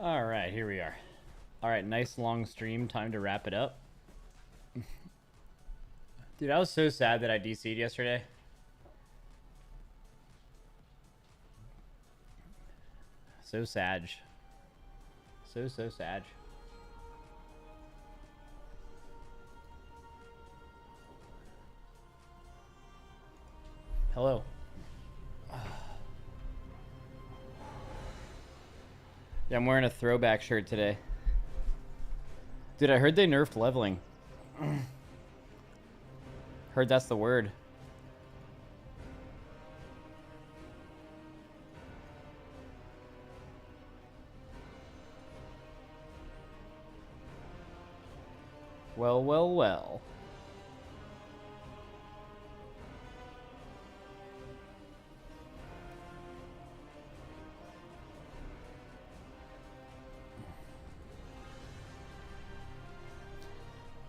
All right, here we are. All right, nice long stream. Time to wrap it up. Dude, I was so sad that I DC'd yesterday. So sad. So sad. Hello. Yeah, I'm wearing a throwback shirt today. Dude, I heard they nerfed leveling. Heard that's the word. Well, well, well.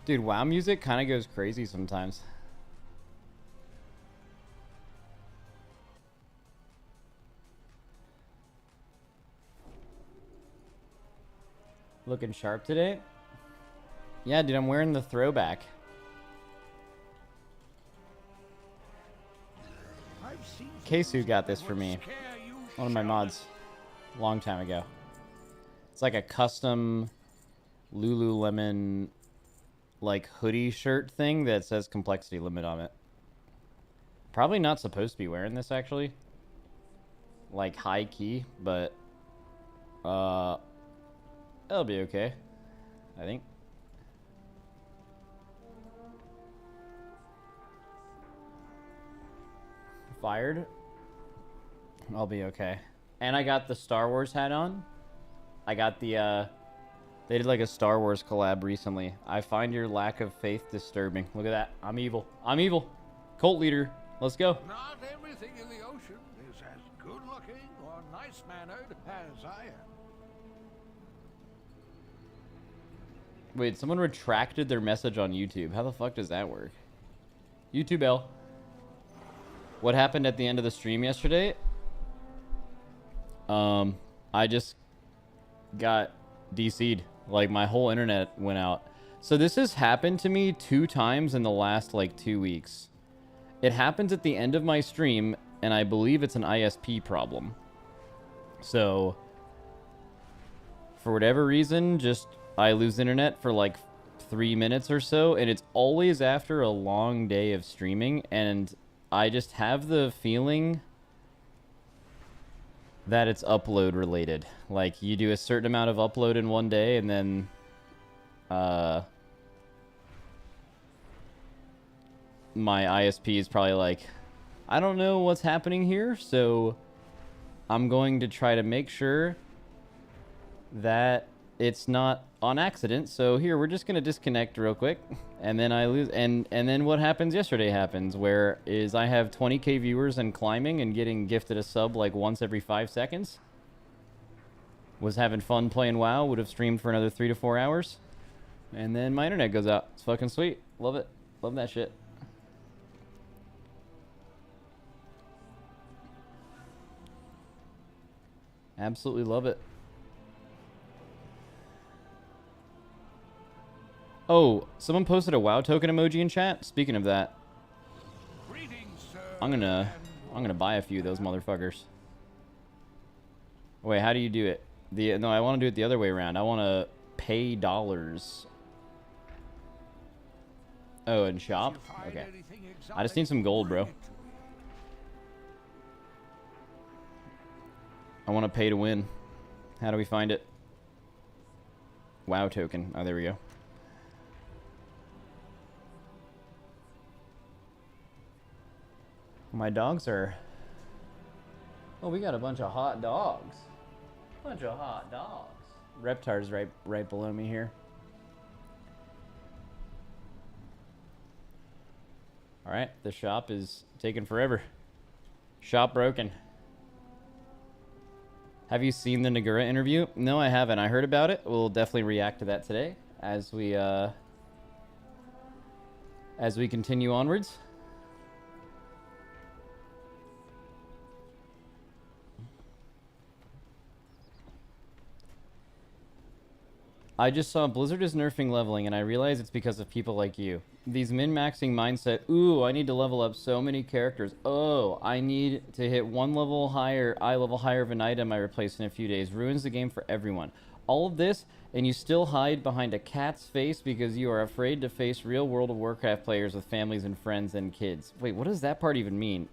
Dude, WoW music kind of goes crazy sometimes. Looking sharp today? Yeah, dude, I'm wearing the throwback. Kesu got this for me. One of my mods. A long time ago. It's like a custom Lululemon like hoodie shirt thing that says complexity limit on it. Probably not supposed to be wearing this actually. Like high key, but it'll be okay, I think. Fired. I'll be okay. And I got the Star Wars hat on. I got the they did like a Star Wars collab recently. I find your lack of faith disturbing. Look at that. I'm evil. I'm evil. Cult leader. Let's go. Not everything in the ocean is as good looking or nice mannered as I am. Wait, someone retracted their message on YouTube. How the fuck does that work? YouTube L. What happened at the end of the stream yesterday? I just got DC'd. Like, my whole internet went out. So this has happened to me 2 times in the last, like, 2 weeks. It happens at the end of my stream, and I believe it's an ISP problem. So, for whatever reason, just I lose internet for, like, 3 minutes or so, and it's always after a long day of streaming, and I just have the feeling that it's upload related. Like, you do a certain amount of upload in one day, and then my ISP is probably like, I don't know what's happening here, so I'm going to try to make sure that it's not on accident. So here, we're just gonna disconnect real quick, and then I lose, and then what happens yesterday happens, where is I have 20k viewers and climbing and getting gifted a sub like once every 5 seconds. Was having fun playing WoW, would have streamed for another 3 to 4 hours, and then my internet goes out. It's fucking sweet. Love it. Love that shit. Absolutely love it. Oh, someone posted a WoW token emoji in chat. Speaking of that, I'm gonna buy a few of those motherfuckers. Wait, how do you do it? No, I want to do it the other way around. I want to pay dollars. Oh, and shop? Okay. I just need some gold, bro. I want to pay to win. How do we find it? WoW token. Oh, there we go. My dogs are... Oh, we got a bunch of hot dogs. Bunch of hot dogs. Reptar's right below me here. Alright, the shop is taking forever. Shop broken. Have you seen the Naguura interview? No, I haven't. I heard about it. We'll definitely react to that today as we continue onwards. I just saw Blizzard is nerfing leveling, and I realize it's because of people like you. These min-maxing mindset, ooh, I need to level up so many characters. Oh, I need to hit one level higher, eye level higher of an item I replace in a few days. Ruins the game for everyone. All of this, and you still hide behind a cat's face because you are afraid to face real World of Warcraft players with families and friends and kids. Wait, what does that part even mean?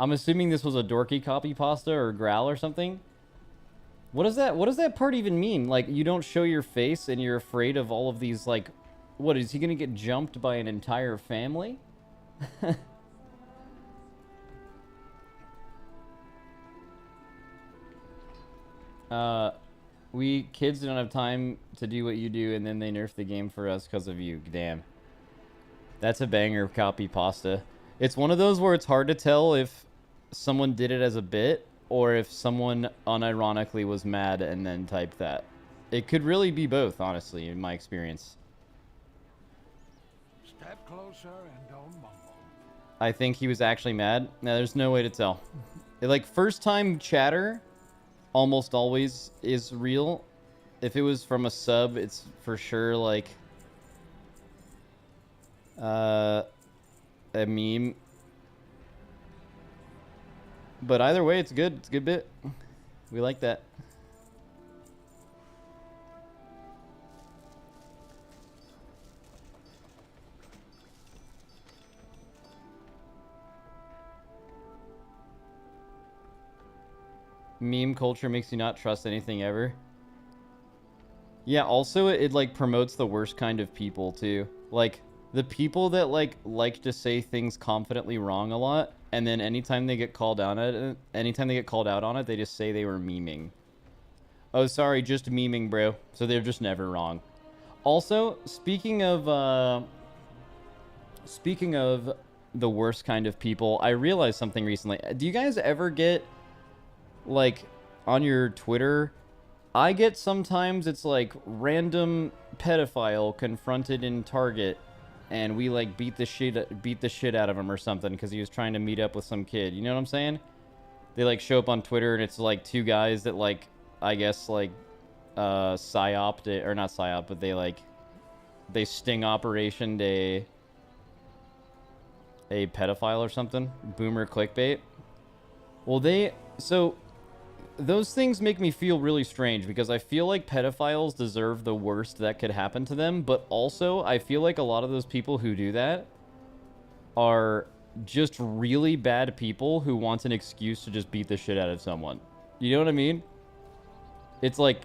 I'm assuming this was a dorky copy pasta or growl or something. What does that part even mean? Like, you don't show your face and you're afraid of all of these, like, what, is he gonna get jumped by an entire family? We kids don't have time to do what you do, and then they nerf the game for us because of you. Damn. That's a banger copy pasta. It's one of those where it's hard to tell if someone did it as a bit or if someone unironically was mad and then typed that. It could really be both, honestly, in my experience. Step closer and don't mumble. I think he was actually mad. No, there's no way to tell. Like, first time chatter almost always is real. If it was from a sub, it's for sure like a meme. But either way, it's good. It's a good bit. We like that. Meme culture makes you not trust anything ever. Yeah, also it like promotes the worst kind of people too. Like the people that like to say things confidently wrong a lot, and then anytime they get called out on it, they just say they were memeing. Oh, sorry, just memeing, bro. So they're just never wrong. Also, speaking of the worst kind of people, I realized something recently. Do you guys ever get, like, on your Twitter, I get sometimes it's like random pedophile confronted in Target, and we like beat the shit out of him or something because he was trying to meet up with some kid. You know what I'm saying? They like show up on Twitter and it's like two guys that like, I guess like psyoped it, or not psyop, but they sting operationed a pedophile or something. Boomer clickbait. Well, those things make me feel really strange because I feel like pedophiles deserve the worst that could happen to them, but also I feel like a lot of those people who do that are just really bad people who want an excuse to just beat the shit out of someone. You know what I mean? It's like,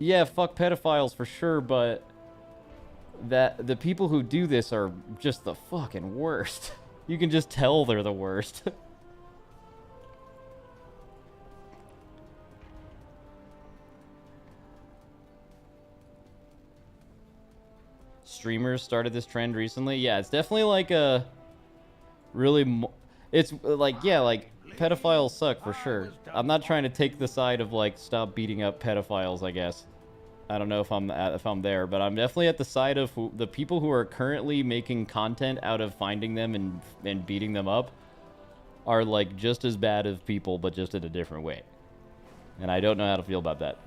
yeah, fuck pedophiles for sure, but that the people who do this are just the fucking worst. You can just tell they're the worst. Streamers started this trend recently. Yeah, it's definitely like a really it's like, yeah, like pedophiles suck for sure. I'm not trying to take the side of like stop beating up pedophiles, I guess. I don't know if I'm there, but I'm definitely at the side of the people who are currently making content out of finding them and beating them up are like just as bad as people, but just in a different way. And I don't know how to feel about that.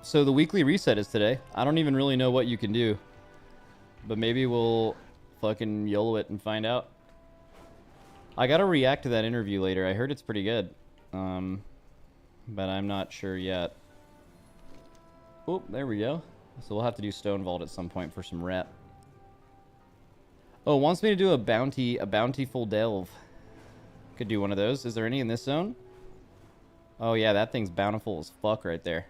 So the weekly reset is today. I don't even really know what you can do, but maybe we'll fucking YOLO it and find out. I gotta react to that interview later. I heard it's pretty good, but I'm not sure yet. Oh, there we go. So we'll have to do Stone Vault at some point for some rep. Oh, wants me to do a bountiful delve. Could do one of those. Is there any in this zone? Oh yeah, that thing's bountiful as fuck right there.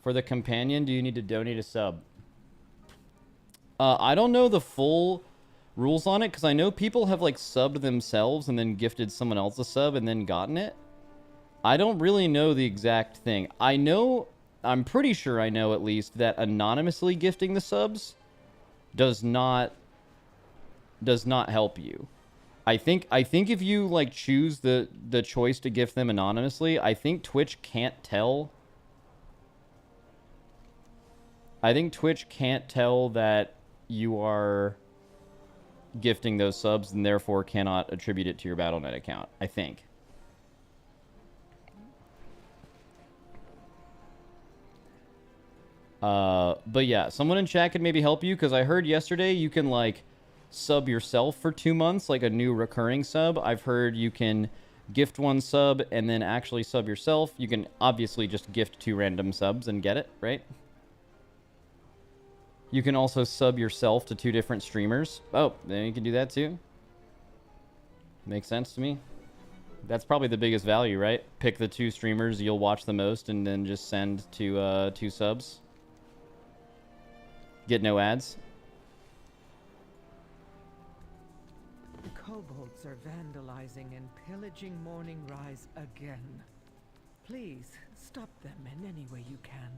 For the companion, do you need to donate a sub? I don't know the full rules on it, because I know people have like subbed themselves and then gifted someone else a sub and then gotten it. I don't really know the exact thing. I'm pretty sure I know at least that anonymously gifting the subs does not help you. I think if you like choose the choice to gift them anonymously, I think Twitch can't tell. I think Twitch can't tell that you are gifting those subs and therefore cannot attribute it to your Battle.net account. I think. But yeah, someone in chat could maybe help you, because I heard yesterday you can like sub yourself for 2 months, like a new recurring sub. I've heard you can gift one sub and then actually sub yourself. You can obviously just gift 2 random subs and get it, right? You can also sub yourself to 2 different streamers. Oh, then you can do that too. Makes sense to me. That's probably the biggest value, right? Pick the 2 streamers you'll watch the most and then just send to 2 subs. Get no ads. The kobolds are vandalizing and pillaging Morning Rise again. Please, stop them in any way you can.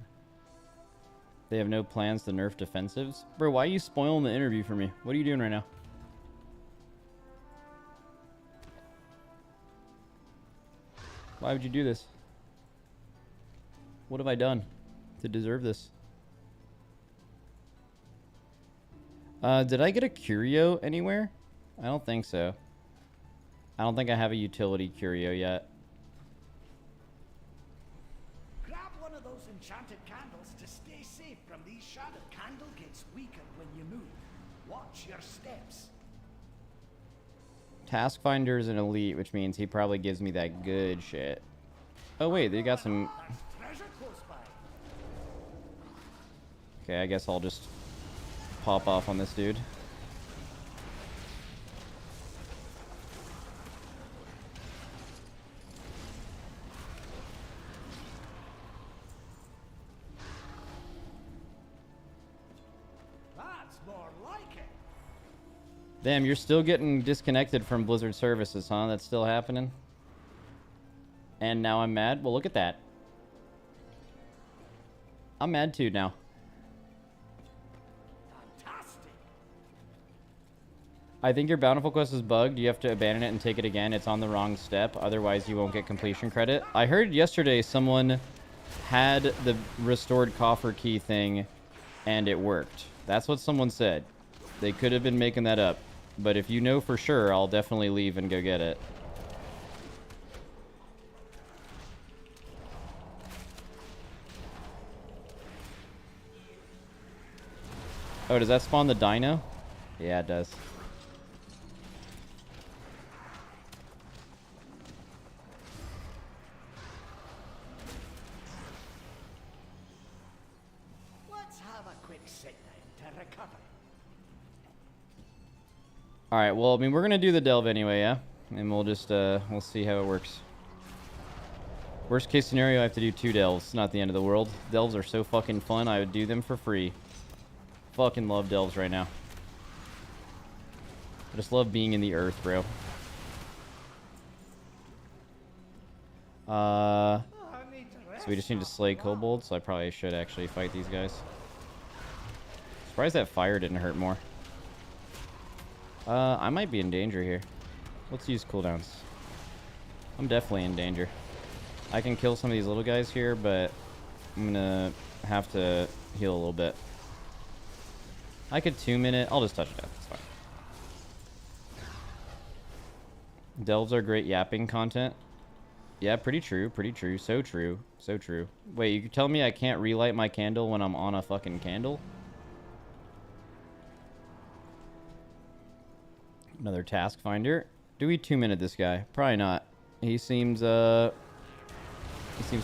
They have no plans to nerf defensives? Bro, why are you spoiling the interview for me? What are you doing right now? Why would you do this? What have I done to deserve this? Did I get a curio anywhere? I don't think so. I don't think I have a utility curio yet. Grab one of those enchanted candles to stay safe from these shadows. Candle gets weaker when you move. Watch your steps. Task Finder is an elite, which means he probably gives me that good shit. Oh wait, they got some... There's treasure close by. Okay, I guess I'll just pop off on this dude. That's more like it. Damn, you're still getting disconnected from Blizzard services, huh? That's still happening? And now I'm mad? Well, look at that. I'm mad too now. Fantastic. I think your Bountiful Quest is bugged. You have to abandon it and take it again. It's on the wrong step. Otherwise, you won't get completion credit. I heard yesterday someone had the restored coffer key thing and it worked. That's what someone said. They could have been making that up. But if you know for sure, I'll definitely leave and go get it. Oh, does that spawn the dino? Yeah, it does. Let's have a quick sit down to recover. Alright, well, I mean, we're gonna do the delve anyway, yeah? And we'll just, we'll see how it works. Worst case scenario, I have to do 2 delves. Not the end of the world. Delves are so fucking fun, I would do them for free. Fucking love delves right now. I just love being in the earth, bro. So we just need to slay kobolds, so I probably should actually fight these guys. Surprised that fire didn't hurt more. I might be in danger here. Let's use cooldowns. I'm definitely in danger. I can kill some of these little guys here, but I'm gonna have to heal a little bit. I could 2-minute. I'll just touch it up. It's fine. Delves are great yapping content. Yeah, pretty true. Pretty true. So true. So true. Wait, you tell me I can't relight my candle when I'm on a fucking candle? Another task finder. Do we 2-minute this guy? Probably not. He seems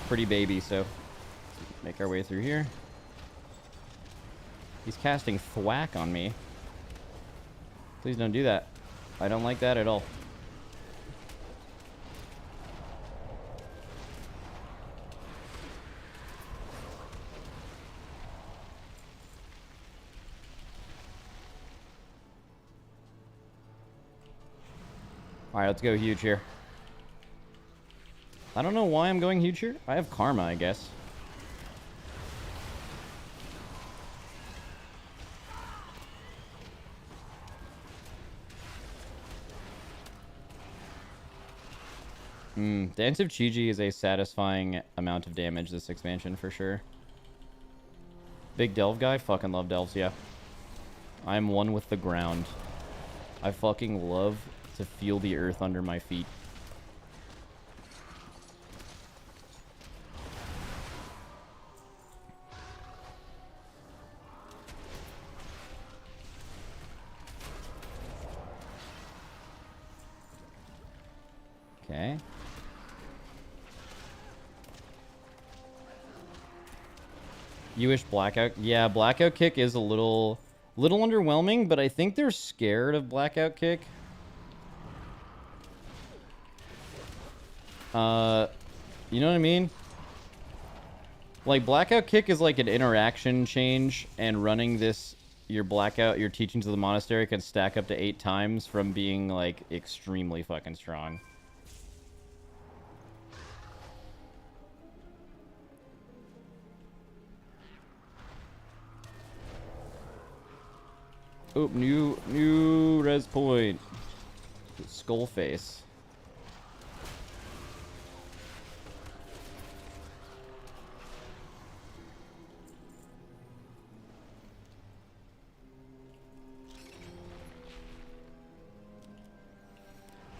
pretty baby, so make our way through here. He's casting thwack on me. Please don't do that. I don't like that at all. Alright, let's go huge here. I don't know why I'm going huge here. I have karma, I guess. Dance of Chi-Ji is a satisfying amount of damage this expansion for sure. Big delve guy? Fucking love delves, yeah. I'm one with the ground. I fucking love to feel the earth under my feet. Okay. You wish blackout? Yeah, blackout kick is a little underwhelming, but I think they're scared of blackout kick. You know what I mean? Like, blackout kick is like an interaction change, and running this, your teachings of the monastery can stack up to 8 times from being, like, extremely fucking strong. Oh, new res point. Skull face.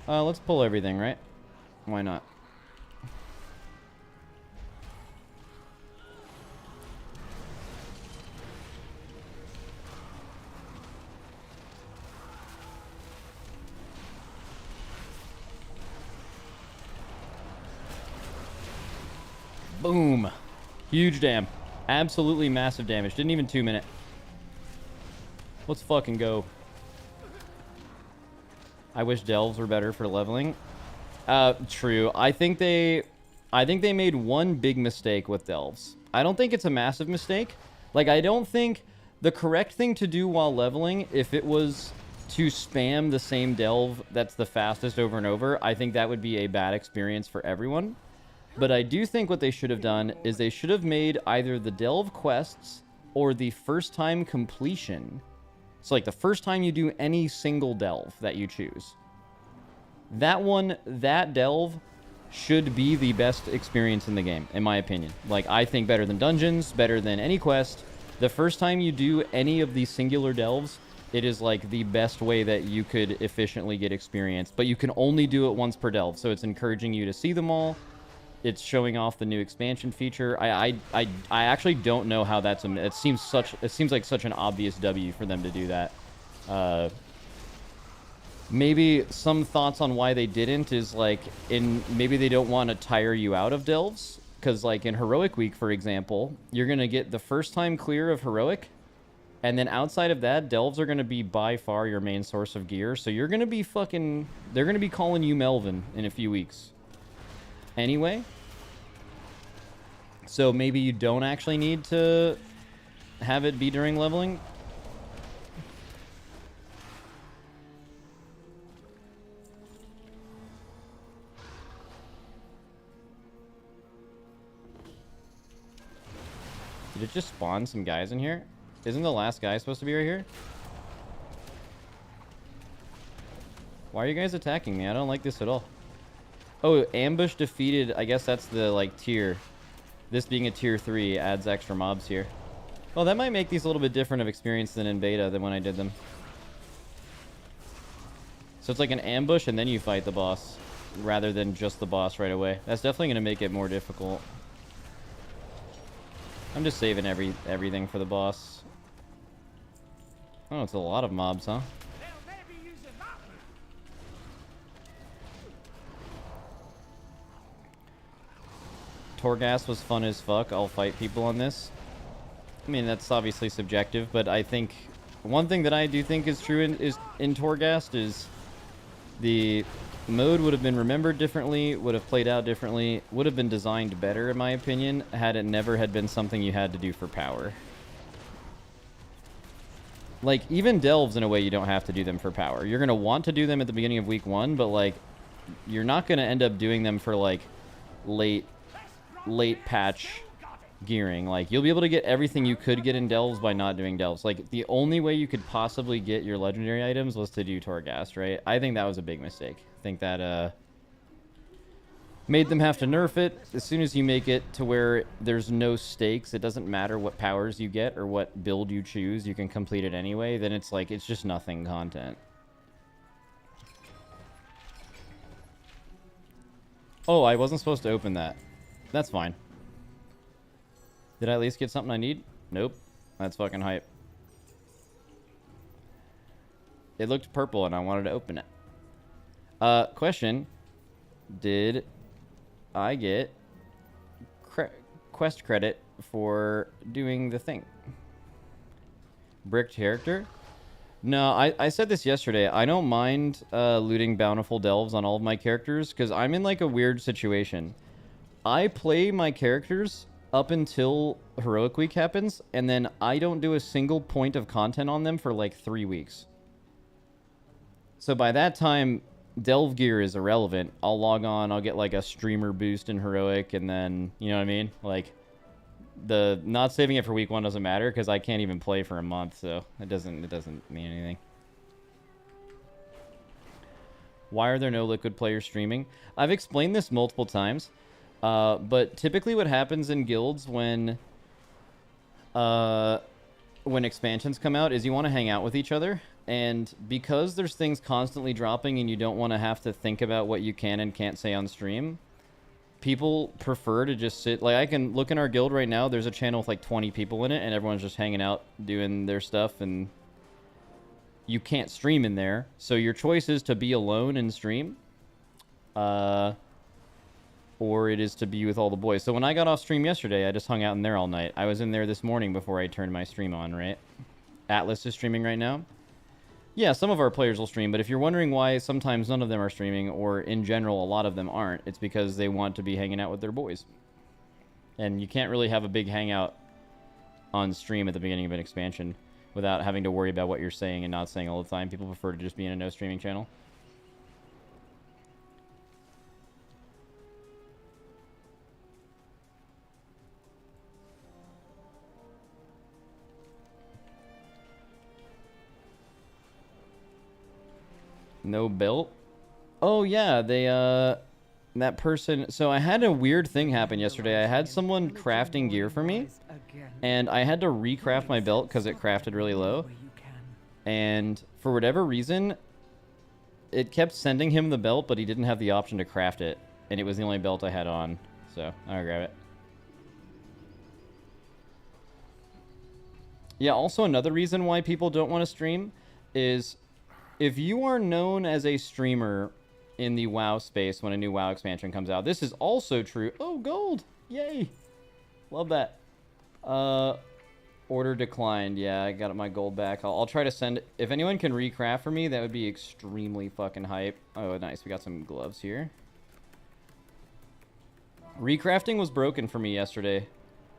Let's pull everything, right? Why not? Boom. Huge dam. Absolutely massive damage. Didn't even 2 minute. Let's fucking go. I wish delves were better for leveling. True. I think they made one big mistake with delves. I don't think it's a massive mistake. Like, I don't think the correct thing to do while leveling, if it was to spam the same delve that's the fastest over and over, I think that would be a bad experience for everyone. But I do think what they should have done is they should have made either the delve quests or the first time completion. So like the first time you do any single delve that you choose. That delve should be the best experience in the game, in my opinion. Like, I think better than dungeons, better than any quest. The first time you do any of these singular delves, it is like the best way that you could efficiently get experience. But you can only do it once per delve, so it's encouraging you to see them all. It's showing off the new expansion feature. I actually don't know how that's it seems like such an obvious W for them to do that. Maybe some thoughts on why they didn't is like maybe they don't want to tire you out of delves, because like in Heroic Week, for example, you're gonna get the first time clear of Heroic, and then outside of that, delves are gonna be by far your main source of gear. So you're gonna be they're gonna be calling you Melvin in a few weeks. Anyway, so maybe you don't actually need to have it be during leveling. Did it just spawn some guys in here? Isn't the last guy supposed to be right here? Why are you guys attacking me? I don't like this at all. Oh, ambush defeated. I guess that's the, like, tier. This being a tier 3 adds extra mobs here. Well, that might make these a little bit different of experience than in beta than when I did them. So it's like an ambush and then you fight the boss, rather than just the boss right away. That's definitely going to make it more difficult. I'm just saving everything for the boss. Oh, it's a lot of mobs, huh? Torghast was fun as fuck. I'll fight people on this. I mean, that's obviously subjective, but I think one thing that I do think is true in Torghast is the mode would have been remembered differently, would have played out differently, would have been designed better, in my opinion, had it never had been something you had to do for power. Like, even delves, in a way, you don't have to do them for power. You're going to want to do them at the beginning of week 1, but, like, you're not going to end up doing them for, like, late patch gearing. Like, you'll be able to get everything you could get in delves by not doing delves. Like, the only way you could possibly get your legendary items was to do Torghast, right? I think that was a big mistake. I think that, made them have to nerf it. As soon as you make it to where there's no stakes, it doesn't matter what powers you get or what build you choose, you can complete it anyway, then it's like, it's just nothing content. Oh, I wasn't supposed to open that. That's fine. Did I at least get something I need? Nope. That's fucking hype. It looked purple and I wanted to open it. Question. Did I get quest credit for doing the thing? Bricked character? No, I said this yesterday. I don't mind looting bountiful delves on all of my characters because I'm in like a weird situation. I play my characters up until Heroic Week happens, and then I don't do a single point of content on them for like 3 weeks. So by that time, delve gear is irrelevant. I'll log on, I'll get like a streamer boost in Heroic, and then, you know what I mean? Like, the not saving it for week 1 doesn't matter because I can't even play for a month, so it doesn't mean anything. Why are there no liquid players streaming? I've explained this multiple times, but typically what happens in guilds when expansions come out is you want to hang out with each other. And because there's things constantly dropping and you don't want to have to think about what you can and can't say on stream, people prefer to just sit. Like, I can look in our guild right now, there's a channel with like 20 people in it, and everyone's just hanging out doing their stuff, and you can't stream in there. So your choice is to be alone and stream, or it is to be with all the boys. So when I got off stream yesterday, I just hung out in there all night. I was in there this morning before I turned my stream on, right? Atlas is streaming right now. Yeah, some of our players will stream, but if you're wondering why sometimes none of them are streaming, or in general a lot of them aren't, it's because they want to be hanging out with their boys. And you can't really have a big hangout on stream at the beginning of an expansion without having to worry about what you're saying and not saying all the time. People prefer to just be in a no streaming channel. No belt? Oh, yeah, they, that person... So I had a weird thing happen yesterday. I had someone crafting gear for me, and I had to recraft my belt because it crafted really low. And for whatever reason, it kept sending him the belt, but he didn't have the option to craft it. And it was the only belt I had on, so I'll grab it. Yeah, also another reason why people don't want to stream is... if you are known as a streamer in the WoW space when a new WoW expansion comes out, this is also true. Oh, gold! Yay! Love that. Order declined. Yeah, I got my gold back. I'll try to send... if anyone can recraft for me, that would be extremely fucking hype. Oh, nice. We got some gloves here. Recrafting was broken for me yesterday.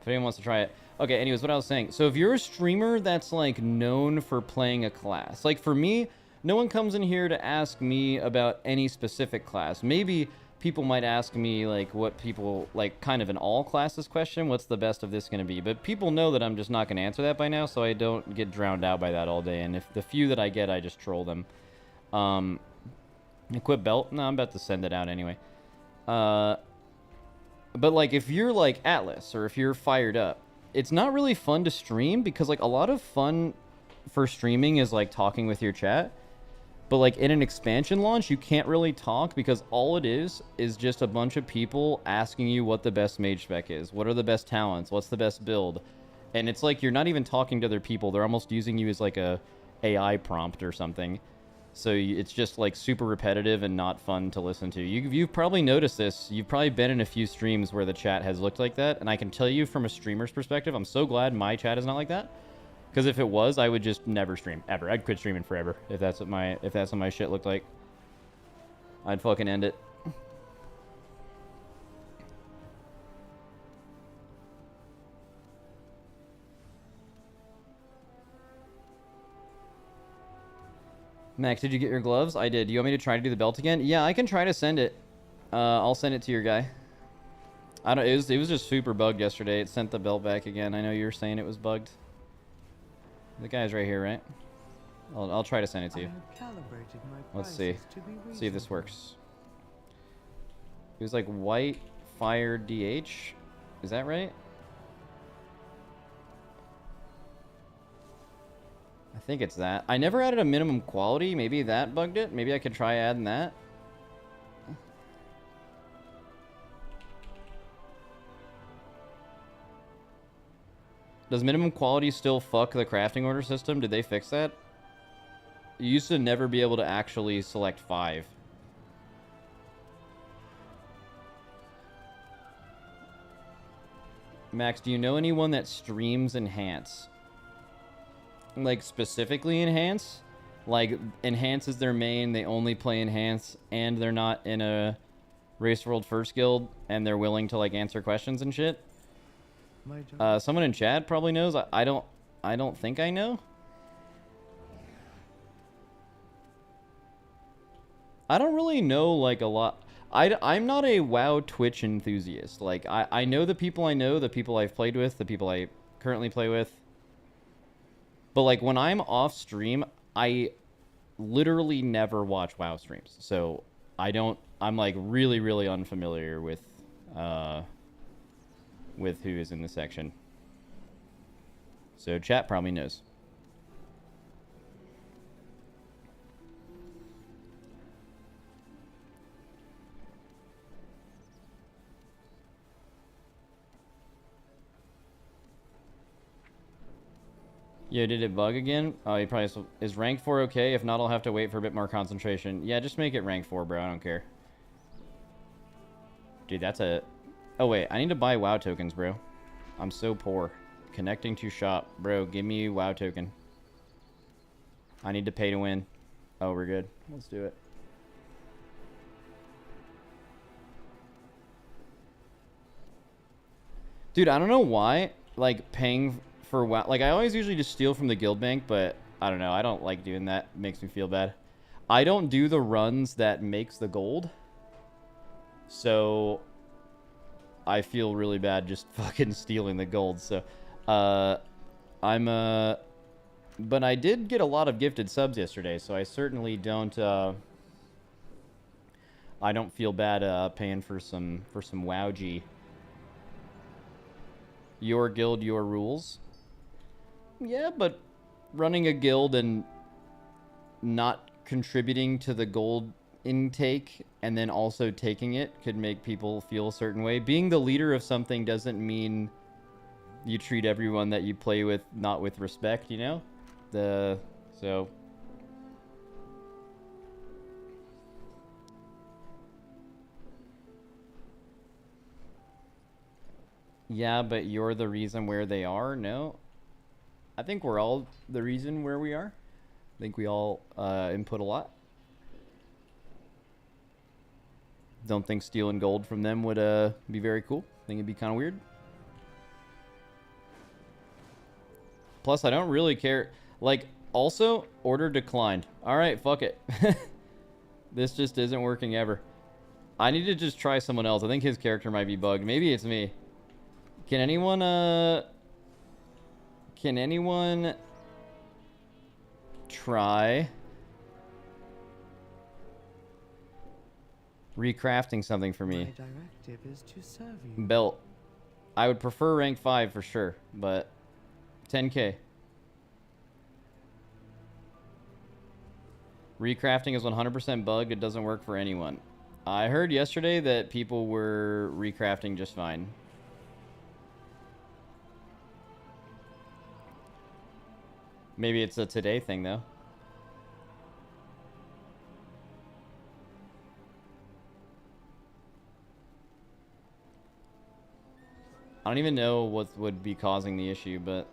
If anyone wants to try it. Okay, anyways, what I was saying. So if you're a streamer that's, like, known for playing a class. Like, for me... no one comes in here to ask me about any specific class. Maybe people might ask me, like, what people, like, kind of an all classes question. What's the best of this going to be? But people know that I'm just not going to answer that by now, so I don't get drowned out by that all day. And if the few that I get, I just troll them. Equip belt? No, I'm about to send it out anyway. But, like, if you're, like, Atlas, or if you're fired up, it's not really fun to stream because, like, a lot of fun for streaming is, like, talking with your chat. But, like, in an expansion launch, you can't really talk because all it is just a bunch of people asking you what the best mage spec is. What are the best talents? What's the best build? And it's like you're not even talking to other people. They're almost using you as, like, a AI prompt or something. So it's just, like, super repetitive and not fun to listen to. You've probably noticed this. You've probably been in a few streams where the chat has looked like that. And I can tell you from a streamer's perspective, I'm so glad my chat is not like that. Because if it was, I would just never stream, ever. I'd quit streaming forever if that's what my shit looked like. I'd fucking end it. Max, did you get your gloves? I did. Do you want me to try to do the belt again? Yeah, I can try to send it. I'll send it to your guy. I don't. It was just super bugged yesterday. It sent the belt back again. I know you were saying it was bugged. The guy's right here, right? I'll try to send it to you. Let's see. See if this works. It was like white fire DH. Is that right? I think it's that. I never added a minimum quality. Maybe that bugged it. Maybe I could try adding that. Does minimum quality still fuck the crafting order system? Did they fix that? You used to never be able to actually select 5. Max, do you know anyone that streams Enhance? Like, specifically Enhance? Like, Enhance is their main, they only play Enhance, and they're not in a Race World First Guild, and they're willing to, like, answer questions and shit? Someone in chat probably knows. I don't think I know. I don't really know, like, a lot. I'm not a WoW Twitch enthusiast. Like, I know the people I know, the people I've played with, the people I currently play with. But, like, when I'm off stream, I literally never watch WoW streams. So, I'm, like, really, really unfamiliar with who is in the section. So, chat probably knows. Yeah, did it bug again? Oh, you probably... Is rank 4 okay? If not, I'll have to wait for a bit more concentration. Yeah, just make it rank 4, bro. I don't care. Dude, that's a... Oh, wait. I need to buy WoW tokens, bro. I'm so poor. Connecting to shop. Bro, give me a WoW token. I need to pay to win. Oh, we're good. Let's do it. Dude, I don't know why, like, paying for WoW... Like, I always usually just steal from the guild bank, but I don't know. I don't like doing that. It makes me feel bad. I don't do the runs that makes the gold. So, I feel really bad just fucking stealing the gold. So, but I did get a lot of gifted subs yesterday, so I certainly don't, I don't feel bad, paying for some WoW-G. Your guild, your rules. Yeah, but running a guild and not contributing to the gold intake and then also taking it could make people feel a certain way. Being the leader of something doesn't mean you treat everyone that you play with not with respect, you know? So... Yeah, but you're the reason where they are? No. I think we're all the reason where we are. I think we all input a lot. Don't think stealing gold from them would be very cool. Think it'd be kind of weird. Plus, I don't really care. Like, also, order declined. Alright, fuck it. This just isn't working ever. I need to just try someone else. I think his character might be bugged. Maybe it's me. Can anyone try recrafting something for me? My directive is to serve you. Belt. I would prefer rank 5 for sure, but 10k. Recrafting is 100% bugged. It doesn't work for anyone. I heard yesterday that people were recrafting just fine. Maybe it's a today thing, though. I don't even know what would be causing the issue, but...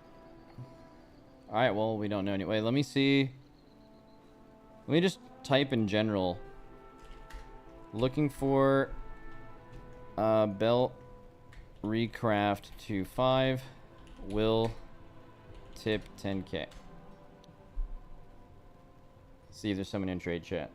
Alright, well, we don't know anyway. Let me see. Let me just type in general. Looking for... belt recraft to 5. Will tip 10k. See if there's someone in trade chat.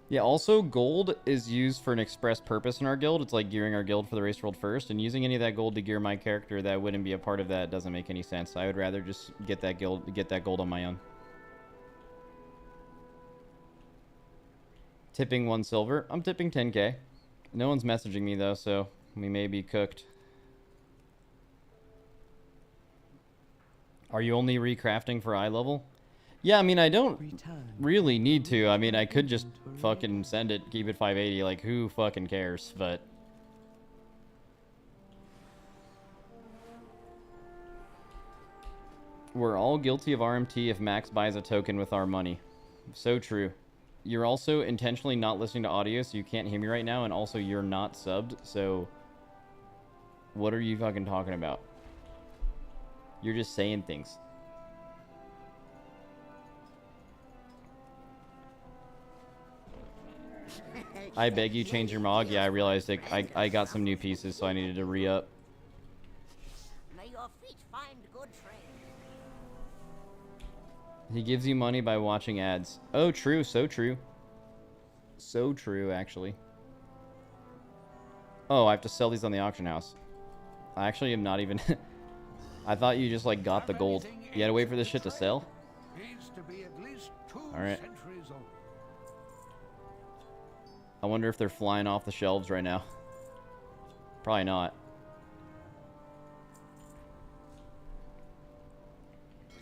Yeah, also gold is used for an express purpose in our guild. It's like gearing our guild for the race world first, and using any of that gold to gear my character that wouldn't be a part of that doesn't make any sense. I would rather just get that gold on my own. Tipping 1 silver. I'm tipping 10k. No one's messaging me though, so we may be cooked. Are you only recrafting for eye level? Yeah, I mean, I don't really need to. I mean, I could just fucking send it, keep it 580. Like, who fucking cares? But we're all guilty of RMT if Max buys a token with our money. So true. You're also intentionally not listening to audio, so you can't hear me right now, and also you're not subbed, so what are you fucking talking about? You're just saying things. I beg you, change your mog. Yeah, I realized it. I got some new pieces, so I needed to re-up. May your feet find good trail. He gives you money by watching ads. Oh, true. So true. So true, actually. Oh, I have to sell these on the auction house. I actually am not even... I thought you just, like, got the gold. You had to wait for this shit to sell? Needs to be at least 2 Alright. centuries old. I wonder if they're flying off the shelves right now. Probably not.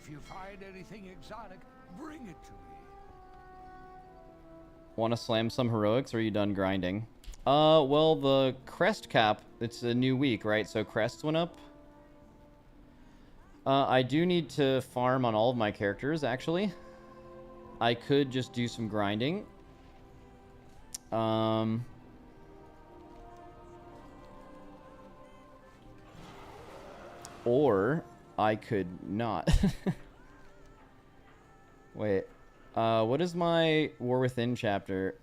If you find anything exotic, bring it to me. Want to slam some heroics, or are you done grinding? Well, the crest cap, it's a new week, right? So crests went up. I do need to farm on all of my characters, actually. I could just do some grinding. Or I could not. Wait. What is my War Within chapter?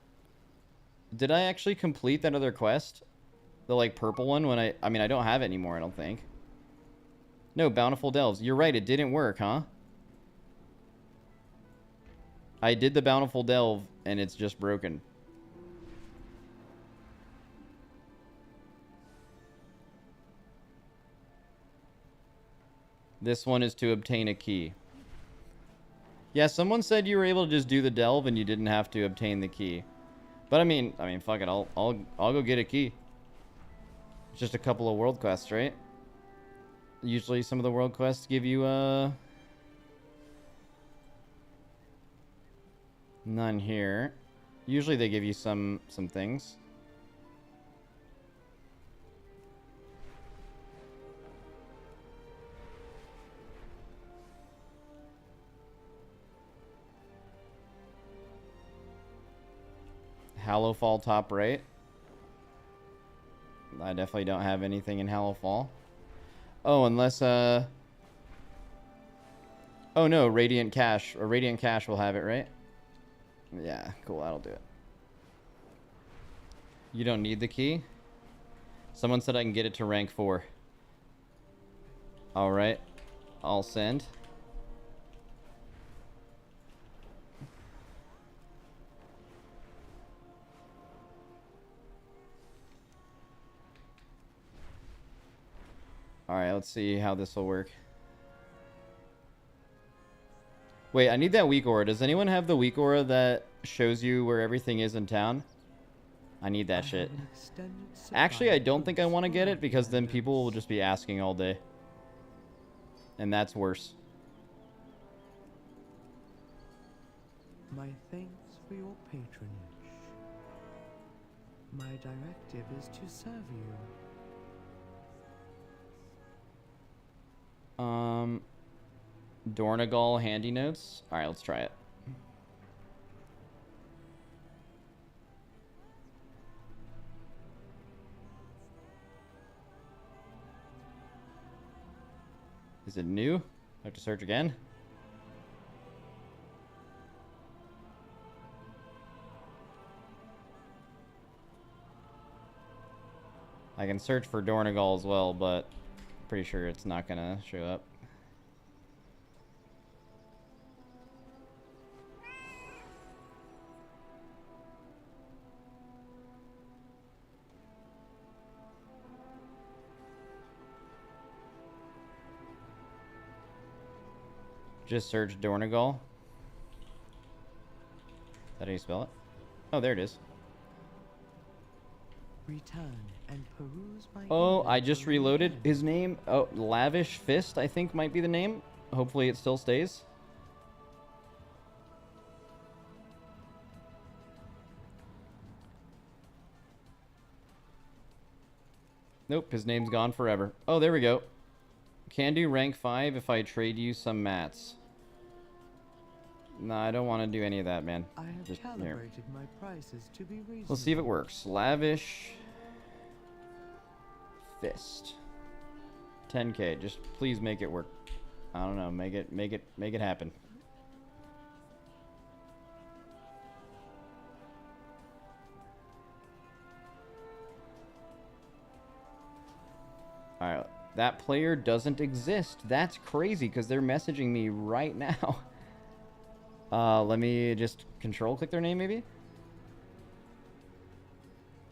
Did I actually complete that other quest? The, like, purple one when I mean, I don't have it anymore, I don't think. No, Bountiful Delves. You're right, it didn't work, huh? I did the Bountiful Delve, and it's just broken. This one is to obtain a key. Yeah, someone said you were able to just do the delve and you didn't have to obtain the key. But I mean, fuck it. I'll go get a key. It's just a couple of world quests, right? Usually some of the world quests give you none here. Usually they give you some things. Hallowfall top right. I definitely don't have anything in Hallowfall. Oh, unless oh no, Radiant Cash. Or Radiant Cash will have it, right? Yeah, cool, that'll do it. You don't need the key? Someone said I can get it to rank 4. Alright. I'll send. Alright, let's see how this will work. Wait, I need that weak aura. Does anyone have the weak aura that shows you where everything is in town? I need that shit. Actually, I don't think I want to get it because then people will just be asking all day. And that's worse. My thanks for your patronage. My directive is to serve you. Dornagal handy notes. Alright, let's try it. Is it new? I have to search again. I can search for Dornegal as well, but pretty sure it's not gonna show up. Just search Dornegal. Is that how you spell it? Oh, there it is. Return and peruse my Oh, I just inventory reloaded. again. His name, oh, Lavish Fist, I think might be the name. Hopefully it still stays. Nope, his name's gone forever. Oh, there we go. Can do rank 5 if I trade you some mats. Nah, I don't want to do any of that, man. I have Just here. calibrated my prices to be reasonable. Let's see if it works. Lavish Fist. 10k. Just please make it work. I don't know. Make it happen. All right. That player doesn't exist. That's crazy because they're messaging me right now. Let me just control click their name maybe.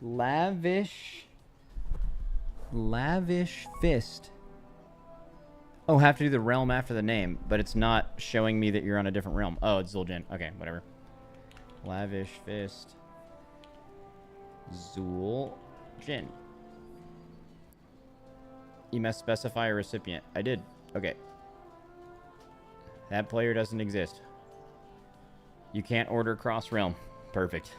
Lavish Fist. Oh, have to do the realm after the name, but it's not showing me that you're on a different realm. Oh, it's Zul'jin. Okay, whatever. Lavish Fist. Zul'jin. You must specify a recipient. I did. Okay. That player doesn't exist. You can't order cross realm. Perfect.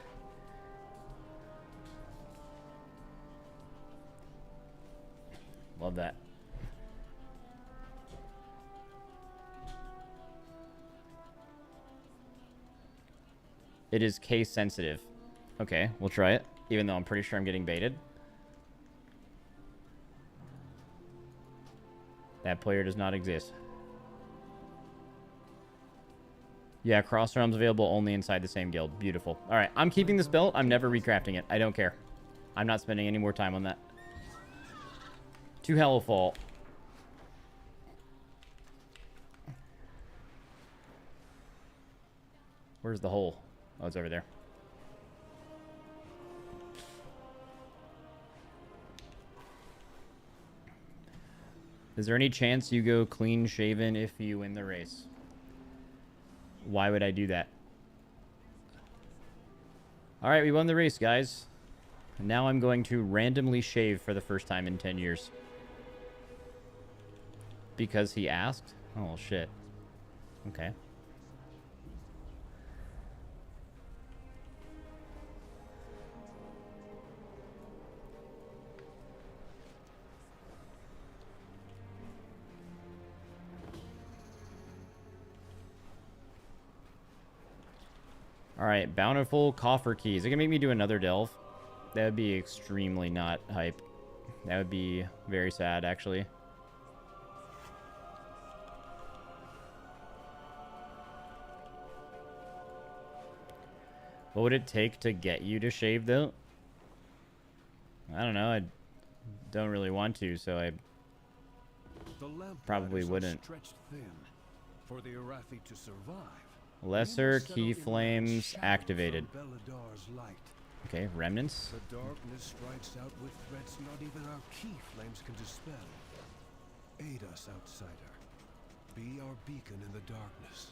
Love that. It is case sensitive. Okay, we'll try it. Even though I'm pretty sure I'm getting baited. That player does not exist. Yeah, cross realms available only inside the same guild. Beautiful. All right, I'm keeping this belt. I'm never recrafting it. I don't care. I'm not spending any more time on that. To Hellfall. Where's the hole? Oh, it's over there. Is there any chance you go clean shaven if you win the race? Why would I do that? Alright, we won the race, guys. And now I'm going to randomly shave for the first time in 10 years. Because he asked? Oh, shit. Okay. Alright, bountiful coffer keys. They're gonna make me do another delve. That would be extremely not hype. That would be very sad, actually. What would it take to get you to shave, though? I don't know. I don't really want to, so I probably wouldn't. Stretched thin. For the Arathi to survive. Lesser key flames activated. Okay, remnants. The darkness strikes out with threats not even our key flames can dispel. Aid us, outsider. Be our beacon in the darkness.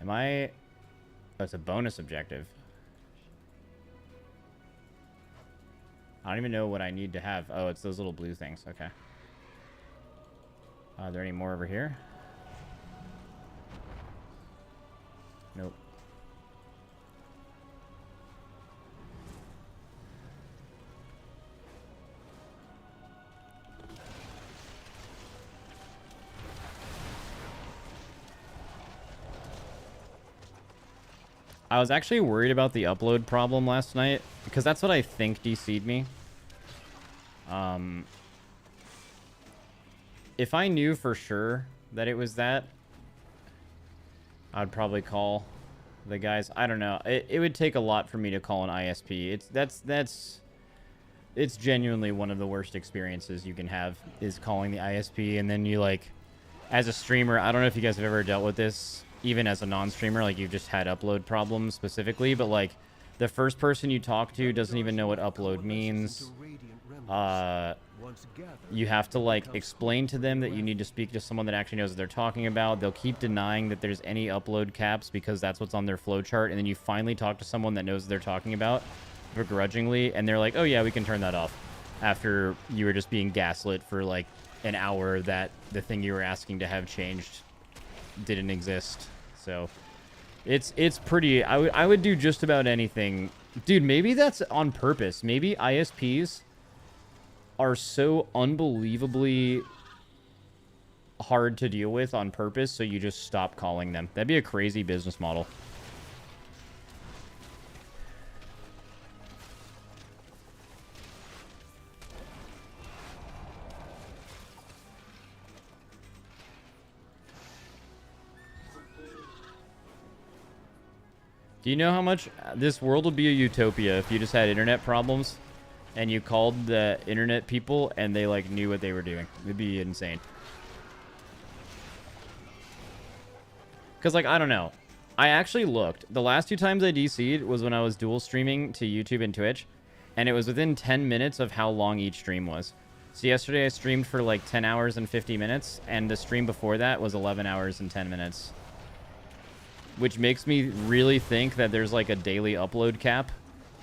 Am I... Oh, it's a bonus objective. I don't even know what I need to have. Oh, it's those little blue things. Okay. Are there any more over here? Nope. I was actually worried about the upload problem last night because that's what I think DC'd me. If I knew for sure that it was that, I'd probably call the guys. I don't know. It would take a lot for me to call an ISP. It's genuinely one of the worst experiences you can have is calling the ISP, and then you like, as a streamer, I don't know if you guys have ever dealt with this, even as a non-streamer, like you've just had upload problems specifically, but like the first person you talk to doesn't even know what upload means. You have to like explain to them that you need to speak to someone that actually knows what they're talking about. They'll keep denying that there's any upload caps because that's what's on their flowchart, and then you finally talk to someone that knows what they're talking about begrudgingly, and they're like, oh yeah, we can turn that off, after you were just being gaslit for like an hour that the thing you were asking to have changed didn't exist. So it's pretty, I would do just about anything. Dude, maybe that's on purpose. Maybe ISPs are so unbelievably hard to deal with on purpose, so you just stop calling them. That'd be a crazy business model. Do you know how much this world would be a utopia if you just had internet problems and you called the internet people and they like knew what they were doing? It'd be insane. Because like, I don't know. I actually looked. The last 2 times I DC'd was when I was dual streaming to YouTube and Twitch, and it was within 10 minutes of how long each stream was. So yesterday I streamed for like 10 hours and 50 minutes, and the stream before that was 11 hours and 10 minutes. Which makes me really think that there's like a daily upload cap,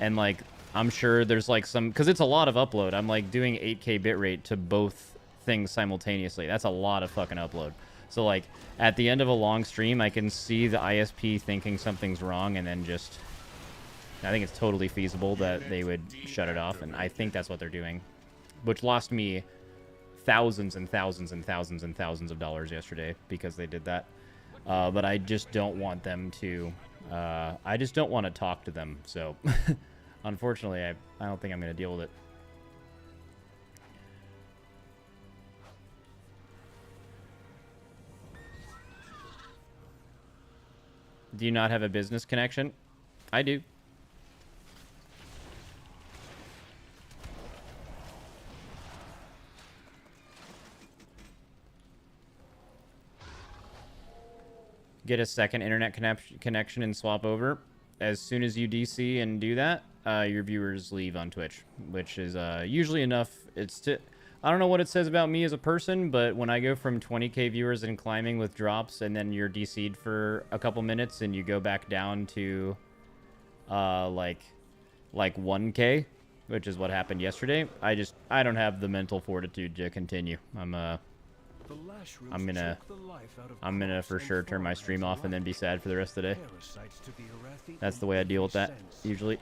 and like I'm sure there's like some, because it's a lot of upload. I'm like doing 8K bitrate to both things simultaneously. That's a lot of fucking upload. So like at the end of a long stream, I can see the ISP thinking something's wrong, and then just, I think it's totally feasible that they would shut it off, and I think that's what they're doing, which lost me thousands and thousands and thousands and thousands of dollars yesterday because they did that. But I just don't want them to, I just don't want to talk to them. So, unfortunately, I don't think I'm going to deal with it. Do you not have a business connection? I do. Get a second internet connection and swap over. As soon as you DC and do that, your viewers leave on Twitch, which is usually enough. I don't know what it says about me as a person, but when I go from 20k viewers and climbing with drops, and then you're DC'd for a couple minutes and you go back down to like 1k, which is what happened yesterday, I don't have the mental fortitude to continue. I'm gonna for sure turn my stream off and then be sad for the rest of the day. That's the way I deal with that usually.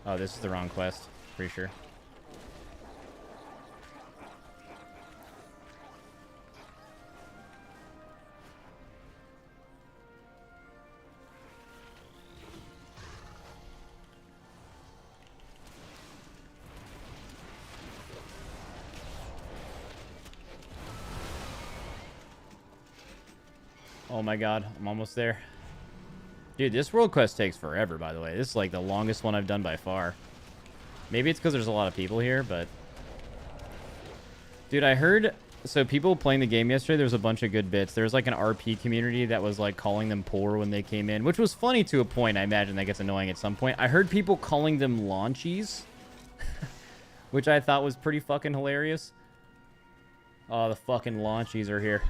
Oh, this is the wrong quest, pretty sure. Oh my god, I'm almost there. Dude, this world quest takes forever, by the way. This is like the longest one I've done by far. Maybe it's because there's a lot of people here, but... Dude, I heard... So people playing the game yesterday, there was a bunch of good bits. There was like an RP community that was like calling them poor when they came in, which was funny to a point. I imagine that gets annoying at some point. I heard people calling them launchies, which I thought was pretty fucking hilarious. Oh, the fucking launchies are here.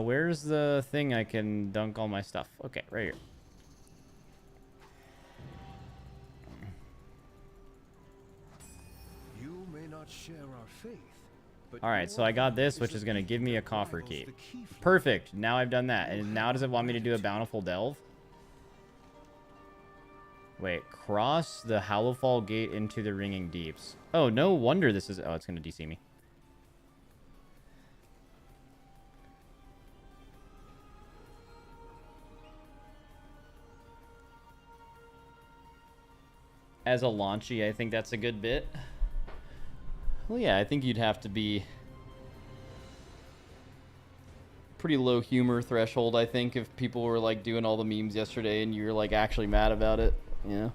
Where's the thing I can dunk all my stuff? Okay, right here. You may not share our faith, but Alright, so I got this, which is going to give me a coffer key. Perfect. Now I've done that. And now does it want me to do a bountiful delve? Wait, cross the Hallowfall gate into the Ringing Deeps. Oh, no wonder this is... Oh, it's going to DC me. As a launchy, I think that's a good bit. Well, yeah, I think you'd have to be... pretty low humor threshold, I think, if people were, like, doing all the memes yesterday and you're, like, actually mad about it. Yeah.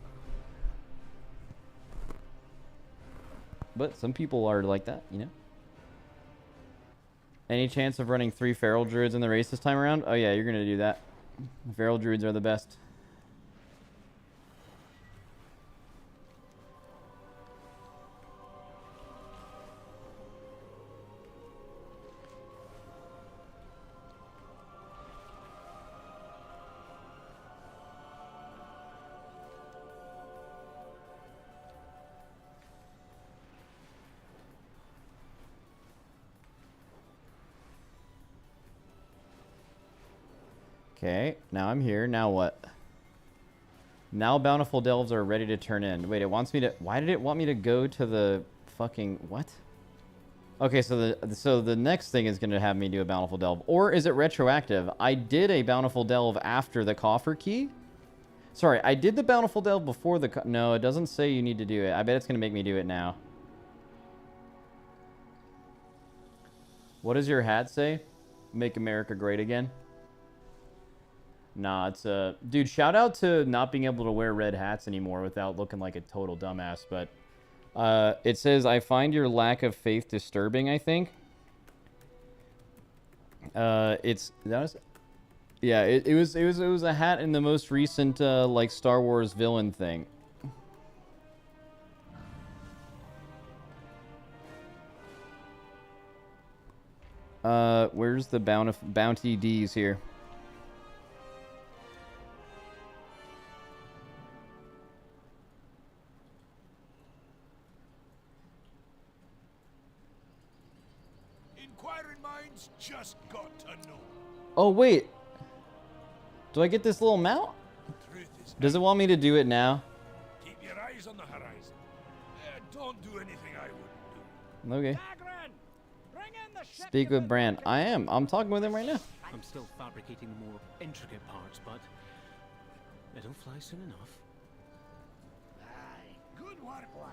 But some people are like that, you know? Any chance of running 3 feral druids in the race this time around? Oh yeah, you're gonna do that. Feral druids are the best. Okay, now I'm here. Now what? Now Bountiful Delves are ready to turn in. Wait, it wants me to... Why did it want me to go to the fucking... What? Okay, so the next thing is going to have me do a Bountiful Delve. Or is it retroactive? I did a Bountiful Delve after the coffer key. Sorry, I did the Bountiful Delve before the... No, it doesn't say you need to do it. I bet it's going to make me do it now. What does your hat say? Make America great again? Nah, it's dude, shout out to not being able to wear red hats anymore without looking like a total dumbass, but it says, I find your lack of faith disturbing, I think. It was a hat in the most recent like Star Wars villain thing. Where's the bounty D's here? Just got to know. Oh, wait. Do I get this little mount? Does it want me to do it now? Keep your eyes on the horizon. Don't do anything I wouldn't do. Okay. Speak with Bran. I am. I'm talking with him right now. I'm still fabricating the more intricate parts, but it'll fly soon enough. Aye, good work, lad.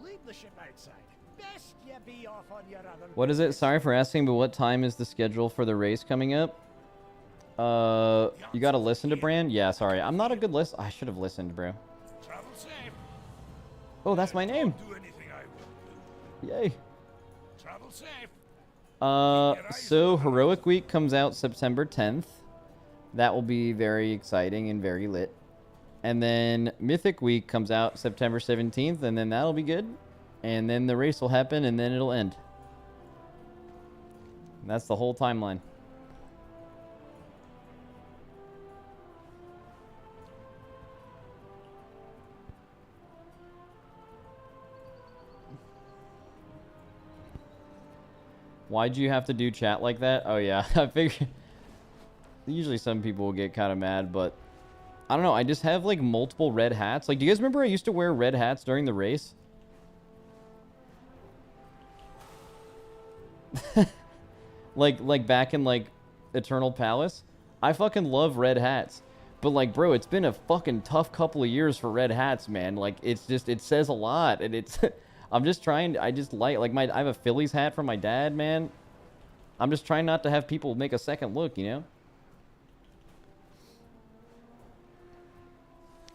Leave the ship outside. Best you be off on your other... What is it? Sorry for asking, but what time is the schedule for the race coming up? You gotta listen to Bran? Yeah, sorry. I'm not a good list. I should have listened, bro. Travel safe. Oh, that's my name. Do anything I wouldn't do. Yay. Travel safe. So Heroic Week comes out September 10th. That will be very exciting and very lit. And then Mythic Week comes out September 17th, and then that'll be good. And then the race will happen, and then it'll end. That's the whole timeline. Why'd you have to do chat like that? Oh, yeah. I figured... Usually some people will get kind of mad, but... I don't know. I just have, like, multiple red hats. Like, do you guys remember I used to wear red hats during the race? like back in like Eternal Palace. I fucking love red hats, but like, bro, it's been a fucking tough couple of years for red hats, man. Like, it's just, it says a lot, and it's I'm just trying, I just like I have a Phillies hat from my dad, man. I'm just trying not to have people make a second look, you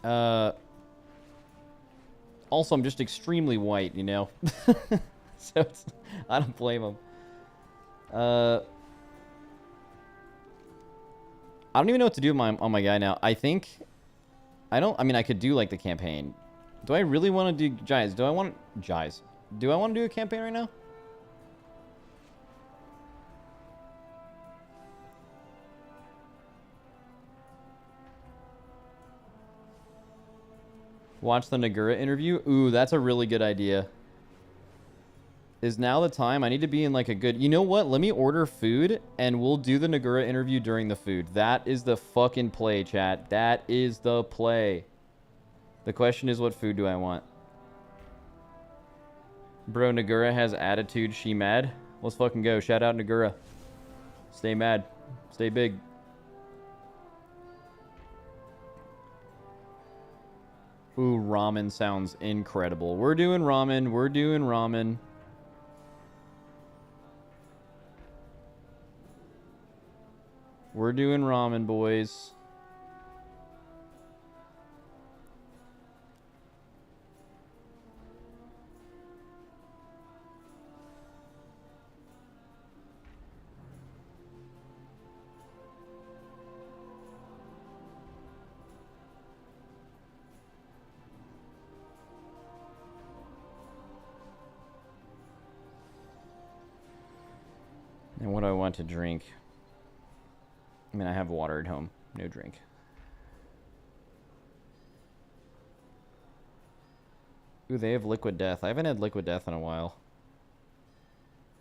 know. Also, I'm just extremely white, you know. So it's, I don't blame them. I don't even know what to do on my guy now. I think... I mean, I could do, like, the campaign. Do I really want to do... Guys, do I want to do a campaign right now? Watch the Naguura interview? Ooh, that's a really good idea. Is now the time? I need to be in like a good... You know what? Let me order food and we'll do the Naguura interview during the food. That is the fucking play, chat. That is the play. The question is, what food do I want? Bro, Naguura has attitude. She mad? Let's fucking go. Shout out Naguura. Stay mad. Stay big. Ooh, ramen sounds incredible. We're doing ramen. We're doing ramen. We're doing ramen, boys. And what do I want to drink? I mean, I have water at home. No drink. Ooh, they have Liquid Death. I haven't had Liquid Death in a while.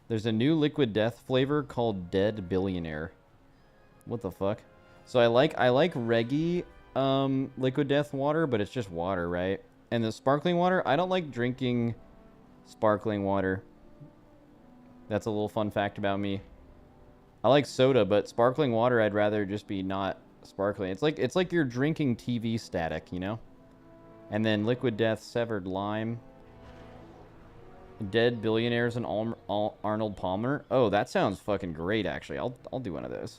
There's a new Liquid Death flavor called Dead Billionaire. What the fuck? So I like Reggie Liquid Death water, but it's just water, right? And the sparkling water, I don't like drinking sparkling water. That's a little fun fact about me. I like soda, but sparkling water I'd rather just be not sparkling. It's like you're drinking TV static, you know? And then Liquid Death, Severed Lime, Dead Billionaires, and Arnold Palmer. Oh, that sounds fucking great, actually. I'll do one of those.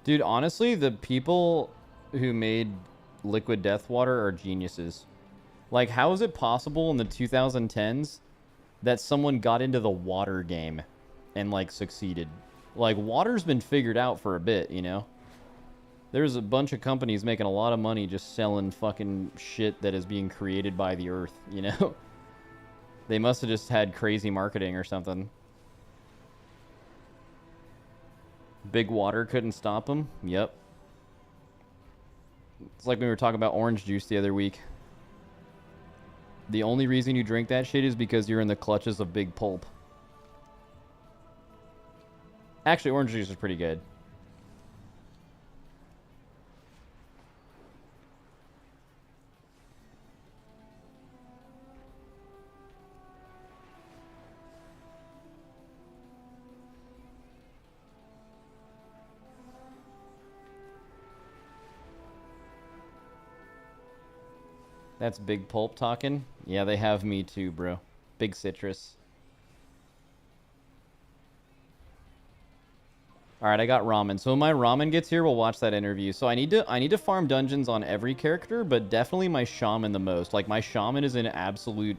Dude, honestly, the people who made Liquid Death water are geniuses. Like, how is it possible in the 2010s that someone got into the water game and, like, succeeded? Like, water's been figured out for a bit, you know? There's a bunch of companies making a lot of money just selling fucking shit that is being created by the earth, you know? They must have just had crazy marketing or something. Big water couldn't stop them. Yep. It's like we were talking about orange juice the other week. The only reason you drink that shit is because you're in the clutches of Big Pulp. Actually, orange juice is pretty good. That's Big Pulp talking. Yeah, they have me too, bro. Big Citrus. Alright, I got ramen. So when my ramen gets here, we'll watch that interview. So I need to farm dungeons on every character, but definitely my shaman the most. Like, my shaman is in absolute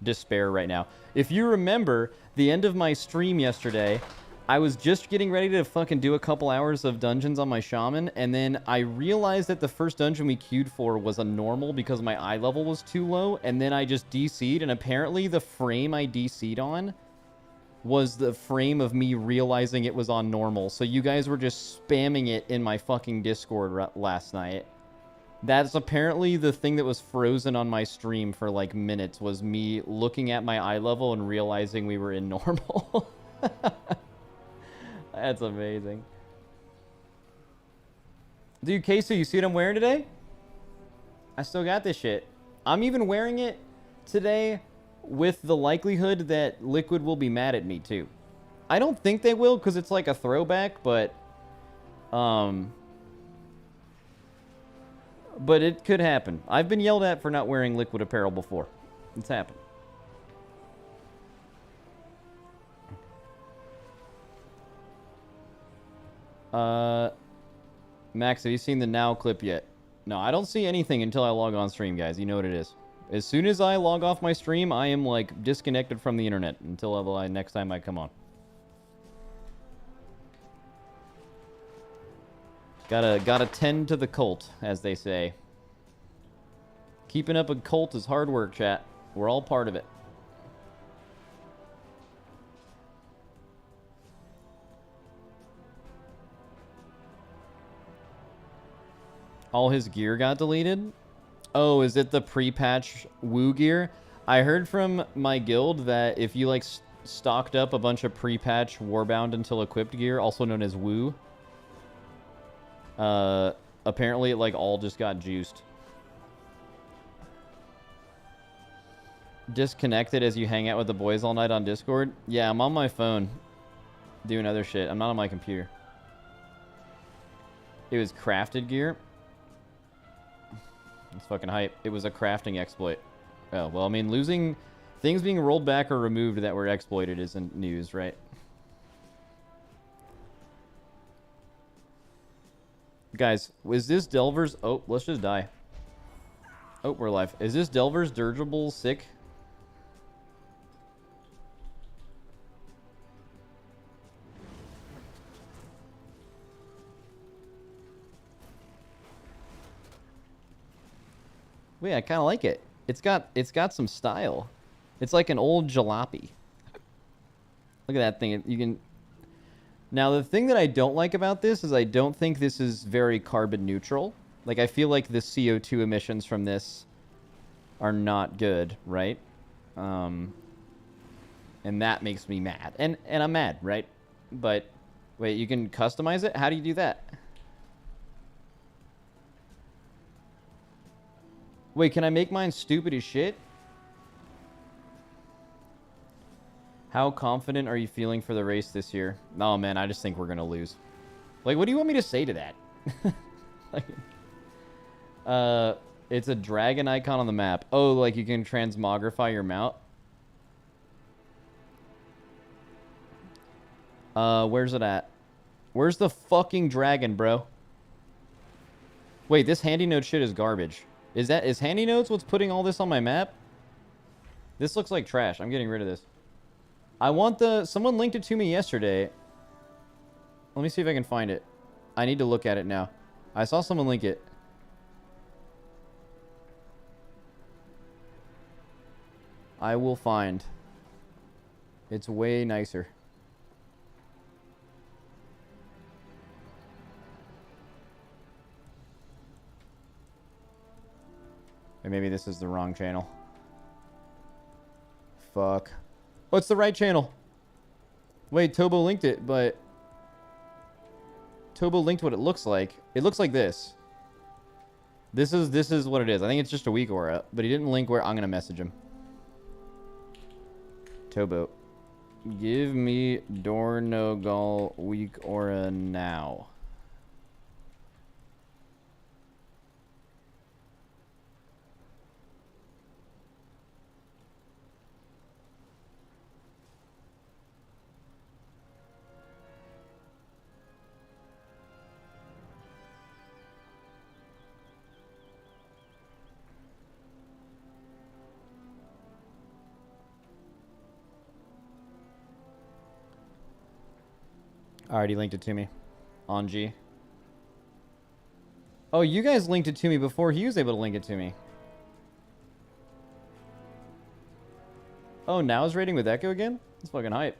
despair right now. If you remember, the end of my stream yesterday, I was just getting ready to fucking do a couple hours of dungeons on my shaman, and then I realized that the first dungeon we queued for was a normal because my eye level was too low, and then I just DC'd, and apparently the frame I DC'd on was the frame of me realizing it was on normal. So you guys were just spamming it in my fucking Discord last night. That's apparently the thing that was frozen on my stream for like minutes, was me looking at my eye level and realizing we were in normal. That's amazing. Dude, Casey, you see what I'm wearing today? I still got this shit. I'm even wearing it today with the likelihood that Liquid will be mad at me, too. I don't think they will, because it's like a throwback, but it could happen. I've been yelled at for not wearing Liquid apparel before. It's happened. Max, have you seen the Now clip yet? No, I don't see anything until I log on stream, guys. You know what it is. As soon as I log off my stream, I am, like, disconnected from the internet until next time I come on. Gotta tend to the cult, as they say. Keeping up a cult is hard work, chat. We're all part of it. All his gear got deleted? Oh, is it the pre-patch Woo gear? I heard from my guild that if you like stocked up a bunch of pre-patch Warbound until equipped gear, also known as Woo, apparently it like all just got juiced. Disconnected as you hang out with the boys all night on Discord? Yeah, I'm on my phone doing other shit. I'm not on my computer. It was crafted gear. It's fucking hype. It was a crafting exploit. Oh, well, I mean, losing... Things being rolled back or removed that were exploited isn't news, right? Guys, is this Delver's... Oh, let's just die. Oh, we're alive. Is this Delver's dirigible sick? Wait, I kind of like it. It's got some style. It's like an old jalopy. Look at that thing. You can. Now the thing that I don't like about this is I don't think this is very carbon neutral. Like I feel like the CO2 emissions from this are not good, right? And that makes me mad. And I'm mad, right? But wait, you can customize it? How do you do that? Wait, can I make mine stupid as shit? How confident are you feeling for the race this year? No, man, I just think we're gonna lose. Like, what do you want me to say to that? Like, it's a dragon icon on the map. Oh, like you can transmogrify your mount? Where's it at? Where's the fucking dragon, bro? Wait, this handy note shit is garbage. Is handy notes what's putting all this on my map? This looks like trash. I'm getting rid of this. I want someone linked it to me yesterday. Let me see if I can find it. I need to look at it now. I saw someone link it. I will find. It's way nicer. Or maybe this is the wrong channel. Fuck. Oh, it's the right channel. Wait, Tobo linked it, but... Tobo linked what it looks like. It looks like this. This is what it is. I think it's just a weak aura, but he didn't link where... I'm gonna message him. Tobo. Give me Dornogal weak aura now. I already linked it to me. On G. Oh, you guys linked it to me before he was able to link it to me. Oh, now is raiding with Echo again? That's fucking hype.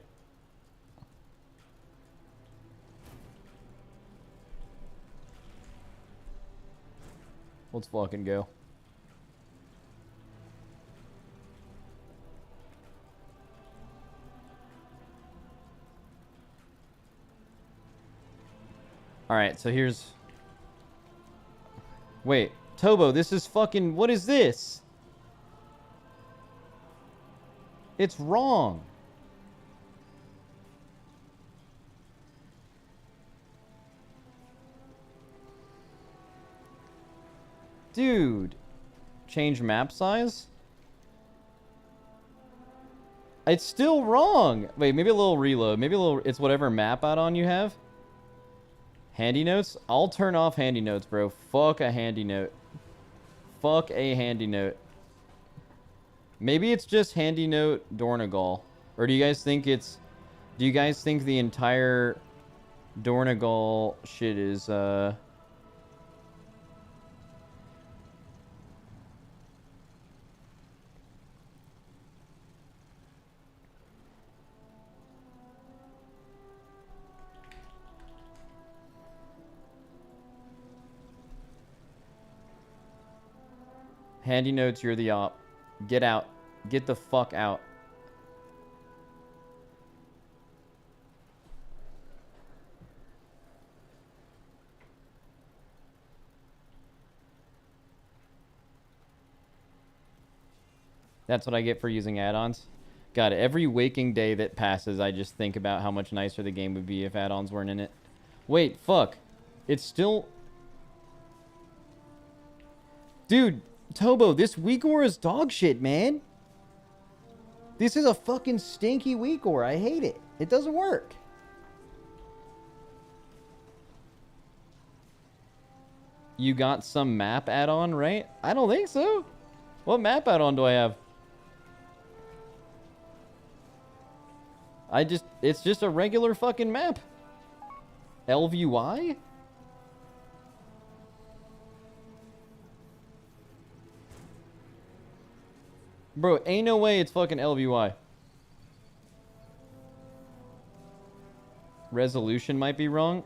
Let's fucking go. Alright, so here's... Wait, Tobo, this is fucking... What is this? It's wrong. Dude. Change map size? It's still wrong. Wait, maybe a little reload. Maybe a little... It's whatever map add-on you have. Handy notes? I'll turn off handy notes, bro. Fuck a handy note. Fuck a handy note. Maybe it's just handy note Dornagal. Or do you guys think it's... Do you guys think the entire Dornagal shit is, Handy notes, you're the op. Get out. Get the fuck out. That's what I get for using add-ons. God, every waking day that passes, I just think about how much nicer the game would be if add-ons weren't in it. Wait, fuck. It's still... Dude, Tobo, this Weekor is dog shit, man. This is a fucking stinky Weekor. I hate it. It doesn't work. You got some map add-on, right? I don't think so. What map add-on do I have? It's just a regular fucking map. LVY? Bro, ain't no way it's fucking LVY. Resolution might be wrong.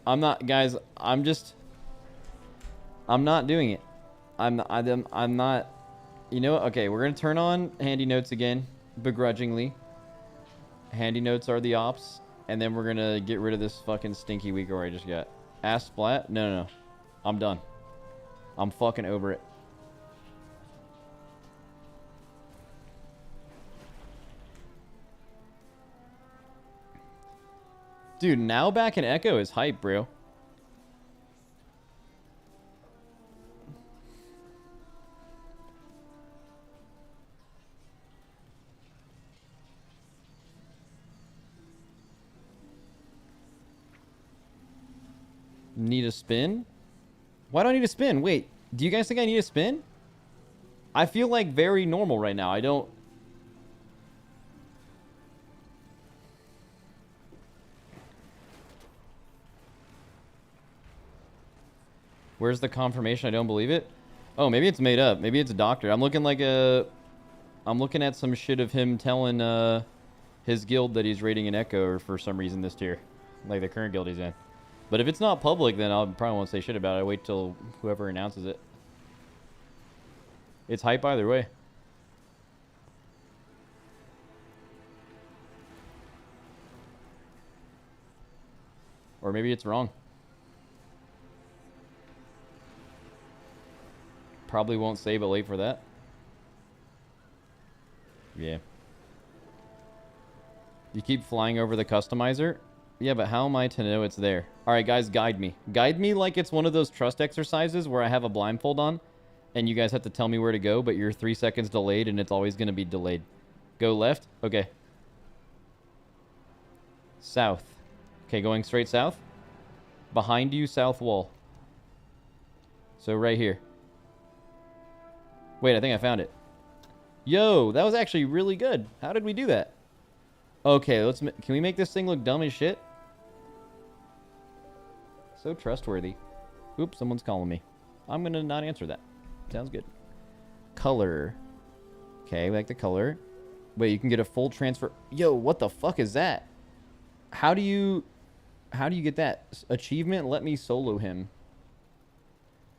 I'm not, guys, I'm not doing it. I'm not, you know what? Okay, we're going to turn on handy notes again, begrudgingly. Handy notes are the ops, and then we're going to get rid of this fucking stinky Weekor I just got. Ass splat? No. I'm done. I'm fucking over it. Dude, now back in Echo is hype, bro. Need a spin? Why do I need a spin? Wait, do you guys think I need a spin? I feel like very normal right now. I don't... Where's the confirmation? I don't believe it. Oh, maybe it's made up. Maybe it's a doctor. I'm looking at some shit of him telling his guild that he's raiding an Echo for some reason this tier. Like the current guild he's in. But if it's not public, then I probably won't say shit about it. I wait till whoever announces it. It's hype either way. Or maybe it's wrong. Probably won't say, but wait for that. Yeah. You keep flying over the customizer? Yeah, but how am I to know it's there? Alright, guys, guide me. Guide me like it's one of those trust exercises where I have a blindfold on, and you guys have to tell me where to go, but you're 3 seconds delayed, and it's always going to be delayed. Go left? Okay. South. Okay, going straight south. Behind you, south wall. So right here. Wait, I think I found it. Yo, that was actually really good. How did we do that? Okay, can we make this thing look dumb as shit? So trustworthy. Oops, someone's calling me. I'm gonna not answer that. Sounds good. Color. Okay, we like the color. Wait, you can get a full transfer. Yo, what the fuck is that? How do you get that? Achievement, let me solo him.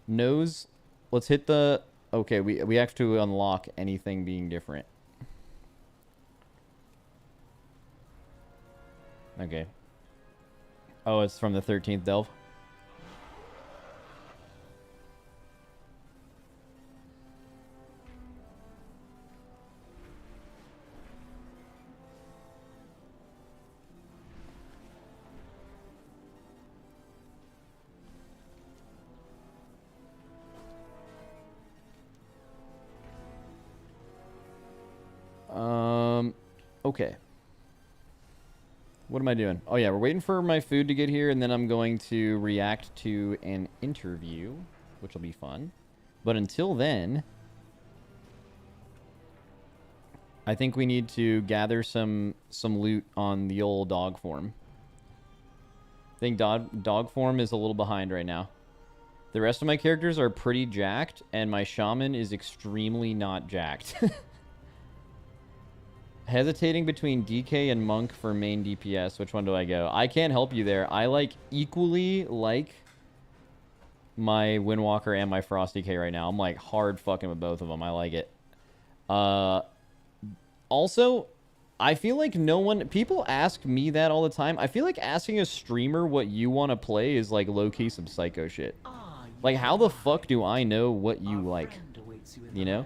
Nose. Let's hit the... Okay, we have to unlock anything being different. Okay. Oh, it's from the 13th Delve. Okay. What am I doing? Oh yeah, we're waiting for my food to get here, and then I'm going to react to an interview, which will be fun. But until then, I think we need to gather some loot on the old dog form. I think dog form is a little behind right now. The rest of my characters are pretty jacked, and my shaman is extremely not jacked. Hesitating between DK and Monk for main DPS. Which one do I go? I can't help you there. I equally like my Windwalker and my Frosty K right now. I'm like hard fucking with both of them. I like it. Also, I feel like people ask me that all the time. I feel like asking a streamer what you want to play is like low-key some psycho shit. Like, how the fuck do I know what you like? You know?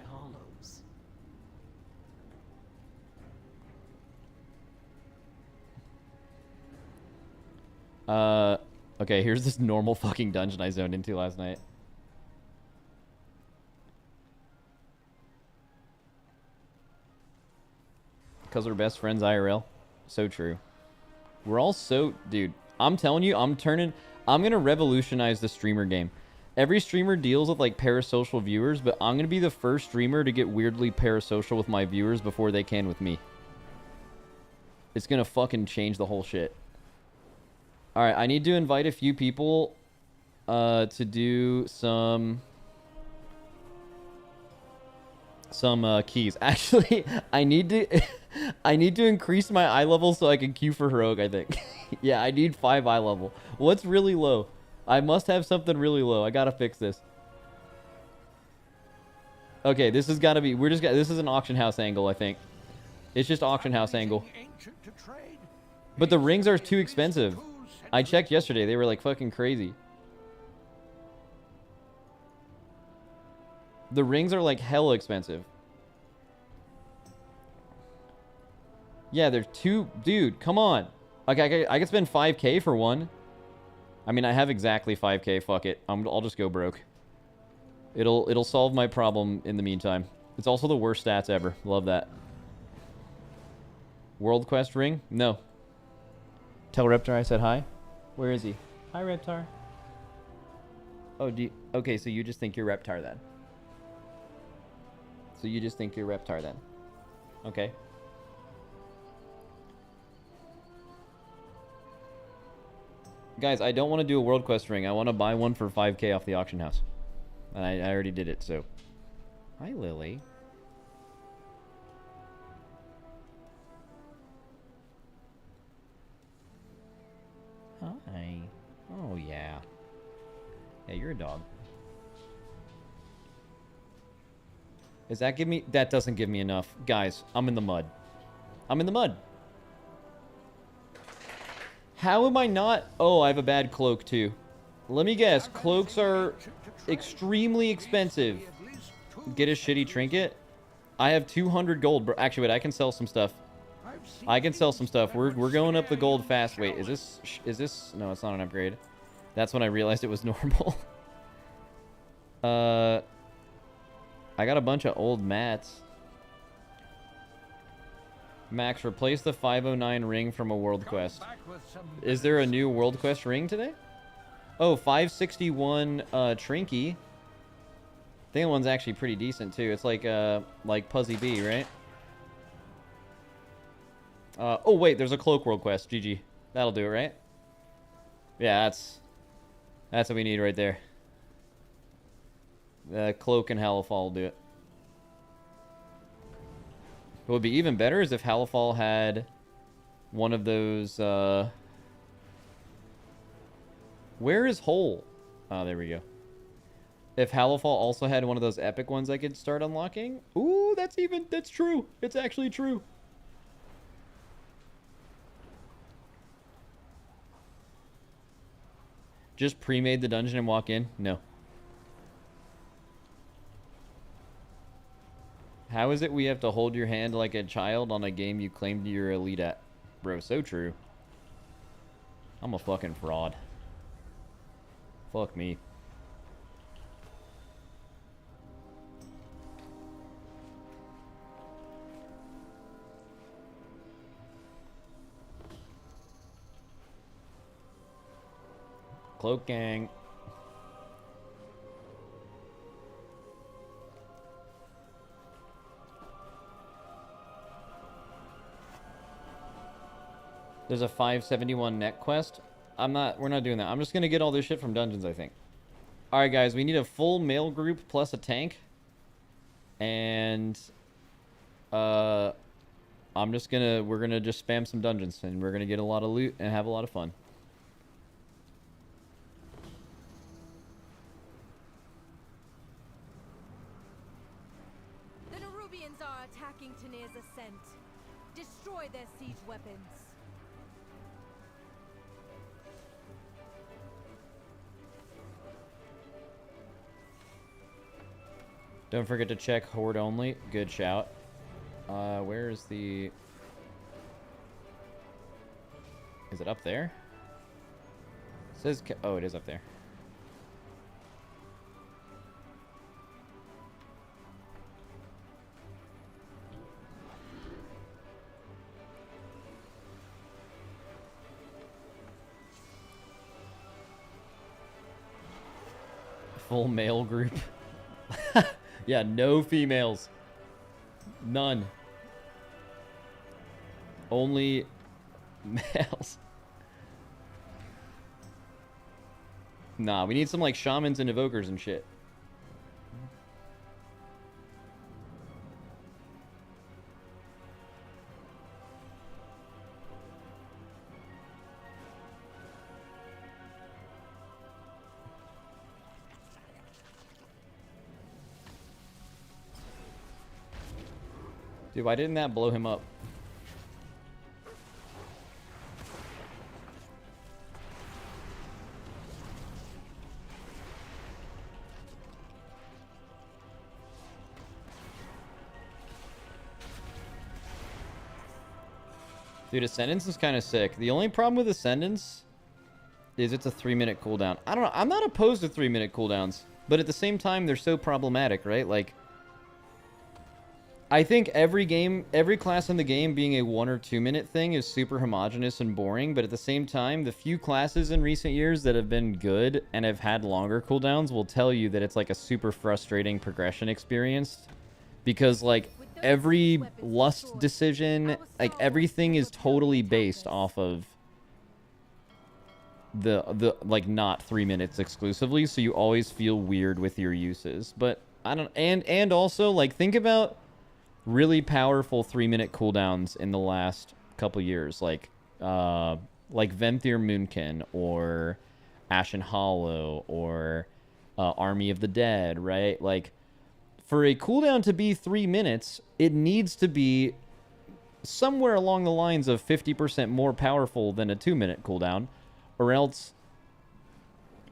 Okay, here's this normal fucking dungeon I zoned into last night. Because we're best friends IRL. So true. We're all so... Dude, I'm telling you, I'm gonna revolutionize the streamer game. Every streamer deals with, like, parasocial viewers, but I'm gonna be the first streamer to get weirdly parasocial with my viewers before they can with me. It's gonna fucking change the whole shit. Alright, I need to invite a few people to do some keys. Actually, I need to increase my eye level so I can queue for Heroic, I think. Yeah, I need 5 eye level. What's really low? I must have something really low. I gotta fix this. Okay, this has gotta be... This is an auction house angle, I think. It's just auction house angle. But the rings are too expensive. I checked yesterday. They were like fucking crazy. The rings are like hella expensive. Yeah, they're too... Dude, come on. Like, I could spend 5k for one. I mean, I have exactly 5k. Fuck it. I'll just go broke. It'll solve my problem in the meantime. It's also the worst stats ever. Love that. World Quest ring? No. Tell Reptar I said hi. Where is he? Hi, Reptar. Oh, okay, so you just think you're Reptar then. So you just think you're Reptar then. Okay. Guys, I don't want to do a World Quest ring. I want to buy one for 5k off the auction house. And I already did it, so... Hi, Lily. Hi. Oh, yeah. Yeah, you're a dog. Does that give me... That doesn't give me enough. Guys, I'm in the mud. I'm in the mud. How am I not... Oh, I have a bad cloak, too. Let me guess. Cloaks are extremely expensive. Get a shitty trinket? I have 200 gold. Bro. Actually, wait, I can sell some stuff. I can sell some stuff. We're going up the gold fast. Wait, is this... No, it's not an upgrade. That's when I realized it was normal. I got a bunch of old mats. Max, replace the 509 ring from a World Quest. Is there a new World Quest ring today? Oh, 561 Trinky. I think that one's actually pretty decent too. It's like Puzzy B, right? Oh wait, there's a Cloak World Quest. GG. That'll do it, right? Yeah, that's what we need right there. The Cloak and Halifal will do it. What would be even better is if Halifal had one of those... Where is Hole? Oh, there we go. If Halifal also had one of those epic ones I could start unlocking. Ooh, that's true. It's actually true. Just pre-made the dungeon and walk in? No. How is it we have to hold your hand like a child on a game you claimed you're elite at? Bro, so true. I'm a fucking fraud. Fuck me. Cloak gang. There's a 571 net quest. We're not doing that. I'm just gonna get all this shit from dungeons, I think. Alright guys, we need a full male group plus a tank. And we're gonna just spam some dungeons and we're gonna get a lot of loot and have a lot of fun. their siege weapons. Don't forget to check horde only. Good shout. Where is the... Is it up there? It says... Oh, it is up there. Full male group. Yeah, no females. None. Only males. Nah, we need some like shamans and evokers and shit. Dude, why didn't that blow him up? Dude, Ascendance is kind of sick. The only problem with Ascendance is it's a 3-minute cooldown. I don't know. I'm not opposed to 3-minute cooldowns, but at the same time, they're so problematic, right? Like, I think every class in the game being a 1 or 2 minute thing is super homogenous and boring, but at the same time, the few classes in recent years that have been good and have had longer cooldowns will tell you that it's like a super frustrating progression experience. Because like every lust decision, like everything is totally based off of the like not 3 minutes exclusively, so you always feel weird with your uses. But I don't, and also like think about really powerful 3-minute cooldowns in the last couple years, like Venthyr Moonkin or Ashen Hollow or Army of the Dead, right? Like, for a cooldown to be 3 minutes, it needs to be somewhere along the lines of 50% more powerful than a 2-minute cooldown, or else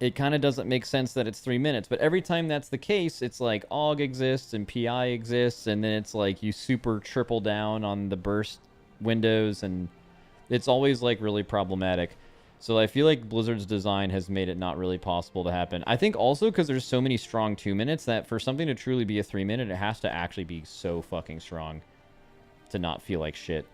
it kind of doesn't make sense that it's 3 minutes. But every time that's the case, it's like AUG exists and PI exists, and then it's like you super triple down on the burst windows, and it's always like really problematic. So I feel like Blizzard's design has made it not really possible to happen. I think also because there's so many strong 2 minutes that for something to truly be a 3 minute, it has to actually be so fucking strong to not feel like shit.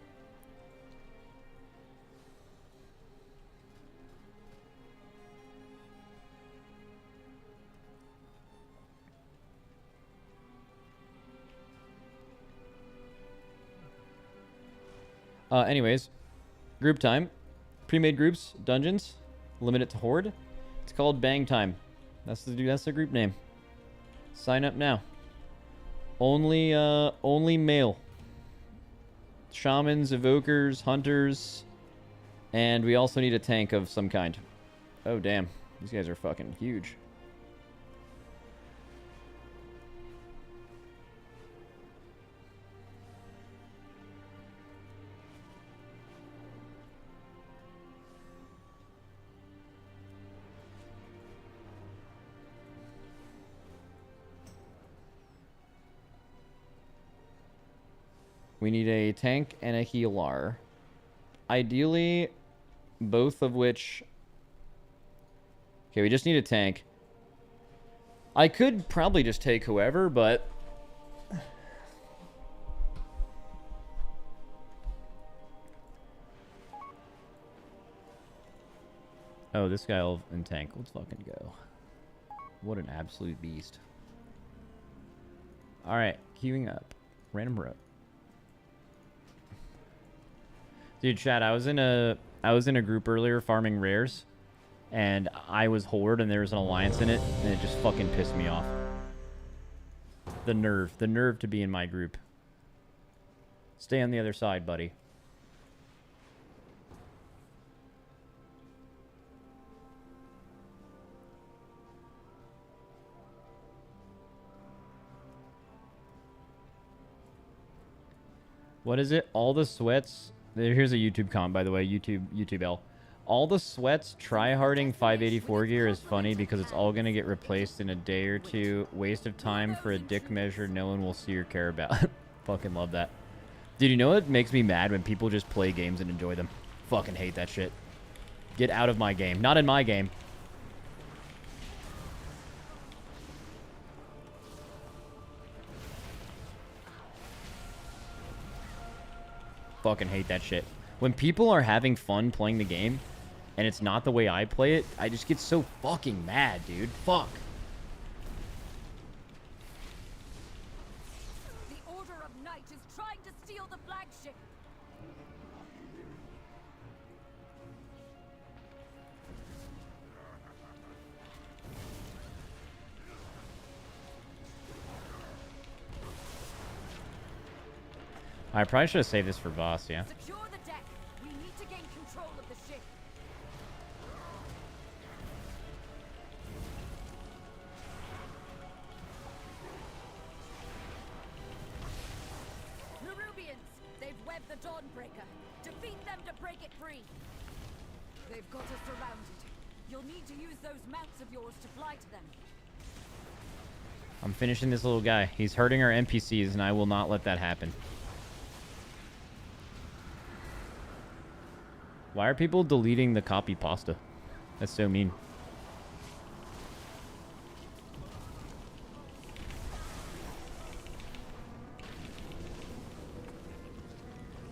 Anyways, group time. Pre-made groups, dungeons, limit it to horde. It's called Bang Time. That's the group name. Sign up now. Only male. Shamans, evokers, hunters, and we also need a tank of some kind. Oh damn, these guys are fucking huge. We need a tank and a healer. Ideally, both of which... Okay, we just need a tank. I could probably just take whoever, but... Oh, this guy in tank. Let's fucking go. What an absolute beast. Alright, queuing up. Random row. Dude, chat, I was in a group earlier farming rares, and I was horde and there was an alliance in it, and it just fucking pissed me off. The nerve to be in my group. Stay on the other side, buddy. What is it? All the sweats Here's a YouTube comment, by the way. YouTube L. All the sweats tryharding 584 gear is funny because it's all going to get replaced in a day or two. Waste of time for a dick measure no one will see or care about. Fucking love that. Dude, you know what makes me mad? When people just play games and enjoy them. Fucking hate that shit. Get out of my game. Not in my game. Fucking hate that shit. When people are having fun playing the game and it's not the way I play it, I just get so fucking mad, dude. Fuck. The Order of Night is trying to steal the flagship. I probably should have saved this for boss, yeah. Secure the deck. We need to gain control of the ship. Nerubians, they've webbed the Dawnbreaker. Defeat them to break it free. They've got us surrounded. You'll need to use those mounts of yours to fly to them. I'm finishing this little guy. He's hurting our NPCs, and I will not let that happen. Why are people deleting the copy pasta? That's so mean.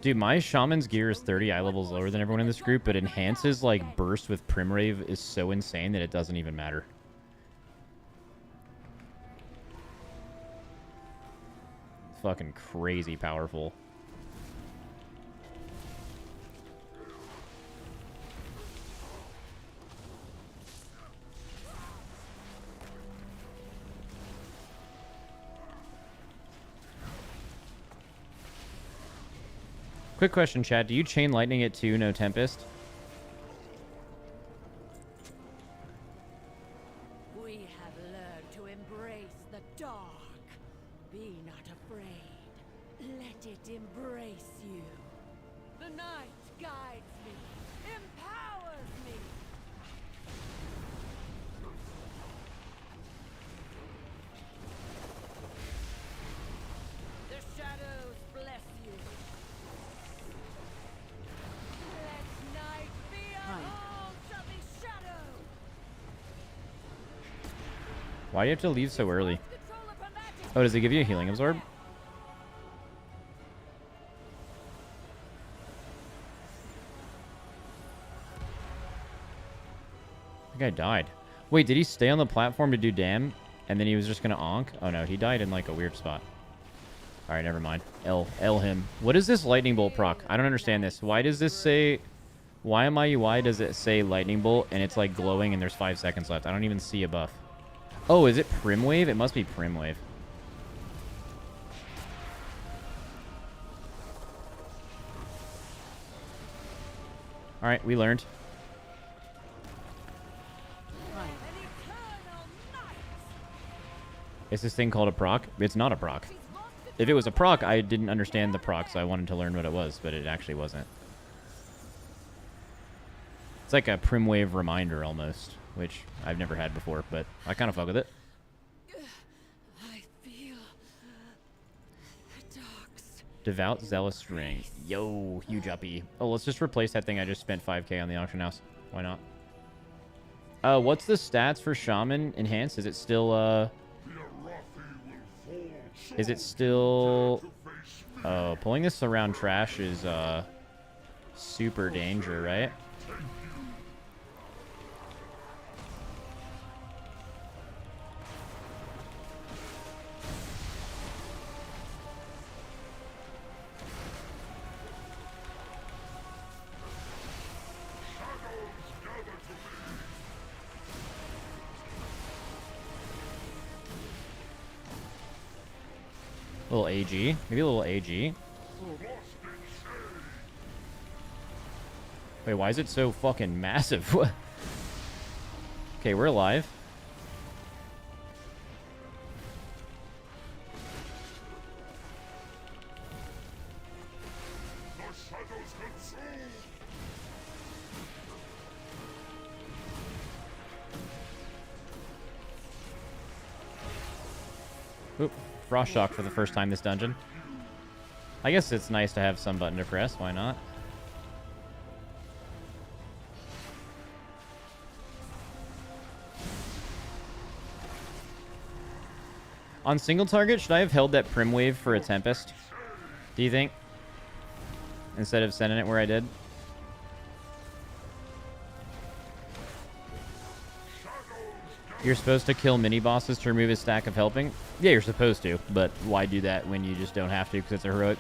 Dude, my shaman's gear is 30 eye levels lower than everyone in this group, but enhances like burst with Primrave is so insane that it doesn't even matter. It's fucking crazy powerful. Quick question, chat. Do you chain lightning it too, no Tempest? We have learned to embrace the dark. Be not afraid. Let it embrace you. The night guides me, empowers me. The shadows bless you. Let night be a home to the shadow. Why do you have to leave so early? Control of her magic. Oh, does it give you a healing absorb? The guy died. Wait, did he stay on the platform to do dam? And then he was just gonna onk? Oh no, he died in like a weird spot. Alright, never mind. L him. What is this lightning bolt proc? I don't understand this. Why does this say... Why on my UI does it say lightning bolt and it's like glowing and there's 5 seconds left? I don't even see a buff. Oh, is it Primwave? It must be Primwave. Alright, we learned. Is this thing called a proc? It's not a proc. If it was a proc, I didn't understand the proc, so I wanted to learn what it was, but it actually wasn't. It's like a Primwave reminder almost, which I've never had before, but I kind of fuck with it. I feel the darks. Devout Zealous Ring. Yo, huge uppy. Oh, let's just replace that thing I just spent 5k on the auction house. Why not? What's the stats for Shaman Enhanced? Is it still, Is it still... Oh, pulling this around trash is, super danger, right? Little AG. Maybe a little AG. Wait, why is it so fucking massive? Okay, we're alive. Oop, Frost Shock for the first time this dungeon. I guess it's nice to have some button to press. Why not? On single target, should I have held that Prim Wave for a Tempest? Do you think? Instead of sending it where I did? You're supposed to kill mini-bosses to remove his stack of helping? Yeah, you're supposed to, but why do that when you just don't have to because it's a heroic?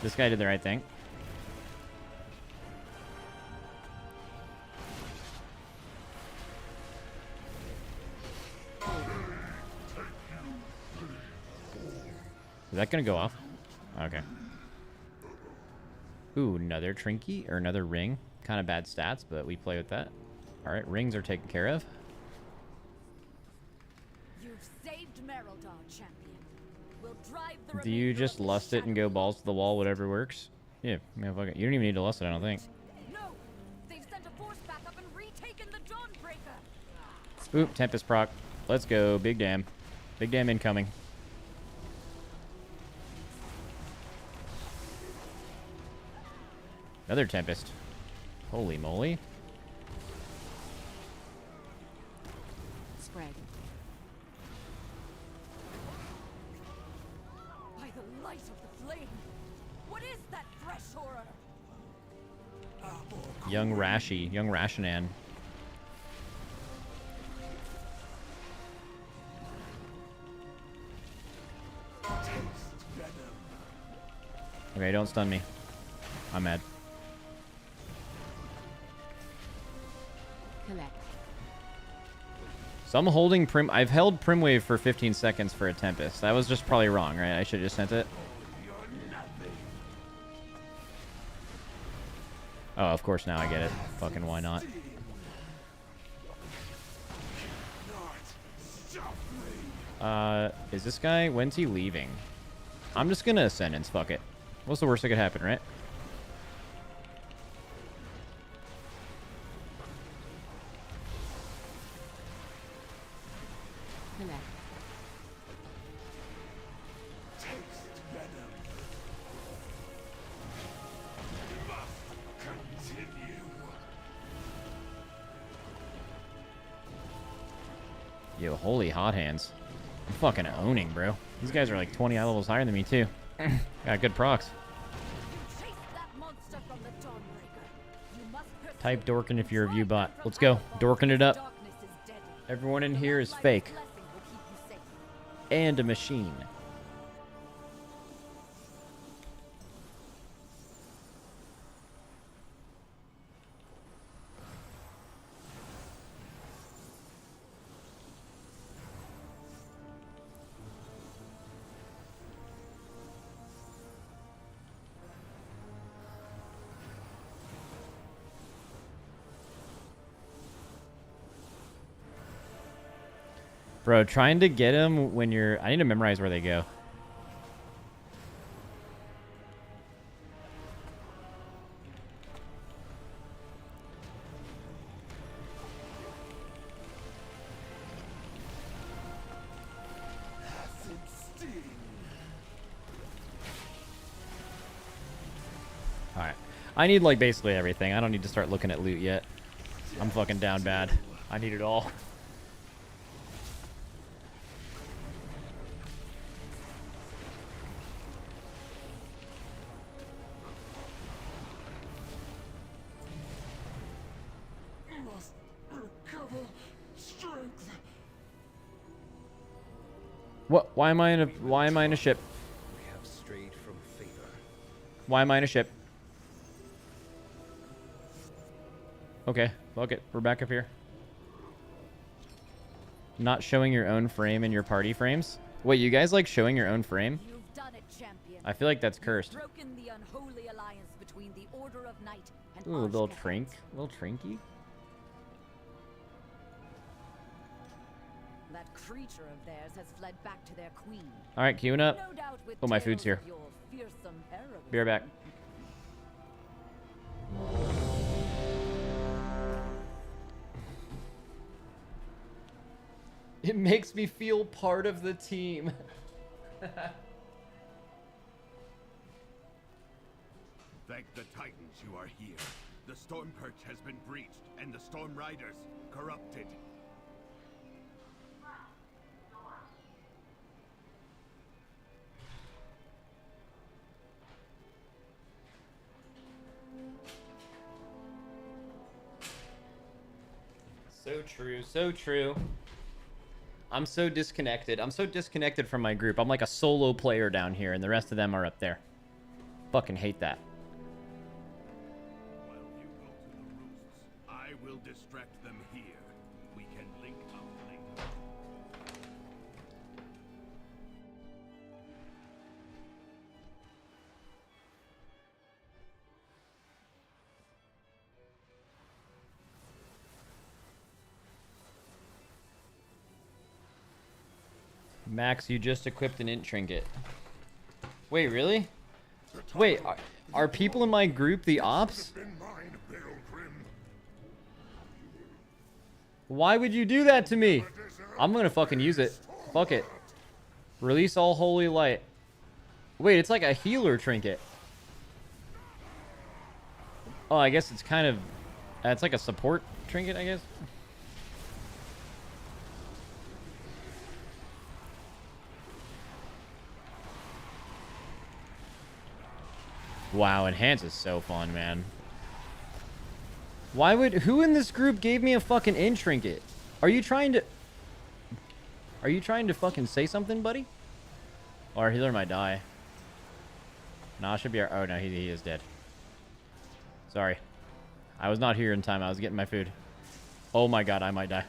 This guy did the right thing. Is that gonna go off? Okay. Ooh, another Trinky or another ring. Kind of bad stats, but we play with that. Alright, rings are taken care of. You've saved Merodar, champion. We'll drive the Do you remainder just of the lust it and go shadow balls to the wall, whatever works? Yeah, man, fuck it. You don't even need to lust it, I don't think. No! They've sent a force back up and retaken the Dawnbreaker! Oop, Tempest proc. Let's go. Big Dam. Big Dam incoming. Another Tempest. Holy moly. Spread. By the light of the flame! What is that fresh horror? Young Rashi. Young Rashanan. Okay, don't stun me. I'm mad. Collect. So I'm holding Prim... I've held Prim Wave for 15 seconds for a Tempest. That was just probably wrong, right? I should have just sent it. Oh, of course now I get it. Fucking why not? Is this guy... When's he leaving? I'm just gonna Ascendance. Fuck it. What's the worst that could happen, right? Collect. Yo, holy hot hands. I'm fucking owning, bro. These guys are like 20 levels higher than me, too. Got good procs. Chase that monster from the Dawnbreaker. You must pursue Type Dorkin if you're a view bot. from Let's go. Alpha. Dorkin it up. Darkness is deadly. Everyone in here is Light's fake. blessing will keep you safe. And a machine. Bro, trying to get him when you're... I need to memorize where they go. Alright. I need, like, basically everything. I don't need to start looking at loot yet. I'm fucking down bad. I need it all. What? Why am I in a ship? We have strayed from favor. Why am I in a ship? Okay, fuck it. We're back up here. Not showing your own frame in your party frames? Wait, you guys like showing your own frame? You've done it, champion. I feel like that's cursed. You've broken the unholy alliance between the Order of Night and Ooh, a little Archnehads. trink. A little trinky. That creature of theirs has fled back to their queen. Alright, queuing up. No doubt with Oh, my food's tales here. of your fearsome error Be right back. It makes me feel part of the team. Thank the Titans you are here. The Storm Perch has been breached, and the Storm Riders corrupted. So true, so true. I'm so disconnected. I'm so disconnected from my group. I'm like a solo player down here, and the rest of them are up there. Fucking hate that. While you go to the roosts, I will distract them here. We can link up later. Max, you just equipped an int trinket. Wait, really? Wait, are people in my group the ops? Why would you do that to me? I'm gonna fucking use it. Fuck it. Release all holy light. Wait, it's like a healer trinket. Oh, I guess it's kind of... it's like a support trinket, I guess. Wow, enhance is so fun, man. Why would... who in this group gave me a fucking int trinket? Are you trying to... are you trying to fucking say something, buddy? Oh, our healer might die. Nah, should be our... oh, no, he is dead. Sorry. I was not here in time. I was getting my food. Oh my god, I might die.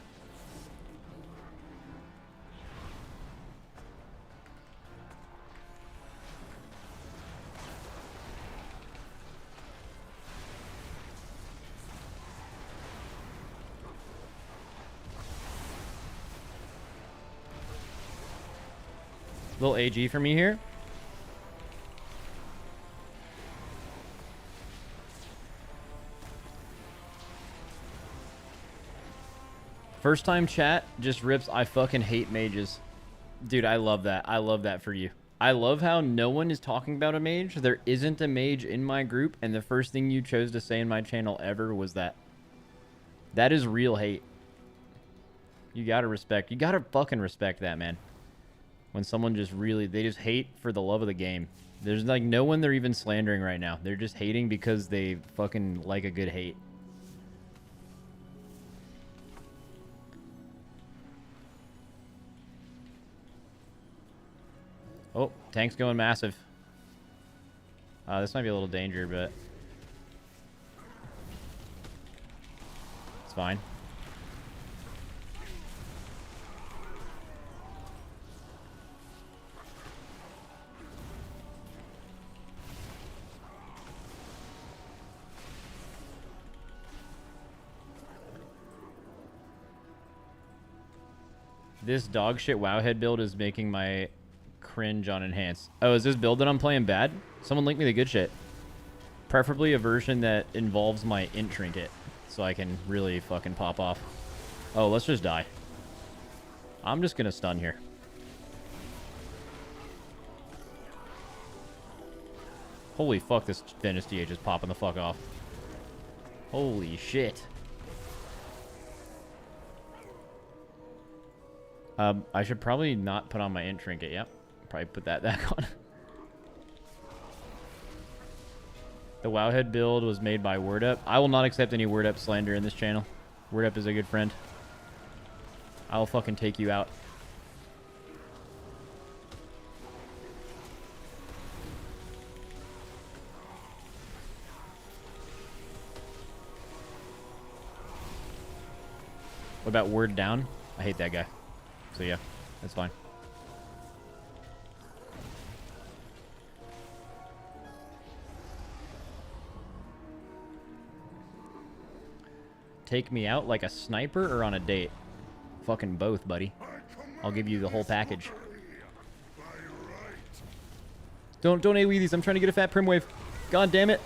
Little AG for me here. First time chat just rips. I fucking hate mages. Dude, I love that. I love that for you. I love how no one is talking about a mage. There isn't a mage in my group, and the first thing you chose to say in my channel ever was that. That is real hate. You gotta respect. You gotta fucking respect that, man. When someone just really, they just hate for the love of the game. There's like no one they're even slandering right now. They're just hating because they fucking like a good hate. Oh, tank's going massive. This might be a little danger, but it's fine. This dog shit Wowhead build is making my cringe on enhance. Oh, is this build that I'm playing bad? Someone link me the good shit. Preferably a version that involves my int trinket, so I can really fucking pop off. Oh, let's just die. I'm just gonna stun here. Holy fuck, this Dynasty Age is popping the fuck off. Holy shit. I should probably not put on my int trinket. Yep. Probably put that back on. The Wowhead build was made by WordUp. I will not accept any WordUp slander in this channel. WordUp is a good friend. I will fucking take you out. What about Word Down? I hate that guy. So yeah, that's fine. Take me out like a sniper or on a date? Fucking both, buddy. I'll give you the whole package. Don't AoE these. I'm trying to get a fat prim wave. God damn it.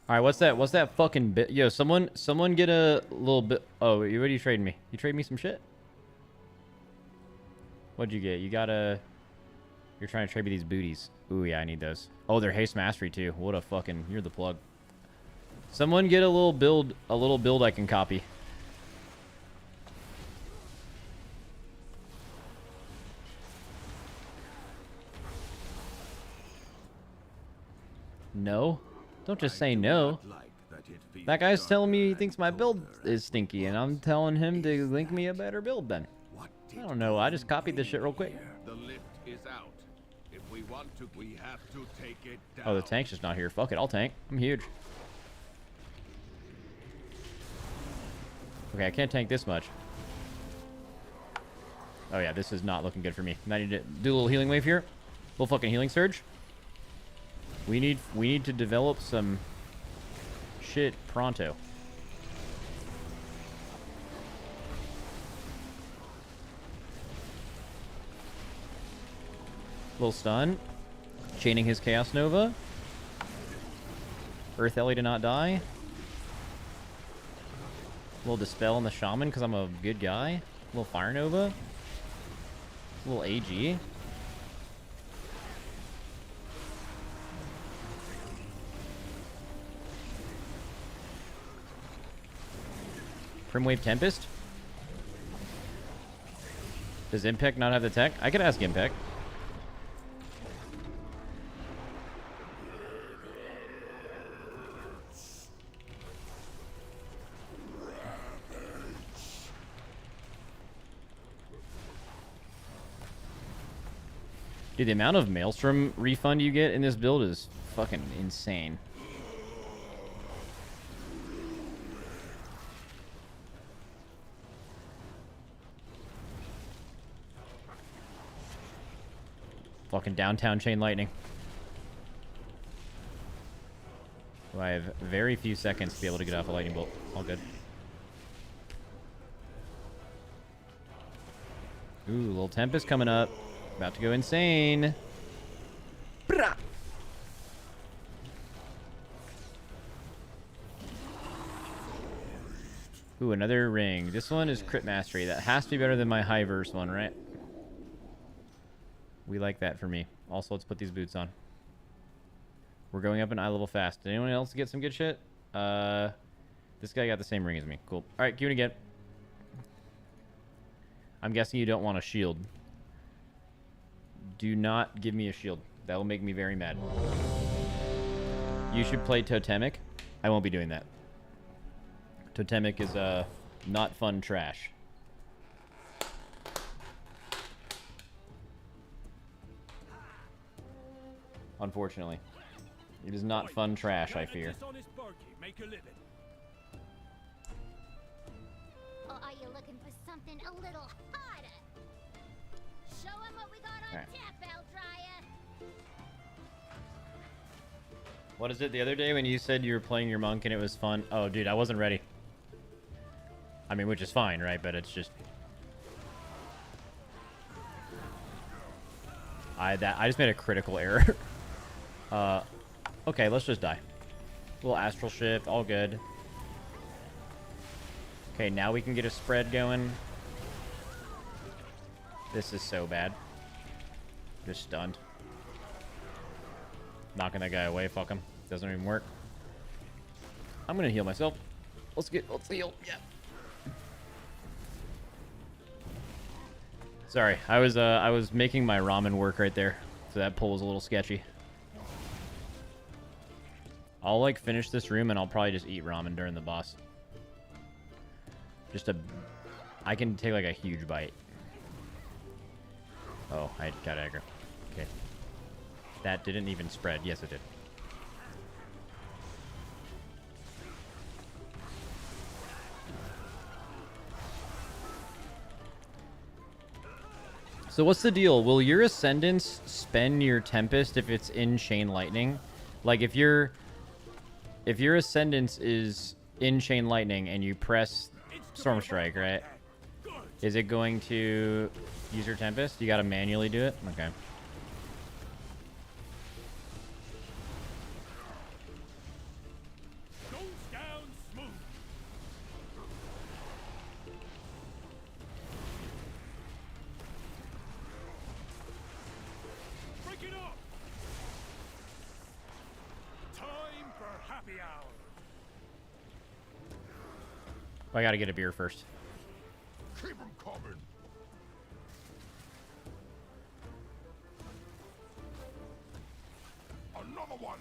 All right, what's that? What's that fucking bit? Yo, someone get a little bit. Oh, what are you trading me? You trade me some shit? What'd you get? You got a. You're trying to trade me these booties. Ooh, yeah, I need those. Oh, they're haste mastery too. What a fucking. You're the plug. Someone get a little build. A little build I can copy. No. Don't just say no. That guy's telling me he thinks my build is stinky, and I'm telling him to link me a better build then. I don't know. I just copied this shit real quick. The lift is out. If we want to, we have to take it down. Oh, the tank's just not here. Fuck it. I'll tank. I'm huge. Okay, I can't tank this much. Oh, yeah. This is not looking good for me. I need to do a little healing wave here. Little fucking healing surge. We need to develop some shit pronto. Little stun. Chaining his Chaos Nova. Earth Ellie to not die. Little Dispel on the Shaman because I'm a good guy. Little Fire Nova. Little AG. Primwave Tempest? Does Impact not have the tech? I could ask Impact. Dude, the amount of Maelstrom refund you get in this build is fucking insane. Fucking downtown chain lightning. So I have very few seconds to be able to get off a lightning bolt. All good. Ooh, little Tempest coming up. About to go insane. Brah! Ooh, another ring. This one is crit mastery. That has to be better than my high verse one, right? We like that for me. Also, let's put these boots on. We're going up an eye level fast. Did anyone else get some good shit? This guy got the same ring as me. Cool. All right, queuing again. I'm guessing you don't want a shield. Do not give me a shield. That will make me very mad. You should play Totemic. I won't be doing that. Totemic is not fun trash. Unfortunately. It is not fun trash, I fear. Or are you looking for something a little harder? Show 'em what we got on tap, Eldryer. What is it the other day when you said you were playing your monk and it was fun? Oh, dude, I wasn't ready. I mean, which is fine, right? But it's just... I just made a critical error. Okay, let's just die. Little astral shift, all good. Okay, now we can get a spread going. This is so bad. Just stunned. Knocking that guy away, fuck him. Doesn't even work. I'm gonna heal myself. Let's heal, yeah. Sorry, I was making my ramen work right there. So that pull was a little sketchy. I'll like finish this room and I'll probably just eat ramen during the boss. I can take like a huge bite. Oh, I got aggro. Okay. That didn't even spread. Yes, it did. So what's the deal? Will your Ascendants spend your Tempest if it's in Chain Lightning? Like if your Ascendants is in Chain Lightning and you press Storm Strike, right? Is it going to use your Tempest? You gotta manually do it? Okay. I gotta get a beer first. Keep 'em coming. Another one.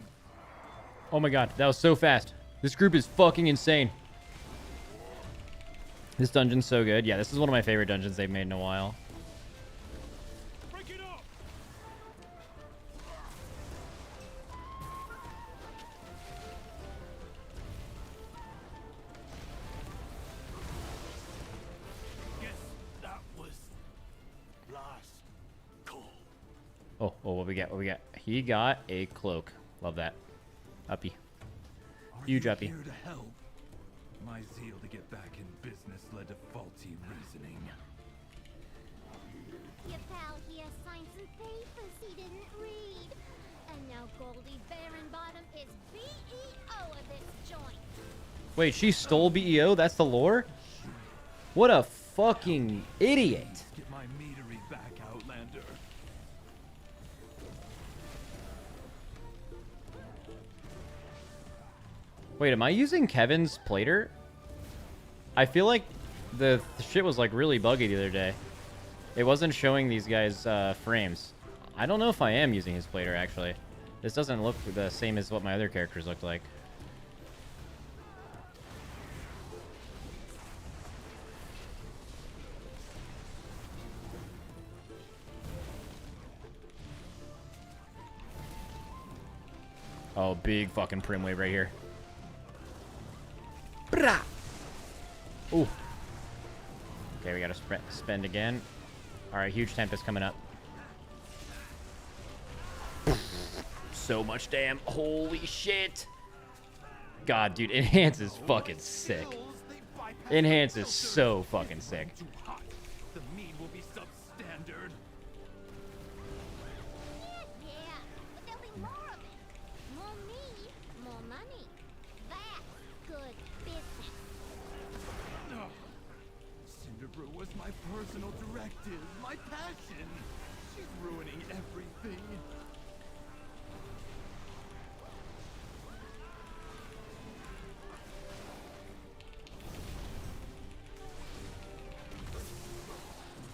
Oh my god, that was so fast. This group is fucking insane. This dungeon's so good. Yeah, this is one of my favorite dungeons they've made in a while. Break it up! Guess that was last call. Oh, what we got? What we got? He got a cloak. Love that. Uppy. Huge uppy. Here to help. My zeal to get back in business led to faulty reasoning. Your pal here signed some papers he didn't read. And now Goldie Baronbottom is BEO of this joint. Wait, she stole BEO? That's the lore? What a fucking idiot. Get my meadery back, Outlander. Wait, am I using Kevin's plater? I feel like the shit was like really buggy the other day. It wasn't showing these guys frames. I don't know if I am using his plater actually. This doesn't look the same as what my other characters looked like. Oh, big fucking prim wave right here. Brah! Ooh. Okay, we gotta spend again. Alright, huge tempest coming up. So much damn. Holy shit. God, dude, Enhance is fucking sick. Enhance is so fucking sick. The mead will be substandard. Yeah, but there'll be more of it. More meat, more money. That's good business. Ugh. Cinderbrew was my personal directive, my passion. She's ruining everything.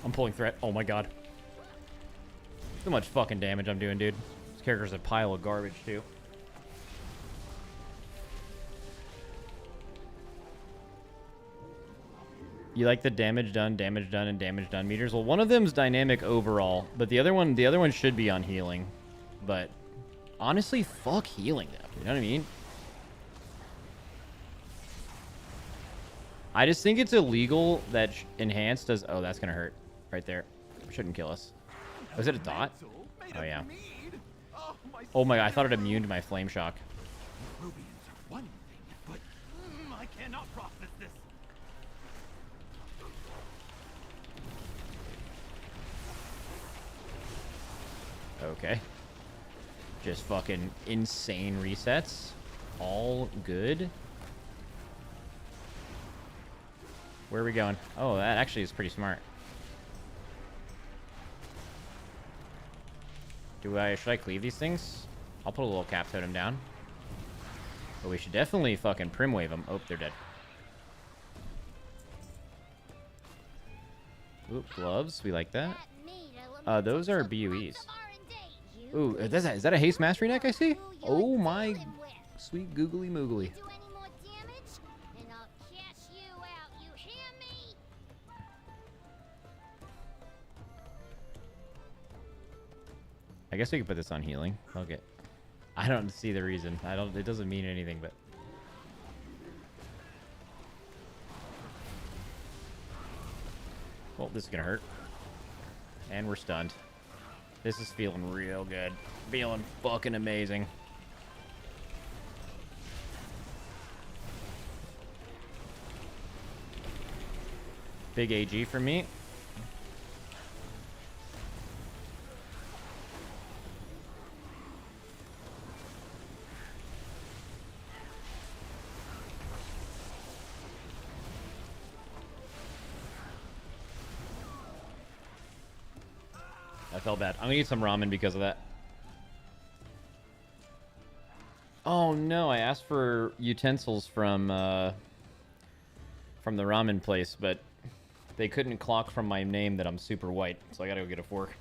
I'm pulling threat. Oh my god. So much fucking damage I'm doing, dude. This character's a pile of garbage, too. You like the damage done, and damage done meters? Well, one of them's dynamic overall, but the other one should be on healing. But honestly, fuck healing though. You know what I mean? I just think it's illegal that Enhanced does. Oh, that's gonna hurt right there. Shouldn't kill us. Was it a dot? Oh yeah. Oh my god, I thought it immune to my flame shock. Rubians are one thing, but I cannot process this. Okay. Just fucking insane resets. All good. Where are we going? Oh, that actually is pretty smart. Should I cleave these things? I'll put a little cap totem down. But we should definitely fucking prim wave them. Oh, they're dead. Oop, gloves. We like that. Those are BUEs. Ooh, is that a haste mastery neck I see? Oh my sweet googly moogly. I guess we can put this on healing. Okay. I don't see the reason. It doesn't mean anything, but. Well, this is gonna hurt. And we're stunned. This is feeling real good. Feeling fucking amazing. Big AG for me. I felt bad. I'm gonna eat some ramen because of that. Oh no, I asked for utensils from from the ramen place, but they couldn't clock from my name that I'm super white, so I gotta go get a fork.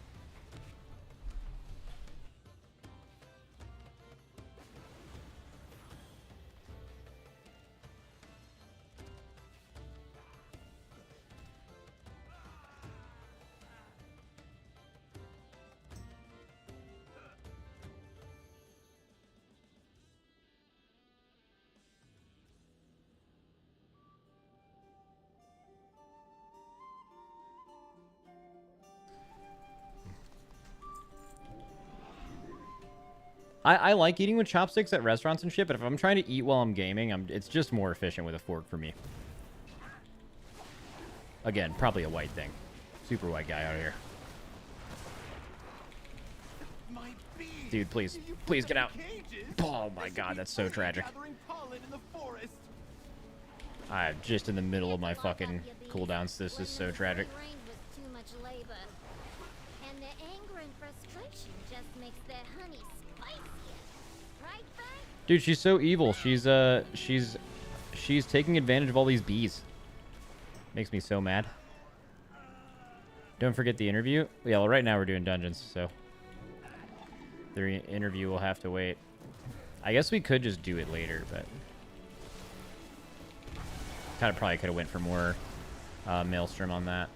I like eating with chopsticks at restaurants and shit, but if I'm trying to eat while I'm gaming, it's just more efficient with a fork for me. Again, probably a white thing. Super white guy out here. Dude, please. Please get out. Oh my god, that's so tragic. I'm just in the middle of my fucking cooldowns. This is so tragic. And the anger and frustration just makes their honey spicier. Right, Frank? Dude, she's so evil. She's taking advantage of all these bees. Makes me so mad. Don't forget the interview. Yeah, well, right now we're doing dungeons, so the interview will have to wait. I guess we could just do it later, but kind of probably could have went for more Maelstrom on that.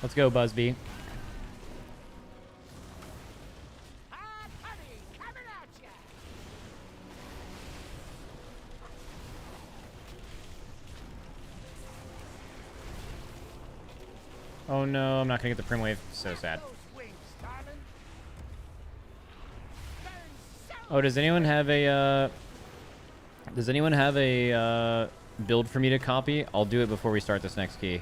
Let's go, Buzzbee. Oh no, I'm not gonna get the Prim Wave. So sad. Oh, does anyone have a build for me to copy? I'll do it before we start this next key.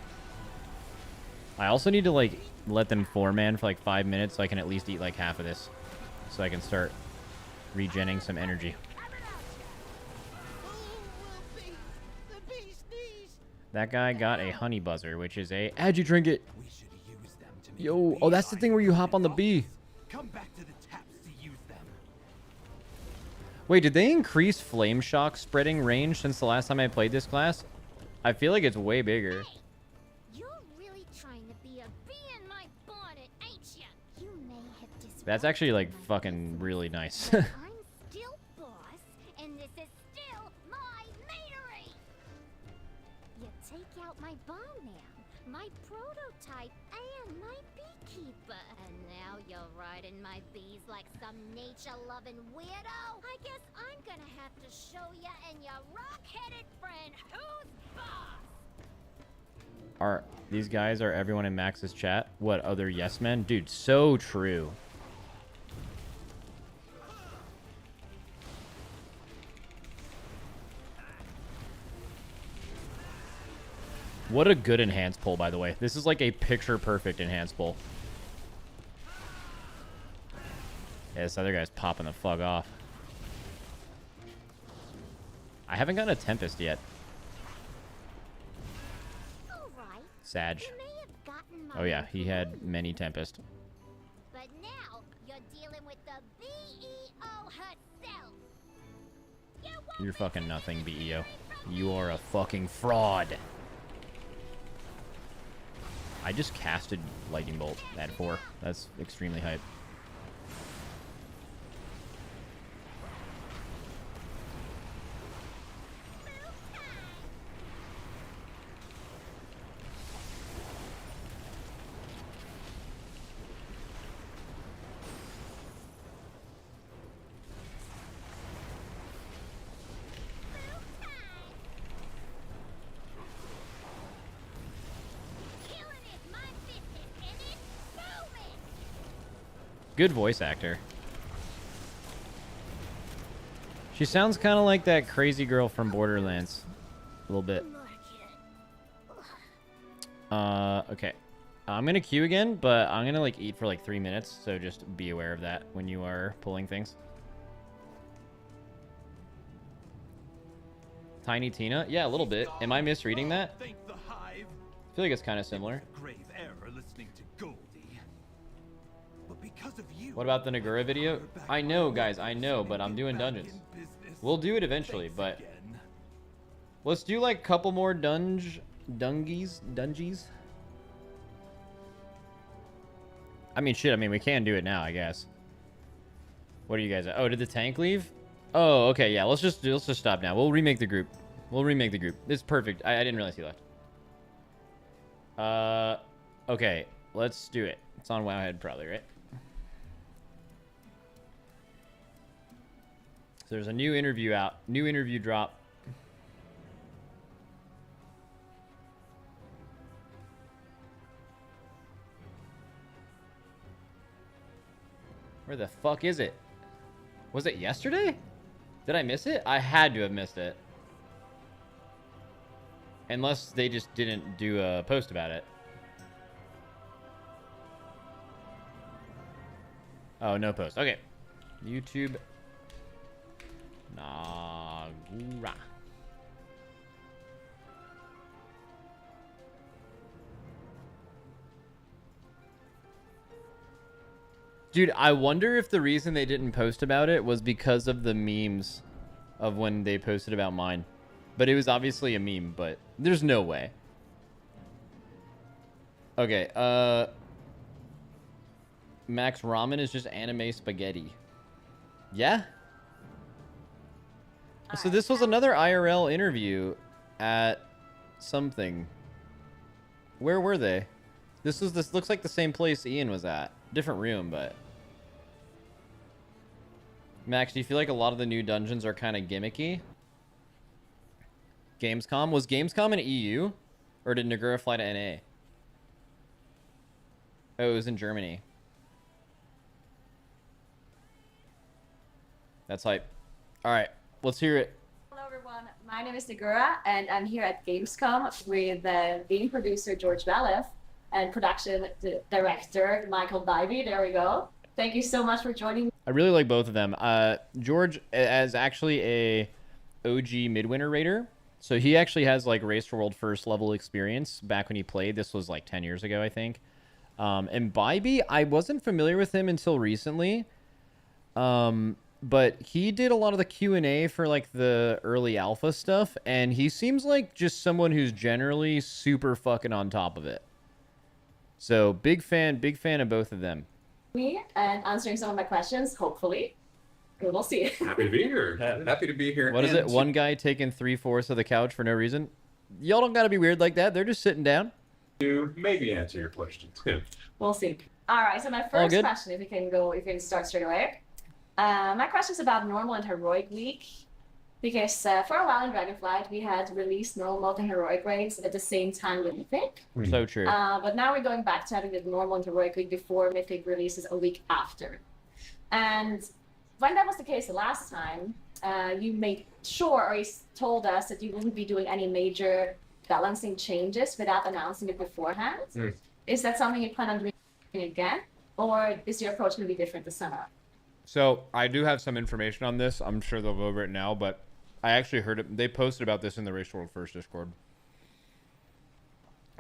I also need to like let them 4-man for like 5 minutes so I can at least eat like half of this, so I can start regenning some energy. That guy got a honey buzzer, which is a how'd you drink it? Yo, oh, that's the thing where you hop on the bee. Come back to the taps to use them. Wait, did they increase flame shock spreading range since the last time I played this class? I feel like it's way bigger. You're really trying to be a bee in my bonnet, ain't ya? You may have disrupted That's actually like fucking really nice. I'm still boss, and this is still my meadery. You take out my bomb man, my prototype, and my beekeeper. And now you're riding my bees like some nature-loving weirdo? I guess I'm gonna have to show ya and your rock-headed friend who's boss. Are these guys are everyone in Max's chat? What, other yes men? Dude, so true. What a good enhanced pull, by the way. This is like a picture-perfect enhanced pull. Yeah, this other guy's popping the fuck off. I haven't gotten a Tempest yet. Sag. Oh yeah, he had many Tempest. But now you're dealing with the BEO herself. You're fucking nothing, BEO. You are a fucking fraud. I just casted Lightning Bolt at 4. That's extremely hype. Good voice actor. She sounds kind of like that crazy girl from Borderlands. A little bit. Okay. I'm going to queue again, but I'm going to like eat for like 3 minutes. So just be aware of that when you are pulling things. Tiny Tina? Yeah, a little bit. Am I misreading that? feel like it's kind of similar. Grave error listening to Goldie. But because of you, What about the Naguura video? I know, guys, I know, but I'm doing dungeons. We'll do it eventually, but let's do like a couple more dungies. I mean, shit. I mean, we can do it now, I guess. What are you guys? Oh, did the tank leave? Oh, okay. Yeah, let's just stop now. We'll remake the group. It's perfect. I didn't realize he left. Okay, let's do it. It's on Wowhead probably, right? So there's a new interview out. New interview drop. Where the fuck is it? Was it yesterday? Did I miss it? I had to have missed it. Unless they just didn't do a post about it. Oh, no post. Okay. YouTube. Naguura. Dude, I wonder if the reason they didn't post about it was because of the memes of when they posted about mine. But it was obviously a meme, but there's no way. Okay, Max, ramen is just anime spaghetti. Yeah? So this was another IRL interview at something. Where were they? This looks like the same place Ian was at. Different room, but... Max, do you feel like a lot of the new dungeons are kind of gimmicky? Gamescom? Was Gamescom in EU? Or did Naguura fly to NA? Oh, it was in Germany. That's hype. Alright, let's hear it. Hello everyone, my name is Naguura and I'm here at Gamescom with the game producer George Valef and production director Michael Bybee. There we go. Thank you so much for joining me. I really like both of them. George is actually a OG Midwinter Raider. So he actually has like Race to World first level experience back when he played. This was like 10 years ago, I think. And Bybee, I wasn't familiar with him until recently. But he did a lot of the Q&A for like the early alpha stuff. And he seems like just someone who's generally super fucking on top of it. So big fan of both of them. Me and answering some of my questions, hopefully. We'll see. Happy to be here. Happy to be here. What is it? One guy taking 3/4 of the couch for no reason? Y'all don't gotta be weird like that. They're just sitting down. To maybe answer your questions. We'll see. All right. So my first question, if we can start straight away. My question is about normal and heroic week, because for a while in Dragonflight we had released normal and heroic raids at the same time with Mythic. So true. But now we're going back to having the normal and heroic week before Mythic releases a week after. And when that was the case the last time, you made sure, or you told us that you wouldn't be doing any major balancing changes without announcing it beforehand. Is that something you plan on doing again, or is your approach going to be different this summer? So I do have some information on this. I'm sure they'll go over it now, but I actually heard it. They posted about this in the Race World First Discord.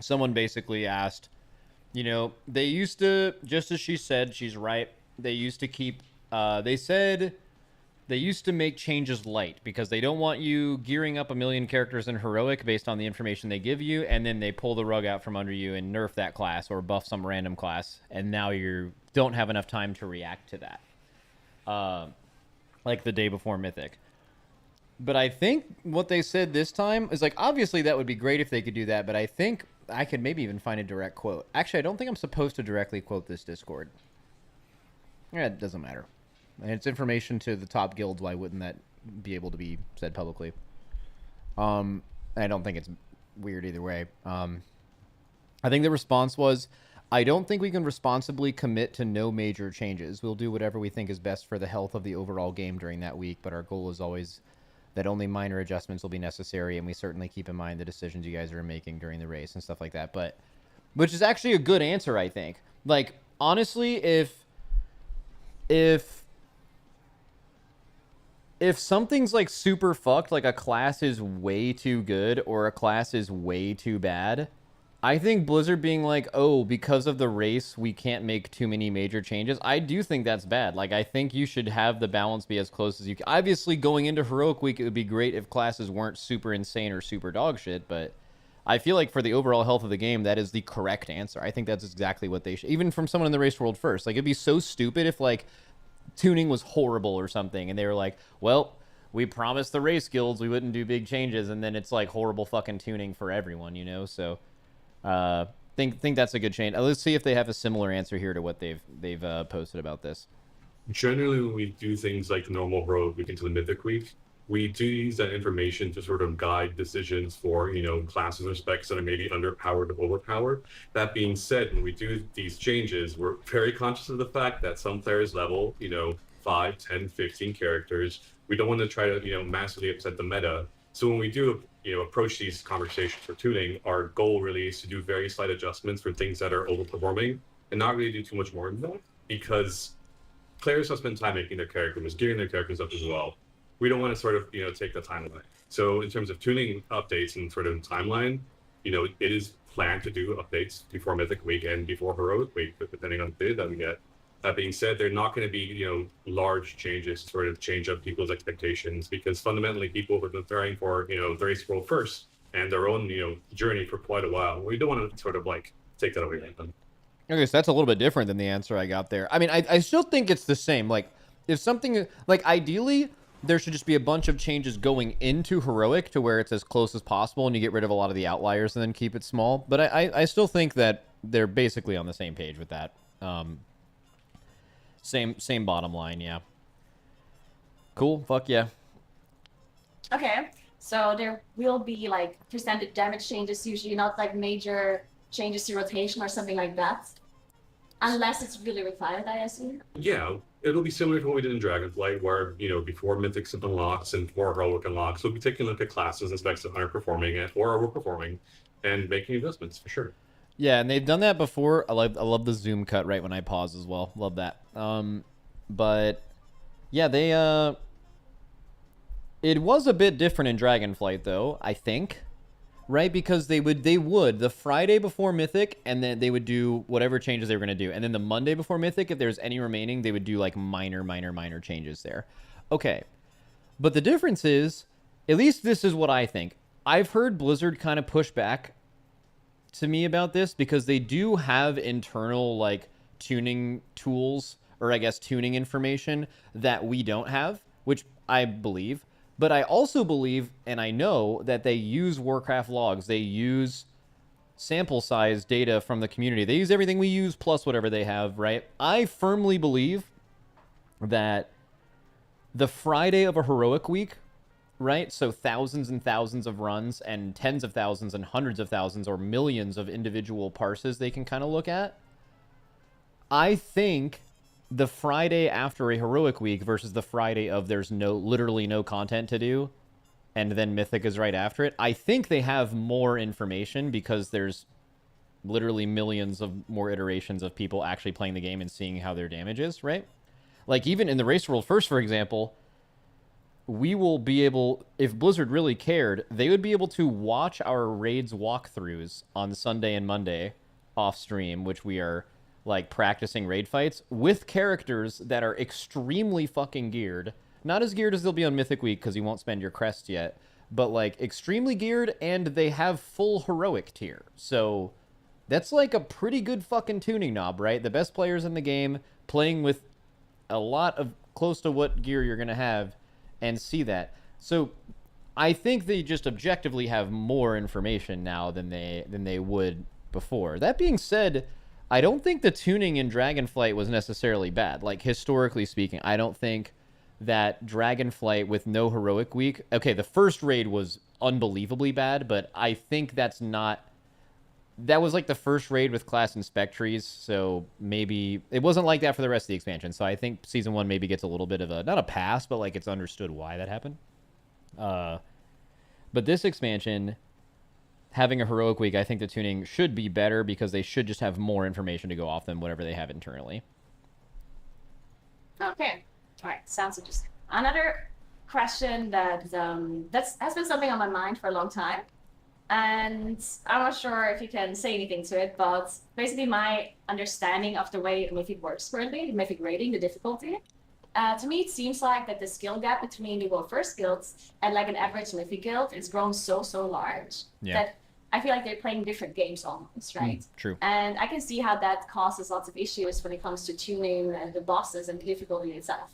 Someone basically asked, you know, they used to, just as she said, she's right. They used to keep, they said they used to make changes light because they don't want you gearing up 1 million characters in heroic based on the information they give you, and then they pull the rug out from under you and nerf that class or buff some random class, and now you don't have enough time to react to that. Like the day before Mythic. But I think what they said this time is like, obviously that would be great if they could do that, but I think I could maybe even find a direct quote. Actually, I don't think I'm supposed to directly quote this Discord. Yeah, it doesn't matter. And it's information to the top guilds. Why wouldn't that be able to be said publicly? I don't think it's weird either way. I think the response was, I don't think we can responsibly commit to no major changes. We'll do whatever we think is best for the health of the overall game during that week, but our goal is always that only minor adjustments will be necessary, and we certainly keep in mind the decisions you guys are making during the race and stuff like that. But, which is actually a good answer, I think. Like, honestly, if something's like super fucked, like a class is way too good or a class is way too bad, I think Blizzard being like, oh, because of the race, we can't make too many major changes. I do think that's bad. Like, I think you should have the balance be as close as you can. Obviously, going into Heroic Week, it would be great if classes weren't super insane or super dog shit, but I feel like for the overall health of the game, that is the correct answer. I think that's exactly what they should. Even from someone in the race world first. Like, it'd be so stupid if, like, tuning was horrible or something, and they were like, well, we promised the race guilds we wouldn't do big changes, and then it's, like, horrible fucking tuning for everyone, you know? So... think that's a good change. Let's see if they have a similar answer here to what they've posted about this. Generally, when we do things like normal Heroic Week into the Mythic Week, we do use that information to sort of guide decisions for, you know, classes or specs that are maybe underpowered or overpowered. That being said, when we do these changes, we're very conscious of the fact that some players level, you know, 5, 10, 15 characters. We don't want to try to, you know, massively upset the meta. So when we do, you know, approach these conversations for tuning, our goal really is to do very slight adjustments for things that are overperforming and not really do too much more than that, because players have spent time making their characters, gearing their characters up as well. We don't want to sort of, you know, take the time away. So in terms of tuning updates and sort of timeline, you know, it is planned to do updates before Mythic Week and before Heroic Week, but depending on the data that we get. That being said, they're not going to be, you know, large changes to sort of change up people's expectations, because fundamentally people have been preparing for, you know, the race world first and their own, you know, journey for quite a while. We don't want to sort of like take that away from them. Okay, so that's a little bit different than the answer I got there. I mean, I still think it's the same. Like, if something, like, ideally, there should just be a bunch of changes going into Heroic to where it's as close as possible and you get rid of a lot of the outliers and then keep it small. But I still think that they're basically on the same page with that. Same bottom line, yeah. Cool, fuck yeah. Okay, so there will be like percentage damage changes, usually not like major changes to rotation or something like that. Unless it's really required, I assume. Yeah, it'll be similar to what we did in Dragonflight, where, you know, before Mythics unlocks and before Heroic unlocks, we'll be taking a look at classes and specs that aren't performing or overperforming and making adjustments for sure. Yeah, and they've done that before. I love the zoom cut right when I pause as well. Love that. But yeah, they it was a bit different in Dragonflight though, I think. Right? Because they would the Friday before Mythic, and then they would do whatever changes they were going to do. And then the Monday before Mythic, if there's any remaining, they would do like minor changes there. Okay. But the difference is, at least this is what I think. I've heard Blizzard kind of push back to me about this, because they do have internal like tuning tools, or I guess tuning information that we don't have, which I believe. But I also believe, and I know, that they use Warcraft logs. They use sample size data from the community. They use everything we use plus whatever they have, right? I firmly believe that the Friday of a Heroic Week, right? So thousands and thousands of runs and tens of thousands and hundreds of thousands or millions of individual parses they can kind of look at. I think the Friday after a Heroic Week versus the Friday of there's literally no content to do, and then Mythic is right after it, I think they have more information because there's literally millions of more iterations of people actually playing the game and seeing how their damage is, right? Like, even in the Race World First, for example, we will be able, if Blizzard really cared, they would be able to watch our raids walkthroughs on Sunday and Monday off stream, which we are like practicing raid fights with characters that are extremely fucking geared. Not as geared as they'll be on Mythic Week because you won't spend your crest yet, but like extremely geared, and they have full Heroic tier. So that's like a pretty good fucking tuning knob, right? The best players in the game playing with a lot of close to what gear you're going to have, and see that. So I think they just objectively have more information now than they would before. That being said, I don't think the tuning in Dragonflight was necessarily bad. Like, historically speaking, I don't think that Dragonflight with no Heroic Week... Okay, the first raid was unbelievably bad, but I think that's not... That was like the first raid with class inspectories, so maybe... It wasn't like that for the rest of the expansion, so I think Season 1 maybe gets a little bit of a... Not a pass, but like it's understood why that happened. But this expansion... Having a Heroic Week, I think the tuning should be better because they should just have more information to go off than whatever they have internally. Okay. All right. Sounds interesting. Another question that has been something on my mind for a long time And I'm not sure if you can say anything to it, but basically my understanding of the way Mythic works currently, the Mythic rating, the difficulty, to me it seems like that the skill gap between the World First guilds and like an average Mythic guild is grown so large that I feel like they're playing different games almost, right? True. And I can see how that causes lots of issues when it comes to tuning and the bosses and the difficulty itself.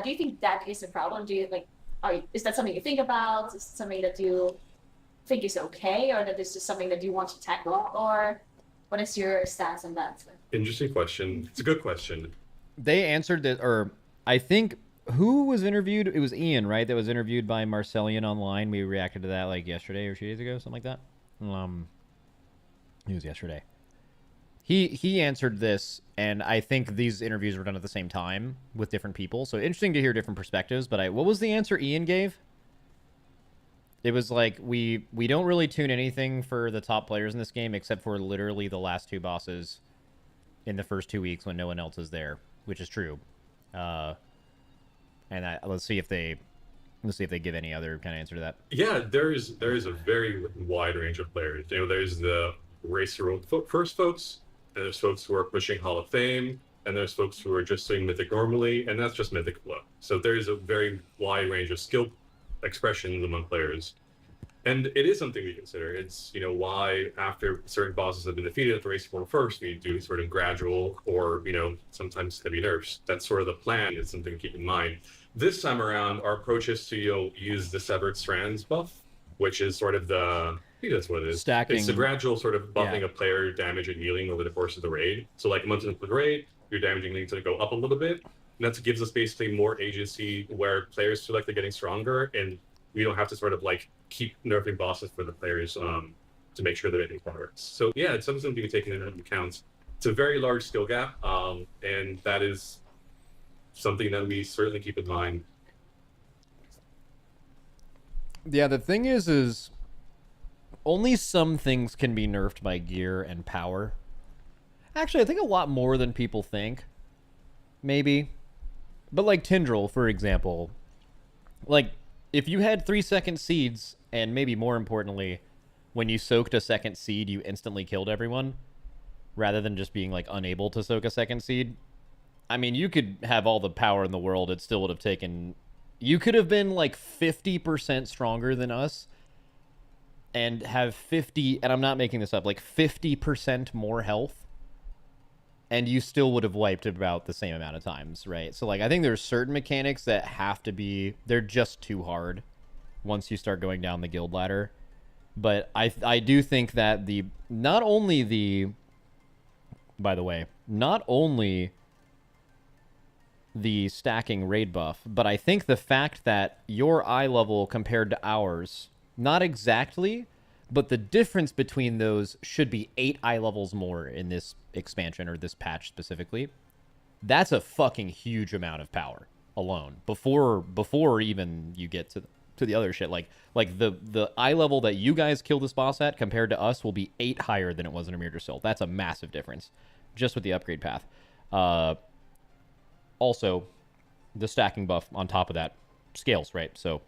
Do you think that is a problem? Do you like, is that something you think about? Is it something that you think is okay, or that this is something that you want to tackle, or what is your stance on that? Interesting question. It's a good question. They answered that, or I think who was interviewed? It was Ian, right? That was interviewed by Marcellian online. We reacted to that like yesterday or 2 days ago, something like that. It was yesterday. He answered this, and I think these interviews were done at the same time with different people. So interesting to hear different perspectives. But what was the answer Ian gave? It was like, we don't really tune anything for the top players in this game except for literally the last 2 bosses in the first 2 weeks when no one else is there, which is true. And let's see if they give any other kind of answer to that. Yeah, there is a very wide range of players. You know, there's the race your own first folks, and there's folks who are pushing Hall of Fame, and there's folks who are just doing Mythic normally, and that's just Mythic flow. So there's a very wide range of skill expressions among players, and it is something we consider. It's, you know, why after certain bosses have been defeated at the race for first, we do sort of gradual or, you know, sometimes heavy nerfs. That's sort of the plan. It's something to keep in mind. This time around, our approach is to, you know, use the Severed Strands buff, which is sort of the, I think that's what it is. Stacking. It's the gradual sort of buffing of player damage and healing over the course of the raid. So like once into the raid, your damage and healing to go up a little bit. And that gives us basically more agency where players feel like they're getting stronger, and we don't have to sort of like keep nerfing bosses for the players to make sure they're making progress. So yeah, it's something you can take into account. It's a very large skill gap, and that is something that we certainly keep in mind. Yeah, the thing is only some things can be nerfed by gear and power. Actually, I think a lot more than people think. Maybe. But like Tindril, for example. Like, if you had 3-second seeds, and maybe more importantly, when you soaked a second seed, you instantly killed everyone, rather than just being like unable to soak a second seed. I mean, you could have all the power in the world, it still would have taken... You could have been like 50% stronger than us, and have 50, and I'm not making this up, like 50% more health, and you still would have wiped about the same amount of times, right? So like, I think there's certain mechanics that have to be, they're just too hard once you start going down the guild ladder. But I do think that not only the stacking raid buff, but I think the fact that your eye level compared to ours, not exactly, but the difference between those should be 8 eye levels more in this expansion, or this patch specifically. That's a fucking huge amount of power alone before even you get to the other shit. Like the eye level that you guys kill this boss at compared to us will be 8 higher than it was in Amir Drasil. That's a massive difference just with the upgrade path. Also, the stacking buff on top of that scales, right? So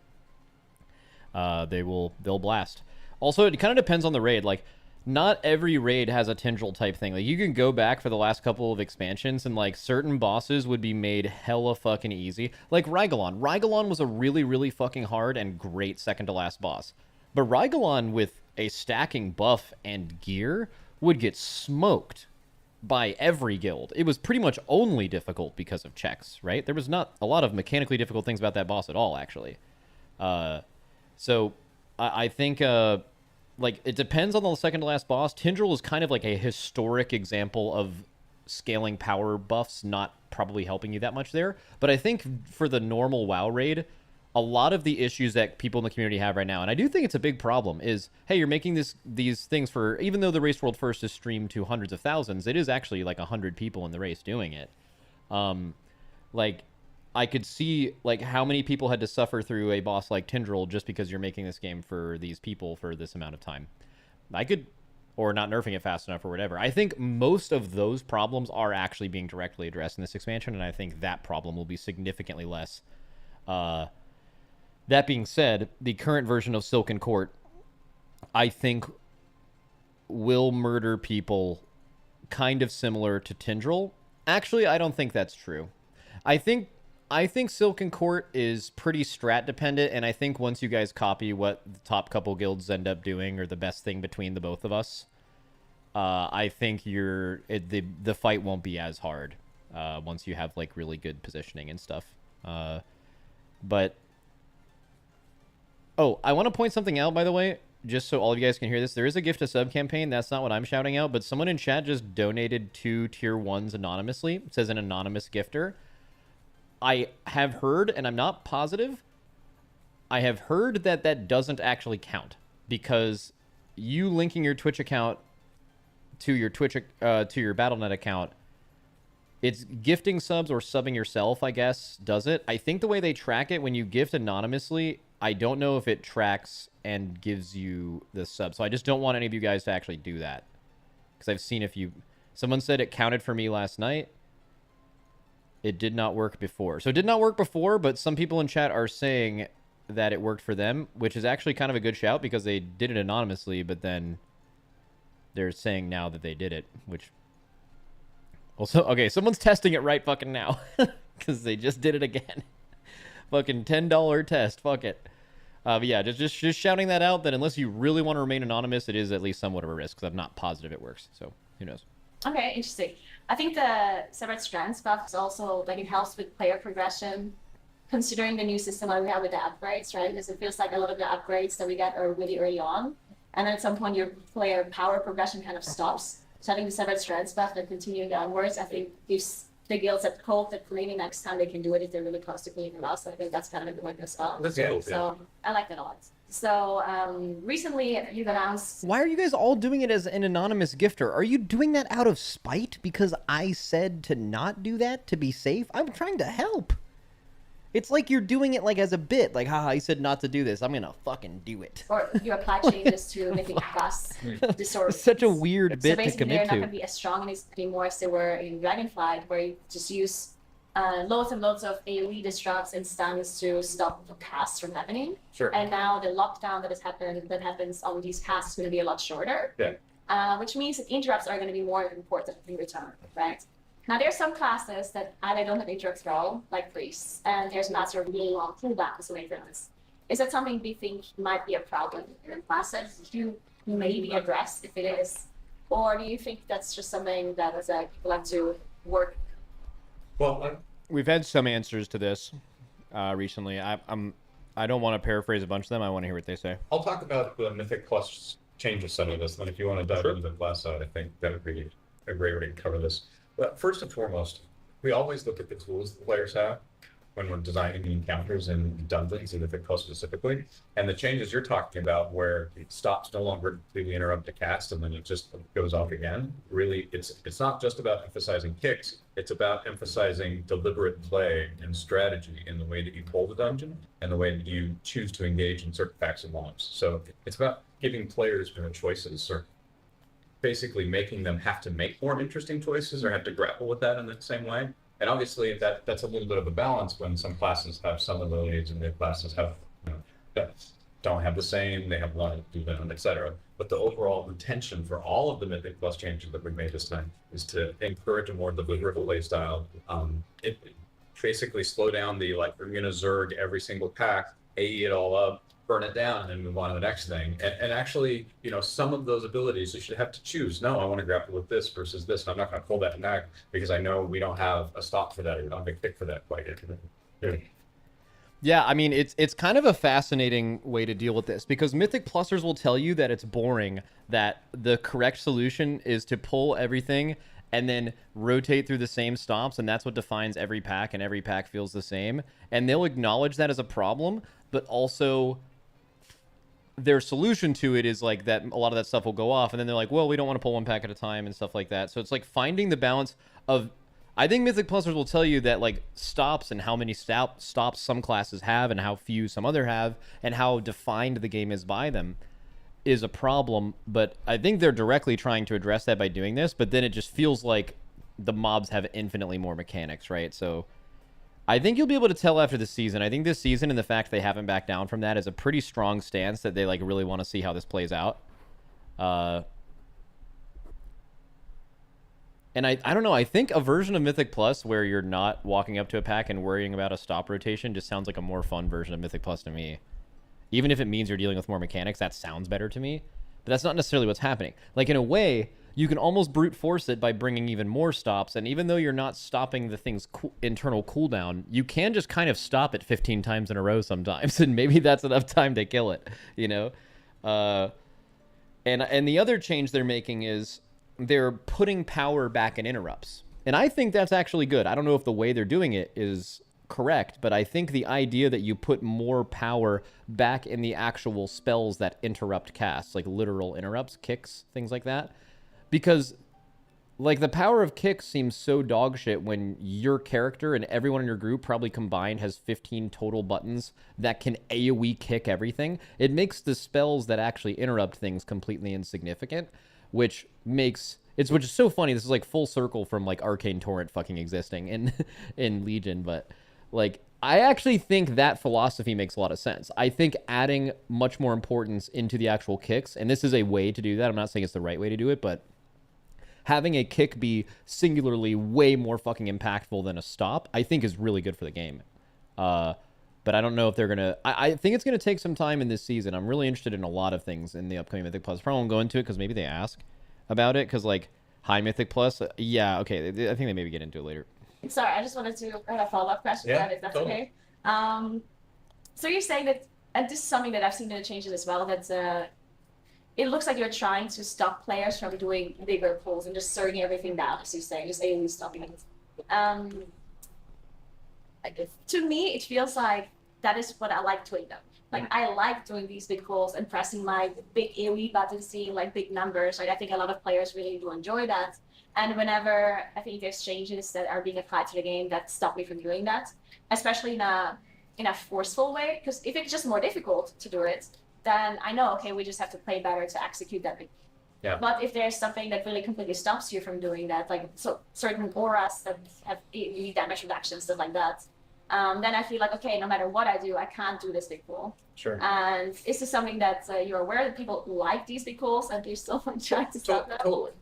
they'll blast. Also, it kind of depends on the raid. Like, not every raid has a Tindril type thing. Like, you can go back for the last couple of expansions, and like certain bosses would be made hella fucking easy. Like Rygalon. Rygalon was a really, really fucking hard and great second to last boss. But Rygalon with a stacking buff and gear would get smoked by every guild. It was pretty much only difficult because of checks, right? There was not a lot of mechanically difficult things about that boss at all, actually. So I think like, it depends on the second to last boss. Tindril is kind of like a historic example of scaling power buffs not probably helping you that much there. But I think for the normal WoW raid, a lot of the issues that people in the community have right now, and I do think it's a big problem, is, hey, you're making these things for, even though the Race World First is streamed to hundreds of thousands, it is actually like 100 people in the race doing it. Like, I could see like how many people had to suffer through a boss like Tindril just because you're making this game for these people for this amount of time. Or not nerfing it fast enough or whatever. I think most of those problems are actually being directly addressed in this expansion, and I think that problem will be significantly less. That being said, the current version of Silken Court I think will murder people kind of similar to Tindral. Actually, I don't think that's true. I think Silken Court is pretty strat dependent, and I think once you guys copy what the top couple guilds end up doing, or the best thing between the both of us, I think the fight won't be as hard once you have like really good positioning and stuff. But oh, I want to point something out, by the way, just so all of you guys can hear this. There is a gift to sub campaign. That's not what I'm shouting out, but someone in chat just donated 2 tier 1s anonymously. It says an anonymous gifter. I have heard, and I'm not positive, I have heard that that doesn't actually count, because you linking your Twitch account to your to your Battle.net account, it's gifting subs or subbing yourself, I guess, does it. I think the way they track it, when you gift anonymously, I don't know if it tracks and gives you the sub. So I just don't want any of you guys to actually do that, because I've seen someone said it counted for me last night. It did not work before. So it did not work before, but some people in chat are saying that it worked for them, which is actually kind of a good shout, because they did it anonymously, but then they're saying now that they did it, which... Also, okay, someone's testing it right fucking now, because they just did it again. Fucking $10 test, fuck it. But yeah, just shouting that out, that unless you really want to remain anonymous, it is at least somewhat of a risk, because I'm not positive it works, so who knows. Okay, interesting. I think the Severed Strands buff is also, like, it helps with player progression, considering the new system that we have with the upgrades, right? Because it feels like a lot of the upgrades that we get are really early on, and then at some point your player power progression kind of stops. So I think the Severed Strands buff and continuing downwards, I think gives the guilds that cope that maybe next time they can do it if they're really close to cleaning loss. So I think that's kind of a good one as well. That's cool, so I like that a lot. So recently you've announced... Why are you guys all doing it as an anonymous gifter? Are you doing that out of spite because I said to not do that to be safe? I'm trying to help. It's like you're doing it like as a bit. Like, haha, I said not to do this. I'm gonna fucking do it. Or you apply changes to Mythic Plus disorder. It's such a weird bit to commit to. So basically they're not gonna be as strong anymore as they were in Dragonflight, where you just use loads and loads of AoE disrupts and stuns to stop the casts from happening. Sure. And now the lockdown that happens on these casts is going to be a lot shorter. Yeah. Which means that interrupts are going to be more important in return, right? Now there's some classes that either don't have interrupts at all, like priests, and there's Master of really long cooldowns away from us. Is that something we think might be a problem in classes? Do you maybe address if it is, or do you think that's just something that is people have to work? Well, we've had some answers to this recently. I don't want to paraphrase a bunch of them. I want to hear what they say. I'll talk about the Mythic Plus changes some of this, and then if you want to dive into the class side, I think that would be a great way to cover this. But first and foremost, we always look at the tools the players have when we're designing the encounters in dungeons, and Mythic Plus specifically. And the changes you're talking about, where it stops no longer completely interrupt the cast and then it just goes off again. Really, it's not just about emphasizing kicks. It's about emphasizing deliberate play and strategy in the way that you pull the dungeon and the way that you choose to engage in certain facts and mobs. So it's about giving players more choices, or basically making them have to make more interesting choices or have to grapple with that in the same way. And obviously that's a little bit of a balance when some classes have some abilities and their classes have, that don't have the same, they have a lot to do them, etc. But the overall intention for all of the Mythic Plus changes that we made this time is to encourage a more deliberate play style. It basically slow down the, like, we're gonna Zerg every single pack, AE it all up, burn it down, and then move on to the next thing. And actually, some of those abilities, you should have to choose. No, I want to grapple with this versus this, and I'm not going to pull that back because I know we don't have a stop for that, or we don't have a kick for that quite yet. Yeah, I mean, it's kind of a fascinating way to deal with this, because Mythic Plusers will tell you that it's boring, that the correct solution is to pull everything and then rotate through the same stops, and that's what defines every pack, and every pack feels the same. And they'll acknowledge that as a problem, but also their solution to it is like that a lot of that stuff will go off, and then they're like, well, we don't want to pull one pack at a time and stuff like that. So it's like finding the balance of, I think Mythic Plusers will tell you that, like, stops and how many stops some classes have and how few some other have and how defined the game is by them is a problem. But I think they're directly trying to address that by doing this, but then it just feels like the mobs have infinitely more mechanics, right? So I think you'll be able to tell after the season. I think this season and the fact they haven't backed down from that is a pretty strong stance that they like really want to see how this plays out. And I don't know. I think a version of Mythic Plus where you're not walking up to a pack and worrying about a stop rotation just sounds like a more fun version of Mythic Plus to me. Even if it means you're dealing with more mechanics, that sounds better to me. But that's not necessarily what's happening. Like, in a way, you can almost brute force it by bringing even more stops. And even though you're not stopping the thing's internal cooldown, you can just kind of stop it 15 times in a row sometimes. And maybe that's enough time to kill it, you know? And the other change they're making is they're putting power back in interrupts. And I think that's actually good. I don't know if the way they're doing it is correct, but I think the idea that you put more power back in the actual spells that interrupt casts, like literal interrupts, kicks, things like that. Because, like, the power of kicks seems so dog shit when your character and everyone in your group probably combined has 15 total buttons that can AoE kick everything. It makes the spells that actually interrupt things completely insignificant, which is so funny. This is like full circle from like Arcane Torrent fucking existing in Legion, but like I actually think that philosophy makes a lot of sense. I think adding much more importance into the actual kicks, and this is a way to do that. I'm not saying it's the right way to do it, but having a kick be singularly way more fucking impactful than a stop, I think is really good for the game. But I don't know if they're going to... I think it's going to take some time in this season. I'm really interested in a lot of things in the upcoming Mythic Plus. Probably won't go into it because maybe they ask about it. Because, like, high Mythic Plus... yeah, okay. I think they maybe get into it later. Sorry, I just wanted to have a follow-up question to that, if that's okay. So you're saying that... And this is something that I've seen in the changes as well, that it looks like you're trying to stop players from doing bigger pulls and just surging everything down, as you say, just AoE stopping it. To me, it feels like that is what I like doing them. Like, I like doing these big pulls and pressing my big AoE buttons, seeing like big numbers. Like, I think a lot of players really do enjoy that. And whenever I think there's changes that are being applied to the game that stop me from doing that, especially in a forceful way, because if it's just more difficult to do it, then I know, okay, we just have to play better to execute that big. Yeah. But if there's something that really completely stops you from doing that, like certain auras that have AoE damage reduction, stuff like that, then I feel like, okay, no matter what I do, I can't do this big pull. Sure. And is this something that you're aware that people like these big pulls and you're still trying to stop that? Totally.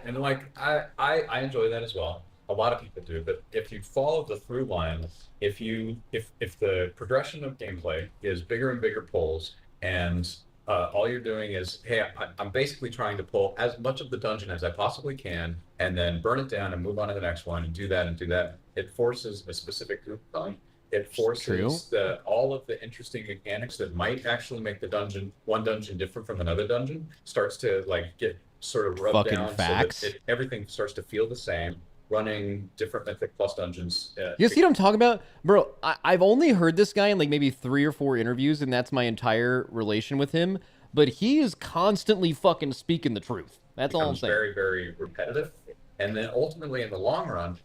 And like, I enjoy that as well. A lot of people do, but if you follow the through line, if the progression of gameplay is bigger and bigger pulls, and all you're doing is, hey, I'm basically trying to pull as much of the dungeon as I possibly can, and then burn it down and move on to the next one and do that. It forces a specific group on. It forces all of the interesting mechanics that might actually make the one dungeon different from another dungeon starts to like get sort of rubbed fucking down. Facts. So that everything starts to feel the same. Running different Mythic Plus dungeons. You see what I'm talking about? Bro, I've only heard this guy in like maybe 3 or 4 interviews, and that's my entire relation with him. But he is constantly fucking speaking the truth. That's all I'm saying. Very, very repetitive. And then ultimately in the long run,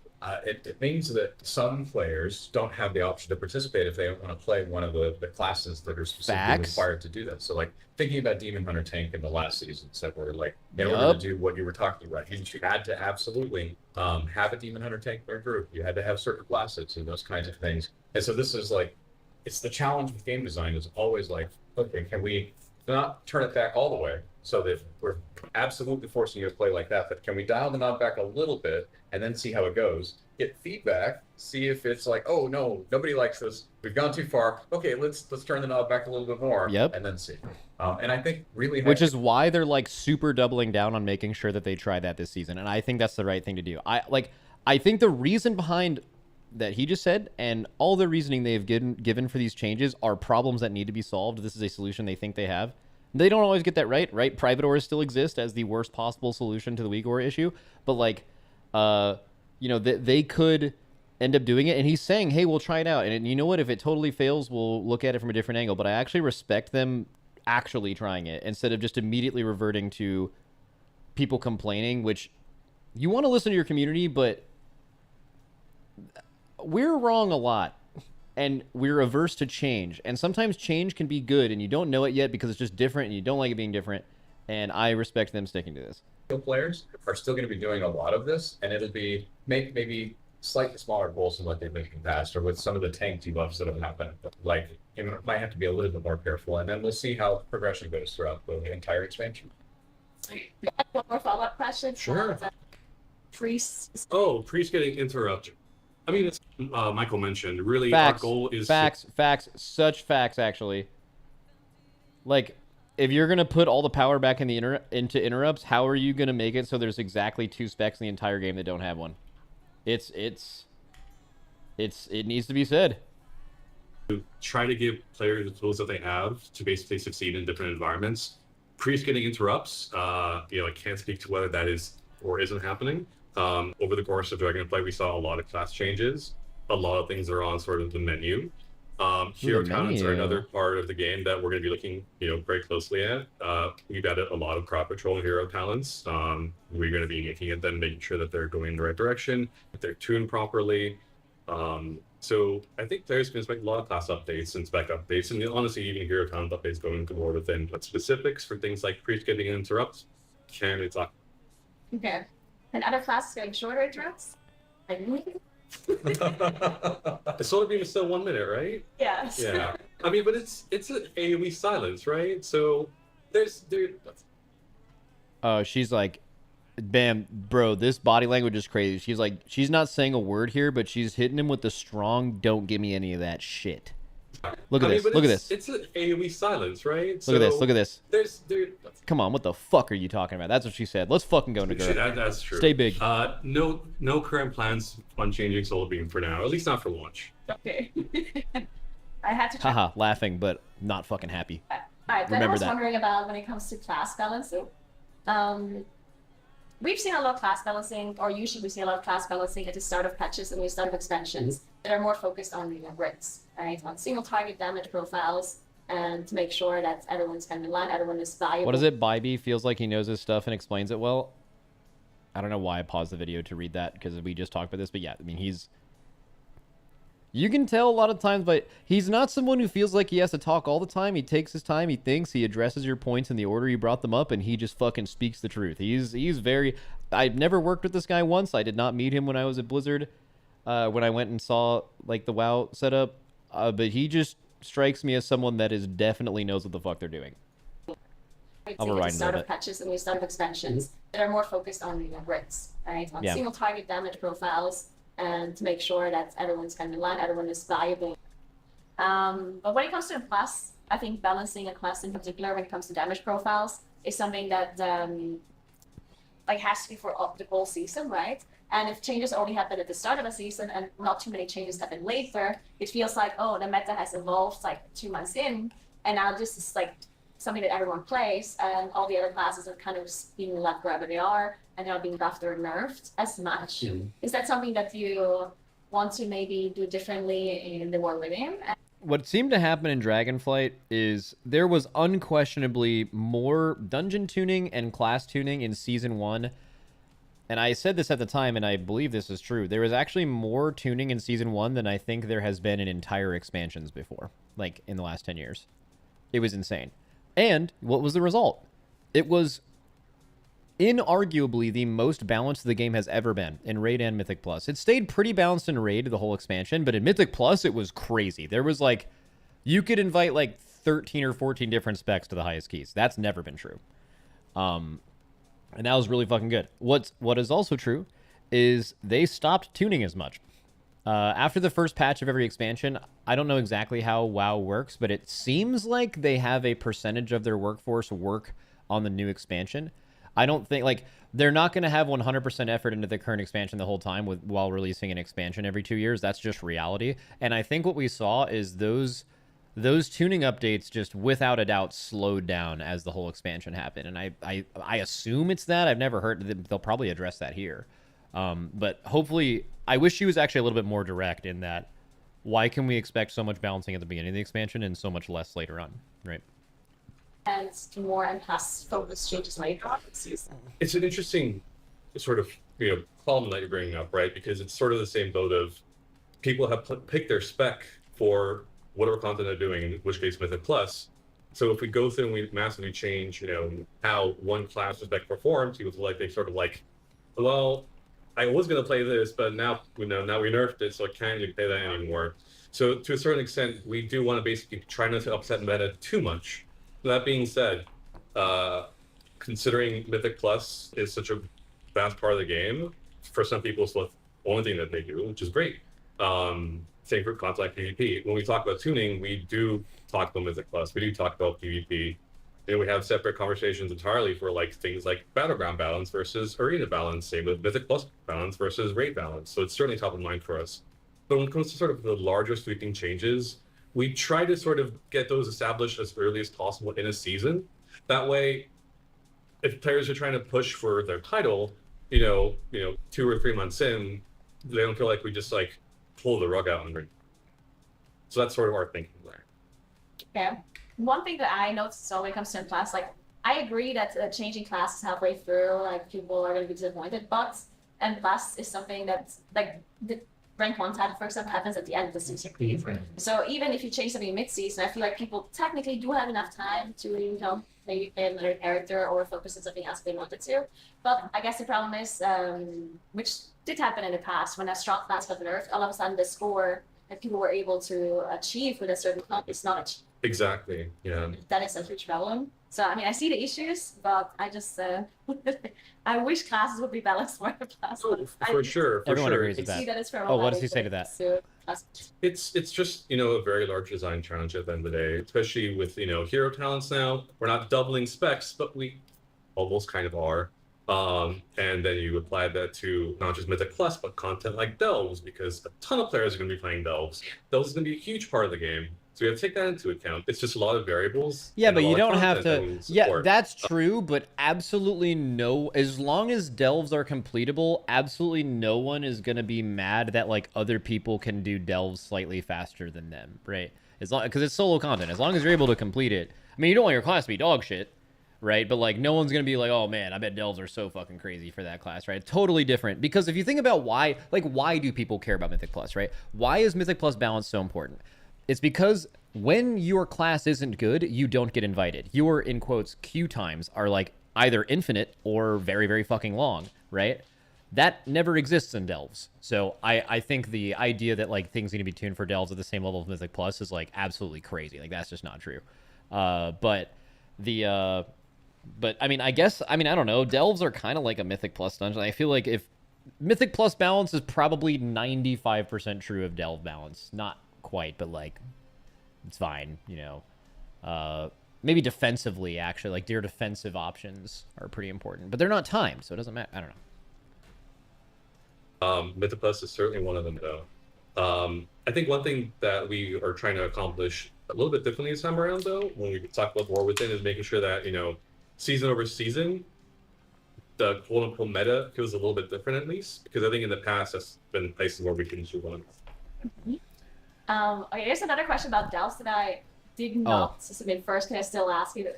it means that some players don't have the option to participate if they don't want to play one of the classes that are specifically required to do that. So like thinking about Demon Hunter Tank in the last seasons that were like, in order to do what you were talking about, you had to absolutely have a Demon Hunter Tank in your group. You had to have certain classes and those kinds of things. And so this is like, it's the challenge with game design is always like, okay, can we not turn it back all the way so that we're absolutely forcing you to play like that, but can we dial the knob back a little bit and then see how it goes, get feedback, see if it's like, oh no, nobody likes this, we've gone too far, okay, let's turn the knob back a little bit more, and then see. And I think really... Which is why they're like super doubling down on making sure that they try that this season, and I think that's the right thing to do. I think the reason behind that he just said, and all the reasoning they've given for these changes are problems that need to be solved. This is a solution they think they have. They don't always get that right? Private auras still exist as the worst possible solution to the weak aura issue, but like, you know, they could end up doing it, and he's saying, hey, we'll try it out, and you know what, if it totally fails, we'll look at it from a different angle. But I actually respect them actually trying it instead of just immediately reverting to people complaining, which you want to listen to your community, but we're wrong a lot. And we're averse to change. And sometimes change can be good, and you don't know it yet because it's just different, and you don't like it being different. And I respect them sticking to this. Players are still going to be doing a lot of this, and it'll be maybe slightly smaller goals than what they've been in the past, or with some of the tank debuffs that have happened. Like, you might have to be a little bit more careful, and then we'll see how progression goes throughout the entire expansion. One more follow-up question. Sure. Priests. Oh, priest getting interrupted. I mean, it's Michael mentioned. Really, Facts. our goal is facts, such facts actually. Like, if you're gonna put all the power back in the into interrupts, how are you gonna make it so there's exactly 2 specs in the entire game that don't have one? It needs to be said. Try to give players the tools that they have to basically succeed in different environments. Priest getting interrupts, I can't speak to whether that is or isn't happening. Over the course of Dragonflight, we saw a lot of class changes. A lot of things are on sort of the menu. Hero talents are another part of the game that we're going to be looking, very closely at. We've added a lot of crowd patrol hero talents. We're going to be looking at them, making sure that they're going in the right direction, that they're tuned properly. So I think players can expect a lot of class updates and spec updates, and honestly, even hero talent updates going into more within. But specifics for things like priest getting interrupts, can't really talk. Okay. And other classes getting shorter interrupts? The solar beam is still 1 minute, right? Yes. Yeah. I mean, but it's an AoE silence, right? So there. Oh, she's like, bam, bro, this body language is crazy. She's like, she's not saying a word here, but she's hitting him with the strong, don't give me any of that shit. Look at this. Look at this. It's an AoE silence, right? Look at this. Look at this. There. Come on, what the fuck are you talking about? That's what she said. Let's fucking go, Naguura. That's true. Stay big. No current plans on changing Solar Beam for now, at least not for launch. Okay. I had to check. Haha, laughing, but not fucking happy. Alright, then I Remember was that. wondering about when it comes to class balancing. We've seen a lot of class balancing, or usually we see a lot of class balancing at the start of patches and the start of expansions that are more focused on grids, right? On single target damage profiles, and to make sure that everyone's kind of in line, everyone is valuable. What is it? Bybee feels like he knows his stuff and explains it well. I don't know why I paused the video to read that, because we just talked about this, but yeah, I mean, you can tell a lot of times, but he's not someone who feels like he has to talk all the time. He takes his time, he thinks, he addresses your points in the order you brought them up, and he just fucking speaks the truth. He's very... I've never worked with this guy once. I did not meet him when I was at Blizzard, when I went and saw, like, the WoW setup, but he just strikes me as someone that definitely knows what the fuck they're doing. At the start of patches and the start of expansions that are more focused on grids, right? On single target damage profiles, and to make sure that everyone's kind of in line, everyone is valuable. But when it comes to a class, I think balancing a class in particular when it comes to damage profiles is something that has to be for the whole season, right? And if changes only happen at the start of a season and not too many changes happen later, it feels like, oh, the meta has evolved like 2 months in, and now this is like something that everyone plays, and all the other classes are kind of being left wherever they are, and they're not being buffed or nerfed as much. Mm-hmm. Is that something that you want to maybe do differently in the War Within? What seemed to happen in Dragonflight is there was unquestionably more dungeon tuning and class tuning in Season 1. And I said this at the time, and I believe this is true. There was actually more tuning in Season 1 than I think there has been in entire expansions before, like in the last 10 years. It was insane. And what was the result? It was inarguably the most balanced the game has ever been in Raid and Mythic Plus. It stayed pretty balanced in Raid the whole expansion, but in Mythic Plus it was crazy. There was like, you could invite like 13 or 14 different specs to the highest keys. That's never been true. And that was really fucking good. What is also true is they stopped tuning as much. After the first patch of every expansion, I don't know exactly how WoW works, but it seems like they have a percentage of their workforce work on the new expansion. I don't think, like, they're not going to have 100% effort into the current expansion the whole time while releasing an expansion every 2 years. That's just reality. And I think what we saw is those tuning updates just without a doubt slowed down as the whole expansion happened. And I assume it's that. I've never heard that. They'll probably address that here. But hopefully, I wish she was actually a little bit more direct in that. Why can we expect so much balancing at the beginning of the expansion and so much less later on, right? And more and class focus changes later on. It's an interesting sort of problem that you're bringing up, right? Because it's sort of the same boat of people have picked their spec for whatever content they're doing, in which case Mythic Plus. So if we go through and we massively change, how one class spec performs, people feel like they sort of like, well, I was gonna play this, but now now we nerfed it, so I can't really play that anymore. So to a certain extent, we do want to basically try not to upset meta too much. That being said, considering Mythic Plus is such a vast part of the game, for some people it's the only thing that they do, which is great. Same for Contact PvP. When we talk about tuning, we do talk about Mythic Plus. We do talk about PvP. And we have separate conversations entirely for like things like battleground balance versus arena balance, same with Mythic Plus balance versus raid balance. So it's certainly top of mind for us. But when it comes to sort of the larger sweeping changes, we try to sort of get those established as early as possible in a season. That way, if players are trying to push for their title, 2 or 3 months in, they don't feel like we just like pull the rug out. So that's sort of our thinking there. Okay. One thing that I noticed when it comes to class, like, I agree that changing classes halfway through, like, people are going to be disappointed, but class is something that's, like, the rank 1 type, for example, happens at the end of the season. So even if you change something mid-season, I feel like people technically do have enough time to, maybe play another character or focus on something else if they wanted to. But I guess the problem is, which did happen in the past, when a strong class got nerfed, all of a sudden the score that people were able to achieve with a certain class is not achieved. Exactly, yeah. That is a huge problem. So, I mean, I see the issues, but I just, I wish classes would be balanced more in class. For sure. Everyone agrees with that. Oh, what does he say to that? It's just, a very large design challenge at the end of the day, especially with, hero talents now. We're not doubling specs, but we almost kind of are. And then you apply that to not just Mythic Plus, but content like Delves, because a ton of players are going to be playing Delves. Delves is going to be a huge part of the game. So we have to take that into account. It's just a lot of variables. Yeah, but you don't have to. Yeah, that's true, but absolutely no. As long as delves are completable, absolutely no one is going to be mad that like other people can do delves slightly faster than them, right? As long because it's solo content. As long as you're able to complete it. I mean, you don't want your class to be dog shit, right? But like no one's going to be like, "Oh man, I bet delves are so fucking crazy for that class," right? Totally different. Because if you think about why do people care about Mythic Plus, right? Why is Mythic Plus balance so important? It's because when your class isn't good, you don't get invited. Your, in quotes, queue times are like either infinite or very, very fucking long, right? That never exists in Delves. So I think the idea that like things need to be tuned for Delves at the same level of Mythic Plus is like absolutely crazy. Like that's just not true. But I mean, I don't know. Delves are kind of like a Mythic Plus dungeon. I feel like if Mythic Plus balance is probably 95% true of Delve balance. Not quite, but like it's fine, maybe defensively actually, like their defensive options are pretty important, but they're not timed, so it doesn't matter. I don't know. Mythic Plus is certainly one of them though. I think one thing that we are trying to accomplish a little bit differently this time around though, when we talk about War Within, is making sure that season over season the quote-unquote meta feels a little bit different at least, because I think in the past that's been places where we can move on. Okay, here's another question about Delves that I did not submit first. Can I still ask you?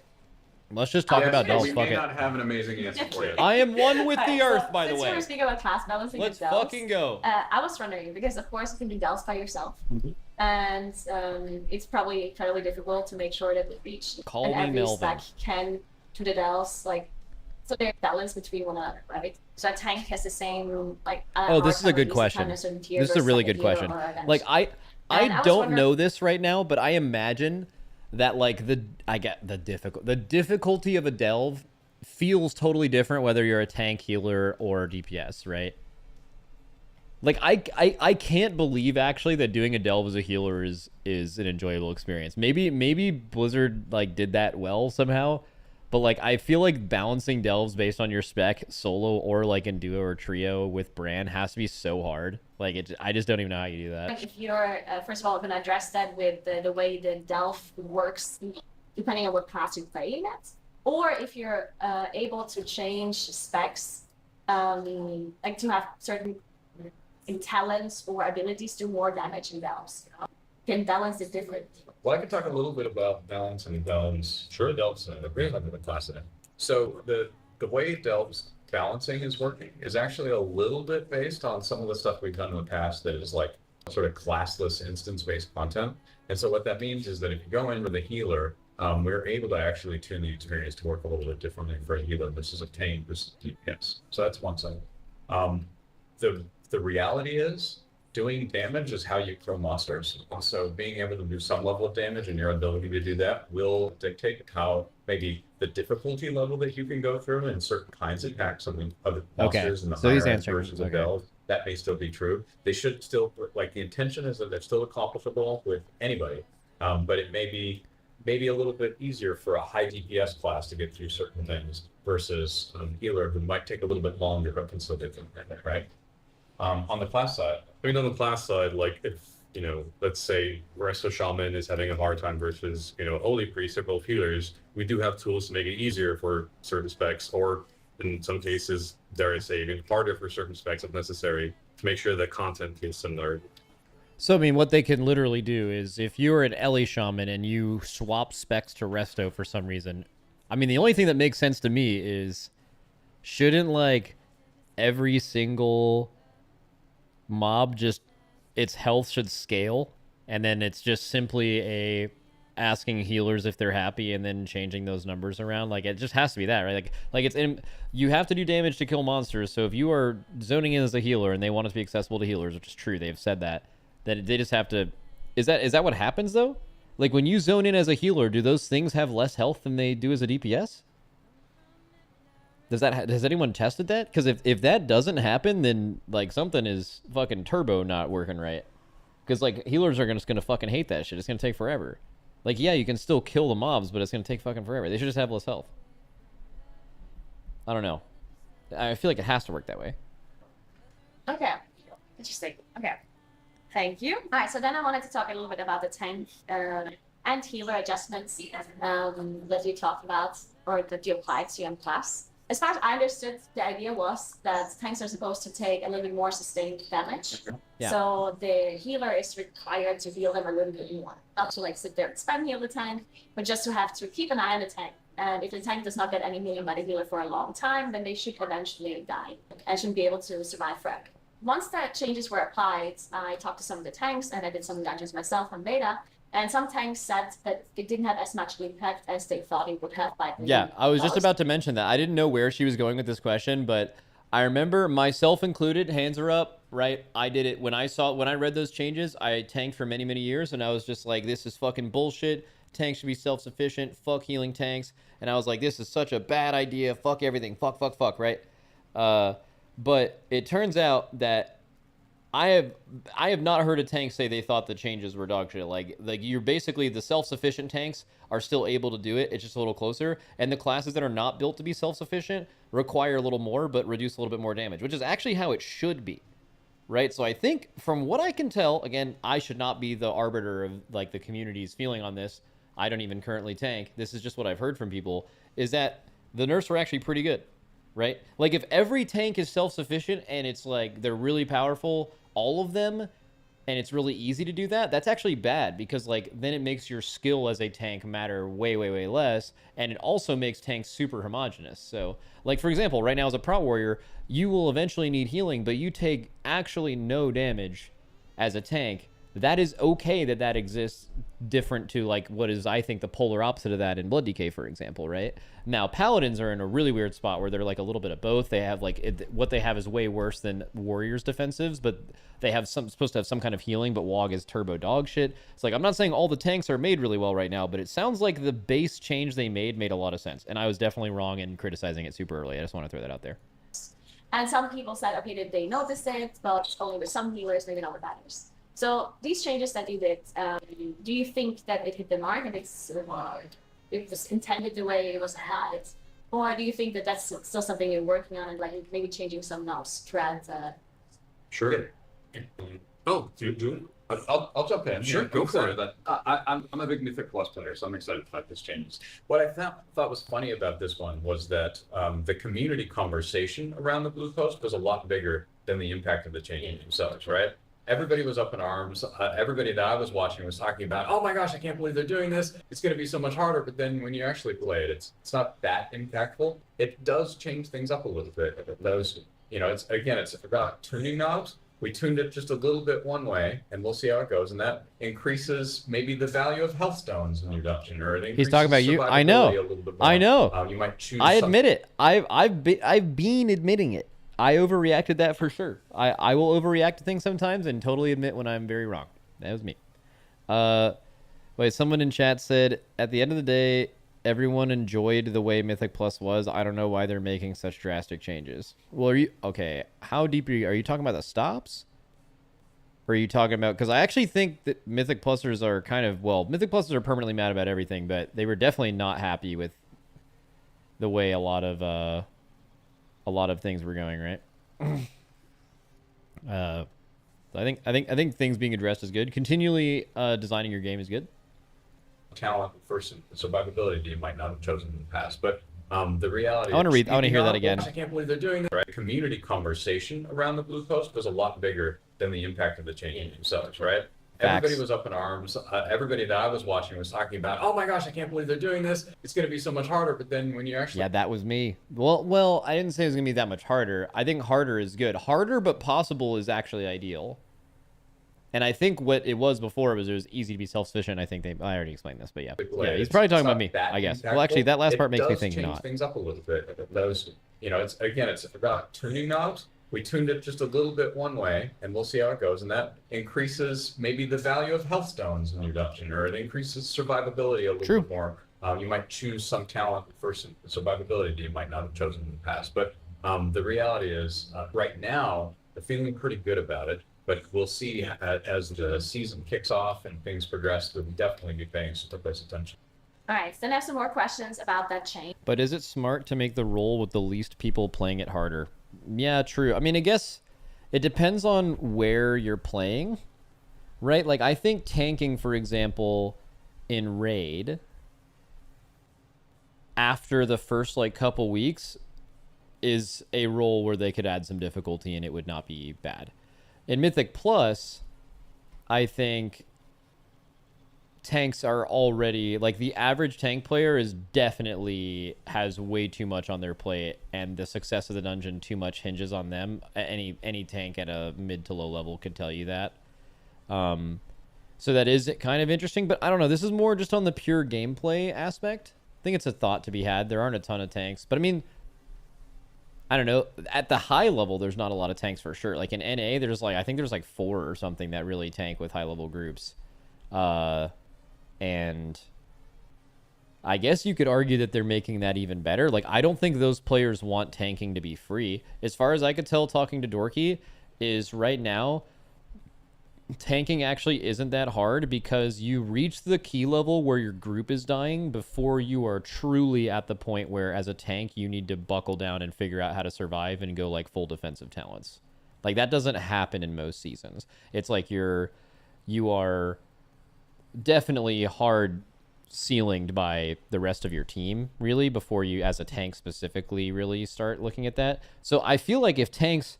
Let's just talk about Delves. We may not have an amazing answer for you. I am one with the earth, by the way. Since we're speaking about class balancing, let's fucking go. I was wondering, because of course you can do Delves by yourself, and it's probably incredibly difficult to make sure that each and every spec can do the Delves, like, so there's balance between one another, right? So a tank has the same, like... this is a good question. This is a really good question. Like, I don't know this right now, but I imagine that like the difficulty of a delve feels totally different whether you're a tank, healer, or DPS, right? Like I can't believe actually that doing a delve as a healer is an enjoyable experience. Maybe Blizzard like did that well somehow, but like I feel like balancing delves based on your spec solo or like in duo or trio with Bran has to be so hard. Like I just don't even know how you do that. If you're first of all going to address that with the way the delve works, depending on what class you're playing at, or if you're able to change specs, like to have certain talents or abilities do more damage in delves. Can balance it differently. Well, I can talk a little bit about balance and delves. Sure, delves and the class in it. So the way delves balancing is working is actually a little bit based on some of the stuff we've done in the past that is like sort of classless instance-based content. And so what that means is that if you go in with a healer, we're able to actually tune the experience to work a little bit differently for a healer versus a tank versus DPS. So that's one side. the reality is doing damage is how you kill monsters. And so being able to do some level of damage and your ability to do that will dictate how maybe the difficulty level that you can go through in certain kinds of packs of monsters and the so he's higher end answering. versions of builds. That may still be true. They should still, like, the intention is that they're still accomplishable with anybody, but it may be maybe a little bit easier for a high DPS class to get through certain things versus a healer who might take a little bit longer but can still get them, right? On the class side, I mean, on the class side, like if, you know, let's say Resto Shaman is having a hard time versus, you know, Holy Priest or both healers, we do have tools to make it easier for certain specs, or in some cases, dare I say, even harder for certain specs if necessary, to make sure that content is similar. So, I mean, what they can literally do is if you're an Ellie Shaman and you swap specs to Resto for some reason, I mean, the only thing that makes sense to me is shouldn't, like, every single mob just, its health should scale, and then it's just simply a asking healers if they're happy and then changing those numbers around. Like, it just has to be that, right? Like it's in, you have to do damage to kill monsters, so if you are zoning in as a healer and they want it to be accessible to healers, which is true, they've said that they just have to, is that what happens though? Like, when you zone in as a healer, do those things have less health than they do as a DPS? Has anyone tested that? Because if that doesn't happen, then, like, something is fucking turbo not working right. Because, like, healers are just gonna fucking hate that shit. It's gonna take forever. Like, yeah, you can still kill the mobs, but it's gonna take fucking forever. They should just have less health. I don't know. I feel like it has to work that way. Okay. Interesting. Okay. Thank you. All right, so then I wanted to talk a little bit about the tank and healer adjustments that you talked about, or that you applied to your class. As far as I understood, the idea was that tanks are supposed to take a little bit more sustained damage. Yeah. So the healer is required to heal them a little bit more. Not to, like, sit there and spam heal the tank, but just to have to keep an eye on the tank. And if the tank does not get any healing by the healer for a long time, then they should eventually die and shouldn't be able to survive forever. Once that changes were applied, I talked to some of the tanks and I did some dungeons myself on beta. And some tanks said that it didn't have as much impact as they thought it would have by the Yeah, I was just about to mention that. I didn't know where she was going with this question, but I remember, myself included, hands are up, right? I did it when I read those changes. I tanked for many, many years, and I was just like, this is fucking bullshit. Tanks should be self-sufficient. Fuck healing tanks. And I was like, this is such a bad idea. Fuck everything. Fuck, right? But it turns out that I have not heard a tank say they thought the changes were dog shit. Like you're basically, the self-sufficient tanks are still able to do it. It's just a little closer. And the classes that are not built to be self-sufficient require a little more, but reduce a little bit more damage, which is actually how it should be, right? So I think, from what I can tell, again, I should not be the arbiter of, like, the community's feeling on this. I don't even currently tank. This is just what I've heard from people, is that the nerfs are actually pretty good, right? Like, if every tank is self-sufficient and it's like they're really powerful, all of them, and it's really easy to do that, that's actually bad, because, like, then it makes your skill as a tank matter way, way, way less, and it also makes tanks super homogenous. So, like, for example, right now as a Prot Warrior, you will eventually need healing, but you take actually no damage as a tank. That is okay that exists, different to, like, what is, I think, the polar opposite of that in Blood DK, for example, right? Now, Paladins are in a really weird spot where they're, like, a little bit of both. They have, like, what they have is way worse than Warriors' defensives, but they have supposed to have some kind of healing, but WoG is turbo dog shit. It's like, I'm not saying all the tanks are made really well right now, but it sounds like the base change they made a lot of sense, and I was definitely wrong in criticizing it super early. I just want to throw that out there. And some people said, okay, did they notice it, but only with some healers, maybe not with others. So these changes that you did, do you think that it hit the mark and it was intended the way it was had? Or do you think that that's still something you're working on and, like, maybe changing some strats? Sure. Oh, do I'll jump in. Sure, go for it. I'm a big Mythic Plus player, so I'm excited about this changes. What I thought was funny about this one was that the community conversation around the Blue Coast was a lot bigger than the impact of the changes themselves, right? Everybody was up in arms. Everybody that I was watching was talking about, oh my gosh, I can't believe they're doing this. It's going to be so much harder. But then when you actually play it, it's not that impactful. It does change things up a little bit. It does, you know, it's about tuning knobs. We tuned it just a little bit one way, and we'll see how it goes. And that increases maybe the value of health stones in your dungeon, or it increases He's talking about you. I know. You might choose. I admit it. I've been admitting it. I overreacted that for sure. I will overreact to things sometimes and totally admit when I'm very wrong. That was me. Wait, someone in chat said, at the end of the day, everyone enjoyed the way Mythic Plus was. I don't know why they're making such drastic changes. Well, are you... Okay, how deep are you talking about the stops? Or are you talking about... Because I actually think that Mythic Plusers are kind of... Well, Mythic Plusers are permanently mad about everything, but they were definitely not happy with the way a lot of things were going, right? I think things being addressed is good. Continually designing your game is good. Talent first and survivability you might not have chosen in the past, but the reality. I want to hear that again. I can't believe they're doing that. Right? Community conversation around the Blue Coast was a lot bigger than the impact of the change themselves, right? Facts. Everybody was up in arms. Everybody that I was watching was talking about, oh my gosh, I can't believe they're doing this. It's going to be so much harder. But then when you actually... Yeah, that was me. Well, I didn't say it was going to be that much harder. I think harder is good. Harder but possible is actually ideal. And I think what it was before was it was easy to be self-sufficient. I think I already explained this, but yeah. Yeah, he's probably talking about me, I guess. Well, actually, that last part makes me think not. It does change things up a little bit. Those, it's about tuning knobs. We tuned it just a little bit one way, and we'll see how it goes. And that increases maybe the value of health stones in your dungeon, or it increases survivability a little bit more. You might choose some talent first in survivability that you might not have chosen in the past. But the reality is, right now, they're feeling pretty good about it. But we'll see as the season kicks off and things progress, we'll definitely be paying some close attention. All right, so then I have some more questions about that change. But is it smart to make the role with the least people playing it harder? Yeah, true. I mean, I guess it depends on where you're playing, right? Like, I think tanking, for example, in Raid, after the first, couple weeks, is a role where they could add some difficulty and it would not be bad. In Mythic Plus, I think tanks are already... the average tank player is definitely has way too much on their plate, and the success of the dungeon too much hinges on them. Any tank at a mid to low level could tell you that. So that is kind of interesting, but I don't know. This is more just on the pure gameplay aspect. I think it's a thought to be had. There aren't a ton of tanks, but I mean... I don't know. At the high level, there's not a lot of tanks for sure. Like in NA, there's I think there's 4 or something that really tank with high level groups. And I guess you could argue that they're making that even better. I don't think those players want tanking to be free. As far as I could tell, talking to Dorky, is right now, tanking actually isn't that hard because you reach the key level where your group is dying before you are truly at the point where, as a tank, you need to buckle down and figure out how to survive and go full defensive talents. That doesn't happen in most seasons. It's you are definitely hard ceilinged by the rest of your team, really, before you, as a tank specifically, really start looking at that. So I feel like if tanks...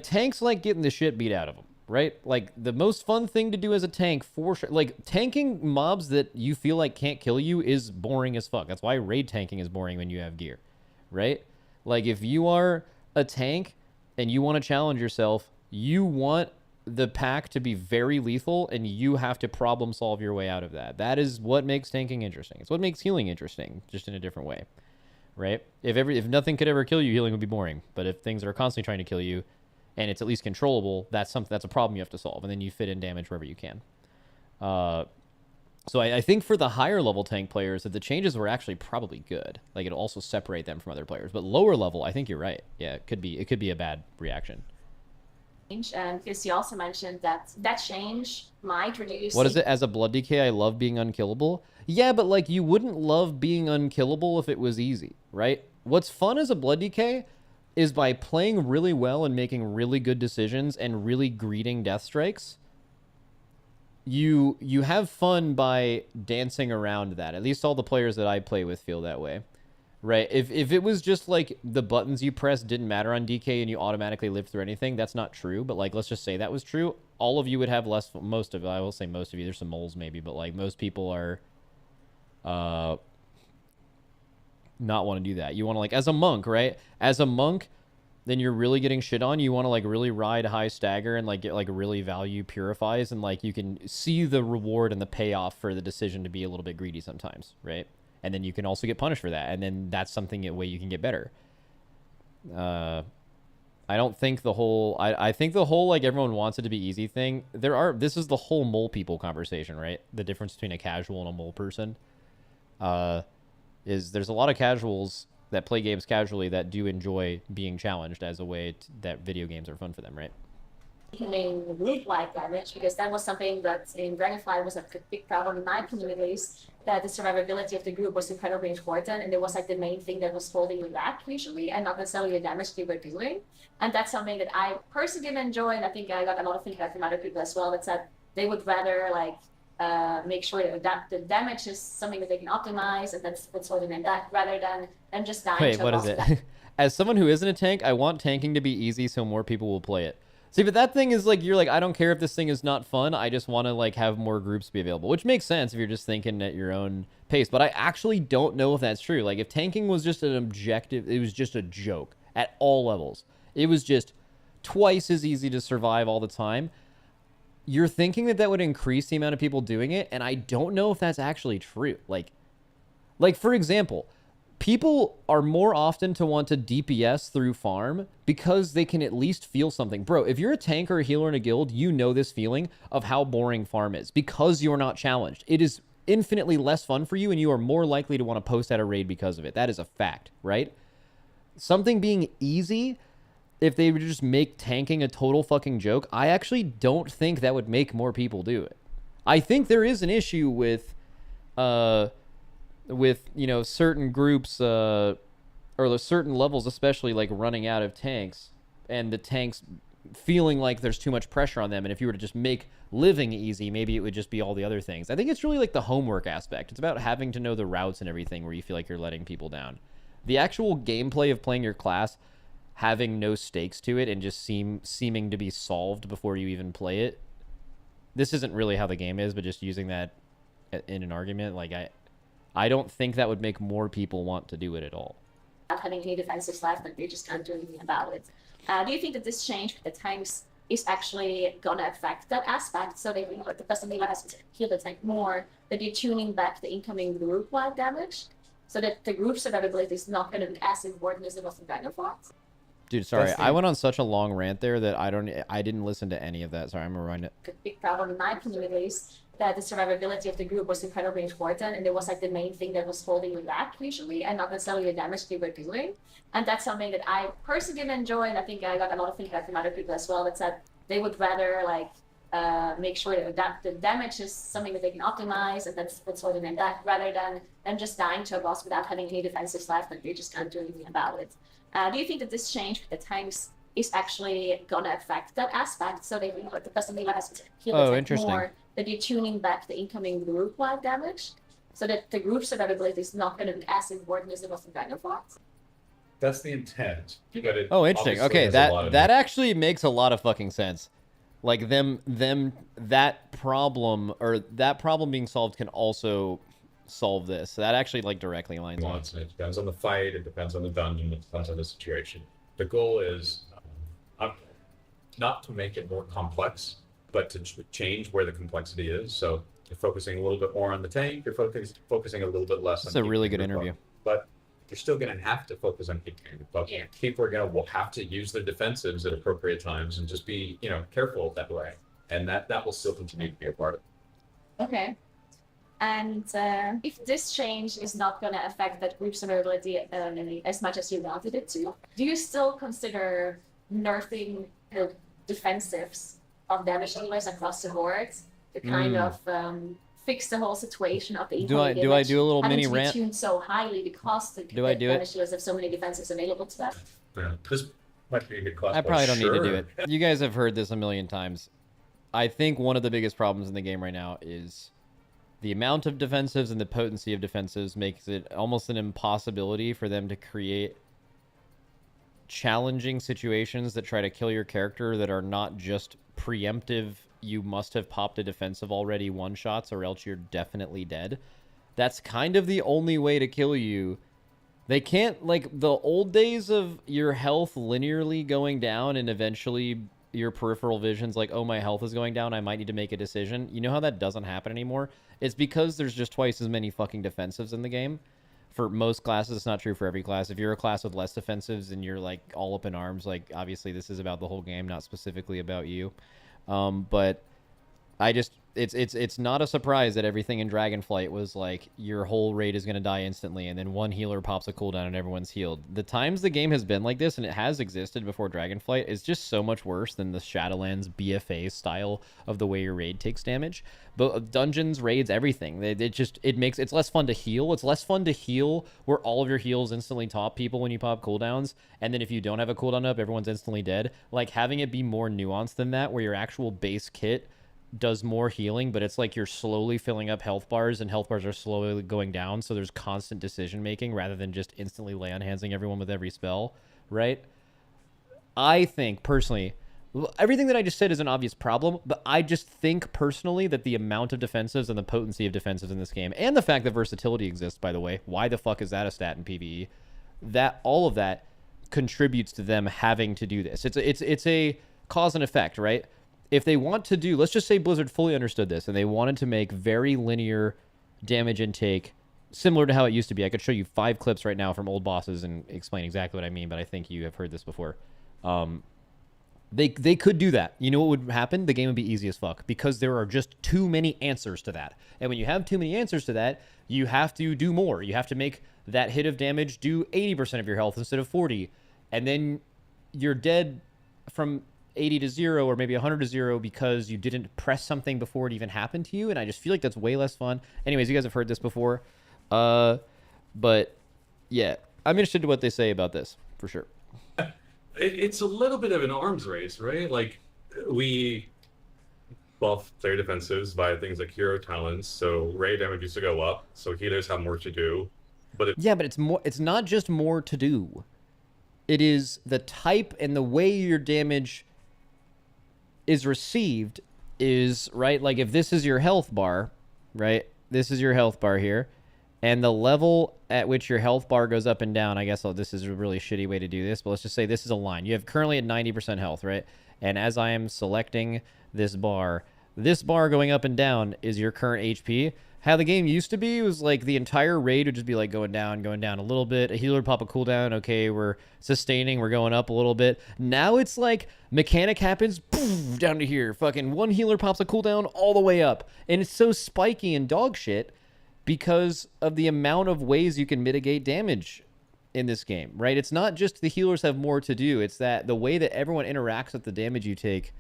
tanks like getting the shit beat out of them, right? The most fun thing to do as a tank, for sure. Tanking mobs that you feel can't kill you is boring as fuck. That's why raid tanking is boring when you have gear, right? If you are a tank and you want to challenge yourself, you want the pack to be very lethal, and you have to problem solve your way out of that. That is what makes tanking interesting. It's what makes healing interesting, just in a different way, right? If nothing could ever kill you, healing would be boring. But if things are constantly trying to kill you, and it's at least controllable, that's a problem you have to solve, and then you fit in damage wherever you can. So I think for the higher level tank players, that the changes were actually probably good. It'll also separate them from other players. But lower level, I think you're right. Yeah, it could be a bad reaction. And because you also mentioned that change might reduce... What is it? As a Blood DK, I love being unkillable. Yeah, but you wouldn't love being unkillable if it was easy, right? What's fun as a Blood DK is by playing really well and making really good decisions and really greeting death strikes. You have fun by dancing around that. At least all the players that I play with feel that way. Right? If it was just the buttons you press didn't matter on DK and you automatically lived through anything, that's not true. But let's just say that was true. All of you would have less... I will say most of you. There's some moles maybe, but most people are... not want to do that. You want to as a monk, right? As a monk, then you're really getting shit on. You want to really ride high stagger and get really value purifies, and you can see the reward and the payoff for the decision to be a little bit greedy sometimes, right? And then you can also get punished for that, and then that's something a way you can get better. I don't think the whole I think the whole like everyone wants it to be easy thing. This is the whole mole people conversation, right? The difference between a casual and a mole person. Is there's a lot of casuals that play games casually that do enjoy being challenged as a way that video games are fun for them, right? Becoming group-like damage, because that was something that in Dragonfly was a big problem in my communities, that the survivability of the group was incredibly important, and it was like the main thing that was holding you back usually, and not necessarily the damage they were doing. And that's something that I personally didn't enjoy, and I think I got a lot of feedback from other people as well that said they would rather like make sure that the damage is something that they can optimize, and that's holding them back, rather than just dying. Wait, what is it? As someone who isn't a tank, I want tanking to be easy so more people will play it. See, but that thing is like, you're like, I don't care if this thing is not fun. I just want to like have more groups be available, which makes sense if you're just thinking at your own pace. But I actually don't know if that's true. Like if tanking was just an objective, it was just a joke at all levels. It was just twice as easy to survive all the time. You're thinking that that would increase the amount of people doing it. And I don't know if that's actually true. Like for example, people are more often to want to DPS through farm because they can at least feel something. Bro, if you're a tank or a healer in a guild, you know this feeling of how boring farm is because you're not challenged. It is infinitely less fun for you, and you are more likely to want to post at a raid because of it. That is a fact, right? Something being easy, if they would just make tanking a total fucking joke, I actually don't think that would make more people do it. I think there is an issue with you know, certain groups or certain levels, especially like running out of tanks, and the tanks feeling like there's too much pressure on them. And if you were to just make living easy, maybe it would just be all the other things. I think it's really like the homework aspect. It's about having to know the routes and everything where you feel like you're letting people down. The actual gameplay of playing your class having no stakes to it and just seeming to be solved before you even play it. This isn't really how the game is, but just using that in an argument, like I don't think that would make more people want to do it at all. Not having any defensive left, and they just can't do anything about it. Do you think that this change with the tanks is actually going to affect that aspect? So they the person maybe has to heal the tank more, that you're tuning back the incoming group-wide damage, so that the group survivability is not going to be as important as it was in Dragonfly? Dude, sorry, I went on such a long rant there that I didn't listen to any of that. Sorry, I'm gonna rewind it. A big problem in my communities, that the survivability of the group was incredibly important, and it was like the main thing that was holding you back usually, and not necessarily the damage they were doing. And that's something that I personally didn't enjoy, and I think I got a lot of feedback from other people as well that said they would rather like make sure that the damage is something that they can optimize, and that's holding them back, rather than just dying to a boss without having any defenses left, and they just can't do anything about it. Do you think that this change with the tanks is actually going to affect that aspect? So they the person maybe has to heal the tank more, that you're tuning back the incoming group-wide damage, so that the group survivability is not going to be as important as it was in Dragonfly? That's the intent. But it interesting. Okay, that actually makes a lot of fucking sense. Like that problem being solved can also solve this. So that actually like directly lines up. It depends on the fight. It depends on the dungeon. It depends on the situation. The goal is not to make it more complex, but to change where the complexity is. So you're focusing a little bit more on the tank. You're focusing a little bit less. That's a really good interview. But you're still going to have to focus on keeping your buff. Yeah. People are will have to use their defensives at appropriate times and just be careful that way. And that will still continue to be a part of it. Okay. And if this change is not going to affect that group survivability as much as you wanted it to, do you still consider nerfing the defensives of damage dealers across the board to kind of fix the whole situation of the incoming do I do a little mini rant? Tuned so highly because the damage dealers have so many defenses available to them. Yeah. This might be a good class. I probably don't need to do it. You guys have heard this a million times. I think one of the biggest problems in the game right now is the amount of defensives and the potency of defensives makes it almost an impossibility for them to create challenging situations that try to kill your character that are not just preemptive, you must have popped a defensive already one-shots or else you're definitely dead. That's kind of the only way to kill you. They can't, like, the old days of your health linearly going down and eventually your peripheral vision's like, oh, my health is going down, I might need to make a decision. You know how that doesn't happen anymore? It's because there's just twice as many fucking defensives in the game. for most classes. It's not true for every class. If you're a class with less defensives and you're like all up in arms, like obviously this is about the whole game, not specifically about you. But I just it's not a surprise that everything in Dragonflight was like your whole raid is going to die instantly and then one healer pops a cooldown and everyone's healed. The times the game has been like this, and it has existed before Dragonflight, is just so much worse than the Shadowlands BFA style of the way your raid takes damage. But dungeons, raids, everything, it's less fun to heal. It's less fun to heal where all of your heals instantly top people when you pop cooldowns, and then if you don't have a cooldown up, everyone's instantly dead. Like having it be more nuanced than that, where your actual base kit does more healing, but it's like you're slowly filling up health bars and health bars are slowly going down, so there's constant decision making rather than just instantly lay on handsing everyone with every spell, right? I think personally, everything that I just said is an obvious problem, but I just think personally that the amount of defensives and the potency of defensives in this game, and the fact that versatility exists, by the way, why the fuck is that a stat in PvE, that all of that contributes to them having to do this. It's a cause and effect, right? If they want to do, let's just say Blizzard fully understood this and they wanted to make very linear damage intake similar to how it used to be. I could show you 5 clips right now from old bosses and explain exactly what I mean, but I think you have heard this before. They could do that. You know what would happen? The game would be easy as fuck because there are just too many answers to that. And when you have too many answers to that, you have to do more. You have to make that hit of damage do 80% of your health instead of 40. And then you're dead from 80 to 0 or maybe 100 to 0 because you didn't press something before it even happened to you, and I just feel like that's way less fun. Anyways, you guys have heard this before, but yeah, I'm interested in what they say about this for sure. It's a little bit of an arms race, right? Like we buff player defensives by things like hero talents, so raid damage used to go up, so healers have more to do. But it's not just more to do. It is the type and the way your damage is received is, right, like if this is your health bar, right, this is your health bar here, and the level at which your health bar goes up and down, I guess this is a really shitty way to do this, but let's just say this is a line. You have currently at 90% health, right, and as I am selecting this bar going up and down is your current HP. How the game used to be was like the entire raid would just be like going down a little bit. A healer would pop a cooldown. Okay, we're sustaining. We're going up a little bit. Now it's like mechanic happens, boom, down to here. Fucking one healer pops a cooldown all the way up. And it's so spiky and dog shit because of the amount of ways you can mitigate damage in this game, right? It's not just the healers have more to do. It's that the way that everyone interacts with the damage you take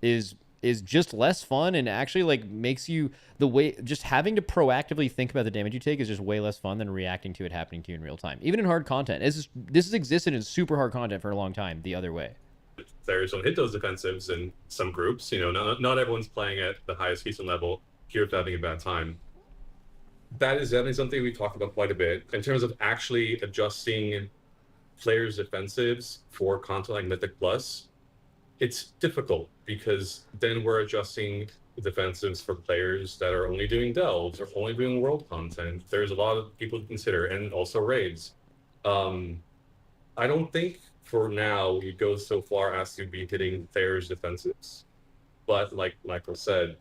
is just less fun and actually like makes you just having to proactively think about the damage you take is just way less fun than reacting to it happening to you in real time. Even in hard content. This has existed in super hard content for a long time the other way. Players don't hit those defensives in some groups. You know, not everyone's playing at the highest Keystone level here if they're having a bad time. That is definitely something we talked about quite a bit in terms of actually adjusting players' defensives for content like Mythic Plus. It's difficult because then we're adjusting defensives for players that are only doing delves or only doing world content. There's a lot of people to consider, and also raids. I don't think for now we go so far as to be hitting players' defensives. But like Michael said,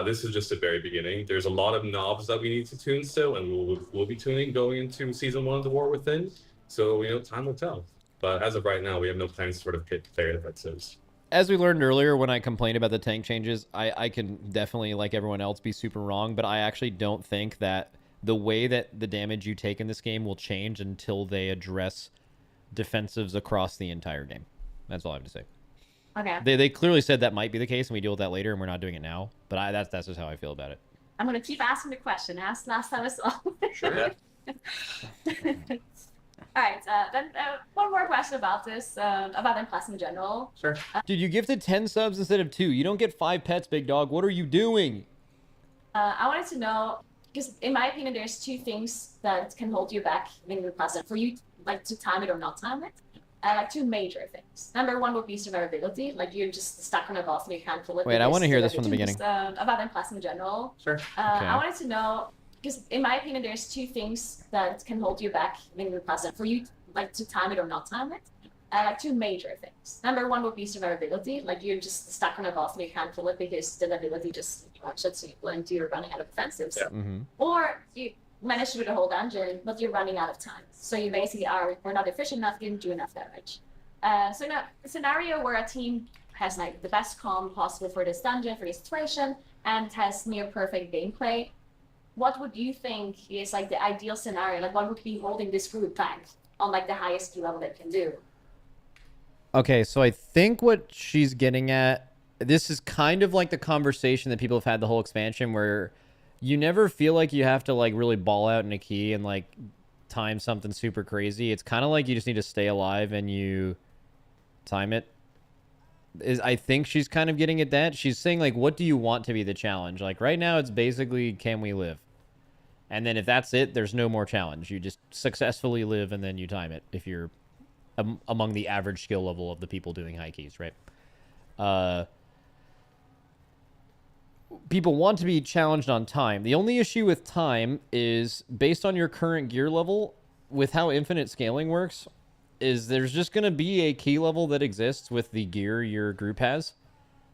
this is just the very beginning. There's a lot of knobs that we need to tune still, and we'll be tuning going into Season 1 of The War Within. So, time will tell. But as of right now, we have no plans to sort of hit player defensives. As we learned earlier, when I complained about the tank changes, I can definitely, like everyone else, be super wrong, but I actually don't think that the way that the damage you take in this game will change until they address defensives across the entire game. That's all I have to say. Okay. They clearly said that might be the case, and we deal with that later, and we're not doing it now. But that's just how I feel about it. I'm going to keep asking the question. Asked last time as well. Sure. All right, then one more question about this, about M+ in general. Sure. Dude, you gifted 10 subs instead of 2. You don't get 5 pets, big dog. What are you doing? I wanted to know, because in my opinion, there's 2 things that can hold you back in the present. For you, like, to time it or not time it. Like 2 major things. Number 1 would be survivability. Like, you're just stuck on a boss and you can't pull it. Wait, I want to hear this from the beginning. About M+ in general. Sure. Okay. I wanted to know, because in my opinion, there's 2 things that can hold you back in the present. For you, like, to time it or not time it. Like 2 major things. Number 1 would be survivability. Like, you're just stuck on a boss and you can't pull it because the ability just shuts you and you're running out of defensives. Yeah. Mm-hmm. Or manage to do the whole dungeon, but you're running out of time. So you basically we're not efficient enough, didn't do enough damage. So in a scenario where a team has like the best comm possible for this dungeon, for this situation, and has near perfect gameplay, what would you think is like the ideal scenario? Like what would be holding this group back on like the highest skill level it can do? Okay, so I think what she's getting at, this is kind of like the conversation that people have had the whole expansion where you never feel like you have to like really ball out in a key and like time something super crazy. It's kind of like you just need to stay alive and you time it. I think she's kind of getting at that. She's saying like, what do you want to be the challenge? Like right now it's basically, can we live? And then if that's it, there's no more challenge. You just successfully live and then you time it if you're among the average skill level of the people doing high keys, right? People want to be challenged on time. The only issue with time is based on your current gear level, with how infinite scaling works, is there's just going to be a key level that exists with the gear your group has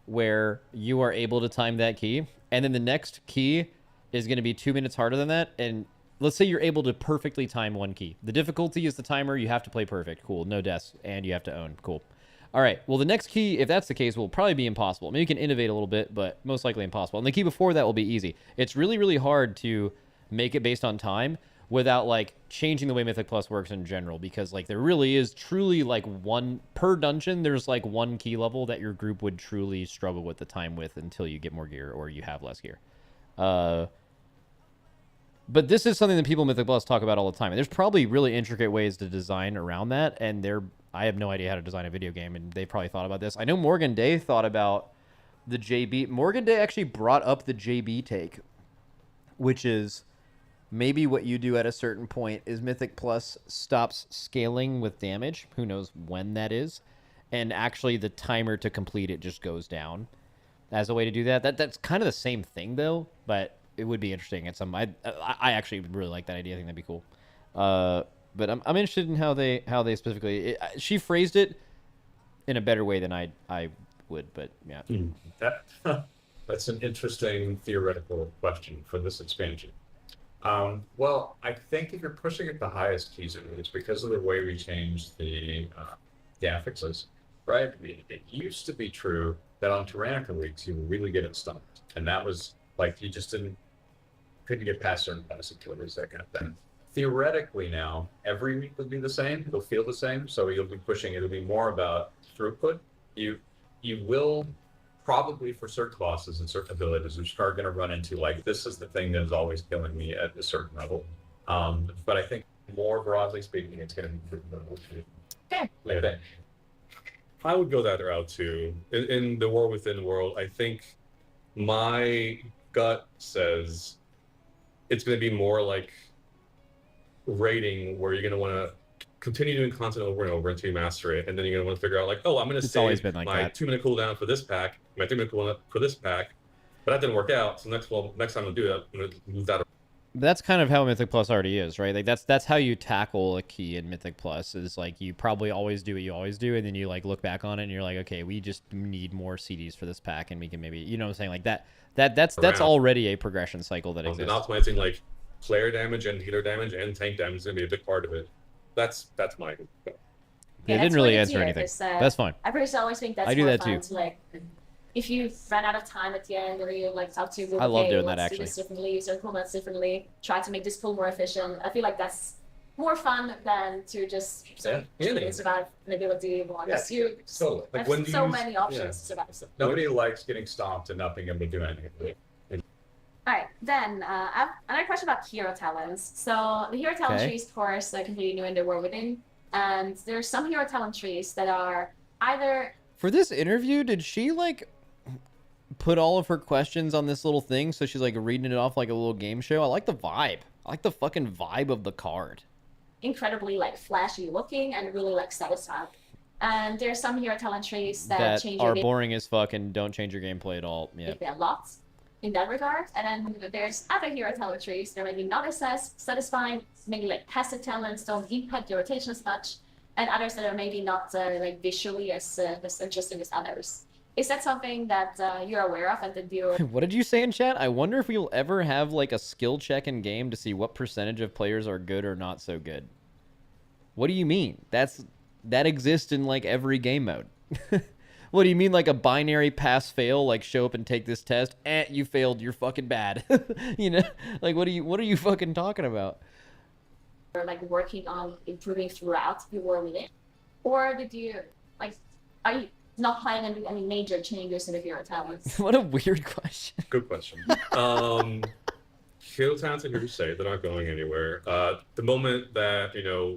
where you are able to time that key. And then the next key is going to be 2 minutes harder than that. And let's say you're able to perfectly time one key. The difficulty is the timer. You have to play perfect. Cool. No deaths. And you have to own. Cool. All right. Well, the next key, if that's the case, will probably be impossible. Maybe you can innovate a little bit, but most likely impossible. And the key before that will be easy. It's really, really hard to make it based on time without like changing the way Mythic Plus works in general, because like there really is truly like one per dungeon. There's like one key level that your group would truly struggle with the time with until you get more gear or you have less gear. But this is something that people in Mythic Plus talk about all the time. And there's probably really intricate ways to design around that. And I have no idea how to design a video game, and they probably thought about this. I know Morgan Day thought about the JB. Morgan Day actually brought up the JB take, which is maybe what you do at a certain point is Mythic Plus stops scaling with damage. Who knows when that is. And actually the timer to complete it just goes down as a way to do that. That's kind of the same thing, though, but it would be interesting at some. I actually really like that idea. I think that'd be cool. But I'm interested in how they specifically. She phrased it in a better way than I would. But yeah, That's an interesting theoretical question for this expansion. Well, I think if you're pushing at the highest keys, it's because of the way we changed the affixes, right? It used to be true that on Tyrannica weeks you were really good at stumped, and that was like you just couldn't get past certain passive killers, that kind of thing. Theoretically now, every week will be the same. It'll feel the same, so you'll be pushing. It'll be more about throughput. You will probably for certain bosses and certain abilities, you start going to run into like, this is the thing that is always killing me at a certain level. But I think more broadly speaking, it's going to be okay. I would go that route too. In the War Within world, I think my gut says it's going to be more like raiding, where you're going to want to continue doing content over and over until you master it, and then you're going to want to figure out like, oh, I'm going to save like my 2-minute cooldown for this pack, my 3-minute cooldown for this pack, but that didn't work out. So next time I'll do that, I'm going to move that. That's kind of how Mythic Plus already is, right? Like that's how you tackle a key in Mythic Plus. Is like you probably always do what you always do, and then you like look back on it and you're like, okay, we just need more CDs for this pack, and we can maybe, you know what I'm saying, like that's already a progression cycle that exists. And optimizing like player damage and healer damage and tank damage is going to be a big part of it. That's my. Yeah, it didn't really answer anything. That's fine. I personally always think that's more fun to like, if you ran out of time at the end, or you like talk to, I love doing that actually. Do this differently, use your cooldowns differently, try to make this pool more efficient. I feel like that's more fun than to just survive an ability one. Yeah, you totally. Like have so many options to survive. Nobody likes getting stomped and not being able to do anything. Alright, then I have another question about hero talents. So the hero talent trees, of course, are completely new in the War Within, and there's some hero talent trees that are either. For this interview, did she like put all of her questions on this little thing, so she's like reading it off like a little game show? I like the vibe. I like the fucking vibe of the card. Incredibly like flashy looking and really like satisfying. And there's some hero talent trees that change are boring as fuck and don't change your gameplay at all. Yeah. A lot in that regard. And then there's other hero talent trees that are maybe not as satisfying, maybe like passive talents don't impact your rotation as much, and others that are maybe not like visually as interesting as others. Is that something that you're aware of and that you? What did you say in chat? I wonder if we'll ever have like a skill check in game to see what percentage of players are good or not so good. What do you mean? That exists in like every game mode. What do you mean, like a binary pass fail? Like show up and take this test. You failed. You're fucking bad. You know, like what are you fucking talking about? Or like working on improving throughout your war with it, or did you like? Are you not planning on doing any major changes in the hero talents? What a weird question. Good question. Hero talents are here to stay. They're not going anywhere. The moment that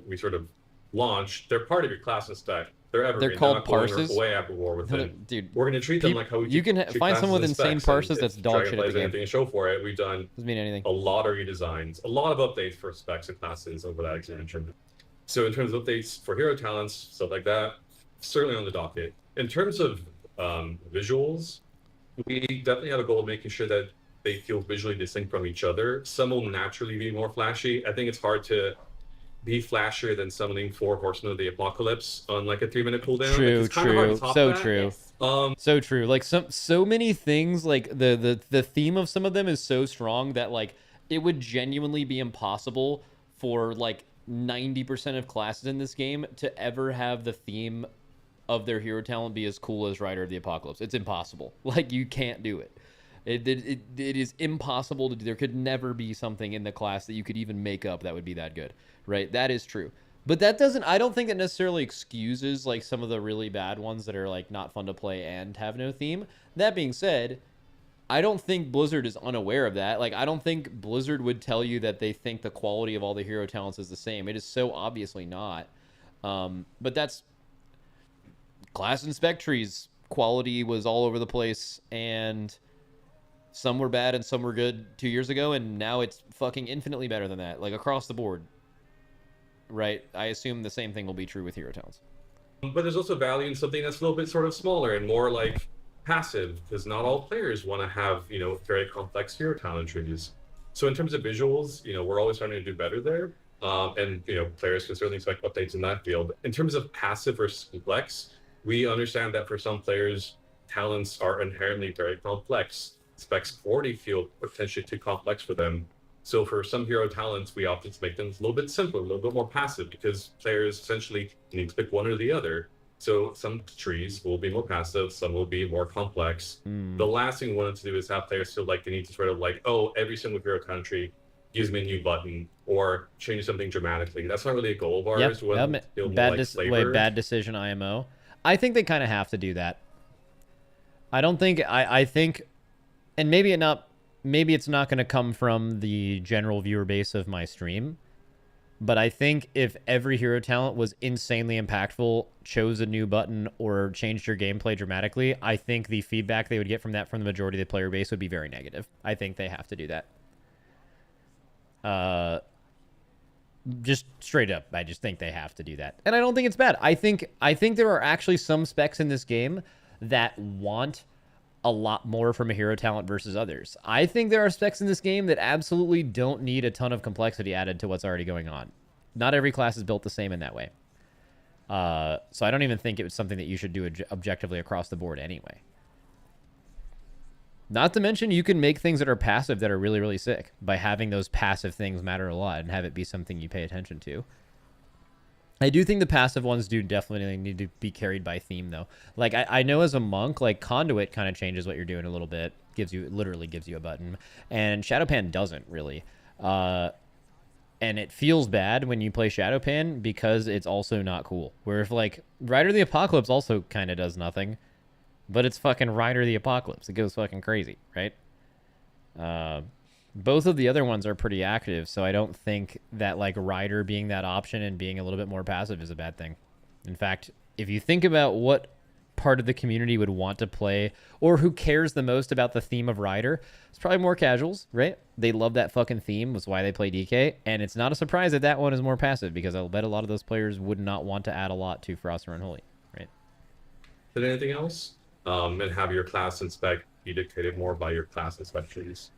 we sort of launch, they're part of your class and spec. They're evergreen. They're called not going parses. Way after war with them. Dude, we're gonna treat them like how we you can treat find someone with classes and insane specs, parses and that's if dog Dragon shit at plays the game. anything to show for it. We've done Doesn't mean anything. a lot of redesigns, a lot of updates for specs and classes over that expansion. So in terms of updates for hero talents, stuff like that, certainly on the docket. In terms of visuals, we definitely have a goal of making sure that they feel visually distinct from each other. Some will naturally be more flashy. I think it's hard to be flashier than summoning 4 Horsemen of the Apocalypse on like a 3-minute cooldown. True, it's kind of hard to true, top so that. true. Yes. So true. Like so many things. Like the theme of some of them is so strong that like it would genuinely be impossible for like 90% of classes in this game to ever have the theme of their hero talent be as cool as Rider of the Apocalypse. It's impossible. Like you can't do it. It is impossible to do. There could never be something in the class that you could even make up that would be that good, right? That is true. But that doesn't, I don't think it necessarily excuses like some of the really bad ones that are like not fun to play and have no theme. That being said, I don't think Blizzard is unaware of that. Like, I don't think Blizzard would tell you that they think the quality of all the hero talents is the same. It is so obviously not. But that's class and spec trees. Quality was all over the place, and some were bad and some were good 2 years ago, and now it's fucking infinitely better than that, like across the board. Right? I assume the same thing will be true with hero talents. But there's also value in something that's a little bit sort of smaller and more like passive, because not all players want to have, very complex hero talent trees. So in terms of visuals, we're always trying to do better there. And players can certainly expect updates in that field. In terms of passive versus complex, we understand that for some players, talents are inherently very complex. Specs 40 feel potentially too complex for them. So for some hero talents, we opted to make them a little bit simpler, a little bit more passive, because players essentially need to pick one or the other. So some trees will be more passive, some will be more complex. The last thing we wanted to do is have players feel like they need to sort of like, oh, every single hero talent tree gives me a new button or change something dramatically. That's not really a goal of ours. Bad decision, IMO. I think they kind of have to do that. I don't think, I think, and maybe it's not going to come from the general viewer base of my stream, but I think if every hero talent was insanely impactful, chose a new button, or changed your gameplay dramatically, I think the feedback they would get from that from the majority of the player base would be very negative. I think they have to do that. Just straight up, I just think they have to do that. And I don't think it's bad. I think there are actually some specs in this game that want a lot more from a hero talent versus others. I think there are specs in this game that absolutely don't need a ton of complexity added to what's already going on. Not every class is built the same in that way. So I don't even think it was something that you should do objectively across the board anyway. Not to mention, you can make things that are passive that are really, really sick by having those passive things matter a lot and have it be something you pay attention to. I do think the passive ones do definitely need to be carried by theme, though. Like, I know as a monk, like, Conduit kind of changes what you're doing a little bit. Literally gives you a button. And Shadowpan doesn't, really. And it feels bad when you play Shadowpan because it's also not cool. Where if, like, Rider of the Apocalypse also kind of does nothing. But it's fucking Rider of the Apocalypse. It goes fucking crazy, right? Both of the other ones are pretty active, so I don't think that like Rider being that option and being a little bit more passive is a bad thing. In fact, if you think about what part of the community would want to play or who cares the most about the theme of Rider, it's probably more casuals, right? They love that fucking theme, was why they play DK, and it's not a surprise that that one is more passive because I'll bet a lot of those players would not want to add a lot to Frost or Unholy, right? Did anything else? And have your class and spec be dictated more by your class and spec trees.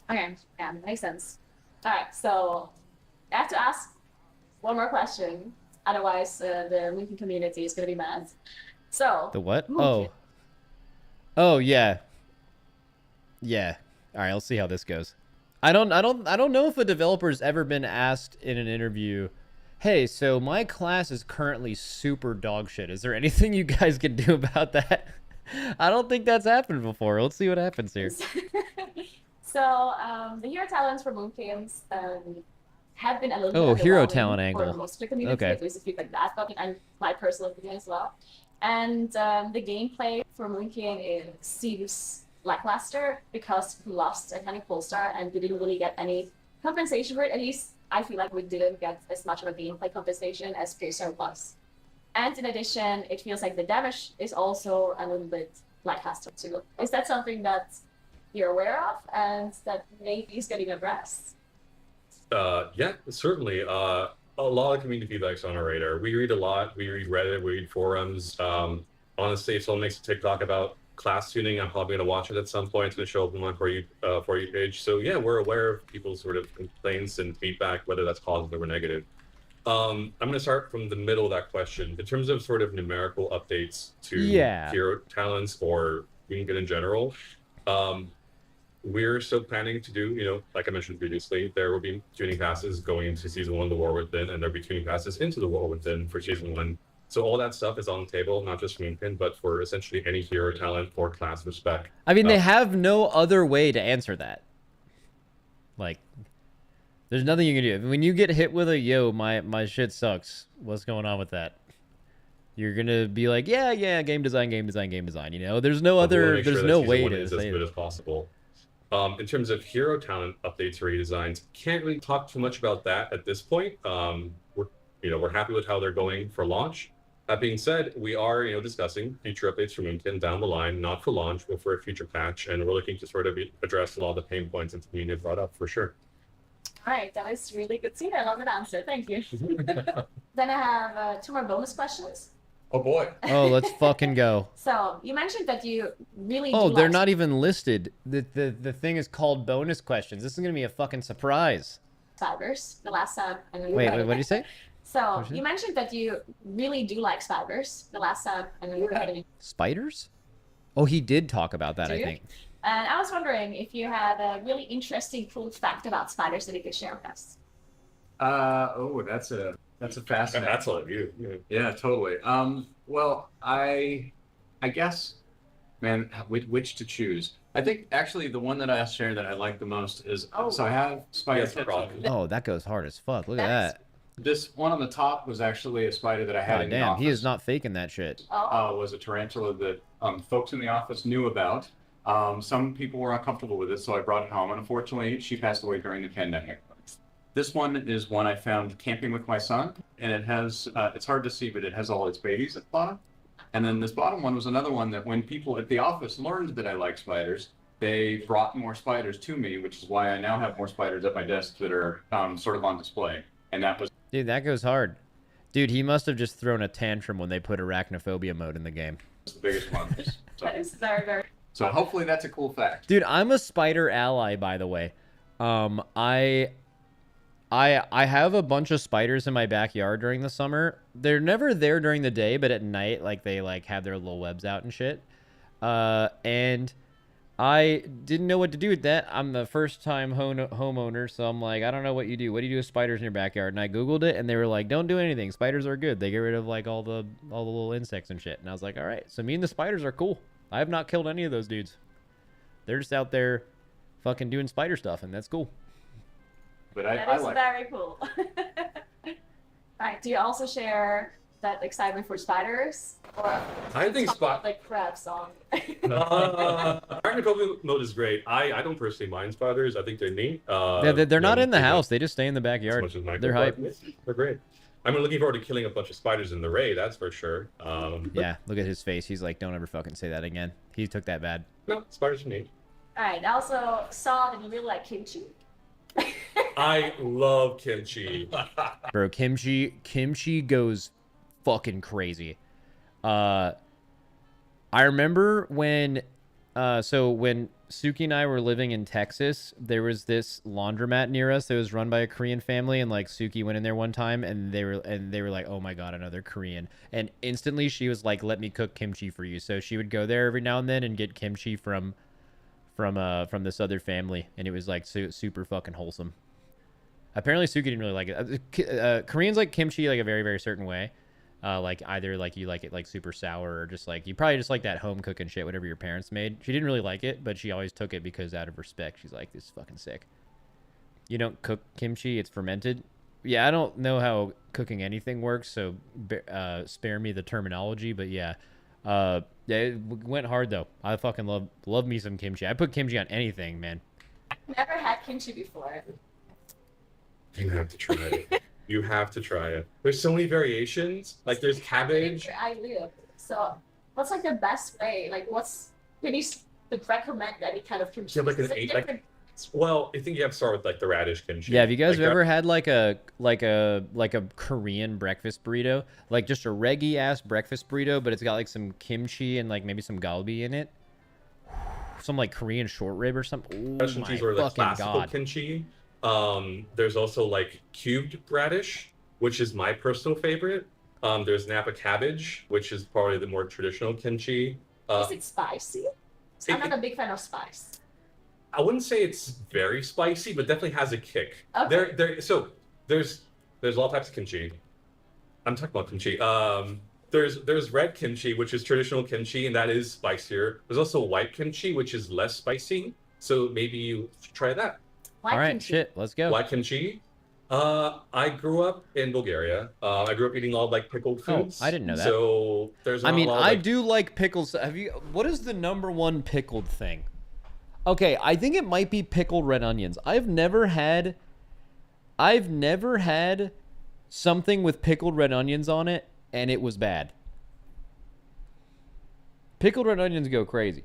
Okay, yeah, makes sense. All right, so I have to ask one more question. Otherwise, the Mythic community is going to be mad. So the what? Who, oh, Oh yeah. Yeah. All right, let's see how this goes. I don't know if a developer's ever been asked in an interview, "Hey, so my class is currently super dog shit. Is there anything you guys can do about that?" I don't think that's happened before. Let's see what happens here. So, the hero talents for Moonkins have been a little bit Oh, hero underwhelming talent for angle. most of the community, Okay. at least a few like that, but and my personal opinion as well. And the gameplay for Moonkin seems lackluster because we lost a kind of full star and we didn't really get any compensation for it. At least I feel like we didn't get as much of a gameplay compensation as full star was. And in addition, it feels like the damage is also a little bit lackluster too. Is that something that you're aware of and that maybe is getting addressed? Yeah, certainly. A lot of community feedback's on our radar. We read a lot. We read Reddit. We read forums. Honestly, if someone makes a TikTok about class tuning, I'm probably going to watch it at some point. It's going to show up on my For You page. So yeah, we're aware of people's sort of complaints and feedback, whether that's positive or negative. I'm going to start from the middle of that question. In terms of sort of numerical updates to hero talents or Moonkin in general, we're still planning to do, like I mentioned previously, there will be tuning passes going into Season 1 of the War Within, and there'll be tuning passes into the War Within for Season 1. So all that stuff is on the table, not just for Moonkin, but for essentially any hero talent or class of spec. I mean, they have no other way to answer that. Like, there's nothing you can do. When you get hit with a, yo, my shit sucks, what's going on with that? You're going to be like, yeah, game design, you know? There's no other, there's no way to say as good as possible. In terms of hero talent updates or redesigns, can't really talk too much about that at this point. We're happy with how they're going for launch. That being said, we are discussing future updates for Moonkin down the line, not for launch, but for a future patch, and we're looking to sort of address a lot of the pain points that the community brought up for sure. All right, that was really good to see. I love that answer. Thank you. Then I have 2 more bonus questions. Oh boy. Oh, let's fucking go. So you mentioned that you really Oh, do they're like not even listed. The thing is called bonus questions. This is gonna be a fucking surprise. Spiders. The last time. Wait, what did you say? So you mentioned that you really do like spiders. The last time. Spiders? Oh, he did talk about that, Do I you? think. And I was wondering if you had a really interesting, cool fact about spiders that you could share with us. That's a fascinating. That's all of you. Yeah, totally. Well, I guess, man, which to choose? I think actually the one that I share that I like the most is so I have spider. Oh, that goes hard as fuck. Look at that. This one on the top was actually a spider that I had God in the damn, office. he is not faking that shit. Was a tarantula that folks in the office knew about. Some people were uncomfortable with it, so I brought it home. And unfortunately, she passed away during the pandemic. This one is one I found camping with my son, and it has, it's hard to see, but it has all its babies at the bottom. And then this bottom one was another one that when people at the office learned that I like spiders, they brought more spiders to me, which is why I now have more spiders at my desk that are sort of on display. And that was... Dude, that goes hard. Dude, he must have just thrown a tantrum when they put arachnophobia mode in the game. the biggest one. That is very, very... So hopefully that's a cool fact. Dude, I'm a spider ally, by the way. I have a bunch of spiders in my backyard during the summer. They're never there during the day, but at night, like, they, like, have their little webs out and shit. And I didn't know what to do with that. I'm the first-time homeowner, so I'm like, I don't know what you do. What do you do with spiders in your backyard? And I Googled it, and they were like, don't do anything. Spiders are good. They get rid of, like, all the little insects and shit. And I was like, all right. So me and the spiders are cool. I have not killed any of those dudes. They're just out there fucking doing spider stuff, and that's cool. But that is very cool. Alright, do you also share that excitement for spiders? Or I think like crab song. Arachnophobia mode is great. I don't personally mind spiders. I think they're neat. They're not in the house. They just stay in the backyard. They're hype. They're great. I'm looking forward to killing a bunch of spiders in the raid, that's for sure. Yeah, look at his face. He's like, don't ever fucking say that again. He took that bad. No, spiders are neat. Alright, I also saw that you really like kimchi. I love kimchi. Bro, kimchi goes fucking crazy. I remember when So when Suki and I were living in Texas, there was this laundromat near us that was run by a Korean family, and like Suki went in there one time, and they were like, "Oh my god, another Korean!" And instantly she was like, "Let me cook kimchi for you." So she would go there every now and then and get kimchi from this other family, and it was like super fucking wholesome. Apparently Suki didn't really like it. Koreans like kimchi like a very, very certain way. Like either like you like it like super sour, or just like you probably just like that home cooking shit, whatever your parents made. She didn't really like it, but she always took it because out of respect, she's like, this is fucking sick. You don't cook kimchi, it's fermented. Yeah, I don't know how cooking anything works, so spare me the terminology, but yeah. Yeah, it went hard though. I fucking love me some kimchi. I put kimchi on anything, man. Never had kimchi before. You have to try it. You have to try it. There's so many variations. Like there's cabbage. Where I live. So what's like the best way? Like can you recommend any kind of kimchi? You have like an eight, like, well, I think you have to start with like the radish kimchi. Yeah, have you guys like, ever had like a Korean breakfast burrito? Like just a reggy ass breakfast burrito, but it's got like some kimchi and like maybe some galbi in it. Some like Korean short rib or something. Oh my or like fucking classical god. kimchi. There's also like cubed radish, which is my personal favorite. There's Napa cabbage, which is probably the more traditional kimchi. Is it spicy? I'm not a big fan of spice. I wouldn't say it's very spicy, but definitely has a kick. Okay. So there's all types of kimchi. I'm talking about kimchi. There's red kimchi, which is traditional kimchi, and that is spicier. There's also white kimchi, which is less spicy. So maybe you should try that. All right, shit, let's go. White kimchi. I grew up in Bulgaria. I grew up eating all like pickled foods. Oh, I didn't know that. So there's. I mean, a lot of, I like, do like pickles. What is the #1 pickled thing? Okay, I think it might be pickled red onions. I've never had something with pickled red onions on it, and it was bad. Pickled red onions go crazy.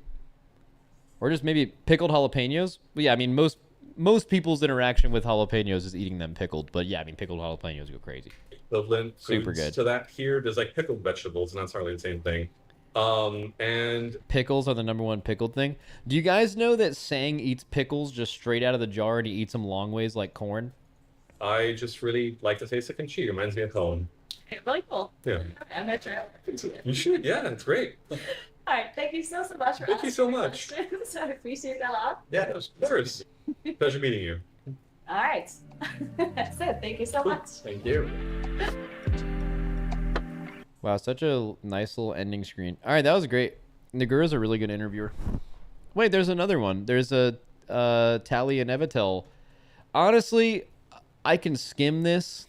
Or just maybe pickled jalapenos. Well, yeah, I mean, most people's interaction with jalapenos is eating them pickled. But yeah, I mean, pickled jalapenos go crazy. Equivalent Super foods good. to that here. There's like pickled vegetables, and that's hardly the same thing. And pickles are the #1 pickled thing. Do you guys know that Sang eats pickles just straight out of the jar, and he eats them long ways like corn? I just really like the taste of kimchi. It reminds me of home. Okay, really cool. Yeah. Okay, I'm gonna try it. You should. Yeah, it's great. All right, thank you so much for Thank you so much. questions. I appreciate that a lot. Yeah, of course. Pleasure meeting you. All right. That's it. Thank you so much. Thank you. Wow, such a nice little ending screen. All right, that was great. Naguura's a really good interviewer. Wait, there's another one. There's a Tally and Evitel. Honestly, I can skim this,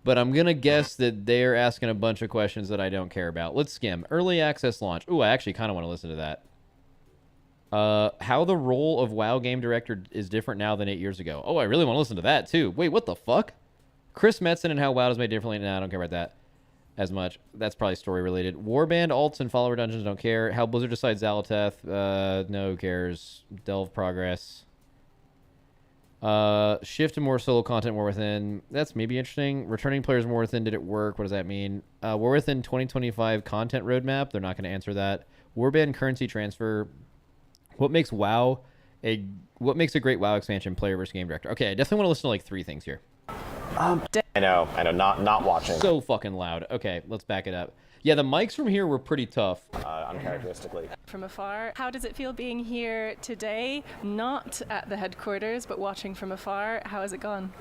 but I'm going to guess that they're asking a bunch of questions that I don't care about. Let's skim. Early access launch. Ooh, I actually kind of want to listen to that. How the role of WoW game director is different now than 8 years ago. Oh, I really want to listen to that, too. Wait, what the fuck? Chris Metzen and how WoW is made differently. Nah, I don't care about that as much. That's probably story related. Warband, alts, and follower dungeons don't care. How Blizzard decides Zalateth. No, who cares? Delve progress. Shift to more solo content, War Within. That's maybe interesting. Returning players, War Within. Did it work? What does that mean? War Within 2025 content roadmap. They're not going to answer that. Warband currency transfer. What makes what makes a great WoW expansion? Player versus game director. Okay, I definitely want to listen to like 3 things here. I know, not watching. So fucking loud. Okay, let's back it up. Yeah, the mics from here were pretty tough. Uncharacteristically. From afar, how does it feel being here today? Not at the headquarters, but watching from afar. How has it gone?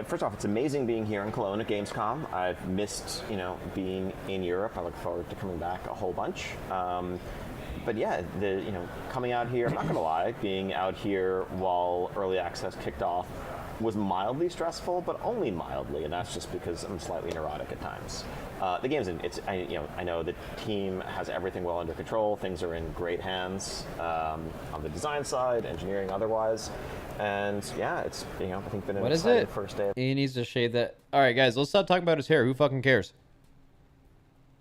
First off, it's amazing being here in Cologne at Gamescom. I've missed, being in Europe. I look forward to coming back a whole bunch. But yeah, coming out here, I'm not gonna lie, being out here while early access kicked off was mildly stressful, but only mildly, and that's just because I'm slightly neurotic at times. The game's I know the team has everything well under control. Things are in great hands on the design side, engineering, otherwise, and yeah, it's I think been an exciting first day. He needs to shave that. All right, guys, let's stop talking about his hair. Who fucking cares?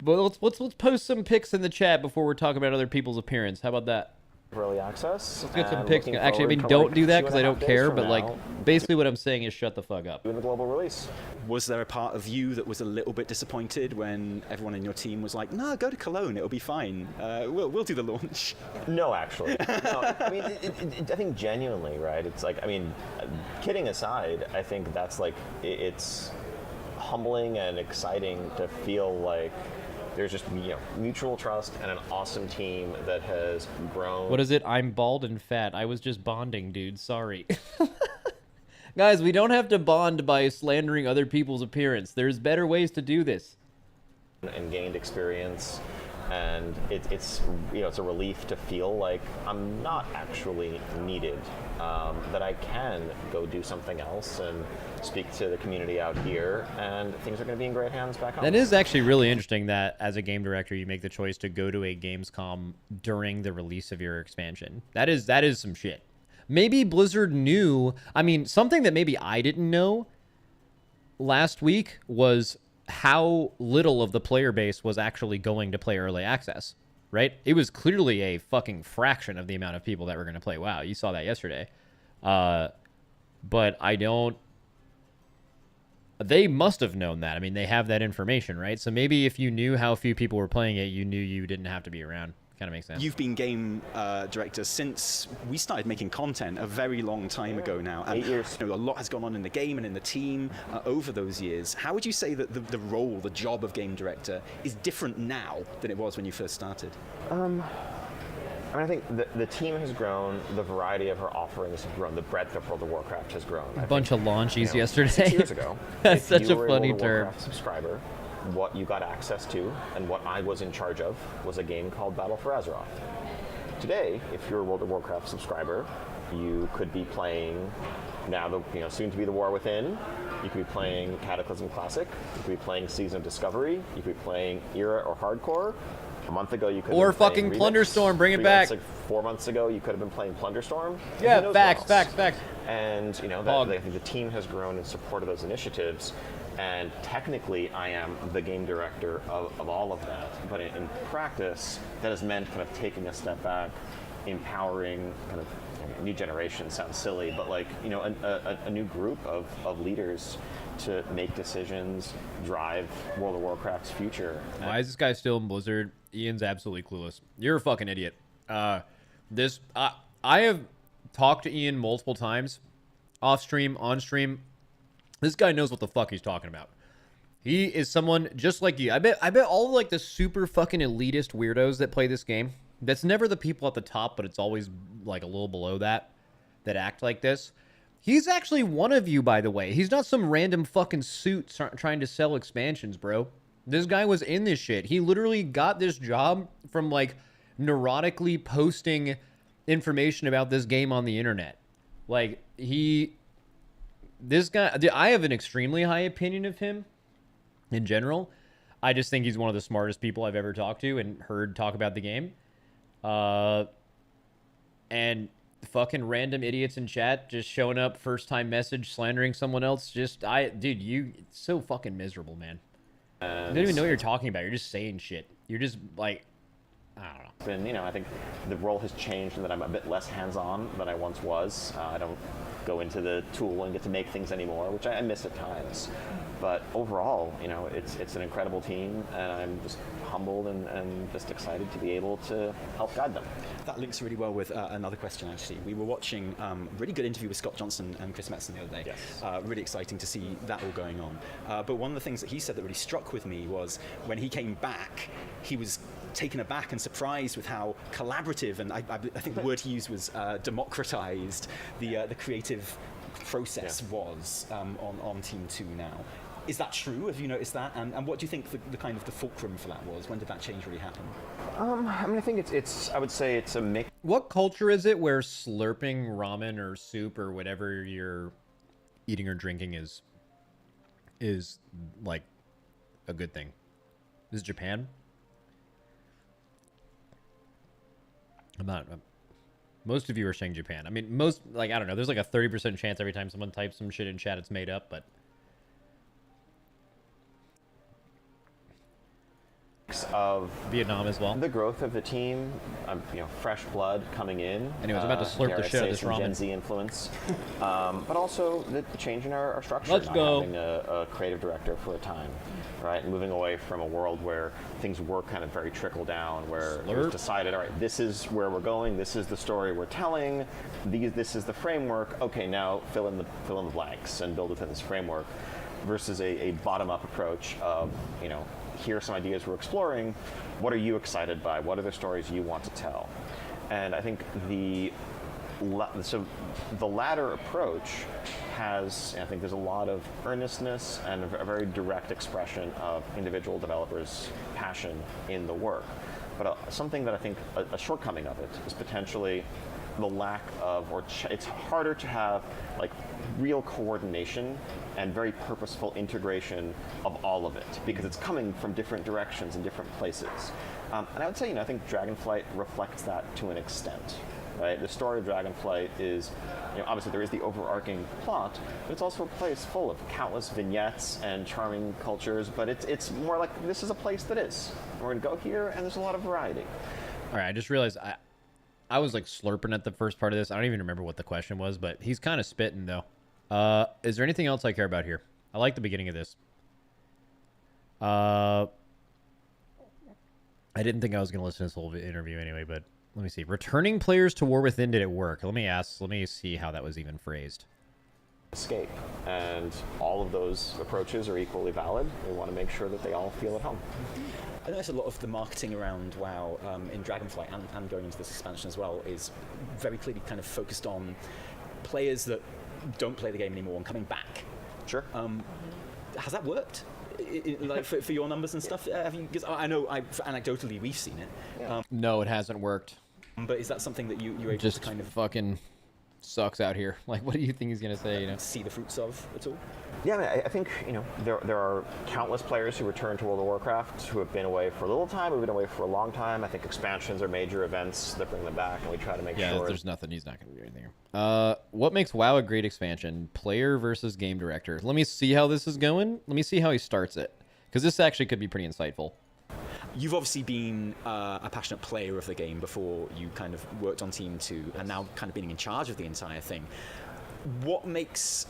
But let's post some pics in the chat before we're talking about other people's appearance. How about that? early access. Let's get some and picks. looking Actually, I forward mean, to, don't like, do that 2.5 because I don't days care. from But like, now basically, what I'm saying is shut the fuck up. doing the global release. Was there a part of you that was a little bit disappointed when everyone in your team was like, "No, go to Cologne, it'll be fine. We'll do the launch"? No, actually. No, I mean, I think genuinely, right? It's like, I mean, kidding aside, I think that's like, it's humbling and exciting to feel like there's just, you know, mutual trust and an awesome team that has grown. What is it? I'm bald and fat. I was just bonding, dude. Sorry. Guys, we don't have to bond by slandering other people's appearance. There's better ways to do this. And gained experience, and it's you know, it's a relief to feel like I'm not actually needed, that I can go do something else and speak to the community out here, and things are going to be in great hands back home. That is actually really interesting that as a game director you make the choice to go to a Gamescom during the release of your expansion. That is some shit. Maybe Blizzard knew, I mean, something that maybe I didn't know last week was how little of the player base was actually going to play early access, right? It was clearly a fucking fraction of the amount of people that were going to play WoW. You saw that yesterday. But I don't... They must have known that. I mean, they have that information, right? So maybe if you knew how few people were playing it, you knew you didn't have to be around. Kind of makes sense. You've been game director since we started making content a very long time ago now. And 8 years. You know, a lot has gone on in the game and in the team over those years. How would you say that the role, the job of game director is different now than it was when you first started? I mean, I think the team has grown, the variety of her offerings have grown, the breadth of World of Warcraft has grown. A bunch of launchies yesterday. 6 years ago, That's such you a were funny World of term. Warcraft subscriber, what you got access to and what I was in charge of was a game called Battle for Azeroth. Today, if you're a World of Warcraft subscriber, you could be playing now the, you know, soon to be the War Within. You could be playing Cataclysm Classic. You could be playing Season of Discovery. You could be playing Era or Hardcore. A month ago, you could Or have been fucking playing Remix. Plunderstorm, bring it back. 4 months ago, you could have been playing Plunderstorm. Yeah, Who knows facts, what else? facts. And you know, I think the team has grown in support of those initiatives. And technically, I am the game director of all of that. But in practice, that has meant kind of taking a step back, empowering kind of, I mean, new generation sounds silly, but like, you know, a new group of leaders to make decisions, drive World of Warcraft's future. Why is this guy still in Blizzard? Ian's absolutely clueless. You're a fucking idiot. I have talked to Ian multiple times, off stream, on stream. This guy knows what the fuck he's talking about. He is someone just like you. I bet all like the super fucking elitist weirdos that play this game, that's never the people at the top, but it's always like a little below that act like this. He's actually one of you, by the way. He's not some random fucking suit trying to sell expansions, bro. This guy was in this shit. He literally got this job from like neurotically posting information about this game on the internet. Like this guy, I have an extremely high opinion of him in general. I just think he's one of the smartest people I've ever talked to and heard talk about the game. And fucking random idiots in chat just showing up, first time message, slandering someone else. Dude, it's so fucking miserable, man. You don't even know what you're talking about. You're just saying shit. You're just like, I don't know. And, you know, I think the role has changed in that I'm a bit less hands-on than I once was. I don't go into the tool and get to make things anymore, which I miss at times. But overall, you know, it's an incredible team, and I'm just humbled and just excited to be able to help guide them. That links really well with another question, actually. We were watching a really good interview with Scott Johnson and Chris Metzen the other day. Yes. Really exciting to see that all going on. But one of the things that he said that really struck with me was when he came back, he was taken aback and surprised with how collaborative, and I think the word he used was democratized, the creative process was on Team 2 now. Is that true? Have you noticed that? And what do you think the kind of the fulcrum for that was? When did that change really happen? I mean, I think it's I would say it's a mix. What culture is it where slurping ramen or soup or whatever you're eating or drinking is like a good thing? Is it Japan? Most of you are saying Japan. I mean, I don't know. There's like a 30% chance every time someone types some shit in chat it's made up, but of Vietnam as well. The growth of the team, fresh blood coming in. Anyways, I'm about to slurp the shit out of this ramen. Gen Z influence, but also the change in our structure. Let's go. Having a creative director for a time, right? Moving away from a world where things were kind of very trickle down, where it was decided, all right, this is where we're going, this is the story we're telling, this is the framework. Okay, now fill in the blanks and build within this framework, versus a bottom-up approach of, here are some ideas we're exploring. What are you excited by? What are the stories you want to tell? And I think the latter approach has, I think there's a lot of earnestness and a very direct expression of individual developers' passion in the work. But something that I think a shortcoming of it is potentially the lack of, it's harder to have like real coordination and very purposeful integration of all of it, because it's coming from different directions and different places. And I would say, I think Dragonflight reflects that to an extent, right? The story of Dragonflight is, obviously there is the overarching plot, but it's also a place full of countless vignettes and charming cultures, but it's more like this is a place that is. We're gonna go here, and there's a lot of variety. All right, I just realized I was like slurping at the first part of this. I don't even remember what the question was, but he's kind of spitting though. Is there anything else I care about here? I like the beginning of this. I didn't think I was going to listen to this whole interview anyway, but let me see. Returning players to War Within, did it work? Let me see how that was even phrased. Escape, and all of those approaches are equally valid. We want to make sure that they all feel at home. I notice a lot of the marketing around WoW in Dragonflight and going into this expansion as well is very clearly kind of focused on players that don't play the game anymore and coming back. Sure. Has that worked? Like for your numbers and stuff? Because I know, anecdotally, we've seen it. Yeah. No, it hasn't worked. But is that something that you're able just to kind of fucking sucks out here? Like, what do you think he's gonna say? See the fruits of at all? Yeah, I think there are countless players who return to World of Warcraft who have been away for a little time, who've been away for a long time. I think expansions are major events that bring them back, and we try to make sure. Yeah, there's nothing. He's not going to do anything here. What makes WoW a great expansion? Player versus game director. Let me see how this is going. Let me see how he starts it, because this actually could be pretty insightful. You've obviously been a passionate player of the game before you kind of worked on Team 2, and now kind of being in charge of the entire thing. What makes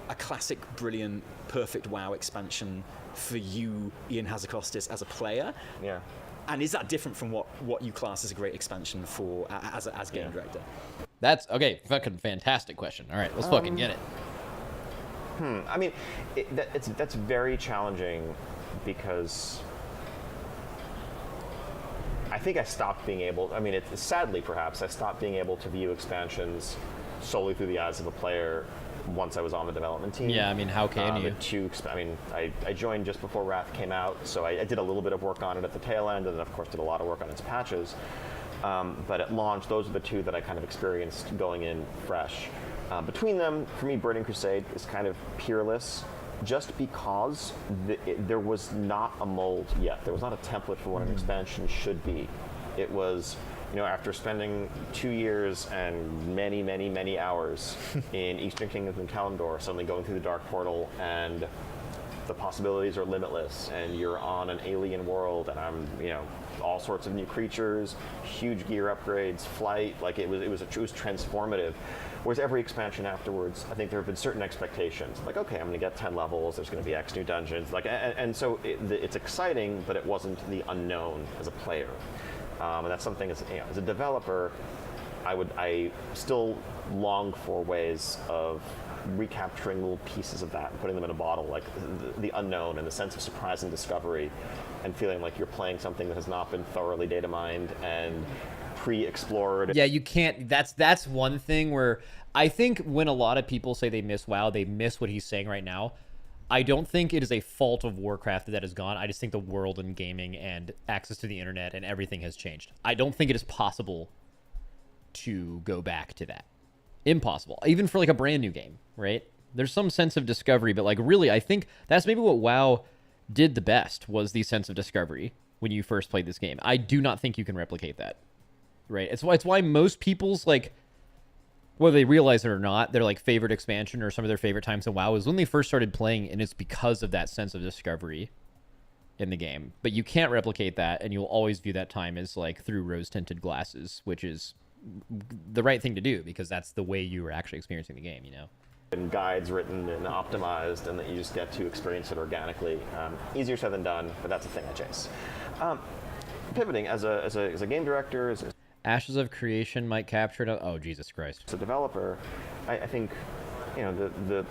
a classic, brilliant, perfect WoW expansion for you, Ian Hazakostas, as a player? Yeah. And is that different from what you class as a great expansion for as game director? That's okay. Fucking fantastic question. All right, let's fucking get it. I mean, that's very challenging, because I think I stopped being able. I mean, sadly, perhaps I stopped being able to view expansions solely through the eyes of a player once I was on the development team. Yeah, I mean, how can you? I joined just before Wrath came out, so I did a little bit of work on it at the tail end, and then of course did a lot of work on its patches. But at launch, those are the two that I kind of experienced going in fresh. Between them, for me, Burning Crusade is kind of peerless, just because there was not a mold yet. There was not a template for what an expansion should be. It was, after spending 2 years and many, many, many hours in Eastern Kingdoms and Kalimdor, suddenly going through the Dark Portal, and the possibilities are limitless, and you're on an alien world, and I'm, all sorts of new creatures, huge gear upgrades, flight, like it was transformative. Whereas every expansion afterwards, I think there have been certain expectations, like, okay, I'm going to get 10 levels, there's going to be X new dungeons, like, and so it's exciting, but it wasn't the unknown as a player. And that's something as a developer, I still long for ways of recapturing little pieces of that and putting them in a bottle, like the unknown and the sense of surprise and discovery, and feeling like you're playing something that has not been thoroughly data mined and pre-explored. Yeah, you can't. That's one thing where I think when a lot of people say they miss WoW, they miss what he's saying right now. I don't think it is a fault of Warcraft that is gone. I just think the world and gaming and access to the internet and everything has changed. I don't think it is possible to go back to that. Impossible. Even for like a brand new game, right? There's some sense of discovery, but like really, I think that's maybe what WoW did the best, was the sense of discovery when you first played this game. I do not think you can replicate that, right? It's why most people's, like, whether they realize it or not, their like favorite expansion or some of their favorite times in WoW is when they first started playing, and it's because of that sense of discovery in the game, but you can't replicate that, and you'll always view that time as like through rose-tinted glasses, which is the right thing to do because that's the way you were actually experiencing the game, you know? And guides written and optimized, and that you just get to experience it organically. Easier said than done, but that's a thing I chase. Pivoting as a game director, as Ashes of Creation might capture it. Oh, Jesus Christ. As a developer, I think, you know, the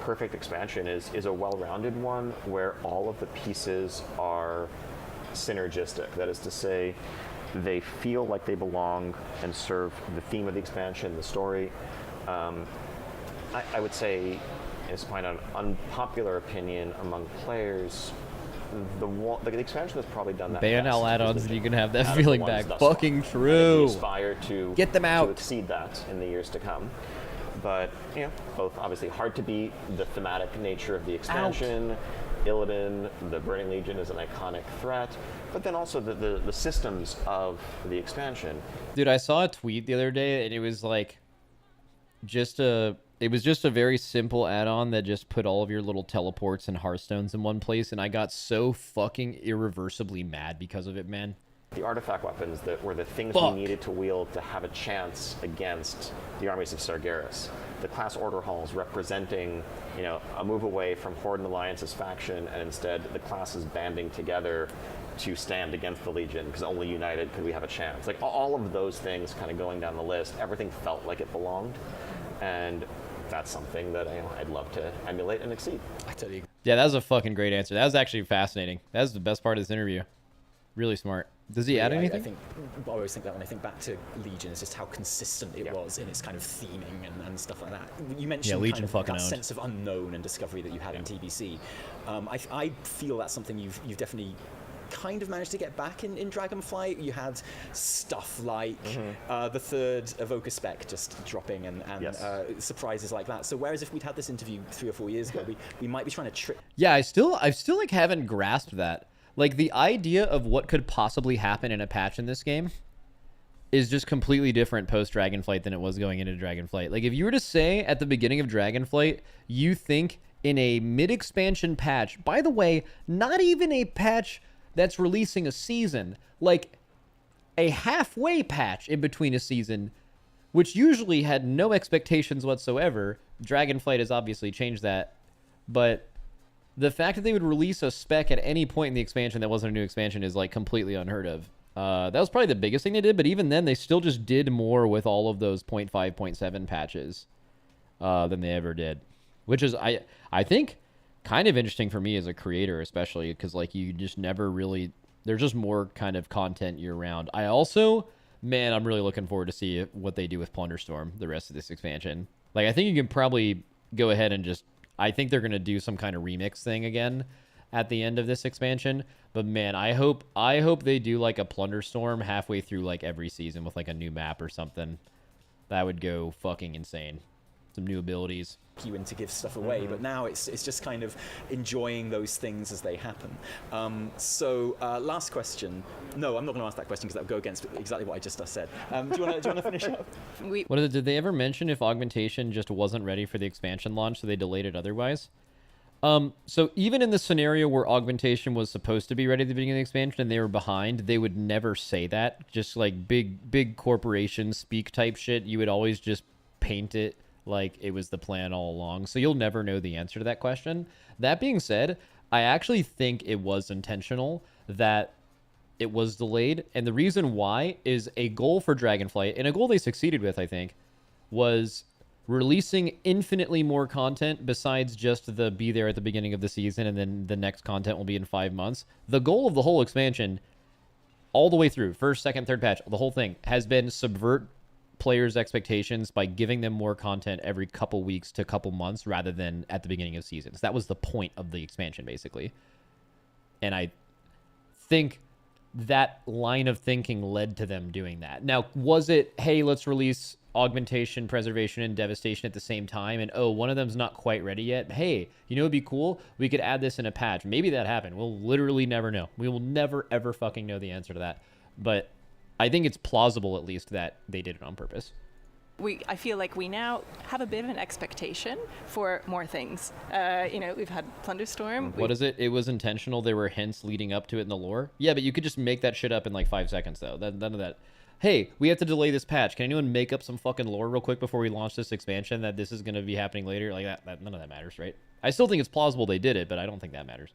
perfect expansion is a well-rounded one where all of the pieces are synergistic. That is to say, they feel like they belong and serve the theme of the expansion, the story. I would say, it's quite an unpopular opinion among players, the expansion has probably done that. Ban all add-ons and you can have that feeling back. Fucking Fucking true. Aspire to get them out to exceed that in the years to come. But you know, both obviously hard to beat. The thematic nature of the expansion, Illidan, the Burning Legion is an iconic threat, but then also the systems of the expansion. Dude, I saw a tweet the other day and it was like it was just a very simple add-on that just put all of your little teleports and hearthstones in one place, and I got so fucking irreversibly mad because of it, man. The artifact weapons that were the things we needed to wield to have a chance against the armies of Sargeras. The class order halls representing, you know, a move away from Horde and Alliance's faction, and instead the classes banding together to stand against the Legion, because only united could we have a chance. Like all of those things kind of going down the list, everything felt like it belonged. And that's something that I'd love to emulate and exceed. I tell you. Yeah, that was a fucking great answer. That was actually fascinating. That was the best part of this interview. Really smart. Does he add anything? I always think that when I think back to Legion, is just how consistent it was in its kind of theming and stuff like that. You mentioned Legion kind of fucking that owned. sense of unknown and discovery that you had in TBC. I feel that's something you've definitely kind of managed to get back in Dragonflight. You had stuff like the third Evoker spec just dropping and surprises like that. So whereas if we'd had this interview 3 or 4 years ago, we might be trying to trick. Yeah, I still like haven't grasped that. Like the idea of what could possibly happen in a patch in this game is just completely different post Dragonflight than it was going into Dragonflight. Like if you were to say at the beginning of Dragonflight, you think in a mid-expansion patch, by the way, not even a patch that's releasing a season, like a halfway patch in between a season, which usually had no expectations whatsoever. Dragonflight has obviously changed that, but the fact that they would release a spec at any point in the expansion that wasn't a new expansion is like completely unheard of. That was probably the biggest thing they did, but even then they still just did more with all of those 0.5, 0.7 patches than they ever did, which is, I think, kind of interesting for me as a creator, especially because like you just never really, there's just more kind of content year round. I also, man, I'm really looking forward to see what they do with Plunderstorm the rest of this expansion. Like I think you can probably go ahead and just, I think they're going to do some kind of remix thing again at the end of this expansion, but man, I hope they do like a Plunderstorm halfway through like every season with like a new map or something. That would go fucking insane. Some new abilities. You in to give stuff away, but now it's just kind of enjoying those things as they happen. So last question. No, I'm not going to ask that question because that would go against exactly what I just said. Do you want to finish up? Did they ever mention if augmentation just wasn't ready for the expansion launch, so they delayed it otherwise? So even in the scenario where augmentation was supposed to be ready at the beginning of the expansion and they were behind, they would never say that. Just like big corporations speak type shit, you would always just paint it like it was the plan all along. So you'll never know the answer to that question. That being said, I actually think it was intentional that it was delayed. And the reason why is a goal for Dragonflight, and a goal they succeeded with, I think, was releasing infinitely more content besides just the be there at the beginning of the season and then the next content will be in 5 months. The goal of the whole expansion, all the way through, first, second, third patch, the whole thing, has been subvert players' expectations by giving them more content every couple weeks to couple months rather than at the beginning of seasons. That was the point of the expansion, basically. And I think that line of thinking led to them doing that. Now, was it, hey, let's release augmentation, preservation, and devastation at the same time, and oh, one of them's not quite ready yet? Hey, you know, it'd be cool. We could add this in a patch. Maybe that happened. We'll literally never know. We will never, ever fucking know the answer to that. But I think it's plausible, at least, that they did it on purpose. I feel like we now have a bit of an expectation for more things. You know, we've had Plunderstorm. What is it? It was intentional. There were hints leading up to it in the lore. Yeah, but you could just make that shit up in like 5 seconds, though. None of that. Hey, we have to delay this patch. Can anyone make up some fucking lore real quick before we launch this expansion that this is going to be happening later? Like that. None of that matters, right? I still think it's plausible they did it, but I don't think that matters.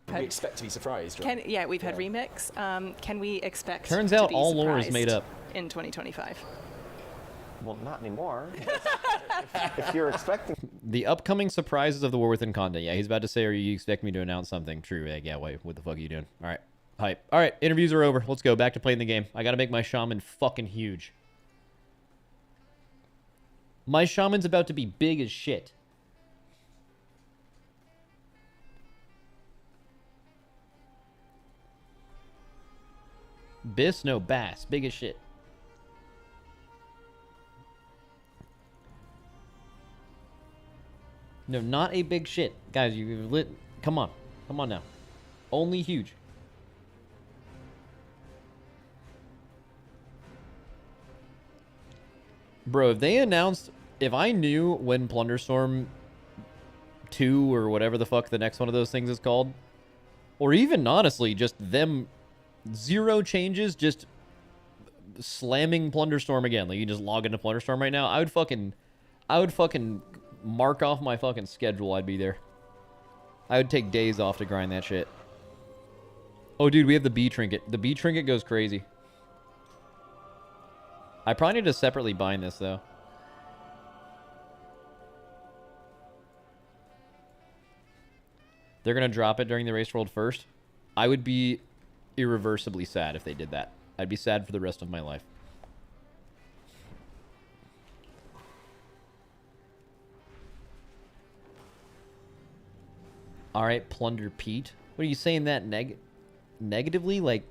We expect to be surprised, right? Yeah, we've had remix. Can we expect? Turns to out be all lore is surprised made up. in 2025. Well, not anymore. If you're expecting... The upcoming surprises of the War Within content. Yeah, he's about to say, or you expect me to announce something. True. Like, yeah, wait, what the fuck are you doing? All right. Hype. All right, interviews are over. Let's go. Back to playing the game. I got to make my shaman fucking huge. My shaman's about to be big as shit. Biss? No, bass. Big as shit. No, not a big shit. Guys, you've lit... Come on. Come on now. Only huge. Bro, if they announced... If I knew when Plunderstorm 2 or whatever the fuck the next one of those things is called, or even, honestly, just them... 0 changes, just slamming Plunderstorm again. Like, you just log into Plunderstorm right now. I would fucking mark off my fucking schedule. I'd be there. I would take days off to grind that shit. Oh, dude, we have the bee trinket. The bee trinket goes crazy. I probably need to separately bind this, though. They're going to drop it during the race world first. I would be irreversibly sad if they did that. I'd be sad for the rest of my life. All right, Plunder Pete. What are you saying that negatively? Like,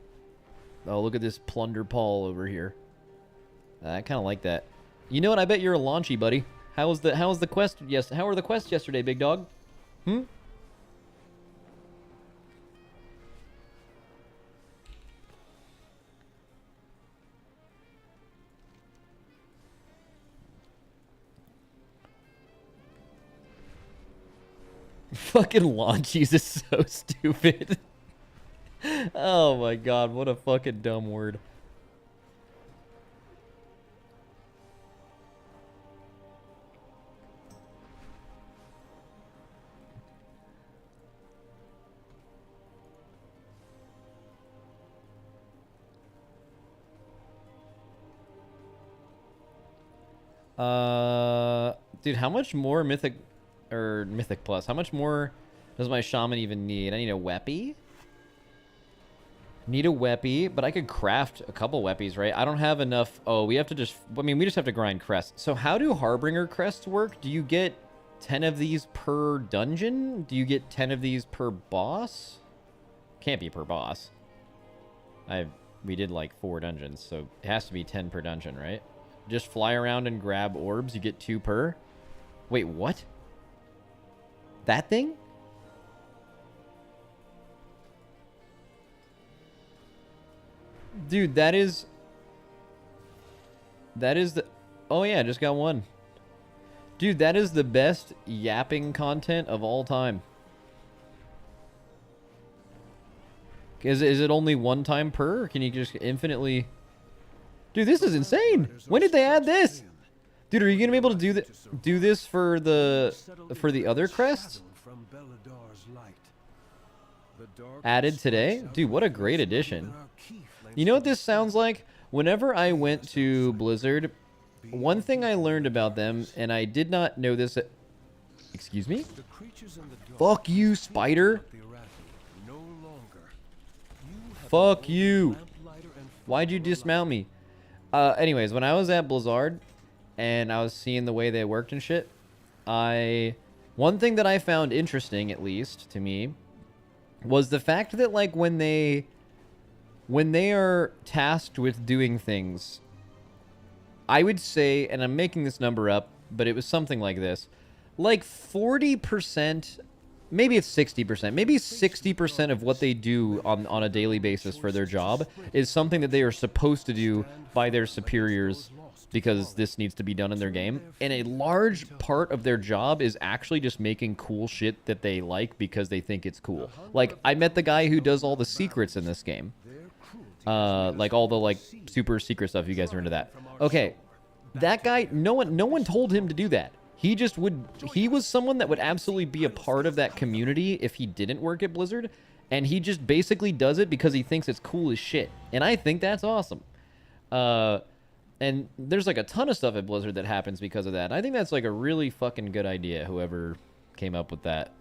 oh, look at this Plunder Paul over here. I kind of like that. You know what? I bet you're a launchy, buddy. How was the quest? Yes. How were the quests yesterday, big dog? Hmm. Fucking launchies is so stupid. Oh my god, what a fucking dumb word. Dude, how much more Mythic Plus? How much more does my shaman even need? I need a weppy. Need a weppy, but I could craft a couple weppies, right? I don't have enough. Oh, we have to just... I mean, we just have to grind crests. So how do Harbinger crests work? Do you get 10 of these per dungeon? Do you get 10 of these per boss? Can't be per boss. We did like 4 dungeons, so it has to be 10 per dungeon, right? Just fly around and grab orbs. You get 2 per. Wait, what? That thing? Dude, that is the... Oh yeah, just got 1. Dude, that is the best yapping content of all time. Is it only 1 time per? Or can you just infinitely... Dude, this is insane. When did they add this? Dude, are you gonna be able to do this for the other crests? Added today? Dude, what a great addition. You know what this sounds like? Whenever I went to Blizzard, one thing I learned about them, and I did not know this... Excuse me? Fuck you, spider. Fuck you. Why'd you dismount me? Anyways, when I was at Blizzard and I was seeing the way they worked and shit, one thing that I found interesting, at least to me, was the fact that like when they are tasked with doing things, I would say, and I'm making this number up, but it was something like this, like 40%, maybe it's 60%, maybe 60% of what they do on a daily basis for their job is something that they are supposed to do by their superiors because this needs to be done in their game. And a large part of their job is actually just making cool shit that they like because they think it's cool. Like, I met the guy who does all the secrets in this game. Like all the like super secret stuff. You guys are into that. Okay. That guy, no one told him to do that. He just would, he was someone that would absolutely be a part of that community if he didn't work at Blizzard. And he just basically does it because he thinks it's cool as shit. And I think that's awesome. And there's like a ton of stuff at Blizzard that happens because of that. And I think that's like a really fucking good idea, whoever came up with that.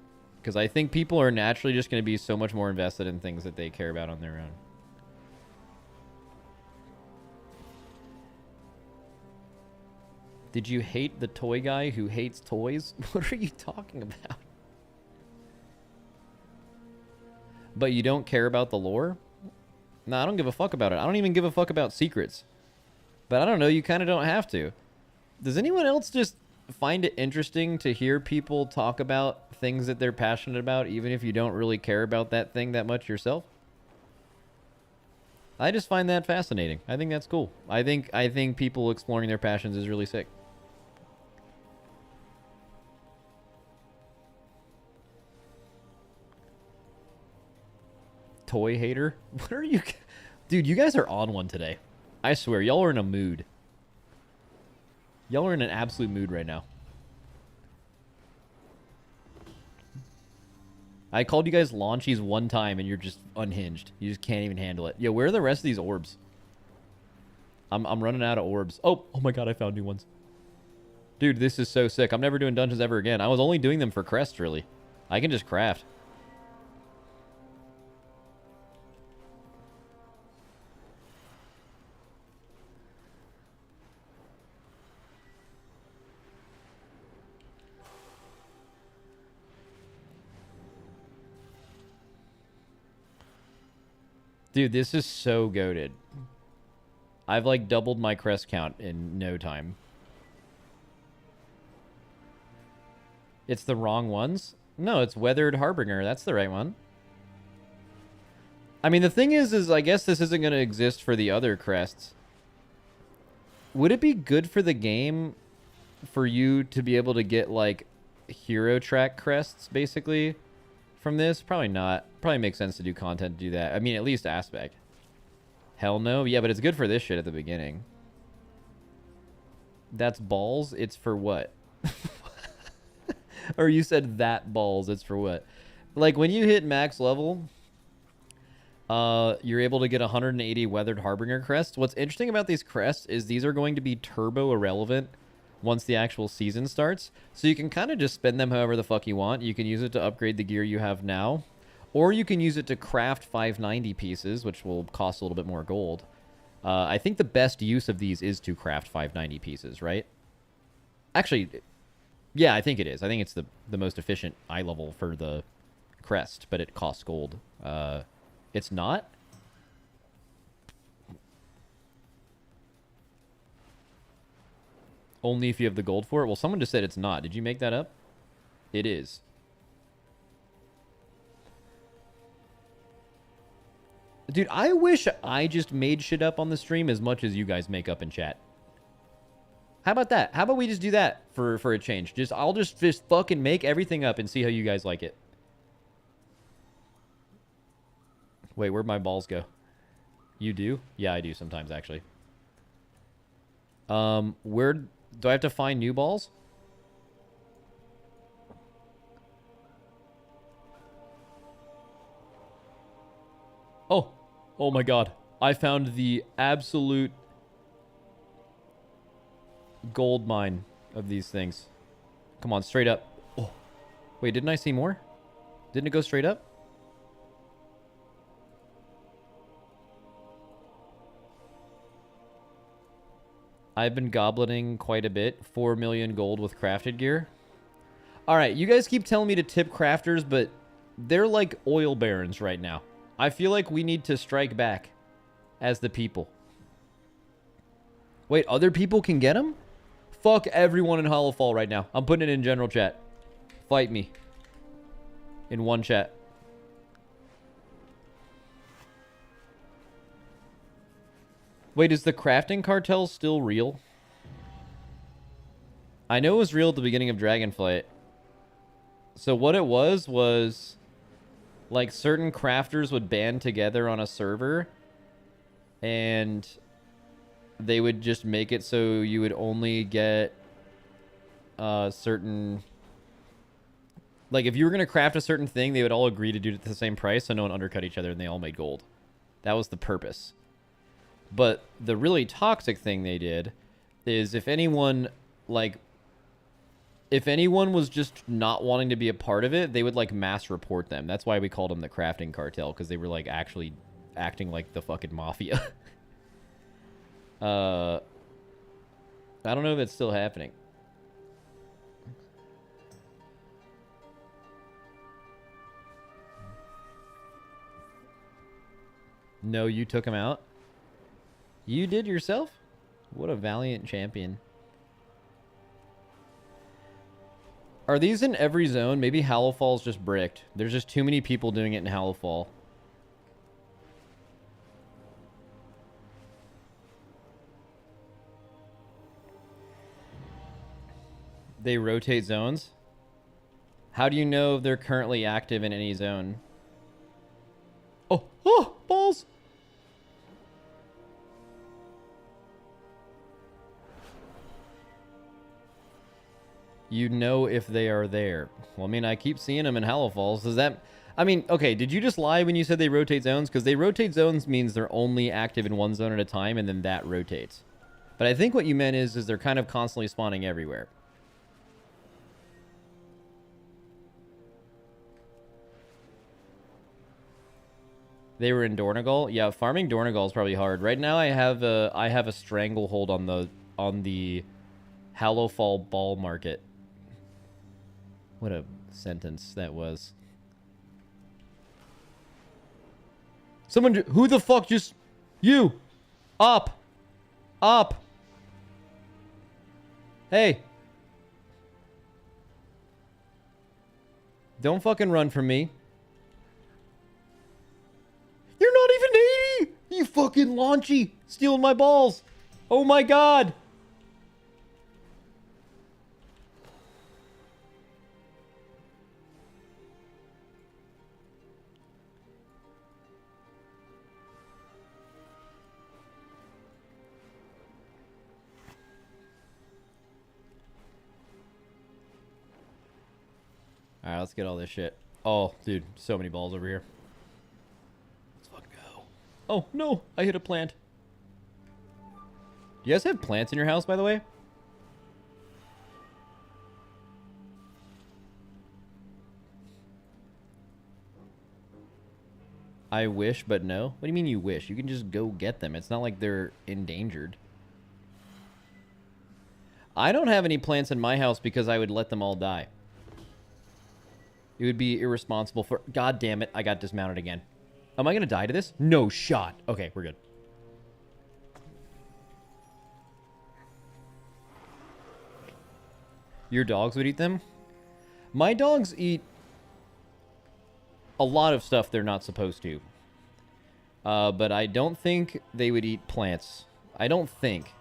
Because I think people are naturally just going to be so much more invested in things that they care about on their own. Did you hate the toy guy who hates toys? What are you talking about? But you don't care about the lore? No, I don't give a fuck about it. I don't even give a fuck about secrets. But I don't know, you kind of don't have to. Does anyone else just find it interesting to hear people talk about things that they're passionate about, even if you don't really care about that thing that much yourself? I just find that fascinating. I think that's cool. I think people exploring their passions is really sick. Toy hater? What are you... Dude, you guys are on one today. I swear, y'all are in a mood. Y'all are in an absolute mood right now. I called you guys launchies one time and you're just unhinged. You just can't even handle it. Yo, where are the rest of these orbs? I'm running out of orbs. Oh my god, I found new ones. Dude, this is so sick. I'm never doing dungeons ever again. I was only doing them for crests, really. I can just craft. Dude, this is so goated. I've like doubled my crest count in no time. It's the wrong ones? No, it's Weathered Harbinger. That's the right one. I mean, the thing is I guess this isn't going to exist for the other crests. Would it be good for the game for you to be able to get like hero track crests, basically? From this? Probably not. Probably makes sense to do content to do that. I mean, at least aspect. Hell no. Yeah, but it's good for this shit at the beginning. That's balls? It's for what? Or you said that balls, it's for what? Like, when you hit max level, you're able to get 180 Weathered Harbinger crests. What's interesting about these crests is these are going to be turbo irrelevant once the actual season starts. So you can kind of just spend them however the fuck you want. You can use it to upgrade the gear you have now. Or you can use it to craft 590 pieces, which will cost a little bit more gold. I think the best use of these is to craft 590 pieces, right? Actually, yeah, I think it is. I think it's the most efficient eye level for the crest, but it costs gold. It's not? Only if you have the gold for it? Well, someone just said it's not. Did you make that up? It is. Dude, I wish I just made shit up on the stream as much as you guys make up in chat. How about that? How about we just do that for a change? I'll just fucking make everything up and see how you guys like it. Wait, where'd my balls go? You do? Yeah, I do sometimes, actually. Where do I have to find new balls? Oh my god. I found the absolute gold mine of these things. Come on, straight up. Oh. Wait, didn't I see more? Didn't it go straight up? I've been goblining quite a bit. 4 million gold with crafted gear. Alright, you guys keep telling me to tip crafters, but they're like oil barons right now. I feel like we need to strike back as the people. Wait, other people can get them? Fuck everyone in Hollowfall right now. I'm putting it in general chat. Fight me. In one chat. Wait, is the crafting cartel still real? I know it was real at the beginning of Dragonflight. So what it was like certain crafters would band together on a server and they would just make it so you would only get certain... Like, if you were going to craft a certain thing, they would all agree to do it at the same price so no one undercut each other and they all made gold. That was the purpose. But the really toxic thing they did is if anyone, like... If anyone was just not wanting to be a part of it, they would, like, mass report them. That's why we called them the crafting cartel, because they were, like, actually acting like the fucking mafia. I don't know if it's still happening. No, you took him out? You did yourself? What a valiant champion. Are these in every zone? Maybe Hallowfall's just bricked. There's just too many people doing it in Hallowfall. They rotate zones? How do you know if they're currently active in any zone? Oh, oh, balls! You know if they are there. Well, I mean, I keep seeing them in Hallowfalls. Does that... I mean, okay, did you just lie when you said they rotate zones? Because they rotate zones means they're only active in one zone at a time, and then that rotates. But I think what you meant is they're kind of constantly spawning everywhere. They were in Dornagal? Yeah, farming Dornagal is probably hard. Right now I have a stranglehold on the Hallowfall ball market. What a sentence that was. Someone, who the fuck just... You! Up! Up! Hey! Don't fucking run from me. You're not even 80! You fucking launchy! Stealing my balls! Oh my god! Alright, let's get all this shit. Oh, dude, so many balls over here. Let's fucking go. Oh, no! I hit a plant. Do you guys have plants in your house, by the way? I wish, but no. What do you mean you wish? You can just go get them. It's not like they're endangered. I don't have any plants in my house because I would let them all die. It would be irresponsible for... God damn it, I got dismounted again. Am I going to die to this? No shot. Okay, we're good. Your dogs would eat them? My dogs eat a lot of stuff they're not supposed to. But I don't think they would eat plants. I don't think.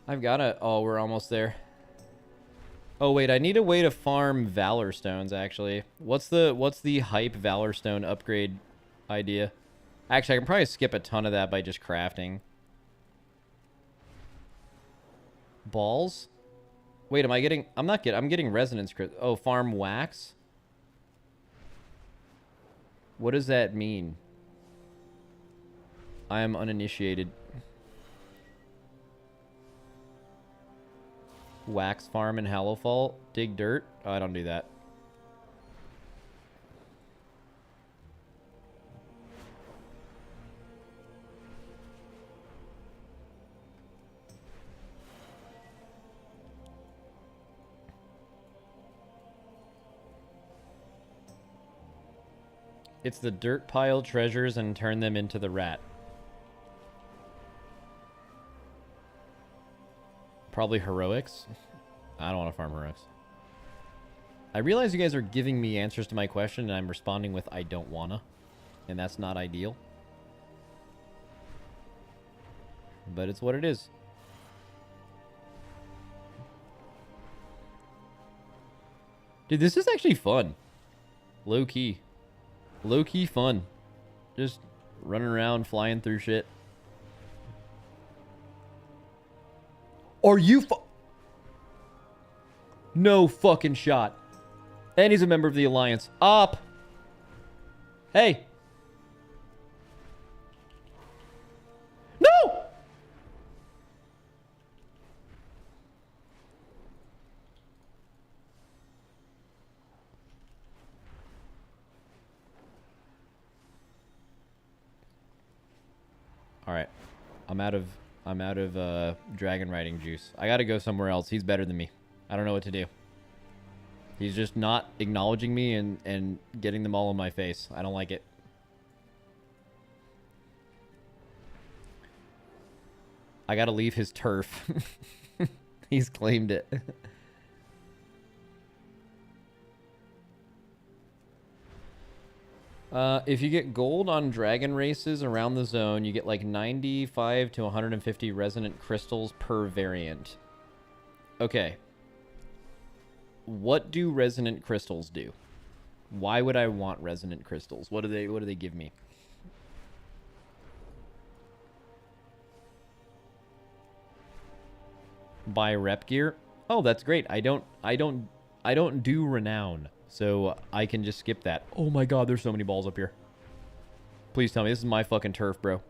I've got a... Oh, we're almost there. Oh, wait, I need a way to farm Valor Stones, actually. What's the hype Valor Stone upgrade idea? Actually, I can probably skip a ton of that by just crafting. Balls? Wait, am I getting... I'm getting resonance... Oh, farm wax? What does that mean? I am uninitiated. Wax farm in Hallowfall. Dig dirt. Oh, I don't do that. It's the dirt pile treasures and turn them into the rat. Probably heroics. I don't want to farm heroics. I realize you guys are giving me answers to my question, and I'm responding with I don't wanna. And that's not ideal. But it's what it is. Dude, this is actually fun. Low-key. Low-key fun. Just running around, flying through shit. Are you No fucking shot. And he's a member of the Alliance. Up! Hey! No! All right. I'm out of dragon riding juice. I got to go somewhere else. He's better than me. I don't know what to do. He's just not acknowledging me and getting them all in my face. I don't like it. I got to leave his turf. He's claimed it. If you get gold on dragon races around the zone, you get like 95 to 150 resonant crystals per variant. Okay. What do resonant crystals do? Why would I want resonant crystals? What do they give me? Buy rep gear? Oh, that's great. I don't do renown. So I can just skip that. Oh my god, there's so many balls up here. Please tell me this is my fucking turf, bro.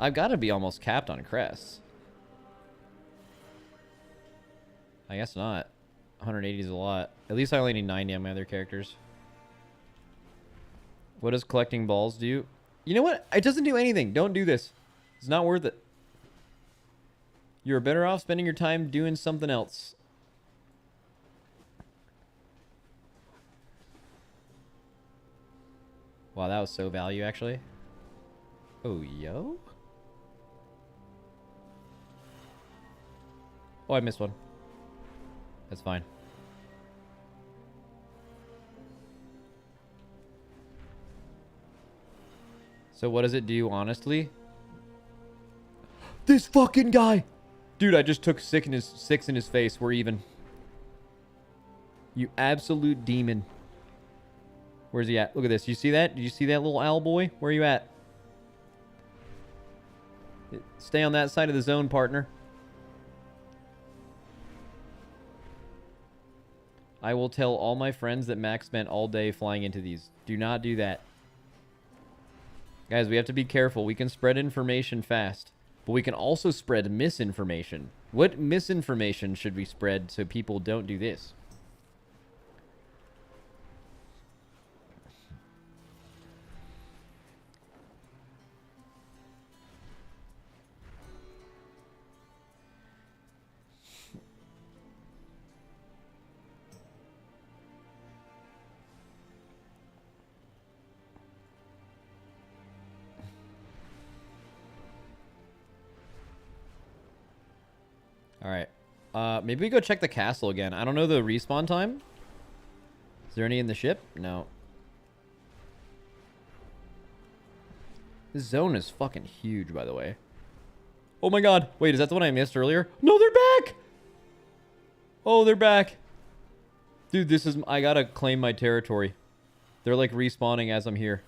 I've got to be almost capped on crests. I guess not. 180 is a lot. At least I only need 90 on my other characters. What does collecting balls do? You know what? It doesn't do anything. Don't do this. It's not worth it. You're better off spending your time doing something else. Wow, that was so value, actually. Oh, yo? Oh, I missed one. That's fine. So what does it do, honestly? This fucking guy! Dude, I just took 6 in his face. We're even. You absolute demon. Where's he at? Look at this. You see that? Did you see that little owl boy? Where are you at? Stay on that side of the zone, partner. I will tell all my friends that Max spent all day flying into these. Do not do that. Guys, we have to be careful. We can spread information fast, but we can also spread misinformation. What misinformation should we spread so people don't do this? Alright. Maybe we go check the castle again. I don't know the respawn time. Is there any in the ship? No. This zone is fucking huge, by the way. Oh my god. Wait, is that the one I missed earlier? No, they're back! Oh, they're back. Dude, this is... I gotta claim my territory. They're like respawning as I'm here.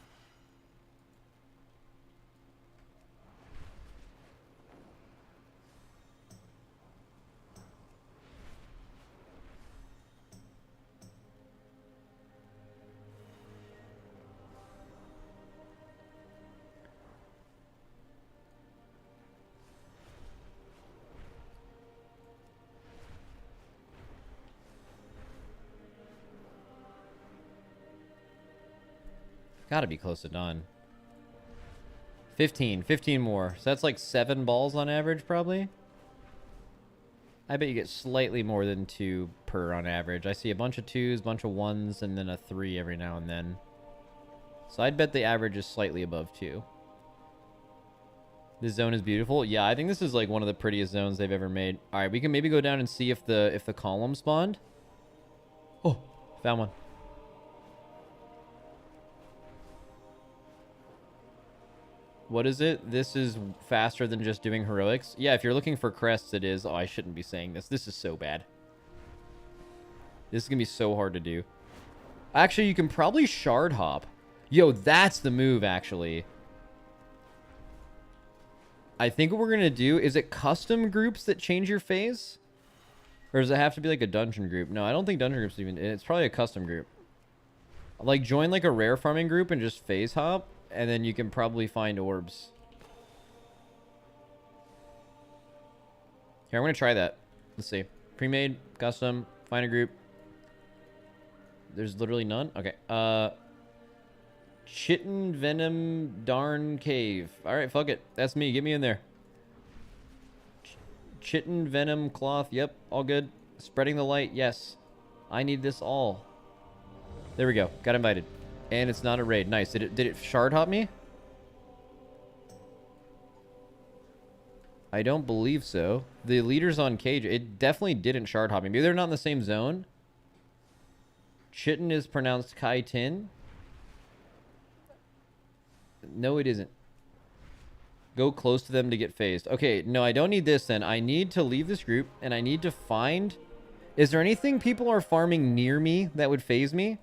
Gotta be close to done. 15 more. So that's like 7 balls on average, probably. I bet you get slightly more than 2 per on average. I see a bunch of 2s, bunch of 1s, and then a 3 every now and then. So I'd bet the average is slightly above 2. This zone is beautiful. Yeah, I think this is like one of the prettiest zones they've ever made. All right, we can maybe go down and see if the column spawned. Oh, found one. What is it? This is faster than just doing heroics. Yeah, if you're looking for crests, it is. Oh, I shouldn't be saying this. This is so bad. This is going to be so hard to do. Actually, you can probably shard hop. Yo, that's the move, actually. I think what we're going to do, is it custom groups that change your phase? Or does it have to be like a dungeon group? No, I don't think dungeon groups even... It's probably a custom group. Like, join like a rare farming group and just phase hop. And then you can probably find orbs. Here, I'm going to try that. Let's see. Pre-made, custom, find a group. There's literally none? Okay. Chitin Venom Darn Cave. Alright, fuck it. That's me. Get me in there. Chitin Venom Cloth. Yep, all good. Spreading the light. Yes. I need this all. There we go. Got invited. And it's not a raid. Nice. Did it shard hop me? I don't believe so. The leaders on Cage, it definitely didn't shard hop me. Maybe they're not in the same zone. Chitin is pronounced Kai Tin. No, it isn't. Go close to them to get phased. Okay, no, I don't need this then. I need to leave this group, and I need to find... Is there anything people are farming near me that would phase me?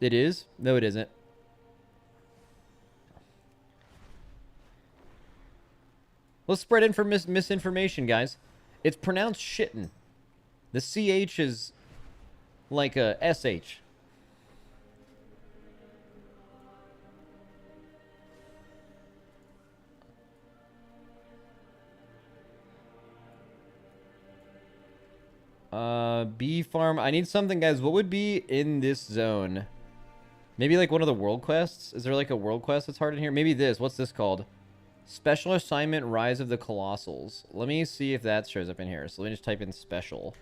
It is? No, it isn't. Let's spread misinformation, guys. It's pronounced shitten. The CH is like a SH. Bee farm. I need something, guys. What would be in this zone? Maybe like one of the world quests? Is there like a world quest that's hard in here? Maybe this. What's this called? Special assignment, Rise of the Colossals. Let me see if that shows up in here. So let me just type in special.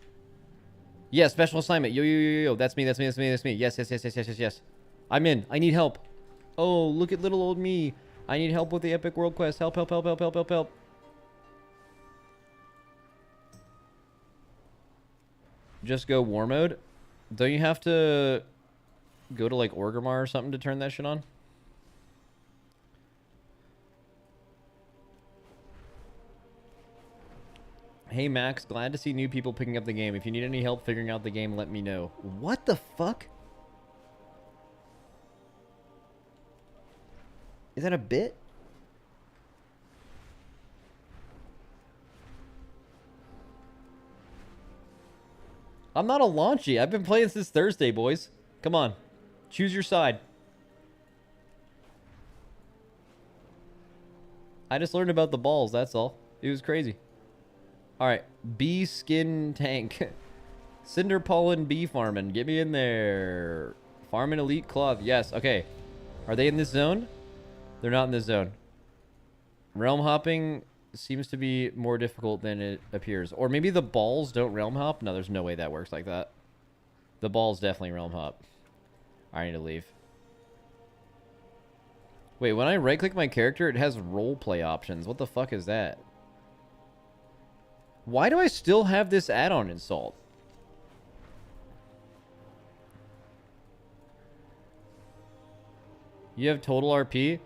Yeah, special assignment. Yo, yo, yo, yo. That's me, that's me, that's me, that's me. Yes, yes, yes, yes, yes, yes, yes. I'm in. I need help. Oh, look at little old me. I need help with the epic world quest. Help, help, help, help, help, help, help. Just go war mode. Don't you have to go to like Orgrimmar or something to turn that shit on? Hey Max, glad to see new people picking up the game. If you need any help figuring out the game, let me know. What the fuck? Is that a bit? I'm not a launchy. I've been playing since Thursday, boys. Come on. Choose your side. I just learned about the balls, that's all. It was crazy. Alright. Bee skin tank. Cinder pollen bee farming. Get me in there. Farming elite cloth. Yes. Okay. Are they in this zone? They're not in this zone. Realm hopping seems to be more difficult than it appears. Or maybe the balls don't realm hop? No, there's no way that works like that. The balls definitely realm hop. I need to leave. Wait, when I right-click my character, it has roleplay options. What the fuck is that? Why do I still have this add-on installed? You have total RP?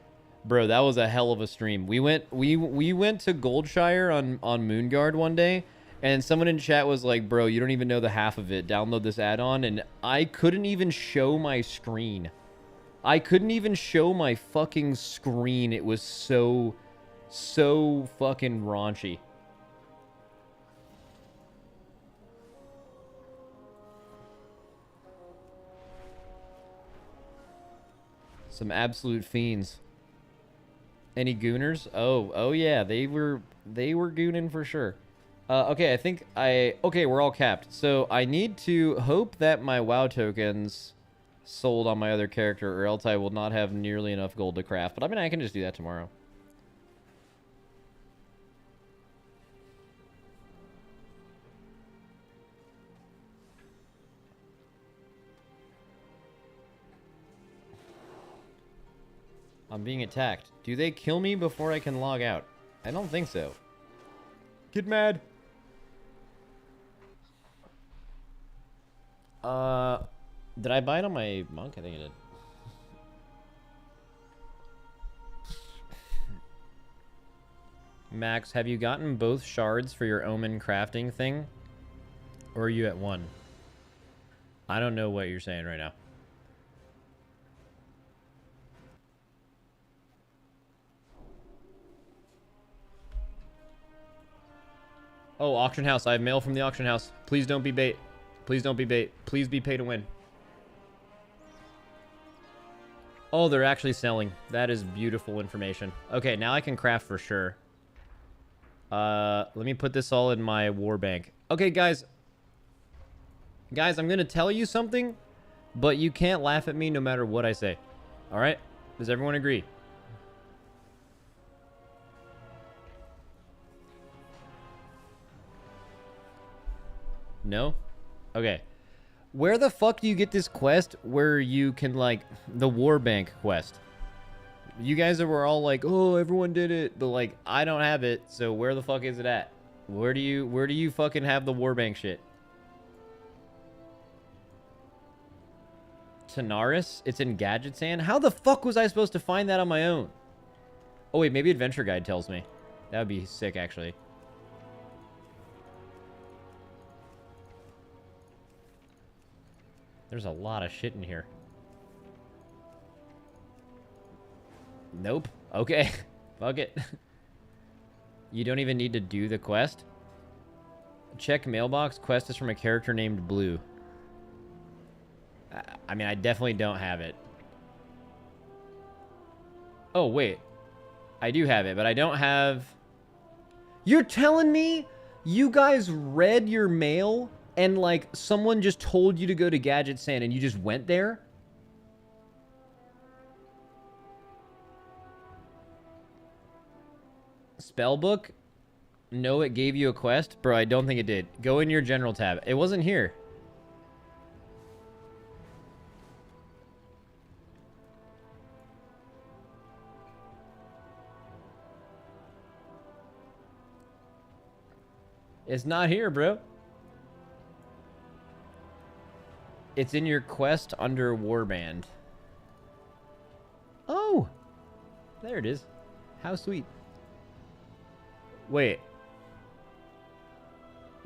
Bro, that was a hell of a stream. We went to Goldshire on Moonguard one day, and someone in chat was like, bro, you don't even know the half of it. Download this add-on, and I couldn't even show my screen. I couldn't even show my fucking screen. It was so fucking raunchy. Some absolute fiends. Any gooners? Oh yeah, they were gooning for sure. Okay, okay, we're all capped. So I need to hope that my WoW tokens sold on my other character, or else I will not have nearly enough gold to craft. But I mean, I can just do that tomorrow. I'm being attacked. Do they kill me before I can log out? I don't think so. Get mad. Did I buy it on my monk? I think I did. Max, have you gotten both shards for your omen crafting thing? Or are you at one? I don't know what you're saying right now. Oh, auction house. I have mail from the auction house. Please don't be bait. Please don't be bait. Please be pay to win. Oh, they're actually selling. That is beautiful information. Okay, now I can craft for sure. Let me put this all in my war bank. Okay, guys. Guys, I'm going to tell you something, but you can't laugh at me no matter what I say. All right? Does everyone agree? No? Okay. Where the fuck do you get this quest where you can, like, the war bank quest? You guys were all like, oh, everyone did it, but, like, I don't have it, so where the fuck is it at? Where do you fucking have the war bank shit? Tanaris? It's in Gadget Sand? How the fuck was I supposed to find that on my own? Oh, wait, maybe Adventure Guide tells me. That would be sick, actually. There's a lot of shit in here. Nope. Okay. Fuck it. You don't even need to do the quest. Check mailbox. Quest is from a character named Blue. I mean, I definitely don't have it. Oh, wait. I do have it, but I don't have... You're telling me you guys read your mail and, like, someone just told you to go to Gadget Sand and you just went there? Spellbook? No, it gave you a quest? Bro, I don't think it did. Go in your general tab. It wasn't here. It's not here, bro. It's in your quest under Warband. Oh! There it is. How sweet. Wait.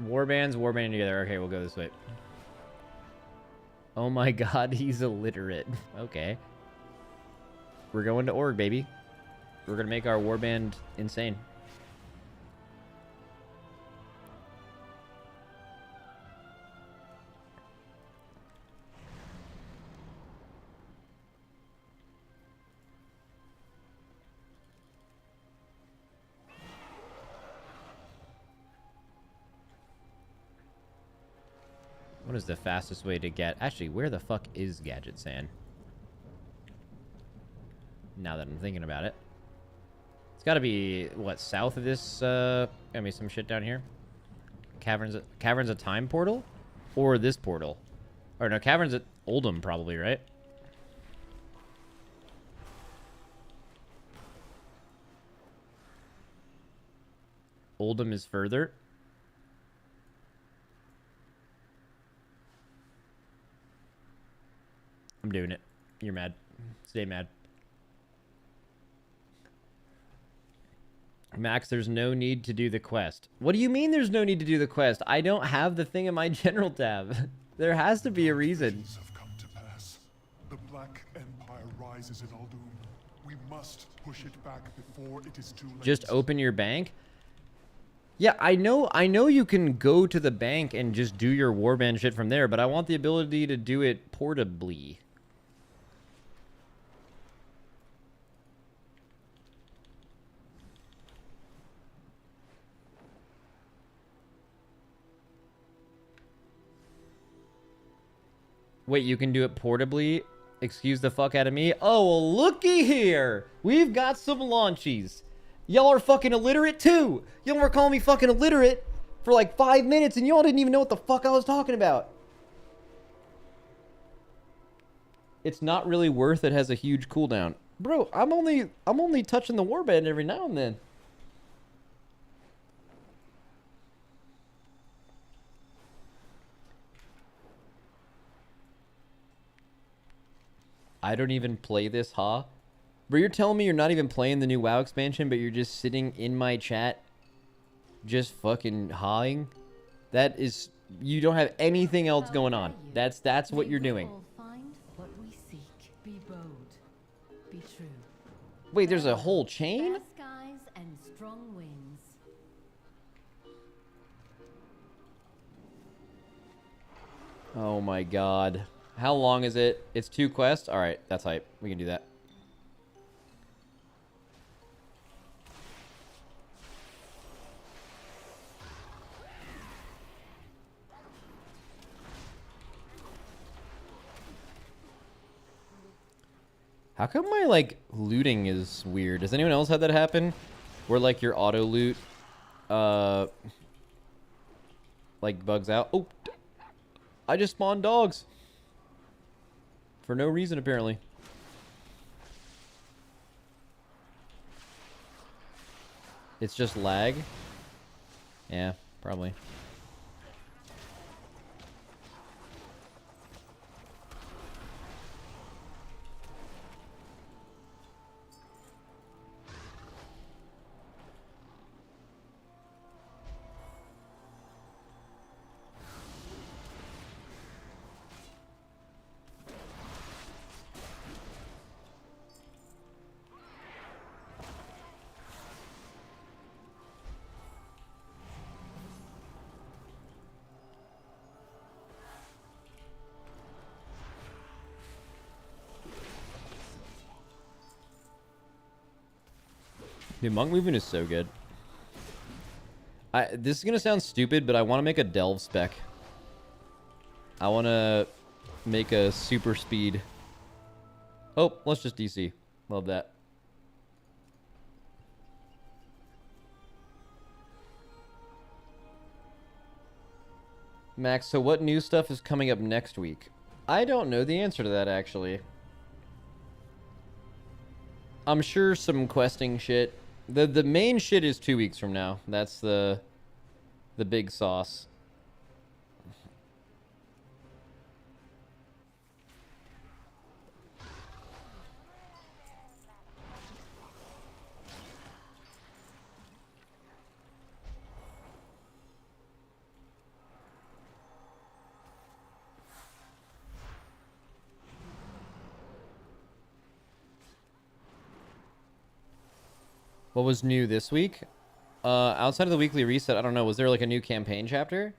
Warbanding together. Okay, we'll go this way. Oh my god, he's illiterate. Okay. We're going to org, baby. We're gonna make our Warband insane. What is the fastest way to get... Actually, where the fuck is Gadget Sand? Now that I'm thinking about it. It's gotta be, what, south of this, gotta be some shit down here? Cavern's a time portal? Or this portal? Or no, Cavern's at Oldham, probably, right? Oldham is further. I'm doing it. You're mad. Stay mad. Max, there's no need to do the quest. What do you mean there's no need to do the quest? I don't have the thing in my general tab. There has to be a reason. Have come to pass. The Black Empire rises in Uldum. We must push it back before it is too late. Just open your bank? Yeah, I know you can go to the bank and just do your warband shit from there, but I want the ability to do it portably. Wait, you can do it portably? Excuse the fuck out of me? Oh, well, looky here! We've got some launchies. Y'all are fucking illiterate too! Y'all were calling me fucking illiterate for like 5 minutes and y'all didn't even know what the fuck I was talking about. It's not really worth it has a huge cooldown. Bro, I'm only touching the warband every now and then. I don't even play this, huh? Bro, you're telling me you're not even playing the new WoW expansion, but you're just sitting in my chat just fucking hawing? That is... You don't have anything else going on. That's what you're doing. Find what we seek. Be bold. Be true. Wait, there's a whole chain? Fair skies and strong winds. Oh my god. How long is it? It's 2 quests? Alright, that's hype. We can do that. How come my, like, looting is weird? Does anyone else have that happen? Where, like, your auto loot, like, bugs out? Oh! I just spawned dogs! For no reason, apparently. It's just lag? Yeah, probably. Dude, monk movement is so good. This is gonna sound stupid, but I want to make a delve spec. I want to make a super speed. Oh, let's just DC. Love that. Max, so what new stuff is coming up next week? I don't know the answer to that, actually. I'm sure some questing shit. The main shit is 2 weeks from now. That's the big sauce. What was new this week? Outside of the weekly reset, I don't know. Was there like a new campaign chapter?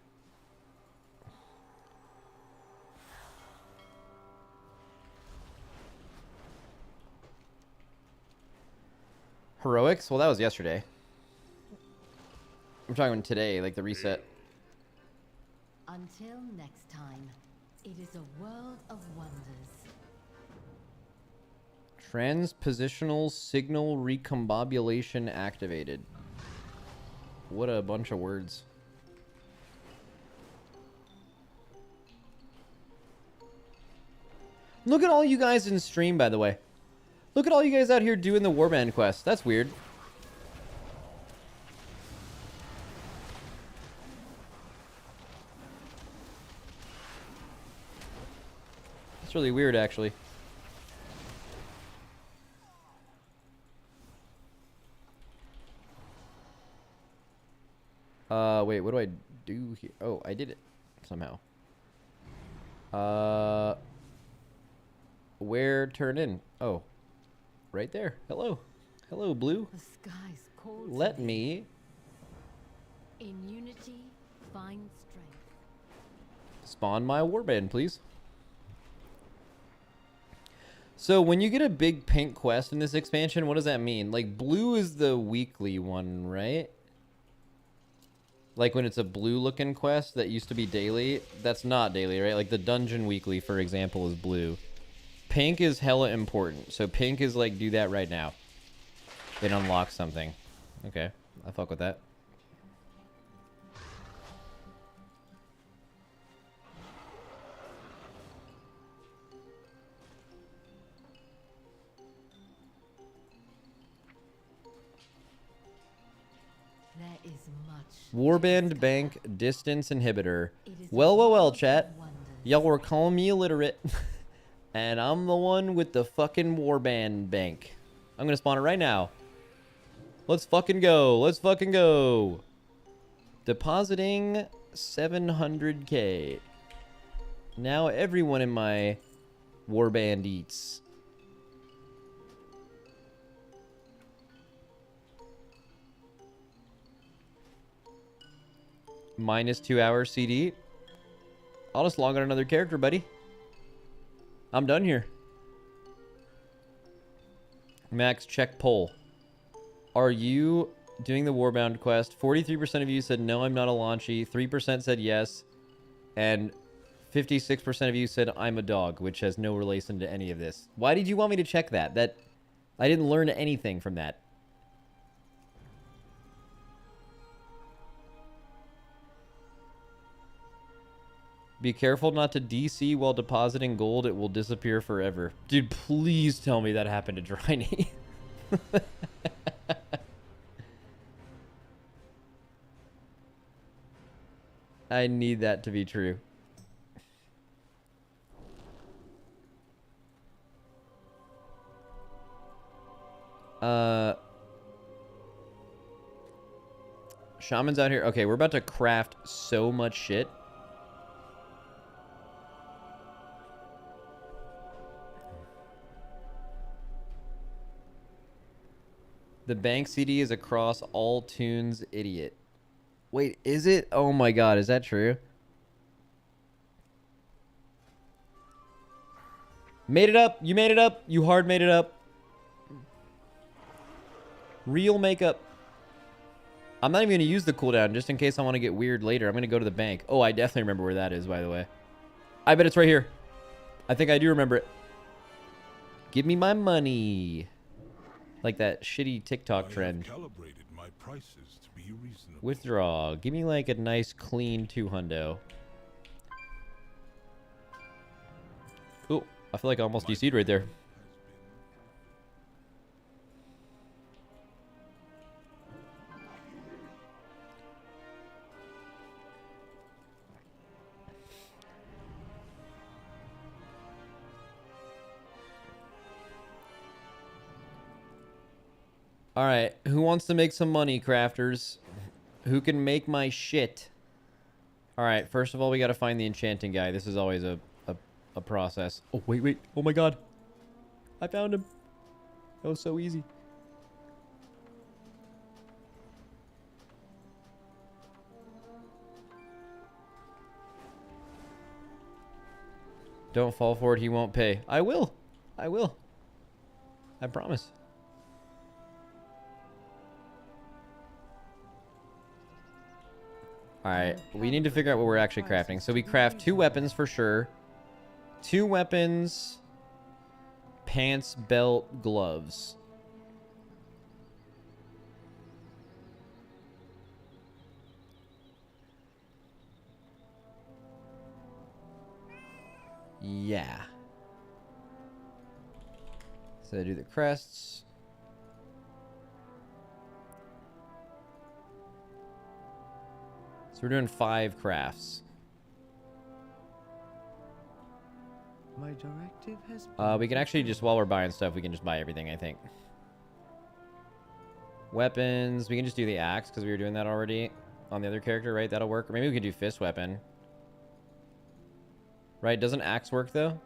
Heroics? Well, that was yesterday. I'm talking today, like the reset. Until next time, it is a world of wonders. Transpositional signal recombobulation activated. What a bunch of words. Look at all you guys in stream, by the way. Look at all you guys out here doing the Warband quest. That's weird. It's really weird, actually. Wait, what do I do here? Oh, I did it somehow. Where turn in? Oh, right there. Hello. Hello, Blue. The sky's cold. Let me In unity, find strength. spawn my warband, please. So when you get a big pink quest in this expansion, what does that mean? Like, blue is the weekly one, right? Like when it's a blue looking quest that used to be daily, that's not daily, right? Like the dungeon weekly, for example, is blue. Pink is hella important. So pink is like, do that right now. It unlocks something. Okay, I fuck with that. Warband bank distance inhibitor. Well, chat. Y'all were calling me illiterate. And I'm the one with the fucking Warband bank. I'm gonna spawn it right now. Let's fucking go. Let's fucking go. Depositing 700k. Now everyone in my Warband eats. Minus 2 hours CD. I'll just log on another character, buddy. I'm done here. Max, check poll. Are you doing the Warbound quest? 43% of you said no, I'm not a launchy. 3% said yes. And 56% of you said I'm a dog, which has no relation to any of this. Why did you want me to check that? I didn't learn anything from that. Be careful not to DC while depositing gold. It will disappear forever. Dude, please tell me that happened to Dryny. I need that to be true. Shaman's out here. Okay, we're about to craft so much shit. The bank CD is across all tunes, idiot. Wait, is it? Oh my god, is that true? Made it up. You made it up. You hard made it up. Real makeup. I'm not even going to use the cooldown just in case I want to get weird later. I'm going to go to the bank. Oh, I definitely remember where that is, by the way. I bet it's right here. I think I do remember it. Give me my money. Like that shitty TikTok trend. Calibrated my prices to be reasonable. Withdraw. Give me like a nice clean 200. Oh, I feel like I almost DC'd right there. All right, who wants to make some money, crafters? Who can make my shit? All right, first of all, we got to find the enchanting guy. This is always a process. Oh, wait. Oh, my God. I found him. That was so easy. Don't fall for it. He won't pay. I will. I will. I promise. Alright, we need to figure out what we're actually crafting. So we craft 2 weapons for sure. 2 weapons, pants, belt, gloves. Yeah. So I do the crests. So we're doing 5 crafts. My directive has been We can actually just, while we're buying stuff, we can just buy everything, I think. Weapons. We can just do the axe, because we were doing that already on the other character, right? That'll work. Or maybe we could do fist weapon. Right? Doesn't axe work, though?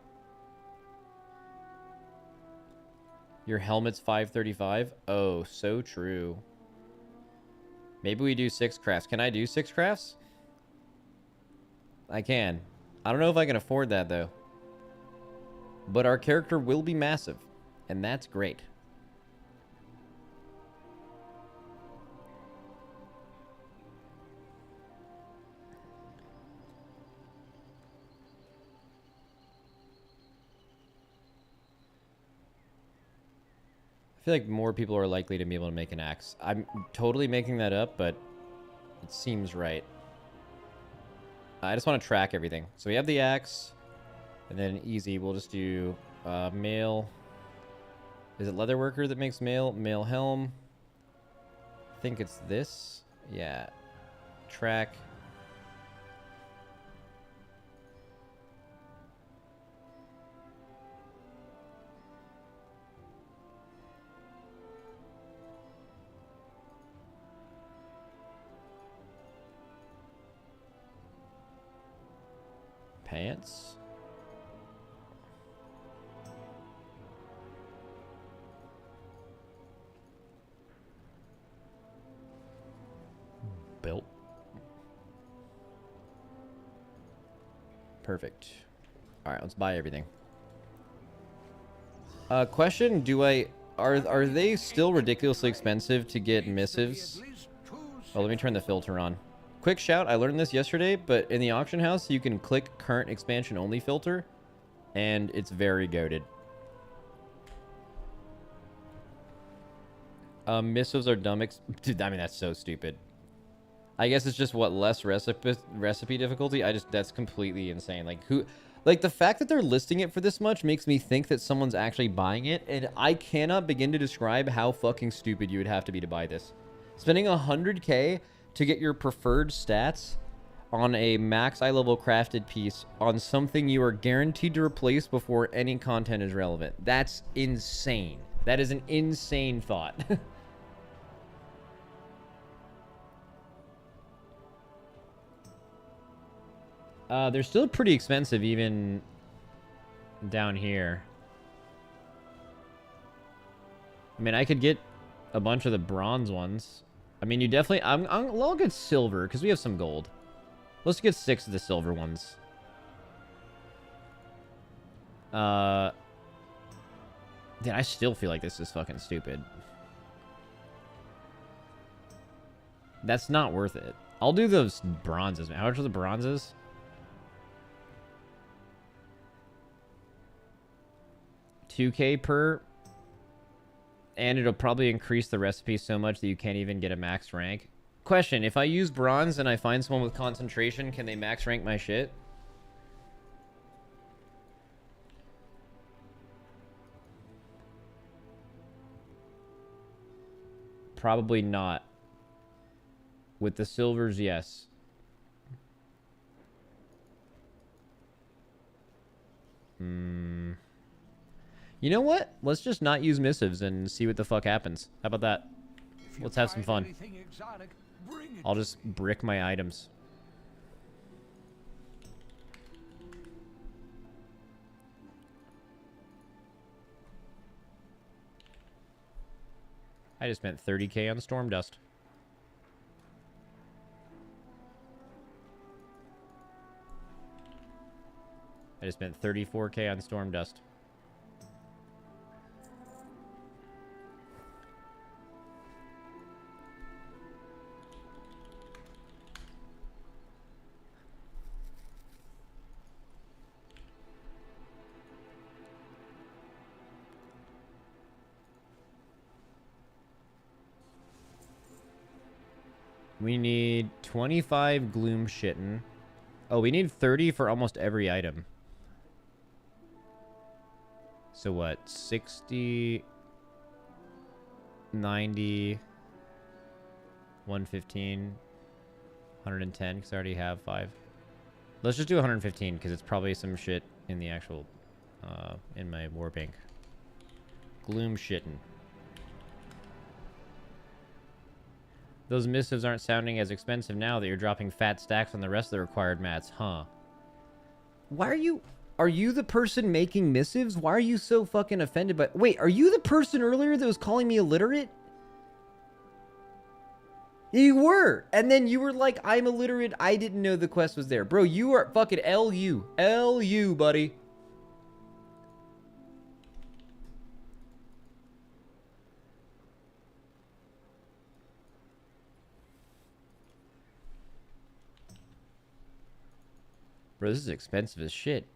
Your helmet's 535? Oh, so true. Maybe we do 6 crafts. Can I do 6 crafts? I can. I don't know if I can afford that, though. But our character will be massive. And that's great. I feel like more people are likely to be able to make an axe. I'm totally making that up, but it seems right. I just want to track everything. So we have the axe, and then easy, we'll just do mail. Is it leatherworker that makes mail? Mail helm. I think it's this. Yeah. Track. Pants. Belt. Perfect. All right, let's buy everything. Question: are they still ridiculously expensive to get missives? Oh, let me turn the filter on. Quick shout, I learned this yesterday, but in the auction house, you can click current expansion only filter, and it's very goated. Missives are dumb. Dude, I mean, that's so stupid. I guess it's just what, less recipe difficulty? That's completely insane. Like, the fact that they're listing it for this much makes me think that someone's actually buying it, and I cannot begin to describe how fucking stupid you would have to be to buy this. Spending 100k to get your preferred stats on a max eye level crafted piece on something you are guaranteed to replace before any content is relevant. That's insane. That is an insane thought. They're still pretty expensive even down here. I mean, I could get a bunch of the bronze ones. I mean, you definitely... I'll get silver, because we have some gold. Let's get 6 of the silver ones. Dude, I still feel like this is fucking stupid. That's not worth it. I'll do those bronzes, man. How much are the bronzes? $2K per... And it'll probably increase the recipe so much that you can't even get a max rank. Question, if I use bronze and I find someone with concentration, can they max rank my shit? Probably not. With the silvers, yes. You know what? Let's just not use missives and see what the fuck happens. How about that? Let's have some fun. I'll just brick my items. I just spent 30k on Storm Dust. I just spent 34k on Storm Dust. We need 25 gloom shitten. Oh, we need 30 for almost every item. So what? 60, 90, 115, 110, because I already have 5. Let's just do 115, because it's probably some shit in the actual, in my war bank. Gloom shitten. Those missives aren't sounding as expensive now that you're dropping fat stacks on the rest of the required mats, huh? Why are you... Are you the person making missives? Why are you so fucking offended by... Wait, are you the person earlier that was calling me illiterate? You were! And then you were like, I'm illiterate, I didn't know the quest was there. Bro, you are fucking LU. LU, buddy. Bro, this is expensive as shit.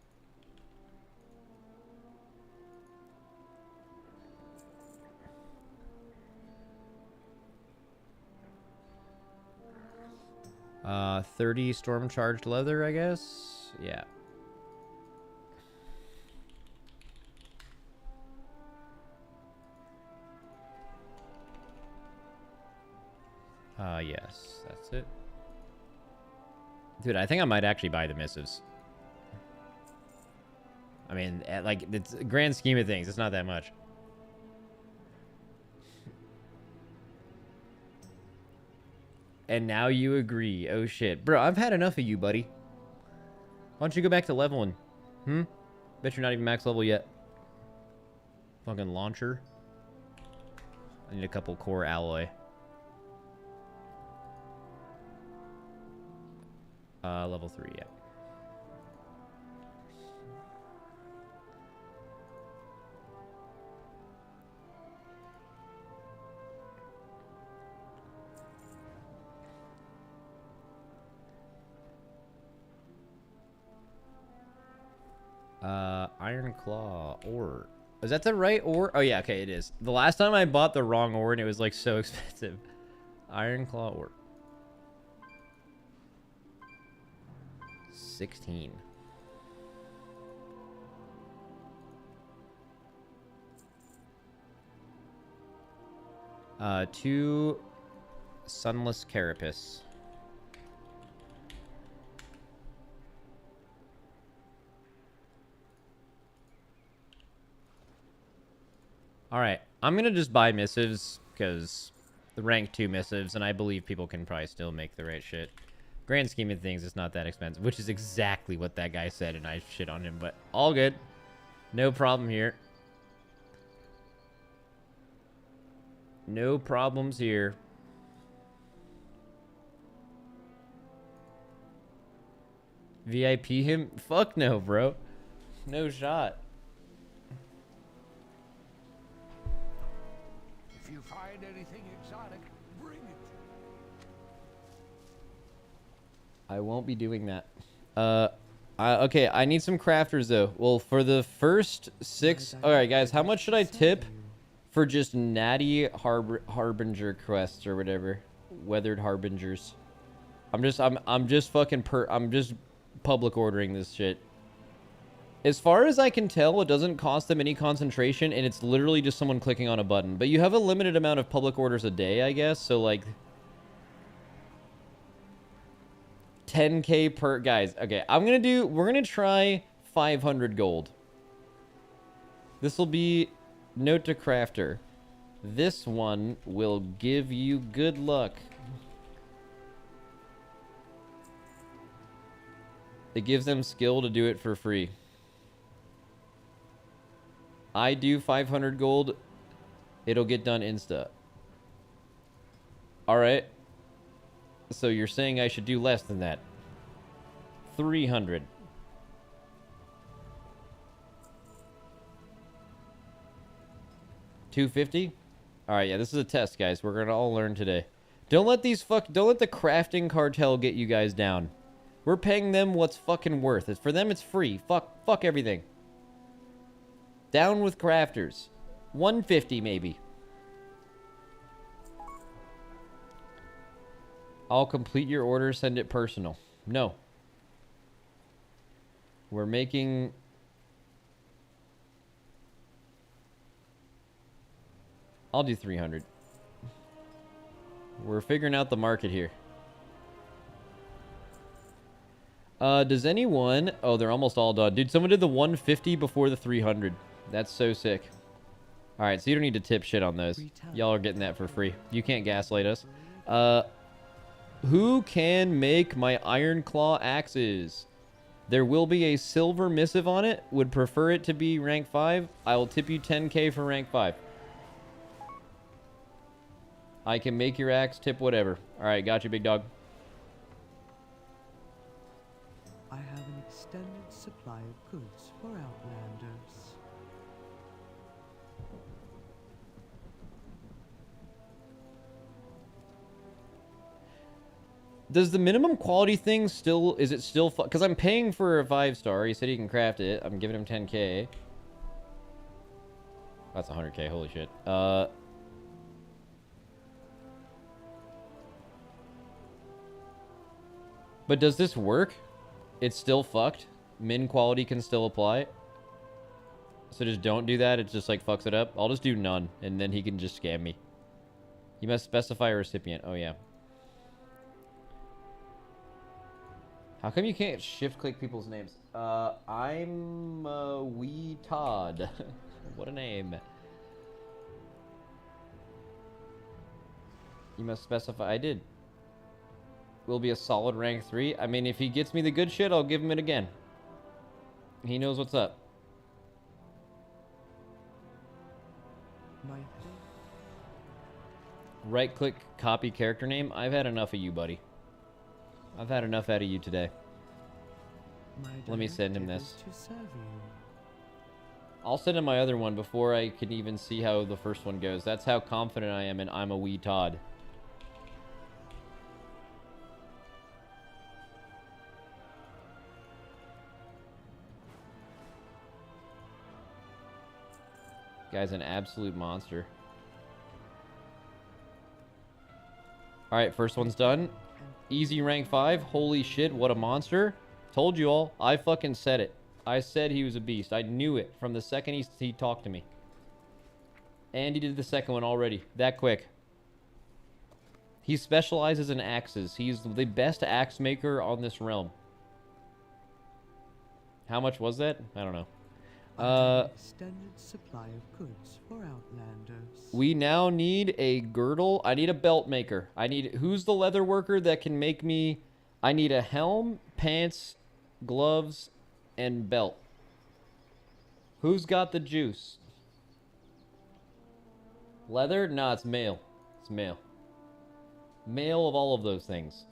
30 storm charged leather, I guess. Yeah. Yes, that's it. Dude, I think I might actually buy the missives. I mean, like, it's grand scheme of things, it's not that much. And now you agree. Oh shit. Bro, I've had enough of you, buddy. Why don't you go back to leveling? Bet you're not even max level yet. Fucking launcher. I need a couple core alloy. Level 3, yeah. Iron Claw ore. Is that the right ore? Oh yeah, okay, it is. The last time I bought the wrong ore and it was like so expensive. Iron Claw ore. 16. Two sunless carapace. Alright, I'm gonna just buy missives, because the rank 2 missives, and I believe people can probably still make the right shit. Grand scheme of things, it's not that expensive, which is exactly what that guy said, and I shit on him, but all good. No problem here. No problems here. VIP him? Fuck no, bro. No shot. If you find anything exotic, bring it. I won't be doing that. Okay, I need some crafters, though. Well, for the first 6... Alright, guys, how much should I tip for just natty harbinger quests or whatever? Weathered harbingers. I'm just public ordering this shit. As far as I can tell, it doesn't cost them any concentration, and it's literally just someone clicking on a button. But you have a limited amount of public orders a day, I guess, so like... 10k per... Guys, okay, we're gonna try 500 gold. This will be... Note to crafter. This one will give you good luck. It gives them skill to do it for free. I do 500 gold. It'll get done insta. Alright. So you're saying I should do less than that. 300. 250? Alright, yeah, this is a test, guys. We're gonna all learn today. Don't let the crafting cartel get you guys down. We're paying them what's fucking worth. For them, it's free. Fuck everything. Down with crafters. 150, maybe. I'll complete your order, send it personal. No. We're making... I'll do 300. We're figuring out the market here. Does anyone... Oh, they're almost all done. Dude, someone did the 150 before the 300. That's so sick. Alright, so you don't need to tip shit on those. Y'all are getting that for free. You can't gaslight us. Who can make my Iron Claw axes? There will be a silver missive on it. Would prefer it to be rank 5. I will tip you 10k for rank 5. I can make your axe, tip whatever. Alright, got you, big dog. I have an extended supply of goods for Outlanders. Does the minimum quality thing still... Is it still... Because I'm paying for a 5-star. He said he can craft it. I'm giving him 10k. That's 100k. Holy shit. But does this work? It's still fucked. Min quality can still apply. So just don't do that. It just like fucks it up. I'll just do none. And then he can just scam me. You must specify a recipient. Oh, yeah. How come you can't shift click people's names? I'm Wee Todd. What a name. You must specify. I did. Will be a solid rank 3. I mean, if he gets me the good shit, I'll give him it again. He knows what's up. Right click, copy character name. I've had enough of you, buddy. I've had enough out of you today. Let me send him this. I'll send him my other one before I can even see how the first one goes. That's how confident I am in I'm a Wee Todd. Guy's an absolute monster. Alright, first one's done. Easy rank 5. Holy shit, what a monster. Told you all. I fucking said it. I said he was a beast. I knew it from the second he talked to me. And he did the second one already. That quick. He specializes in axes. He's the best axe maker on this realm. How much was that? I don't know. Extended supply of goods for Outlanders. We now need a girdle. I need a belt maker. I need... Who's the leather worker that can make me... I need a helm, pants, gloves, and belt. Who's got the juice? Leather? Nah, it's male. It's male. Male of all of those things.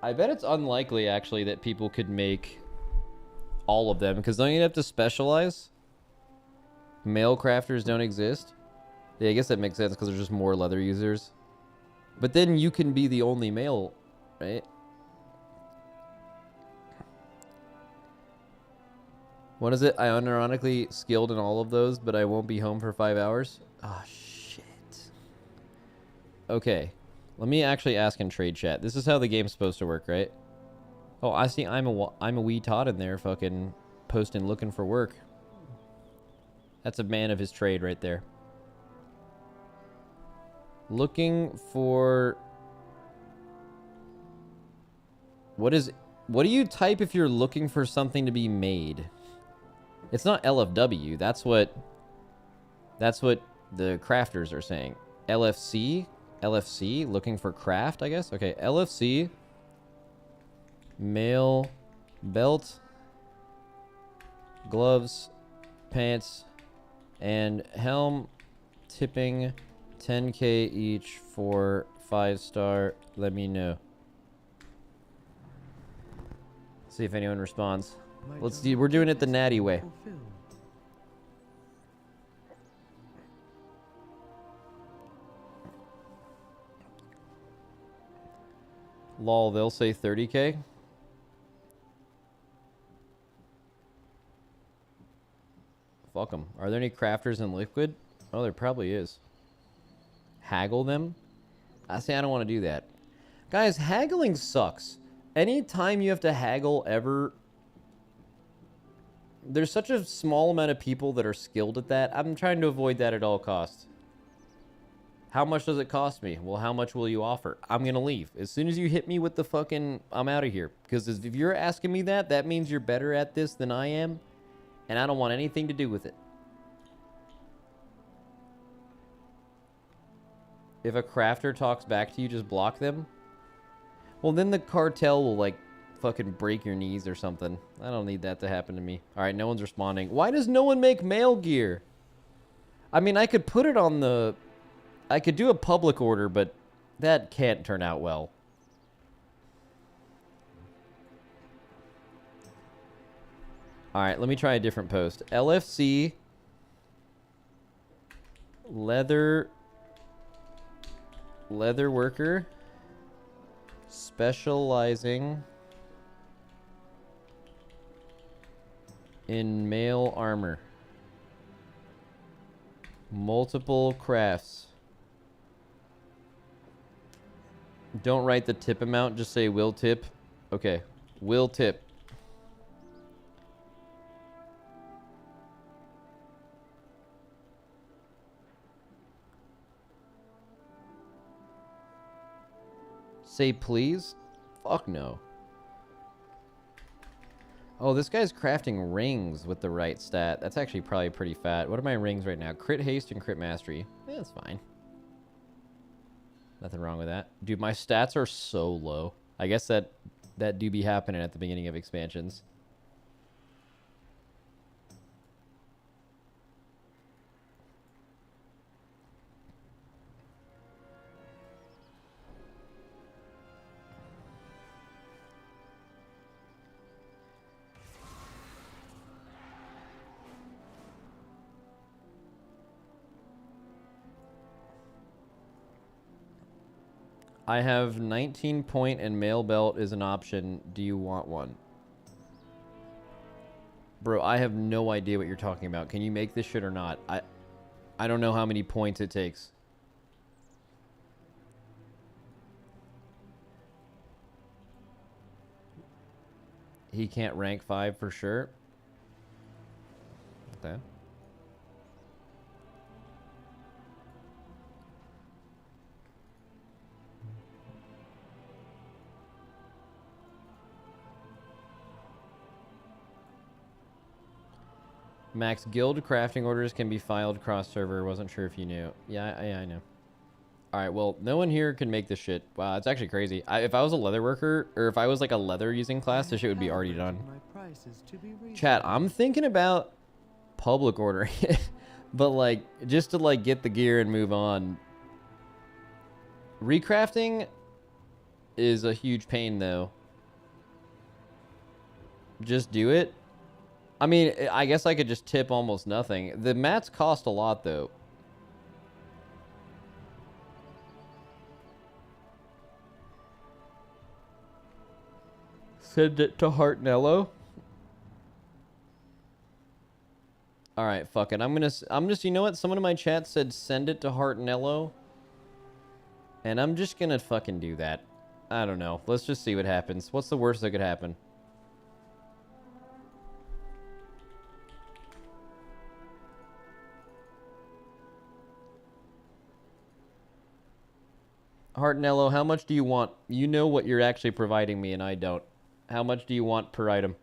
I bet it's unlikely, actually, that people could make all of them, because don't you have to specialize? Male crafters don't exist? Yeah, I guess that makes sense, because there's just more leather users. But then you can be the only male, right? What is it? I unironically skilled in all of those, but I won't be home for 5 hours? Ah, shit. Okay. Let me actually ask in trade chat. This is how the game's supposed to work, right? Oh, I see I'm a Wee Todd in there fucking posting looking for work. That's a man of his trade right there. Looking for... What do you type if you're looking for something to be made? It's not LFW. That's what the crafters are saying. LFC? LFC, looking for craft, I guess. Okay, LFC, male, belt, gloves, pants, and helm, tipping 10k each for 5-star. Let me know. See if anyone responds. Let's see. We're doing it the natty way. Lol, they'll say 30k. Fuck them. Are there any crafters in Liquid? Oh, there probably is. Haggle them? I say I don't want to do that. Guys, haggling sucks. Anytime you have to haggle ever... There's such a small amount of people that are skilled at that. I'm trying to avoid that at all costs. How much does it cost me? Well, how much will you offer? I'm going to leave. As soon as you hit me with the fucking... I'm out of here. Because if you're asking me that, that means you're better at this than I am. And I don't want anything to do with it. If a crafter talks back to you, just block them. Well, then the cartel will, like, fucking break your knees or something. I don't need that to happen to me. Alright, no one's responding. Why does no one make mail gear? I mean, I could put it on the... I could do a public order, but that can't turn out well. Alright, let me try a different post. LFC. Leather worker. Specializing in mail armor. Multiple crafts. Don't write the tip amount, just say will tip. Okay, will tip. Say please? Fuck no. Oh, this guy's crafting rings with the right stat. That's actually probably pretty fat. What are my rings right now? Crit haste and crit mastery. Yeah, that's fine. Nothing wrong with that. Dude, my stats are so low. I guess that do be happening at the beginning of expansions. I have 19 point and mail belt is an option. Do you want one? Bro, I have no idea what you're talking about. Can you make this shit or not? I don't know how many points it takes. He can't rank 5 for sure. Okay. Max guild crafting orders can be filed cross server. Wasn't sure if you knew. Yeah, I know. All right, well, no one here can make this shit. Wow, it's actually crazy. If I was a leather worker, or if I was like a leather using class, this shit would be already done. Chat, I'm thinking about public ordering it, but like just to like get the gear and move on. Recrafting is a huge pain though. Just do it. I mean, I guess I could just tip almost nothing. The mats cost a lot, though. Send it to Hartnello. All right, fuck it. I'm just, you know what? Someone in my chat said send it to Hartnello. And I'm just gonna fucking do that. I don't know. Let's just see what happens. What's the worst that could happen? Hartnello, how much do you want? You know what you're actually providing me, and I don't. How much do you want per item?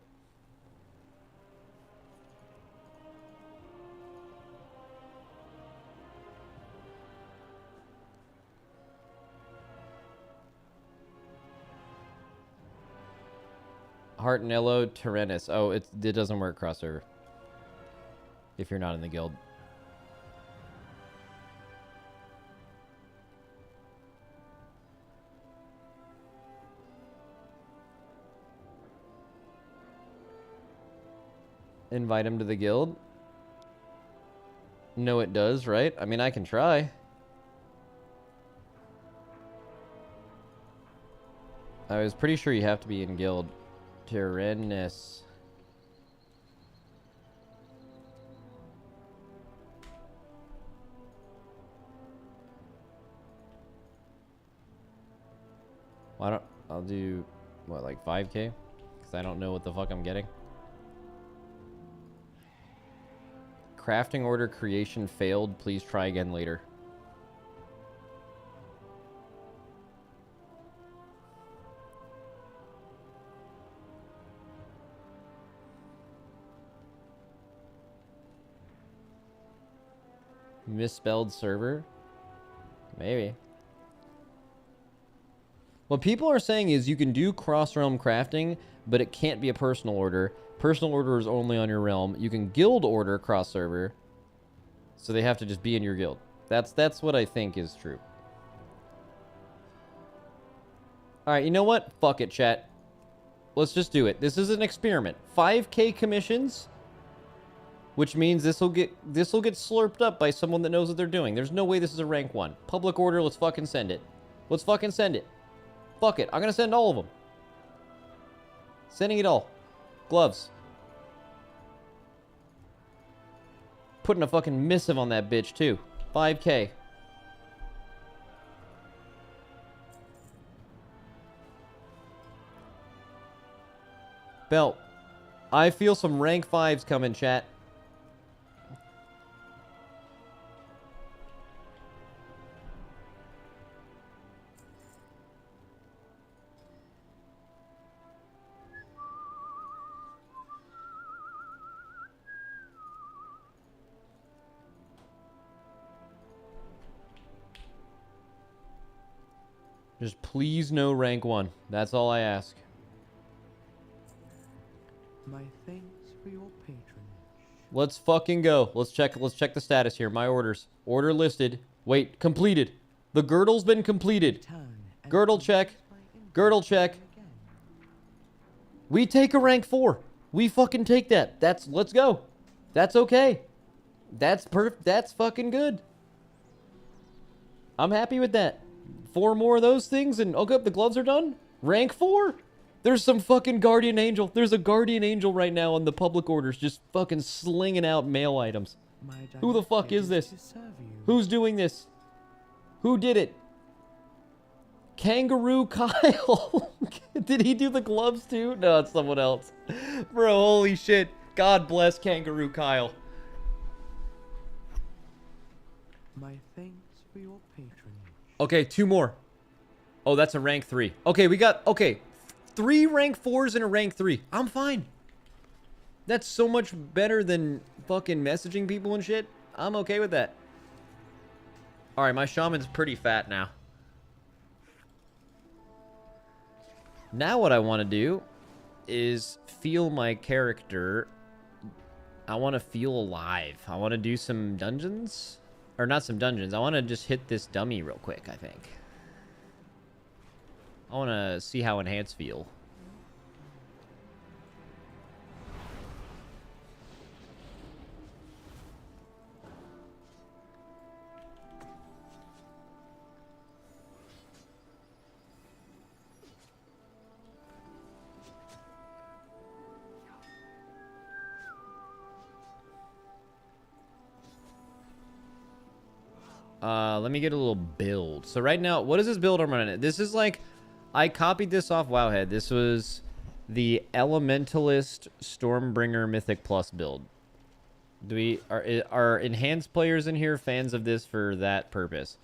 Hartnello Tyrannus. Oh, it doesn't work cross server. If you're not in the guild. Invite him to the guild? No, it does, right? I mean, I can try. I was pretty sure you have to be in guild. Tyrannus. Why don't I'll do what, like 5k? Because I don't know what the fuck I'm getting. Crafting order creation failed. Please try again later. Misspelled server? Maybe. What people are saying is you can do cross-realm crafting, but it can't be a personal order. Personal order is only on your realm. You can guild order cross-server, so they have to just be in your guild. That's what I think is true. All right, you know what? Fuck it, chat. Let's just do it. This is an experiment. 5k commissions, which means this will get slurped up by someone that knows what they're doing. There's no way this is a rank 1. Public order, let's fucking send it. Let's fucking send it. Fuck it. I'm gonna send all of them. Sending it all. Gloves. Putting a fucking missive on that bitch, too. 5k. Belt. I feel some rank 5s coming, chat. Just please no rank 1. That's all I ask. My thanks for your patronage. Let's fucking go. Let's check the status here. My orders. Order listed. Wait, completed. The girdle's been completed. Girdle check. Girdle check. We take a rank 4. We fucking take that. Let's go. That's okay. That's fucking good. I'm happy with that. 4 more of those things and okay, the gloves are done. Rank 4. There's some fucking guardian angel. There's a guardian angel right now on the public orders just fucking slinging out mail items. Who the fuck is this? Who's doing this? Who did it? Kangaroo Kyle. Did he do the gloves too? No, it's someone else. Bro, holy shit. God bless Kangaroo Kyle. My thanks for your patronage. Okay, 2 more. Oh, that's a rank 3. Okay, we got, 3 rank 4s and a rank 3. I'm fine. That's so much better than fucking messaging people and shit. I'm okay with that. Alright, my shaman's pretty fat now. Now what I want to do is feel my character. I want to feel alive. I want to do some dungeons. Or not some dungeons. I want to just hit this dummy real quick, I think. I want to see how enhanced feel. Let me get a little build. So right now, what is this build I'm running? This is like, I copied this off Wowhead. This was the Elementalist Stormbringer Mythic Plus build. Are enhanced players in here fans of this for that purpose?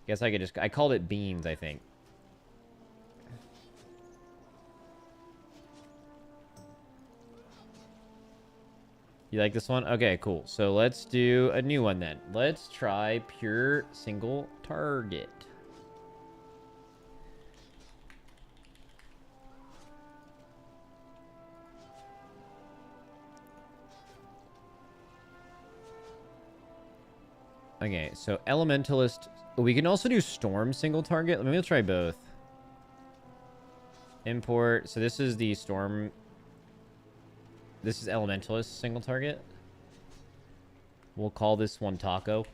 Guess I could just, I called it Beans, I think. You like this one? Okay, cool. So let's do a new one then. Let's try pure single target. Okay, so Elementalist. We can also do Storm single target. Let me try both. Import. So this is the Storm. This is Elementalist single target. We'll call this one Taco.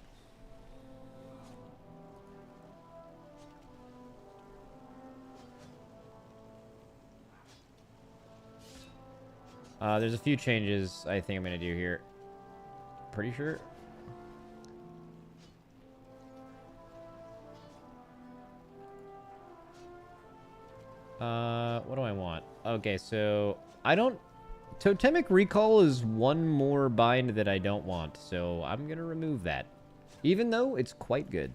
There's a few changes I think I'm going to do here. Pretty sure. What do I want? Okay, so I don't... Totemic Recall is one more bind that I don't want, so I'm going to remove that. Even though it's quite good.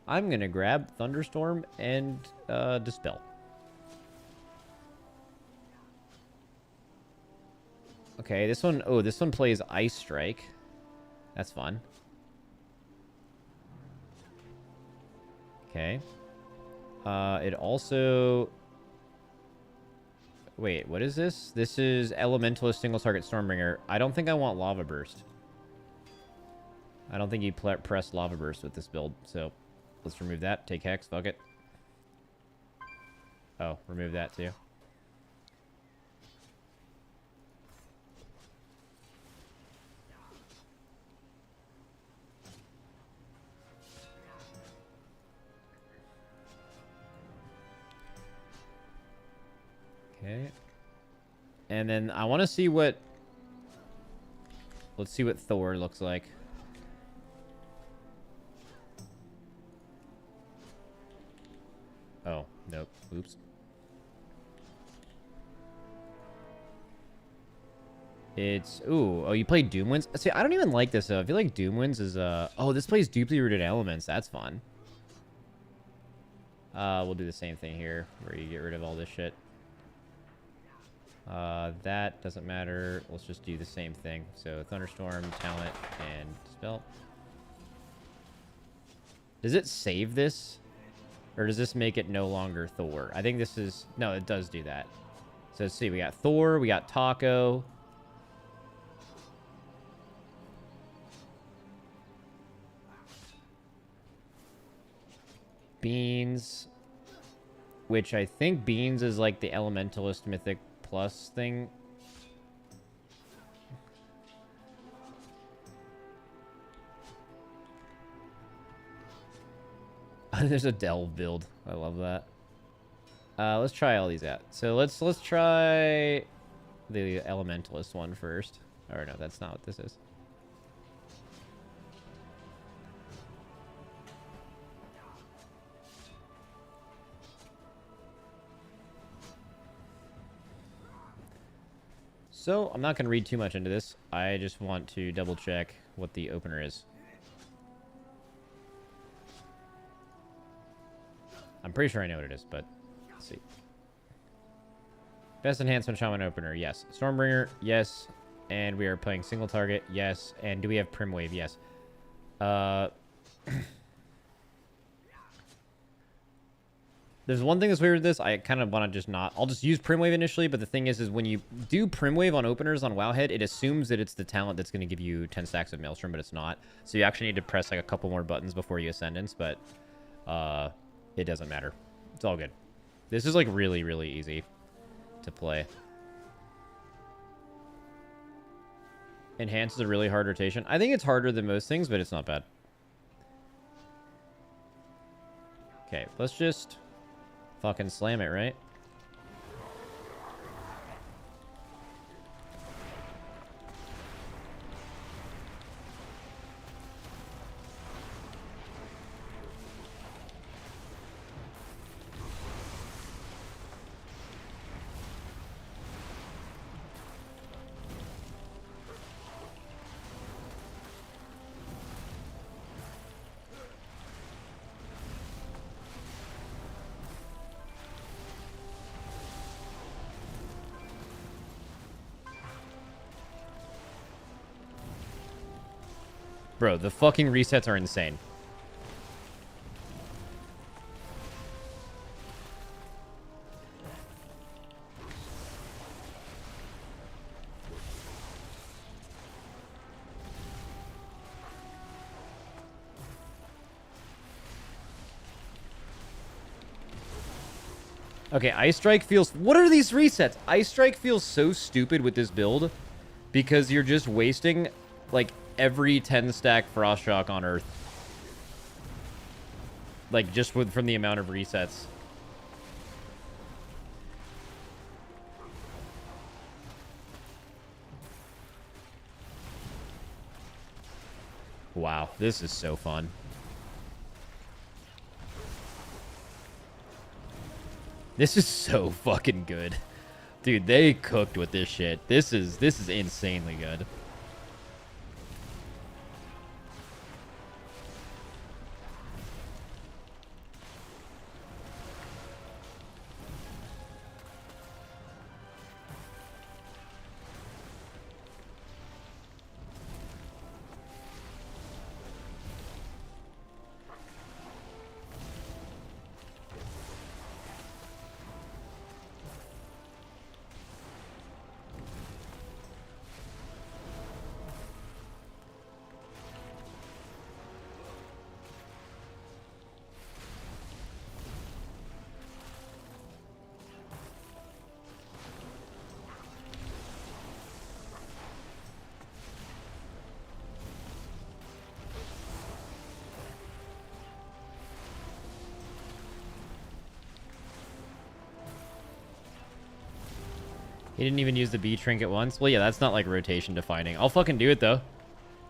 I'm going to grab Thunderstorm and Dispel. Okay, this one... Oh, this one plays Ice Strike. That's fun. Okay. It also... Wait, what is this? This is Elementalist single target Stormbringer. I don't think I want Lava Burst. I don't think you press Lava Burst with this build, so let's remove that. Take Hex, fuck it. Oh, remove that too. Okay. And then I want to see what... Let's see what Thor looks like. Oh, nope. Oops. It's... Ooh. Oh, you play Doomwinds? See, I don't even like this, though. I feel like Doomwinds is... Oh, this plays Deeply Rooted Elements. That's fun. We'll do the same thing here, where you get rid of all this shit. That doesn't matter. Let's just do the same thing. So Thunderstorm, Talent, and Spell. Does it save this? Or does this make it no longer Thor? I think this is... No, it does do that. So let's see. We got Thor. We got Taco. Beans. Which I think Beans is like the Elementalist Mythic Plus thing. There's a Delve build. I love that. Let's try all these out. So let's try the Elementalist one first. Or no, that's not what this is. So I'm not going to read too much into this. I just want to double check what the opener is. I'm pretty sure I know what it is, but let's see. Best Enhancement Shaman Opener, yes. Stormbringer, yes. And we are playing single target, yes. And do we have Primwave? Yes. There's one thing that's weird with this. I kind of want to just not... I'll just use Primwave initially, but the thing is when you do Primwave on openers on Wowhead, it assumes that it's the talent that's going to give you 10 stacks of Maelstrom, but it's not. So you actually need to press like a couple more buttons before you Ascendance, but it doesn't matter. It's all good. This is like really, really easy to play. Enhance is a really hard rotation. I think it's harder than most things, but it's not bad. Okay, let's just... fucking slam it, right? Bro, the fucking resets are insane. Okay, Ice Strike feels... What are these resets? Ice Strike feels so stupid with this build because you're just wasting, like, every 10 stack Frost Shock on Earth. Like, just from the amount of resets. Wow, this is so fun. This is so fucking good. Dude, they cooked with this shit. This is insanely good. He didn't even use the B trinket once. Well, yeah, that's not like rotation defining. I'll fucking do it though.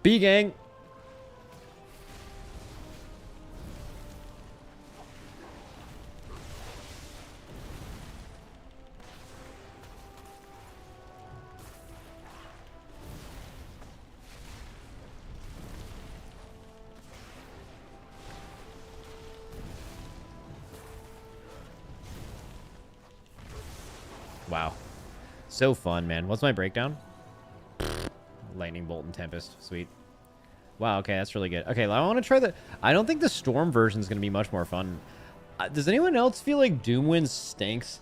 B gang. Wow. So fun, man. What's my breakdown? Lightning Bolt and Tempest. Sweet. Wow, okay, that's really good. Okay, I want to try the... I don't think the Storm version is going to be much more fun. Does anyone else feel like Doomwind stinks?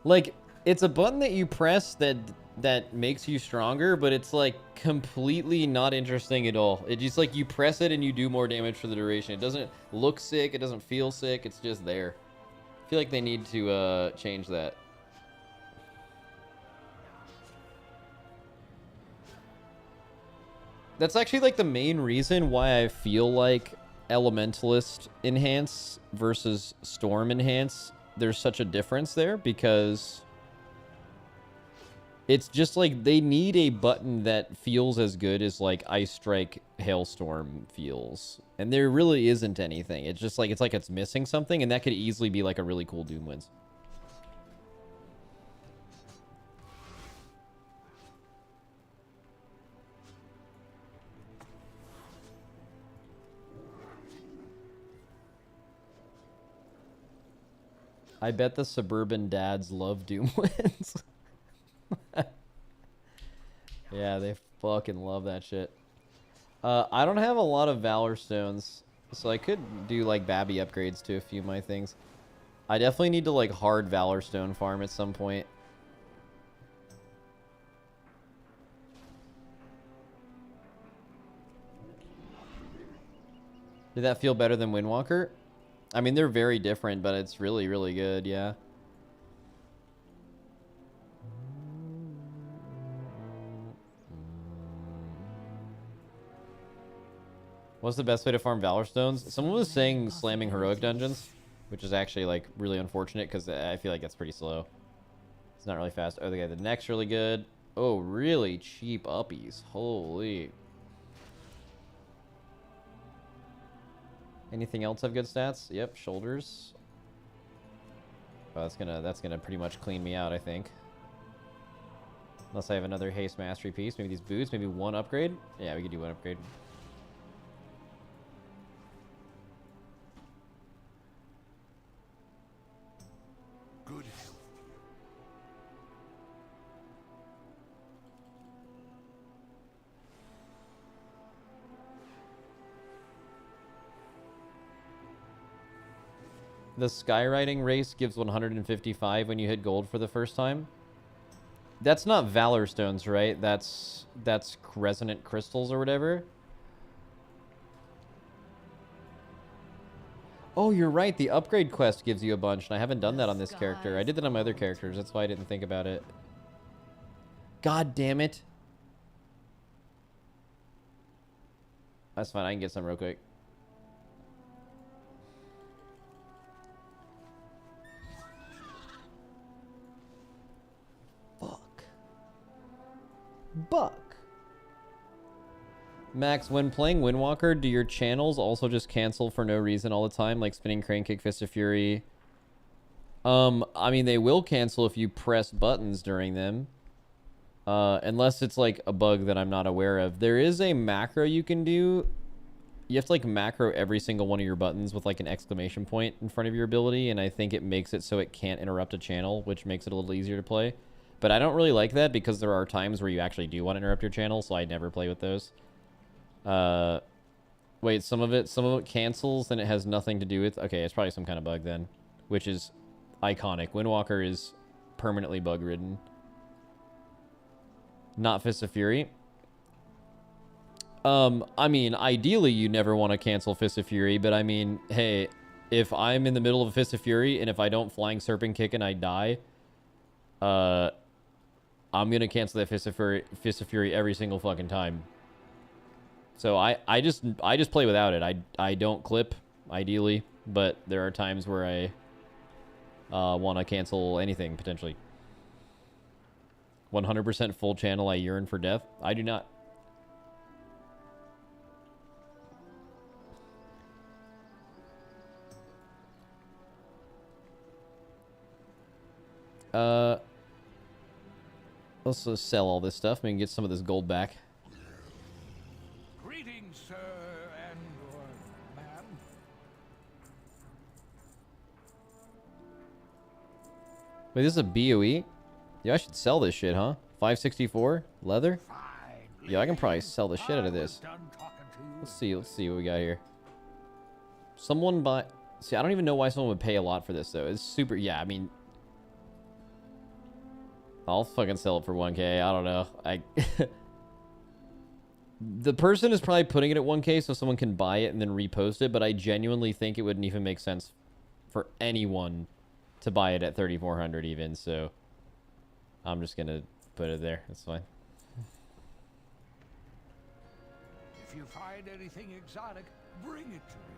Like, it's a button that you press that makes you stronger, but it's like completely not interesting at all. It just like you press it and you do more damage for the duration. It doesn't look sick, it doesn't feel sick, it's just there. I feel like they need to change that. That's actually like the main reason why I feel like Elementalist Enhance versus Storm Enhance, there's such a difference there, because it's just like they need a button that feels as good as like Ice Strike Hailstorm feels. And there really isn't anything. It's just like it's missing something, and that could easily be like a really cool Doomwinds. I bet the suburban dads love Doomwinds. Yeah, they fucking love that shit. I don't have a lot of Valor Stones, so I could do like Babby upgrades to a few of my things. I definitely need to like hard Valor Stone farm at some point. Did that feel better than Windwalker? I mean, they're very different, but it's really, really good, yeah. What's the best way to farm Valor Stones? Someone was saying slamming Heroic Dungeons, which is actually, like, really unfortunate, because I feel like that's pretty slow. It's not really fast. Oh, the neck's really good. Oh, really cheap uppies. Holy. Anything else have good stats? Yep, shoulders. Oh, that's gonna pretty much clean me out, I think. Unless I have another haste mastery piece. Maybe these boots, maybe one upgrade. Yeah, we could do one upgrade. Good. The skywriting race gives 155 when you hit gold for the first time. That's not Valor Stones, right? That's resonant crystals or whatever. Oh, you're right. The upgrade quest gives you a bunch, and I haven't done that on this character. I did that on my other characters. That's why I didn't think about it. God damn it. That's fine. I can get some real quick. Buck. Max, when playing Windwalker, do your channels also just cancel for no reason all the time, like spinning crane kick, fist of fury? I mean, they will cancel if you press buttons during them. Unless it's like a bug that I'm not aware of. There is a macro you can do. You have to like macro every single one of your buttons with like an exclamation point in front of your ability, and I think it makes it so it can't interrupt a channel, which makes it a little easier to play. But I don't really like that because there are times where you actually do want to interrupt your channel, so I never play with those. Wait, some of it cancels and it has nothing to do with... Okay, it's probably some kind of bug then, which is iconic. Windwalker is permanently bug-ridden. Not Fist of Fury. I mean, ideally you never want to cancel Fist of Fury, but I mean, hey, if I'm in the middle of a Fist of Fury and if I don't Flying Serpent Kick and I die, I'm gonna cancel that Fist of Fury every single fucking time. So I just play without it. I don't clip, ideally, but there are times where I want to cancel anything, potentially. 100% full channel, I yearn for death. I do not. Let's just sell all this stuff. We can get some of this gold back. Greetings, sir and or ma'am. Wait, this is a BOE? Yeah, I should sell this shit, huh? 564 leather? Yeah, I can probably sell the shit out of this. Let's see what we got here. Someone buy... See, I don't even know why someone would pay a lot for this, though. It's super... Yeah, I mean... I'll fucking sell it for 1K. I don't know. The person is probably putting it at 1K so someone can buy it and then repost it, but I genuinely think it wouldn't even make sense for anyone to buy it at 3,400 even, so... I'm just gonna put it there. That's fine. If you find anything exotic, bring it to me.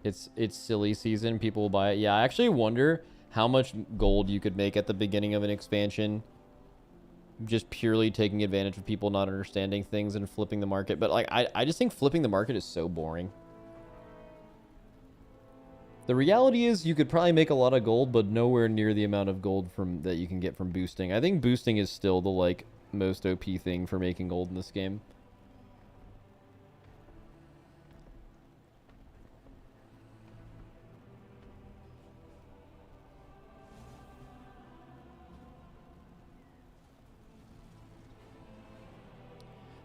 It's silly season. People will buy it. Yeah, I actually wonder how much gold you could make at the beginning of an expansion. Just purely taking advantage of people not understanding things and flipping the market. But like, I just think flipping the market is so boring. The reality is you could probably make a lot of gold, but nowhere near the amount of gold from that you can get from boosting. I think boosting is still the like most OP thing for making gold in this game.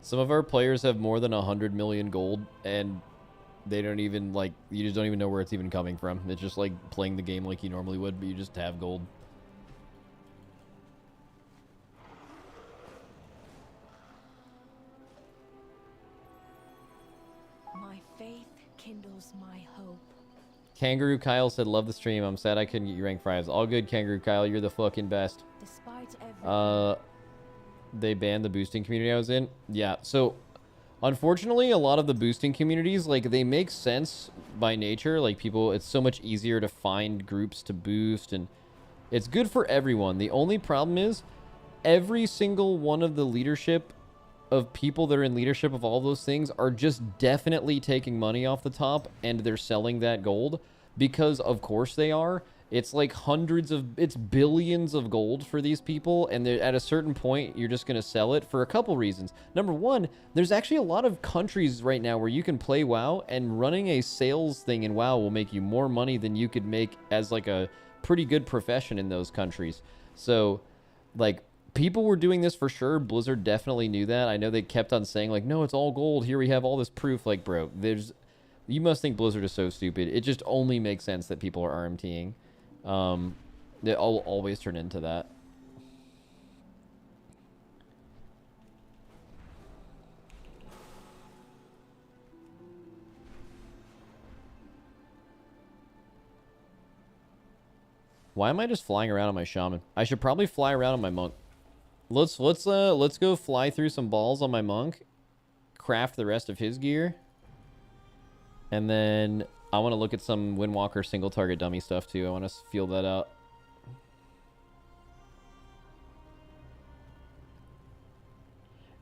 Some of our players have more than 100 million gold, and they don't even, like, you just don't even know where it's even coming from. It's just like playing the game like you normally would, but you just have gold. My faith kindles my hope. Kangaroo Kyle said, love the stream. I'm sad I couldn't get you ranked 5s. All good, Kangaroo Kyle. You're the fucking best. Despite everything. They banned the boosting community I was in. Yeah, so unfortunately, a lot of the boosting communities, like, they make sense by nature. Like, people, it's so much easier to find groups to boost, and it's good for everyone. The only problem is every single one of the leadership of people that are in leadership of all those things are just definitely taking money off the top, and they're selling that gold because, of course, they are. It's like it's billions of gold for these people, and at a certain point, you're just going to sell it for a couple reasons. Number one, there's actually a lot of countries right now where you can play WoW, and running a sales thing in WoW will make you more money than you could make as like a pretty good profession in those countries. So, like, people were doing this for sure. Blizzard definitely knew that. I know they kept on saying, like, no, it's all gold. Here we have all this proof. Like, bro, you must think Blizzard is so stupid. It just only makes sense that people are RMTing. It'll always turn into that. Why am I just flying around on my shaman? I should probably fly around on my monk. Let's go fly through some balls on my monk, craft the rest of his gear, and then I want to look at some Windwalker single target dummy stuff too. I want to feel that out.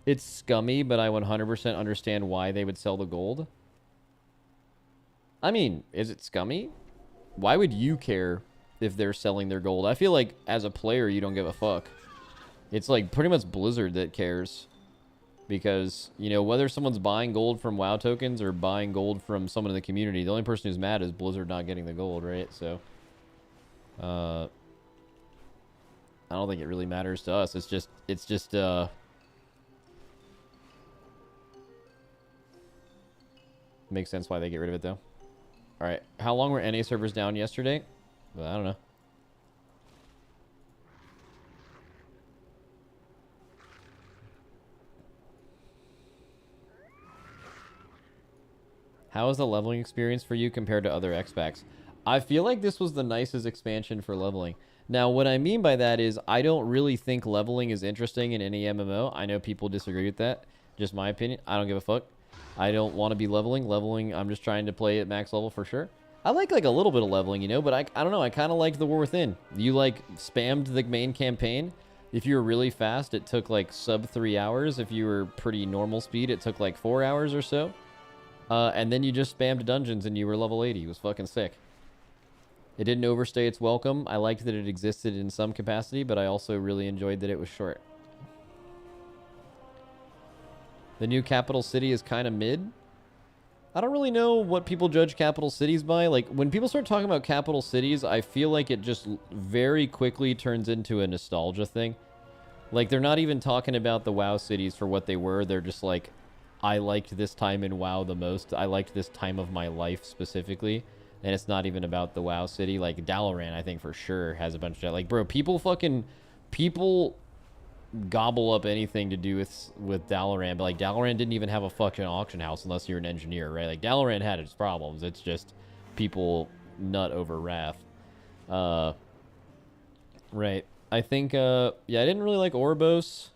It's scummy, but I 100% understand why they would sell the gold. I mean, is it scummy? Why would you care if they're selling their gold? I feel like as a player, you don't give a fuck. It's like pretty much Blizzard that cares. Because, you know, whether someone's buying gold from WoW tokens or buying gold from someone in the community, the only person who's mad is Blizzard not getting the gold, right? So, I don't think it really matters to us. It's just, makes sense why they get rid of it, though. All right. How long were NA servers down yesterday? Well, I don't know. How is the leveling experience for you compared to other X-Packs? I feel like this was the nicest expansion for leveling. Now, what I mean by that is I don't really think leveling is interesting in any MMO. I know people disagree with that. Just my opinion. I don't give a fuck. I don't want to be leveling. Leveling, I'm just trying to play at max level for sure. I like a little bit of leveling, you know, but I don't know. I kind of liked the War Within. You, like, spammed the main campaign. If you were really fast, it took, like, sub 3 hours. If you were pretty normal speed, it took, like, 4 hours or so. And then you just spammed dungeons and you were level 80. It was fucking sick. It didn't overstay its welcome. I liked that it existed in some capacity, but I also really enjoyed that it was short. The new capital city is kind of mid. I don't really know what people judge capital cities by. Like, when people start talking about capital cities, I feel like it just very quickly turns into a nostalgia thing. Like, they're not even talking about the WoW cities for what they were. They're just like, I liked this time in WoW the most. I liked this time of my life specifically. And it's not even about the WoW city. Like, Dalaran, I think for sure has a bunch of that. Like, bro, people gobble up anything to do with Dalaran. But, like, Dalaran didn't even have a fucking auction house unless you're an engineer, right? Like, Dalaran had its problems. It's just people nut over Wrath. Right. I think, yeah, I didn't really like Oribos.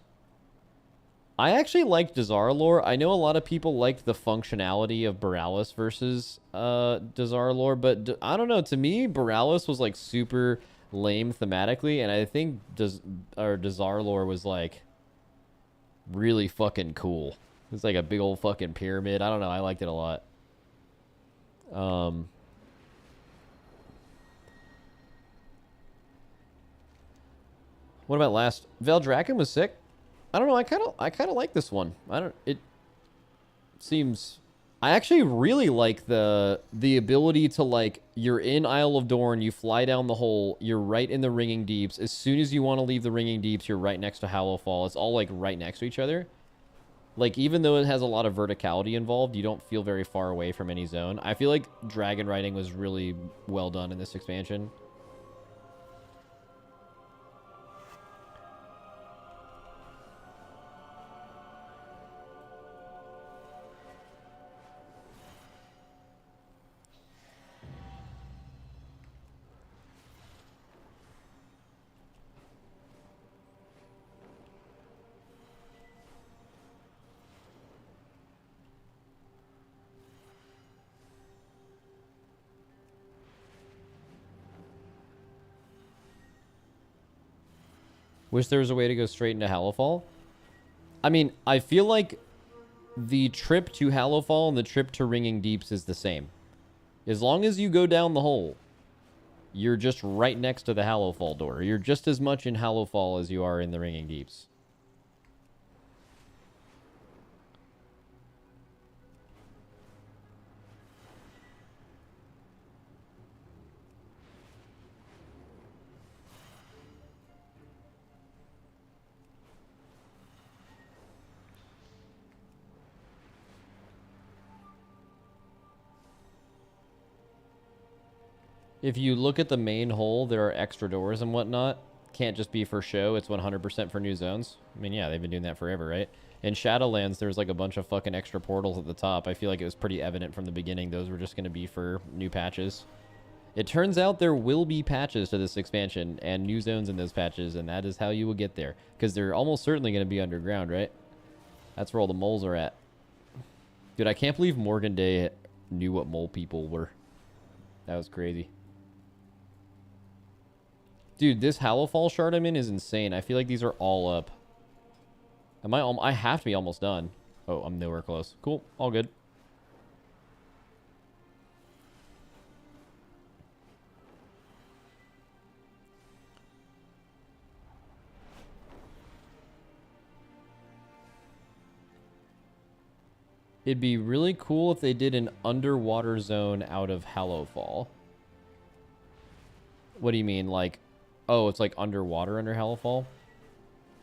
I actually liked Dazar'alor. I know a lot of people liked the functionality of Borealis versus Dazar'alor, but I don't know. To me, Borealis was like super lame thematically, and I think Dazar'alor was like really fucking cool. It's like a big old fucking pyramid. I don't know. I liked it a lot. What about last? Veldraken was sick. I don't know. I kind of like this one. It seems. I actually really like the ability to, like, you're in Isle of Dorn, you fly down the hole, you're right in the Ringing Deeps. As soon as you want to leave the Ringing Deeps, you're right next to Hallowfall. It's all like right next to each other. Like, even though it has a lot of verticality involved, you don't feel very far away from any zone. I feel like dragon riding was really well done in this expansion. Wish there was a way to go straight into Hallowfall. I mean, I feel like the trip to Hallowfall and the trip to Ringing Deeps is the same. As long as you go down the hole, you're just right next to the Hallowfall door. You're just as much in Hallowfall as you are in the Ringing Deeps. If you look at the main hole, there are extra doors and whatnot. Can't just be for show. It's 100% for new zones. I mean, yeah, they've been doing that forever, right? In Shadowlands, there's like a bunch of fucking extra portals at the top. I feel like it was pretty evident from the beginning those were just going to be for new patches. It turns out there will be patches to this expansion and new zones in those patches, and that is how you will get there. Because they're almost certainly going to be underground, right? That's where all the moles are at. Dude, I can't believe Morgan Day knew what mole people were. That was crazy. Dude, this Hallowfall shard I'm in is insane. I feel like these are all up. I have to be almost done. Oh, I'm nowhere close. Cool. All good. It'd be really cool if they did an underwater zone out of Hallowfall. What do you mean? Like, oh, it's like underwater under Hallowfall?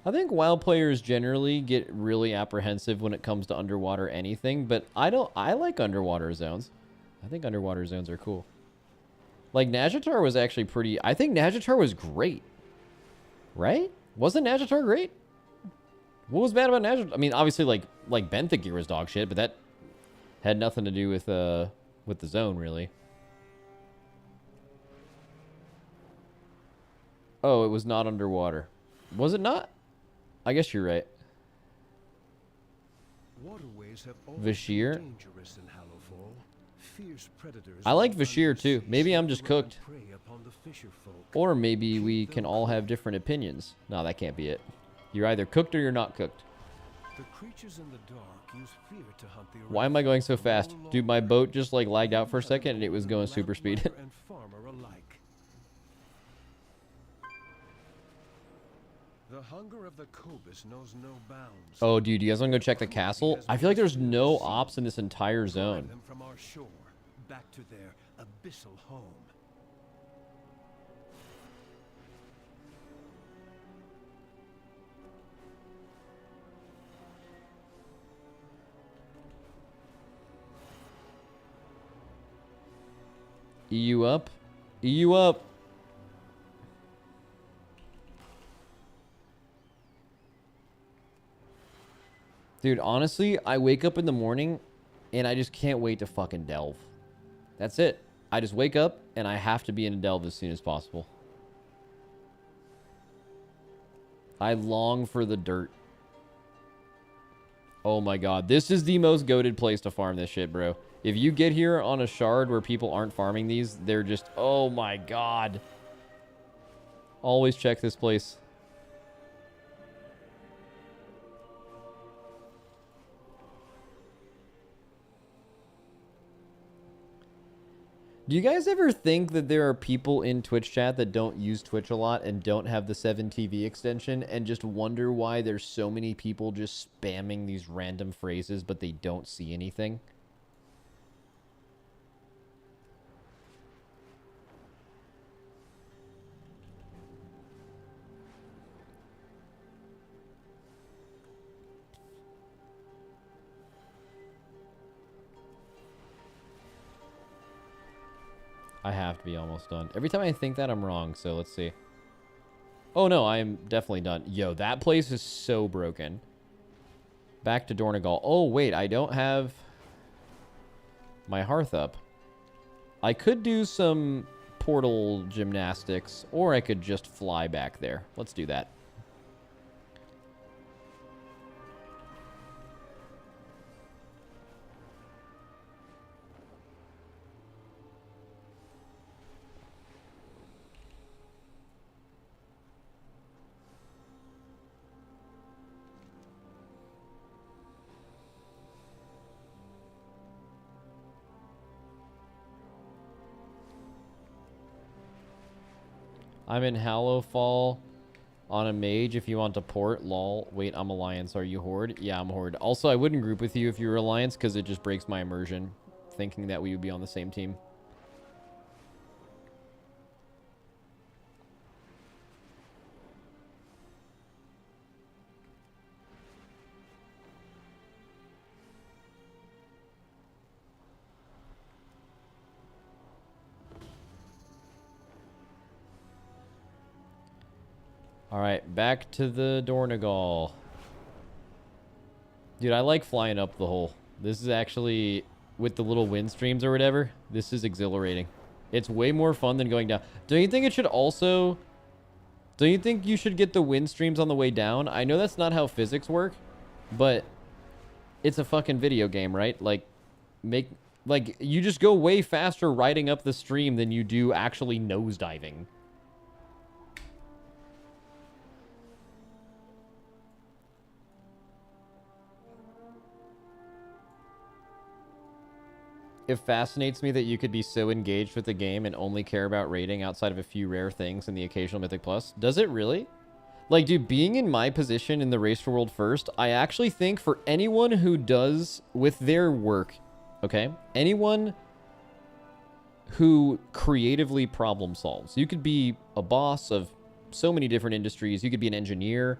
I think WoW players generally get really apprehensive when it comes to underwater anything, but I like underwater zones. I think underwater zones are cool. Like, Nazjatar was actually pretty... I think Nazjatar was great. Right? Wasn't Nazjatar great? What was bad about Nazjatar? I mean, obviously, like Benthic gear was dog shit, but that had nothing to do with the zone, really. Oh, it was not underwater. Was it not? I guess you're right. Waterways have Vashir. dangerous in Hallowfall. Fierce predators I like Vashir too. Maybe I'm just cooked. prey upon the fisher folk. Or maybe we can all have different opinions. No, that can't be it. You're either cooked or you're not cooked. The creatures in the dark use fear to hunt the Why am I going so fast? Dude, my boat just like lagged out for a second and it was going super speed. and farmer alike. The hunger of the Cobus knows no bounds. Oh, dude, you guys want to go check the castle? I feel like there's no ops in this entire zone. Them from our shore back to their abyssal home. EU up. EU up. Dude, honestly, I wake up in the morning and I just can't wait to fucking delve. That's it. I just wake up and I have to be in a delve as soon as possible. I long for the dirt. Oh my god. This is the most goated place to farm this shit, bro. If you get here on a shard where people aren't farming these, they're just... Oh my god. Always check this place. Do you guys ever think that there are people in Twitch chat that don't use Twitch a lot and don't have the 7TV extension and just wonder why there's so many people just spamming these random phrases but they don't see anything? I have to be almost done. Every time I think that, I'm wrong, so let's see. Oh no, I am definitely done. Yo, that place is so broken. Back to Dornegal. Oh wait, I don't have my hearth up. I could do some portal gymnastics, or I could just fly back there. Let's do that. I'm in Hallowfall on a mage if you want to port. Lol. Wait, I'm Alliance. Are you Horde? Yeah, I'm Horde. Also, I wouldn't group with you if you were Alliance because it just breaks my immersion thinking that we would be on the same team. Alright, back to the Dornegal. Dude, I like flying up the hole. This is actually, with the little wind streams or whatever, this is exhilarating. It's way more fun than going down. Don't you think it should also... Don't you think you should get the wind streams on the way down? I know that's not how physics work, but it's a fucking video game, right? Like, you just go way faster riding up the stream than you do actually nosediving. It fascinates me that you could be so engaged with the game and only care about raiding outside of a few rare things and the occasional Mythic Plus. Does it really? Like, dude, being in my position in the Race for World First, I actually think for anyone who does with their work, okay? Anyone who creatively problem solves. You could be a boss of so many different industries. You could be an engineer.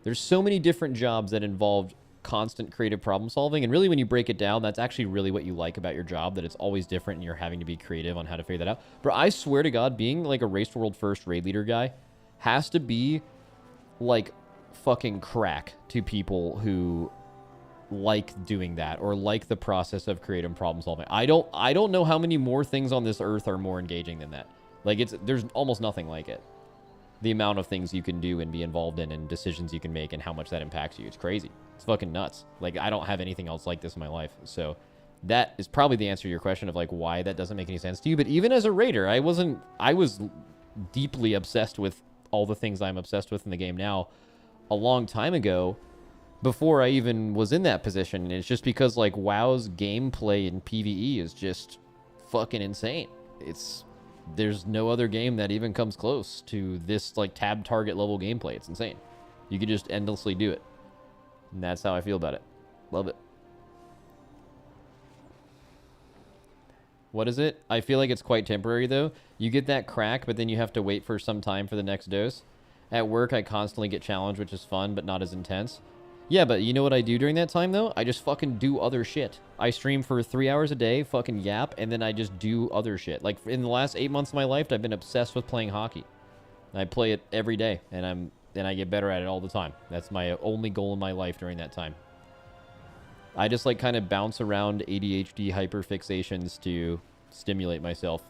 There's so many different jobs that involve constant creative problem solving, and really when you break it down, that's actually really what you like about your job, that it's always different and you're having to be creative on how to figure that out. But I swear to God, being like a Race to World First raid leader guy has to be like fucking crack to people who like doing that or like the process of creative problem solving. I don't know how many more things on this earth are more engaging than that. Like, there's almost nothing like it. The amount of things you can do and be involved in and decisions you can make and how much that impacts you. It's crazy. It's fucking nuts. Like, I don't have anything else like this in my life. So that is probably the answer to your question of like why that doesn't make any sense to you. But even as a raider, I was deeply obsessed with all the things I'm obsessed with in the game now a long time ago before I even was in that position. And it's just because like WoW's gameplay in PvE is just fucking insane. There's no other game that even comes close to this like tab target level gameplay. It's insane. You can just endlessly do it. And that's how I feel about it. Love it. What is it? I feel like it's quite temporary though. You get that crack, but then you have to wait for some time for the next dose. At work, I constantly get challenged, which is fun, but not as intense. Yeah, but you know what I do during that time, though? I just fucking do other shit. I stream for 3 hours a day, fucking yap, and then I just do other shit. Like, in the last 8 months of my life, I've been obsessed with playing hockey. I play it every day, and I get better at it all the time. That's my only goal in my life during that time. I just, like, kind of bounce around ADHD hyperfixations to stimulate myself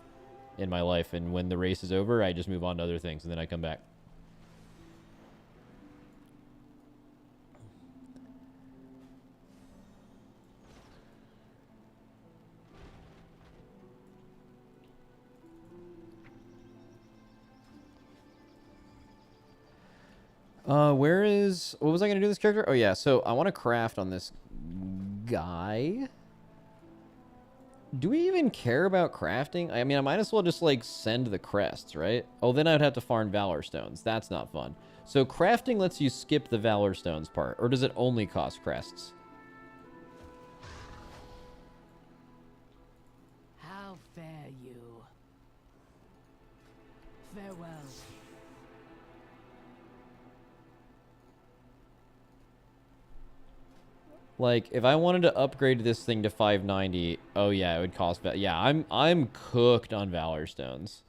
in my life, and when the race is over, I just move on to other things, and then I come back. What was I going to do with this character? Oh, yeah, so I want to craft on this guy. Do we even care about crafting? I mean, I might as well just, like, send the crests, right? Oh, then I'd have to farm Valor Stones. That's not fun. So crafting lets you skip the Valor Stones part, or does it only cost crests? How fare you? Farewell. Like, if I wanted to upgrade this thing to 590, oh yeah, it would cost... Yeah, I'm cooked on Valor Stones.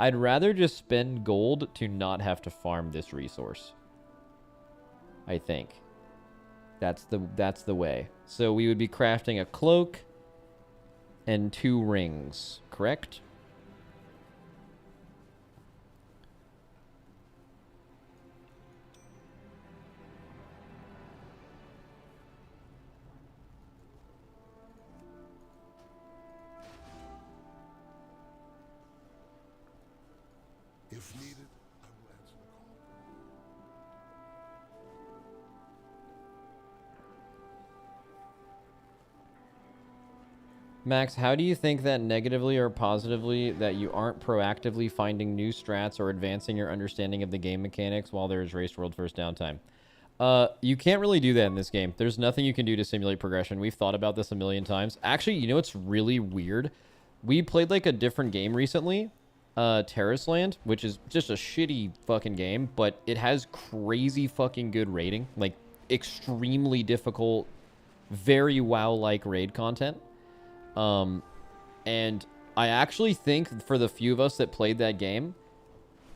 I'd rather just spend gold to not have to farm this resource. I think. That's the way. So we would be crafting a cloak and 2 rings, correct? If needed, I will answer the call. Max, how do you think that negatively or positively that you aren't proactively finding new strats or advancing your understanding of the game mechanics while there is Race World First downtime? You can't really do that in this game. There's nothing you can do to simulate progression. We've thought about this a million times. Actually, you know what's really weird? We played like a different game recently. Terraceland, which is just a shitty fucking game, but it has crazy fucking good raiding, like extremely difficult, very WoW-like raid content. And I actually think for the few of us that played that game,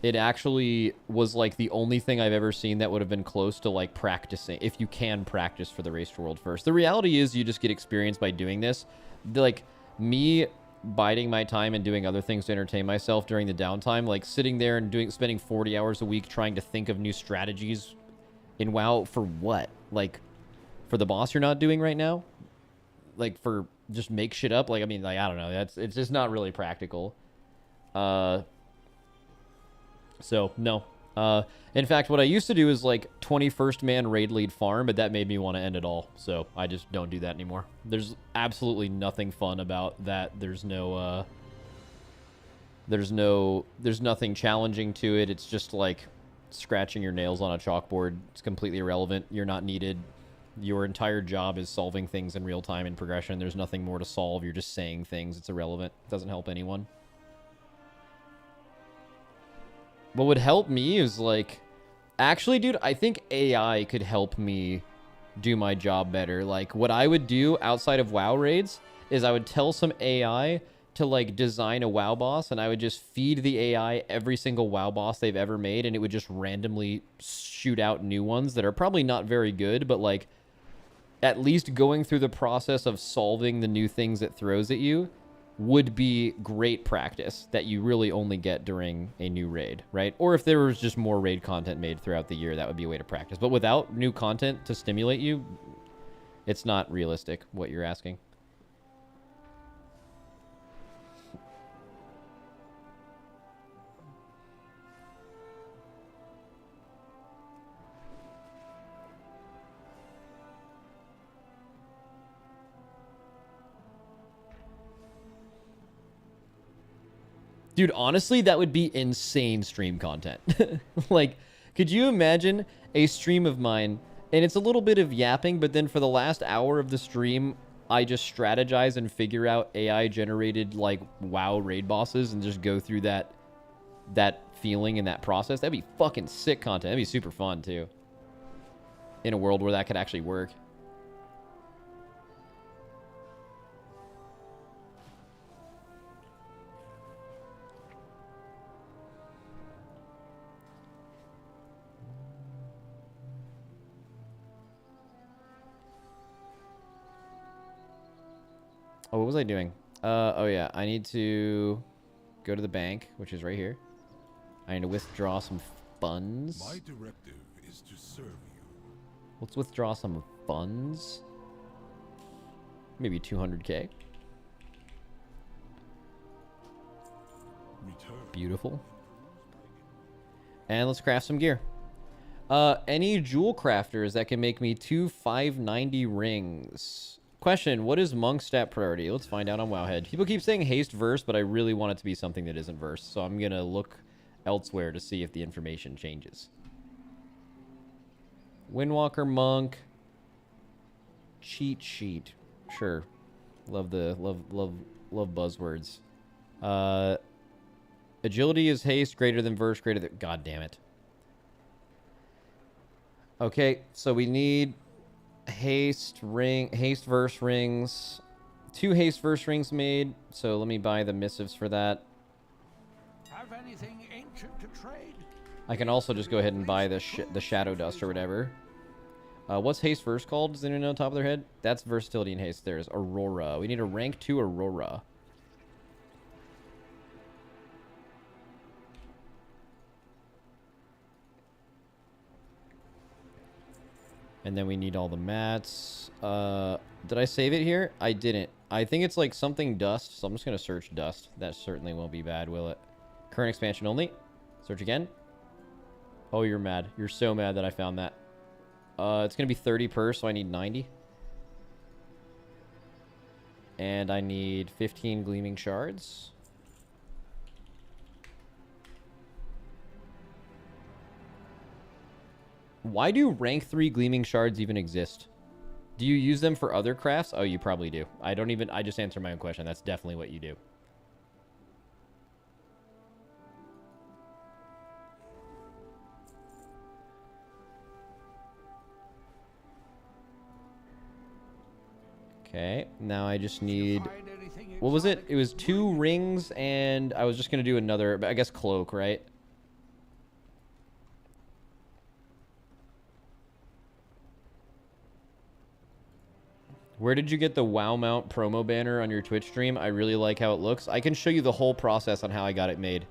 it actually was like the only thing I've ever seen that would have been close to like practicing, if you can practice for the Race to World First. The reality is you just get experience by doing this. Like me biding my time and doing other things to entertain myself during the downtime, like sitting there and spending 40 hours a week trying to think of new strategies in WoW for what? Like for the boss you're not doing right now? Like for just make shit up? Like, I mean, like, I don't know. It's just not really practical. So no. In fact, what I used to do is like 21st man raid lead farm, but that made me want to end it all. So I just don't do that anymore. There's absolutely nothing fun about that. There's nothing challenging to it. It's just like scratching your nails on a chalkboard. It's completely irrelevant. You're not needed. Your entire job is solving things in real time in progression. There's nothing more to solve. You're just saying things. It's irrelevant. It doesn't help anyone. What would help me is like, actually, dude, I think AI could help me do my job better. Like what I would do outside of WoW raids is I would tell some AI to like design a WoW boss, and I would just feed the AI every single WoW boss they've ever made, and it would just randomly shoot out new ones that are probably not very good, but like at least going through the process of solving the new things it throws at you would be great practice that you really only get during a new raid, right? Or if there was just more raid content made throughout the year, that would be a way to practice. But without new content to stimulate you, it's not realistic what you're asking. Dude, honestly, that would be insane stream content. Like, could you imagine a stream of mine, and it's a little bit of yapping, but then for the last hour of the stream, I just strategize and figure out AI-generated, like, WoW raid bosses and just go through that feeling and that process? That'd be fucking sick content. That'd be super fun, too. in a world where that could actually work. Oh, what was I doing? Oh yeah, I need to go to the bank, which is right here. I need to withdraw some funds. My directive is to serve you. Let's withdraw some funds. Maybe 200k. Beautiful. And let's craft some gear. Any jewel crafters that can make me 2 590 rings. Question, what is monk stat priority? Let's find out on Wowhead. People keep saying haste verse, but I really want it to be something that isn't verse. So I'm going to look elsewhere to see if the information changes. Windwalker monk. Cheat sheet. Sure. Love the love buzzwords. Agility is haste greater than verse greater than... God damn it. Okay, so we need haste verse rings. 2 haste verse rings made. So let me buy the missives for that. Have anything ancient to trade? I can also just go ahead and buy the shadow dust or whatever. What's haste verse called? Does anyone know on top of their head? That's versatility and haste. There's Aurora. We need a rank 2 Aurora. And then we need all the mats. Did I save it here? I didn't. I think it's like something dust, so I'm just going to search dust. That certainly won't be bad, will it? Current expansion only. Search again. Oh, you're mad. You're so mad that I found that. It's going to be 30 per, so I need 90. And I need 15 gleaming shards. Why do rank 3 gleaming shards even exist? Do you use them for other crafts? Oh, you probably do. I just answered my own question. That's definitely what you do. Okay, now I just need... What was it? It was 2 rings, and I was just going to do another, I guess, cloak, right? Where did you get the WoW mount promo banner on your Twitch stream? I really like how it looks. I can show you the whole process on how I got it made.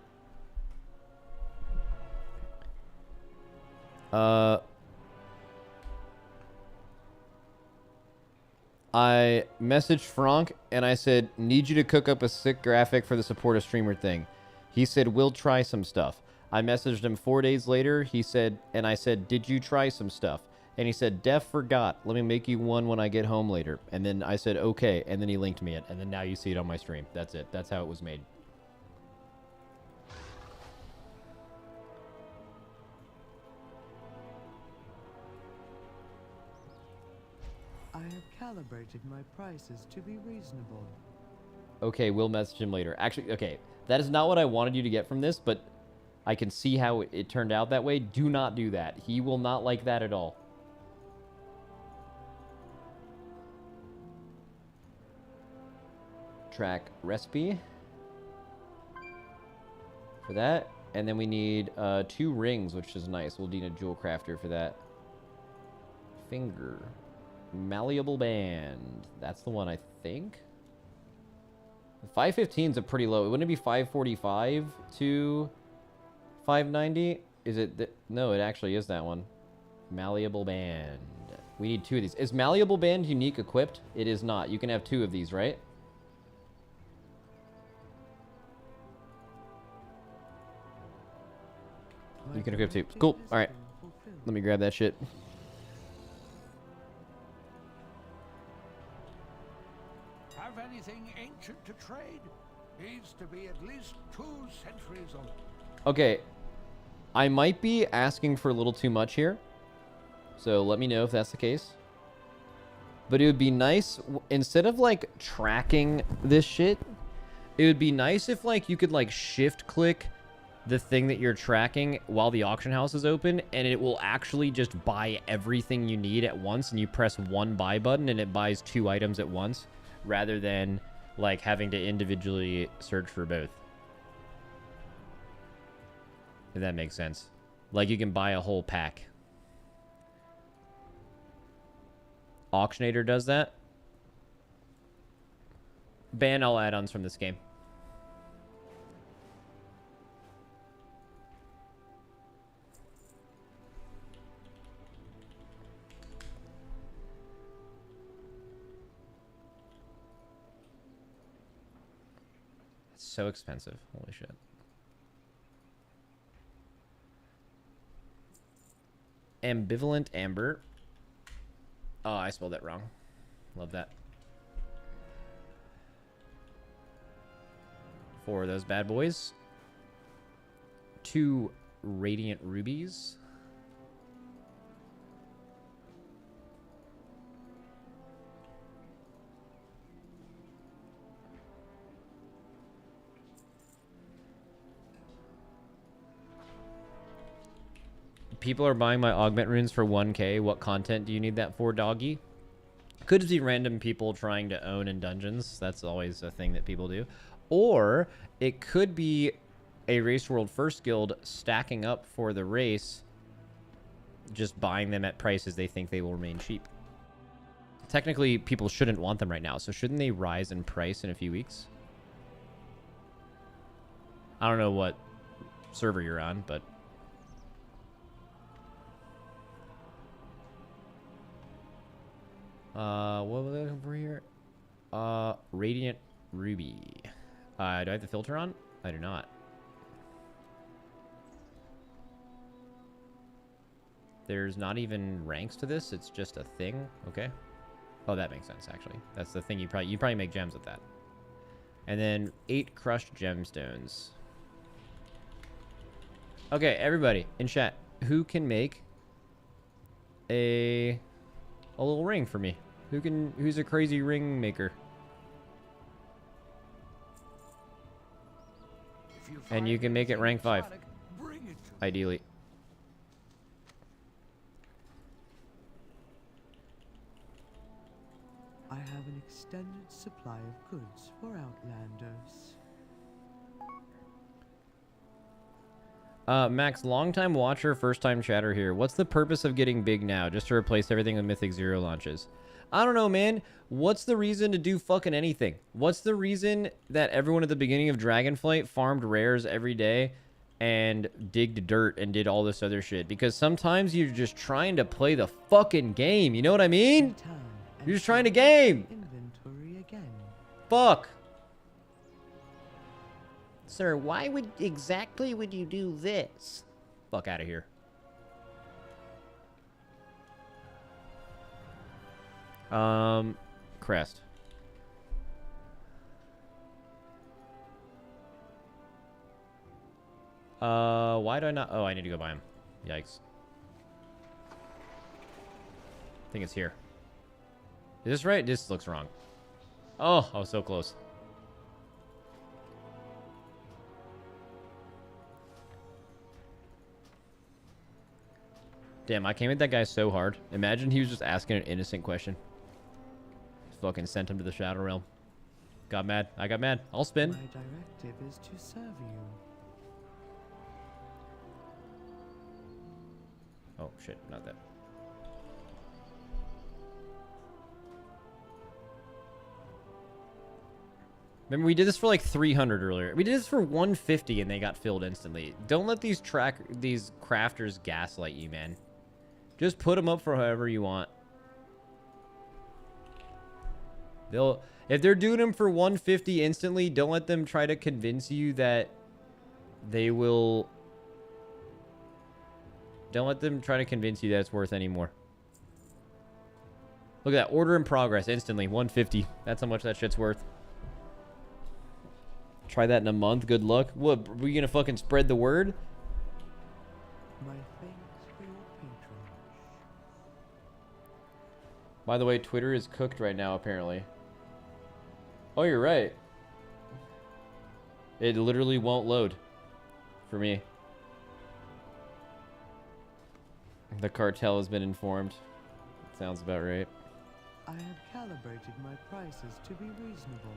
I messaged Franck and I said, need you to cook up a sick graphic for the support a streamer thing. He said, we'll try some stuff. I messaged him 4 days later. He said, and I said, did you try some stuff? And he said, Def forgot. Let me make you one when I get home later. And then I said, okay. And then he linked me it. And then now you see it on my stream. That's it. That's how it was made. I have calibrated my prices to be reasonable. Okay, we'll message him later. Actually, okay. That is not what I wanted you to get from this, but I can see how it turned out that way. Do not do that. He will not like that at all. Track recipe for that, and then we need 2 rings, which is nice. We'll need a jewel crafter for that. Finger malleable band, that's the one, I think. 515 is a pretty low. Wouldn't it be 545 to 590? Is it no, it actually is that one. Malleable band. We need 2 of these. Is malleable band unique equipped? It is not. You can have 2 of these, right? You can equip 2. Cool. All right. Let me grab that shit. Have anything ancient to trade? Needs to be at least 2 centuries old. Okay. I might be asking for a little too much here. So let me know if that's the case. But it would be nice, instead of like tracking this shit, it would be nice if like you could like shift click the thing that you're tracking while the auction house is open, and it will actually just buy everything you need at once, and you press one buy button and it buys 2 items at once, rather than like having to individually search for both. If that makes sense. Like you can buy a whole pack. Auctionator does that. Ban all add-ons from this game. It's so expensive. Holy shit. Ambivalent Amber. Oh, I spelled that wrong. Love that. 4 of those bad boys. 2 Radiant Rubies. People are buying my augment runes for 1k. What content do you need that for, doggy? Could just be random people trying to own in dungeons. That's always a thing that people do. Or it could be a Race World First Guild stacking up for the race, just buying them at prices they think they will remain cheap. Technically, people shouldn't want them right now, so shouldn't they rise in price in a few weeks? I don't know what server you're on, but... what was I looking for here? Radiant Ruby. Do I have the filter on? I do not. There's not even ranks to this. It's just a thing. Okay. Oh, that makes sense, actually. That's the thing you probably make gems with that. And then 8 crushed gemstones. Okay, everybody in chat, who can make a little ring for me? Who's a crazy ring maker? And you can make it rank 5. Ideally. I have an extended supply of goods for Outlanders. Max, long-time watcher, first-time chatter here. What's the purpose of getting big now? Just to replace everything with Mythic 0 launches? I don't know, man. What's the reason to do fucking anything? What's the reason that everyone at the beginning of Dragonflight farmed rares every day and digged dirt and did all this other shit? Because sometimes you're just trying to play the fucking game. You know what I mean? You're just trying to game. Inventory again. Fuck. Sir, why exactly would you do this? Fuck out of here. Crest. Why do I not? Oh, I need to go buy him. Yikes. I think it's here. Is this right? This looks wrong. Oh, I was so close. Damn, I came at that guy so hard. Imagine he was just asking an innocent question. Just fucking sent him to the Shadow Realm. Got mad. I got mad. I'll spin. My directive is to serve you. Oh, shit. Not that. Remember, we did this for like 300 earlier. We did this for 150 and they got filled instantly. Don't let these crafters gaslight you, man. Just put them up for however you want. If they're doing them for 150 instantly, don't let them try to convince you that they will. Don't let them try to convince you that it's worth any more. Look at that. Order in progress instantly. 150. That's how much that shit's worth. Try that in a month. Good luck. What? Are we gonna fucking spread the word? My thanks for your patronage. By the way, Twitter is cooked right now, apparently. Oh, you're right. It literally won't load. for me. The cartel has been informed. Sounds about right. I had calibrated my prices to be reasonable.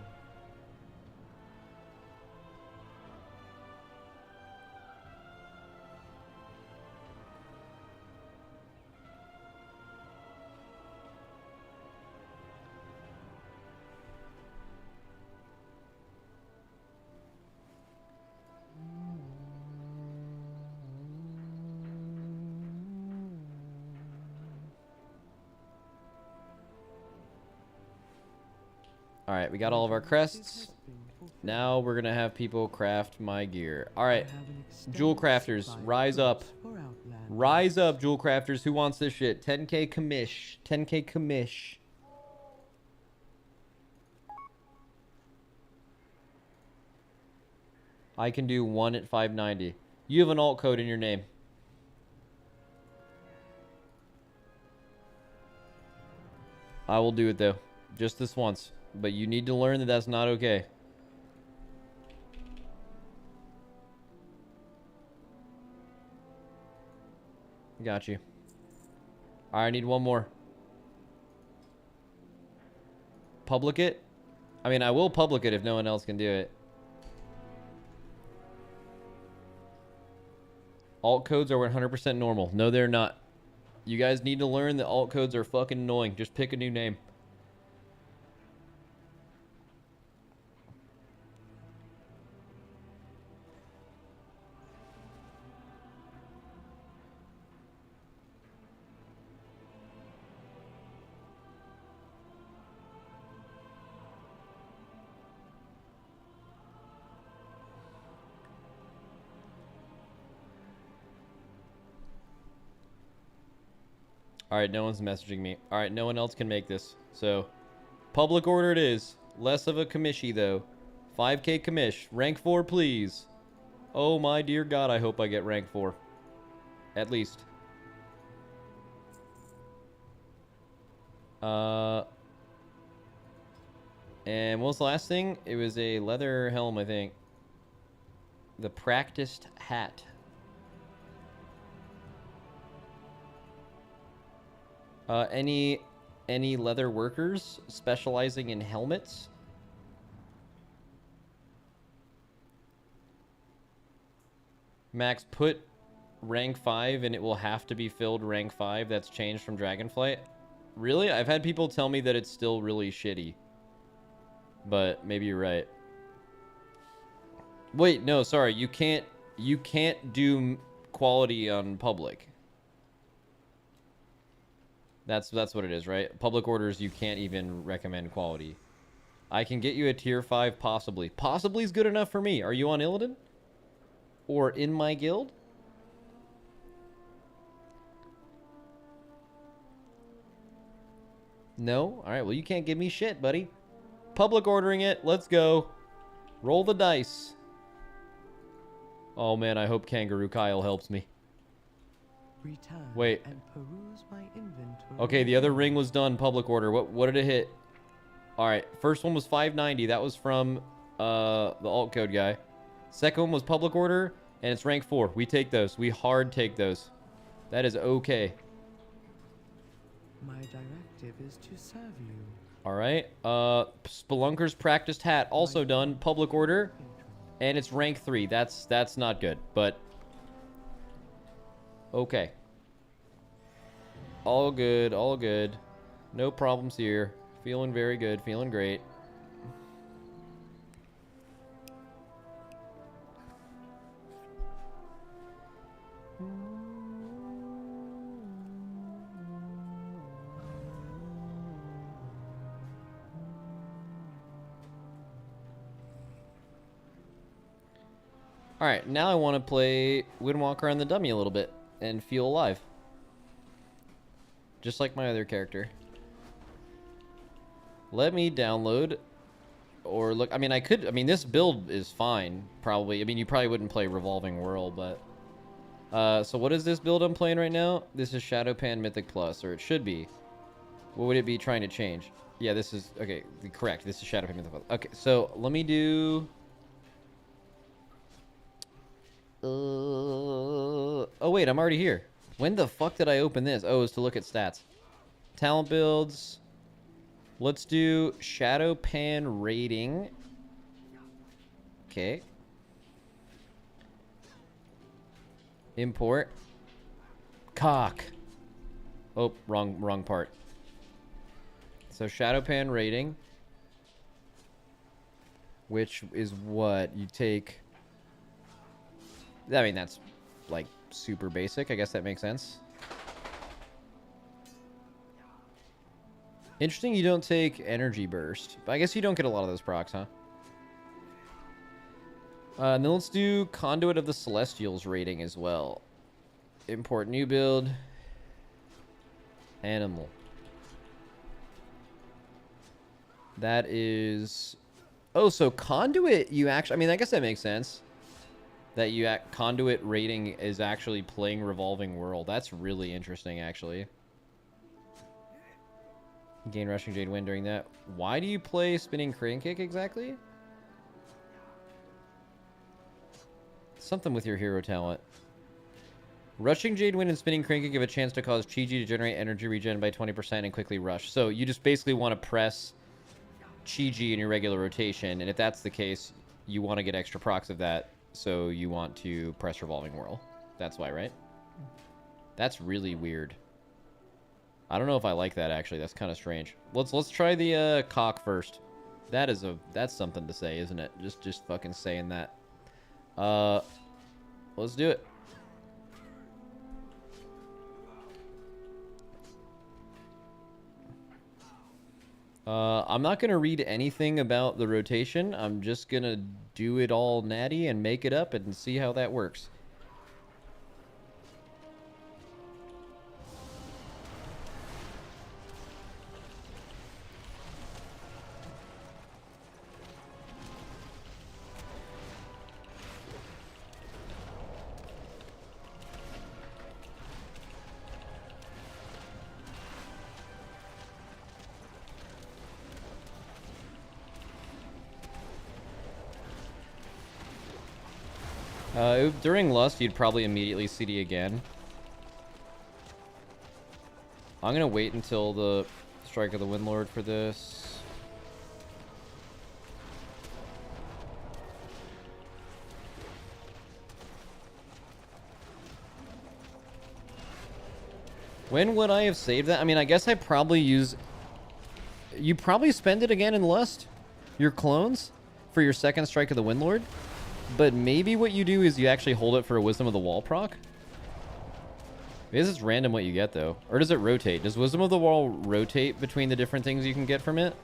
Alright, we got all of our crests. Now we're gonna have people craft my gear. Alright, jewel crafters, rise up. Rise up, jewel crafters. Who wants this shit? 10k commish. 10k commish. I can do 1 at 590. You have an alt code in your name. I will do it though. Just this once. But you need to learn that that's not okay. Got you. Alright, I need one more. Public it? I mean, I will public it if no one else can do it. Alt codes are 100% normal. No, they're not. You guys need to learn that alt codes are fucking annoying. Just pick a new name. Alright, no one's messaging me. Alright, no one else can make this. So, public order it is. Less of a commishi, though. 5k commish. Rank 4, please. Oh my dear God, I hope I get rank 4. At least. And what was the last thing? It was a leather helm, I think. The practiced hat. Any leather workers specializing in helmets? Max, put rank 5 and it will have to be filled rank 5. That's changed from Dragonflight. Really? I've had people tell me that it's still really shitty. But maybe you're right. Wait, no, sorry. You can't do quality on public. That's what it is, right? Public orders, you can't even recommend quality. I can get you a tier 5, possibly. Possibly is good enough for me. Are you on Illidan? Or in my guild? No? Alright, well you can't give me shit, buddy. Public ordering it. Let's go. Roll the dice. Oh man, I hope Kangaroo Kyle helps me. Return Wait. and peruse my inventory. Okay, the other ring was done. Public order. What did it hit? Alright, first one was 590. That was from the alt code guy. Second one was public order, and it's rank 4. We take those. We hard take those. That is okay. My directive is to serve you. Alright. Spelunker's practiced hat, also done. Public order. And it's rank 3. That's not good, but okay. All good, all good. No problems here. Feeling very good, feeling great. Alright, now I want to play Windwalker on the dummy a little bit and feel alive. Just like my other character. Let me download or look. I mean, this build is fine, probably. I mean, you probably wouldn't play Revolving World, but so what is this build I'm playing right now? This is Shadowpan Mythic Plus, or it should be. What would it be trying to change? Yeah, this is okay, correct. This is Shadowpan Mythic Plus. Okay, so let me do Oh wait, I'm already here. When the fuck did I open this? Oh, it was to look at stats. Talent builds. Let's do Shadow Pan rating. Okay. Import. Cock. Oh, wrong part. So Shadow Pan rating, which is what you take. I mean, that's like super basic. I guess that makes sense. Interesting you don't take Energy Burst. But I guess you don't get a lot of those procs, huh? And then let's do Conduit of the Celestials rating as well. Import new build. Animal. That is... Oh, so Conduit, you actually... I mean, I guess that makes sense. That you... Conduit rating is actually playing Revolving World. That's really interesting, actually. Gain Rushing Jade Wind during that. Why do you play Spinning Crane Kick exactly? Something with your hero talent. Rushing Jade Wind and Spinning Crane Kick give a chance to cause Chi-Ji to generate energy regen by 20% and quickly rush. So you just basically want to press Chi-Ji in your regular rotation, and if that's the case, you want to get extra procs of that, so you want to press Revolving Whirl. That's why, right? That's really weird. I don't know if I like that, actually. That's kind of strange. Let's try the cock first. That's something to say, isn't it? Just fucking saying that. Let's do it. I'm not going to read anything about the rotation. I'm just going to do it all natty and make it up and see how that works. During Lust, you'd probably immediately CD again. I'm going to wait until the Strike of the Windlord for this. When would I have saved that? I mean, I guess I probably use... You probably spend it again in Lust? Your clones? For your second Strike of the Windlord? But maybe what you do is you actually hold it for a Wisdom of the Wall proc? I guess it's random what you get, though. Or does it rotate? Does Wisdom of the Wall rotate between the different things you can get from it?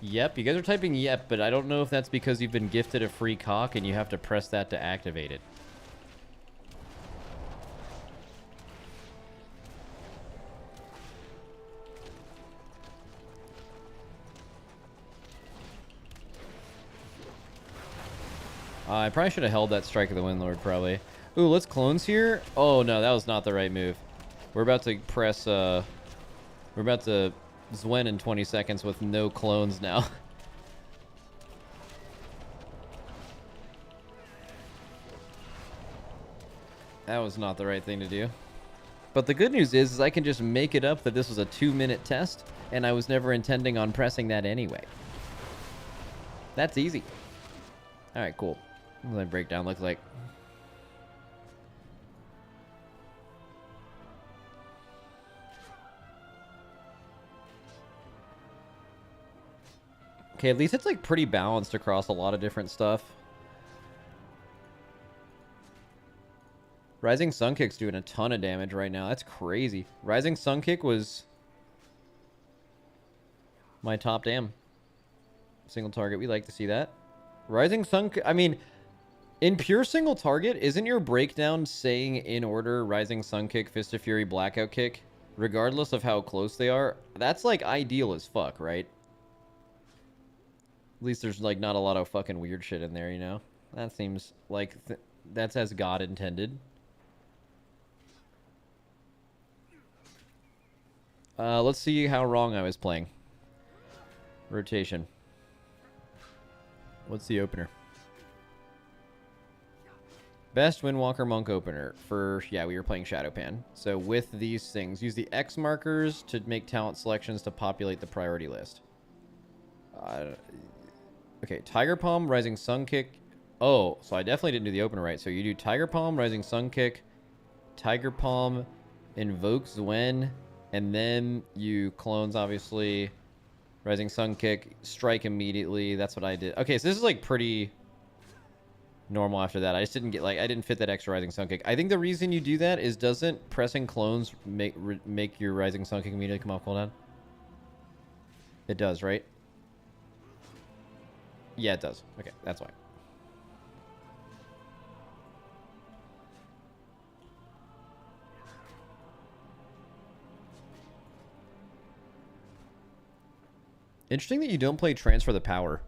Yep, you guys are typing yep, but I don't know if that's because you've been gifted a free cock and you have to press that to activate it. I probably should have held that Strike of the Windlord, probably. Ooh, let's clones here. Oh, no, that was not the right move. We're about to press, we're about to Zwen in 20 seconds with no clones now. That was not the right thing to do. But the good news is I can just make it up that this was a 2-minute test, and I was never intending on pressing that anyway. That's easy. Alright, cool. What does that breakdown look like? Okay, at least it's like pretty balanced across a lot of different stuff. Rising Sun Kick's doing a ton of damage right now. That's crazy. Rising Sun Kick was my top dam. Single target. We like to see that. Rising Sun... I mean, in pure single target, isn't your breakdown saying in order Rising Sun Kick, Fist of Fury, Blackout Kick, regardless of how close they are? That's, like, ideal as fuck, right? At least there's, like, not a lot of fucking weird shit in there, you know? That seems like... that's as God intended. Let's see how wrong I was playing. Rotation. What's the opener? Best Windwalker Monk opener for, yeah, we were playing Shadowpan. So with these things, use the X markers to make talent selections to populate the priority list. Okay, Tiger Palm, Rising Sun Kick. Oh, so I definitely didn't do the opener right. So you do Tiger Palm, Rising Sun Kick, Tiger Palm, Invoke Zwen, and then you clones, obviously. Rising Sun Kick, strike immediately. That's what I did. Okay, so this is like pretty normal after that. I just didn't get, like, I didn't fit that extra Rising Sun Kick. I think the reason you do that is, doesn't pressing clones make your Rising Sun Kick immediately come off cooldown? It does, right? Yeah, it does. Okay, that's why. Interesting that you don't play Transfer the Power.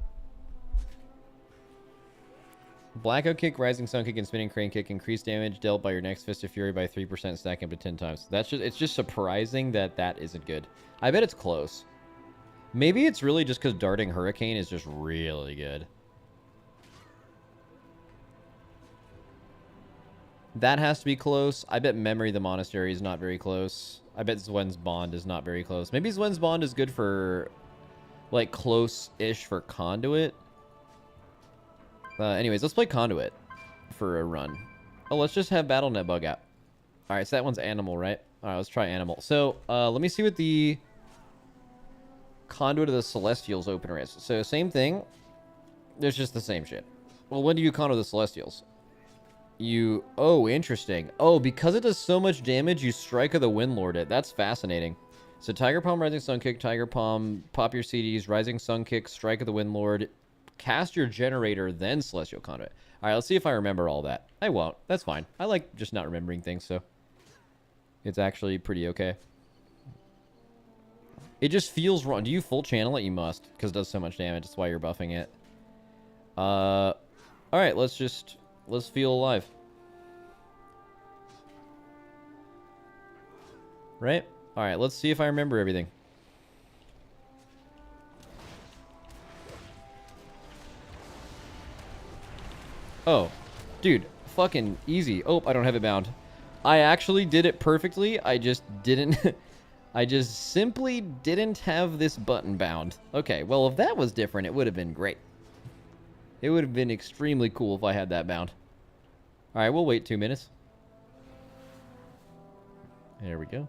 Blackout Kick, Rising Sun Kick, and Spinning Crane Kick increase damage dealt by your next Fist of Fury by 3%, stacking up to 10 times. That's just, it's just surprising that that isn't good. I bet it's close. Maybe it's really just because Darting Hurricane is just really good. That has to be close. I bet Memory of the Monastery is not very close. I bet Zwen's Bond is not very close. Maybe Zwen's Bond is good for, like, close-ish for Conduit. Anyways, let's play Conduit for a run. Oh, let's just have BattleNet bug out. Alright, so that one's Animal, right? Alright, let's try Animal. So, let me see what the Conduit of the Celestials opener is. So, same thing. There's just the same shit. Well, when do you Conduit the Celestials? You... Oh, interesting. Oh, because it does so much damage, you Strike of the Windlord it. That's fascinating. So, Tiger Palm, Rising Sun Kick, Tiger Palm, pop your CDs, Rising Sun Kick, Strike of the Windlord, cast your Generator, then Celestial Conduit. Alright, let's see if I remember all that. I won't. That's fine. I like just not remembering things, so it's actually pretty okay. It just feels wrong. Do you full channel it? You must, because it does so much damage. That's why you're buffing it. Alright, let's feel alive. Right? Alright, let's see if I remember everything. Oh, dude, fucking easy. Oh, I don't have it bound. I actually did it perfectly. I just didn't... I just simply didn't have this button bound. Okay, well, if that was different, it would have been great. It would have been extremely cool if I had that bound. Alright, we'll wait 2 minutes. There we go.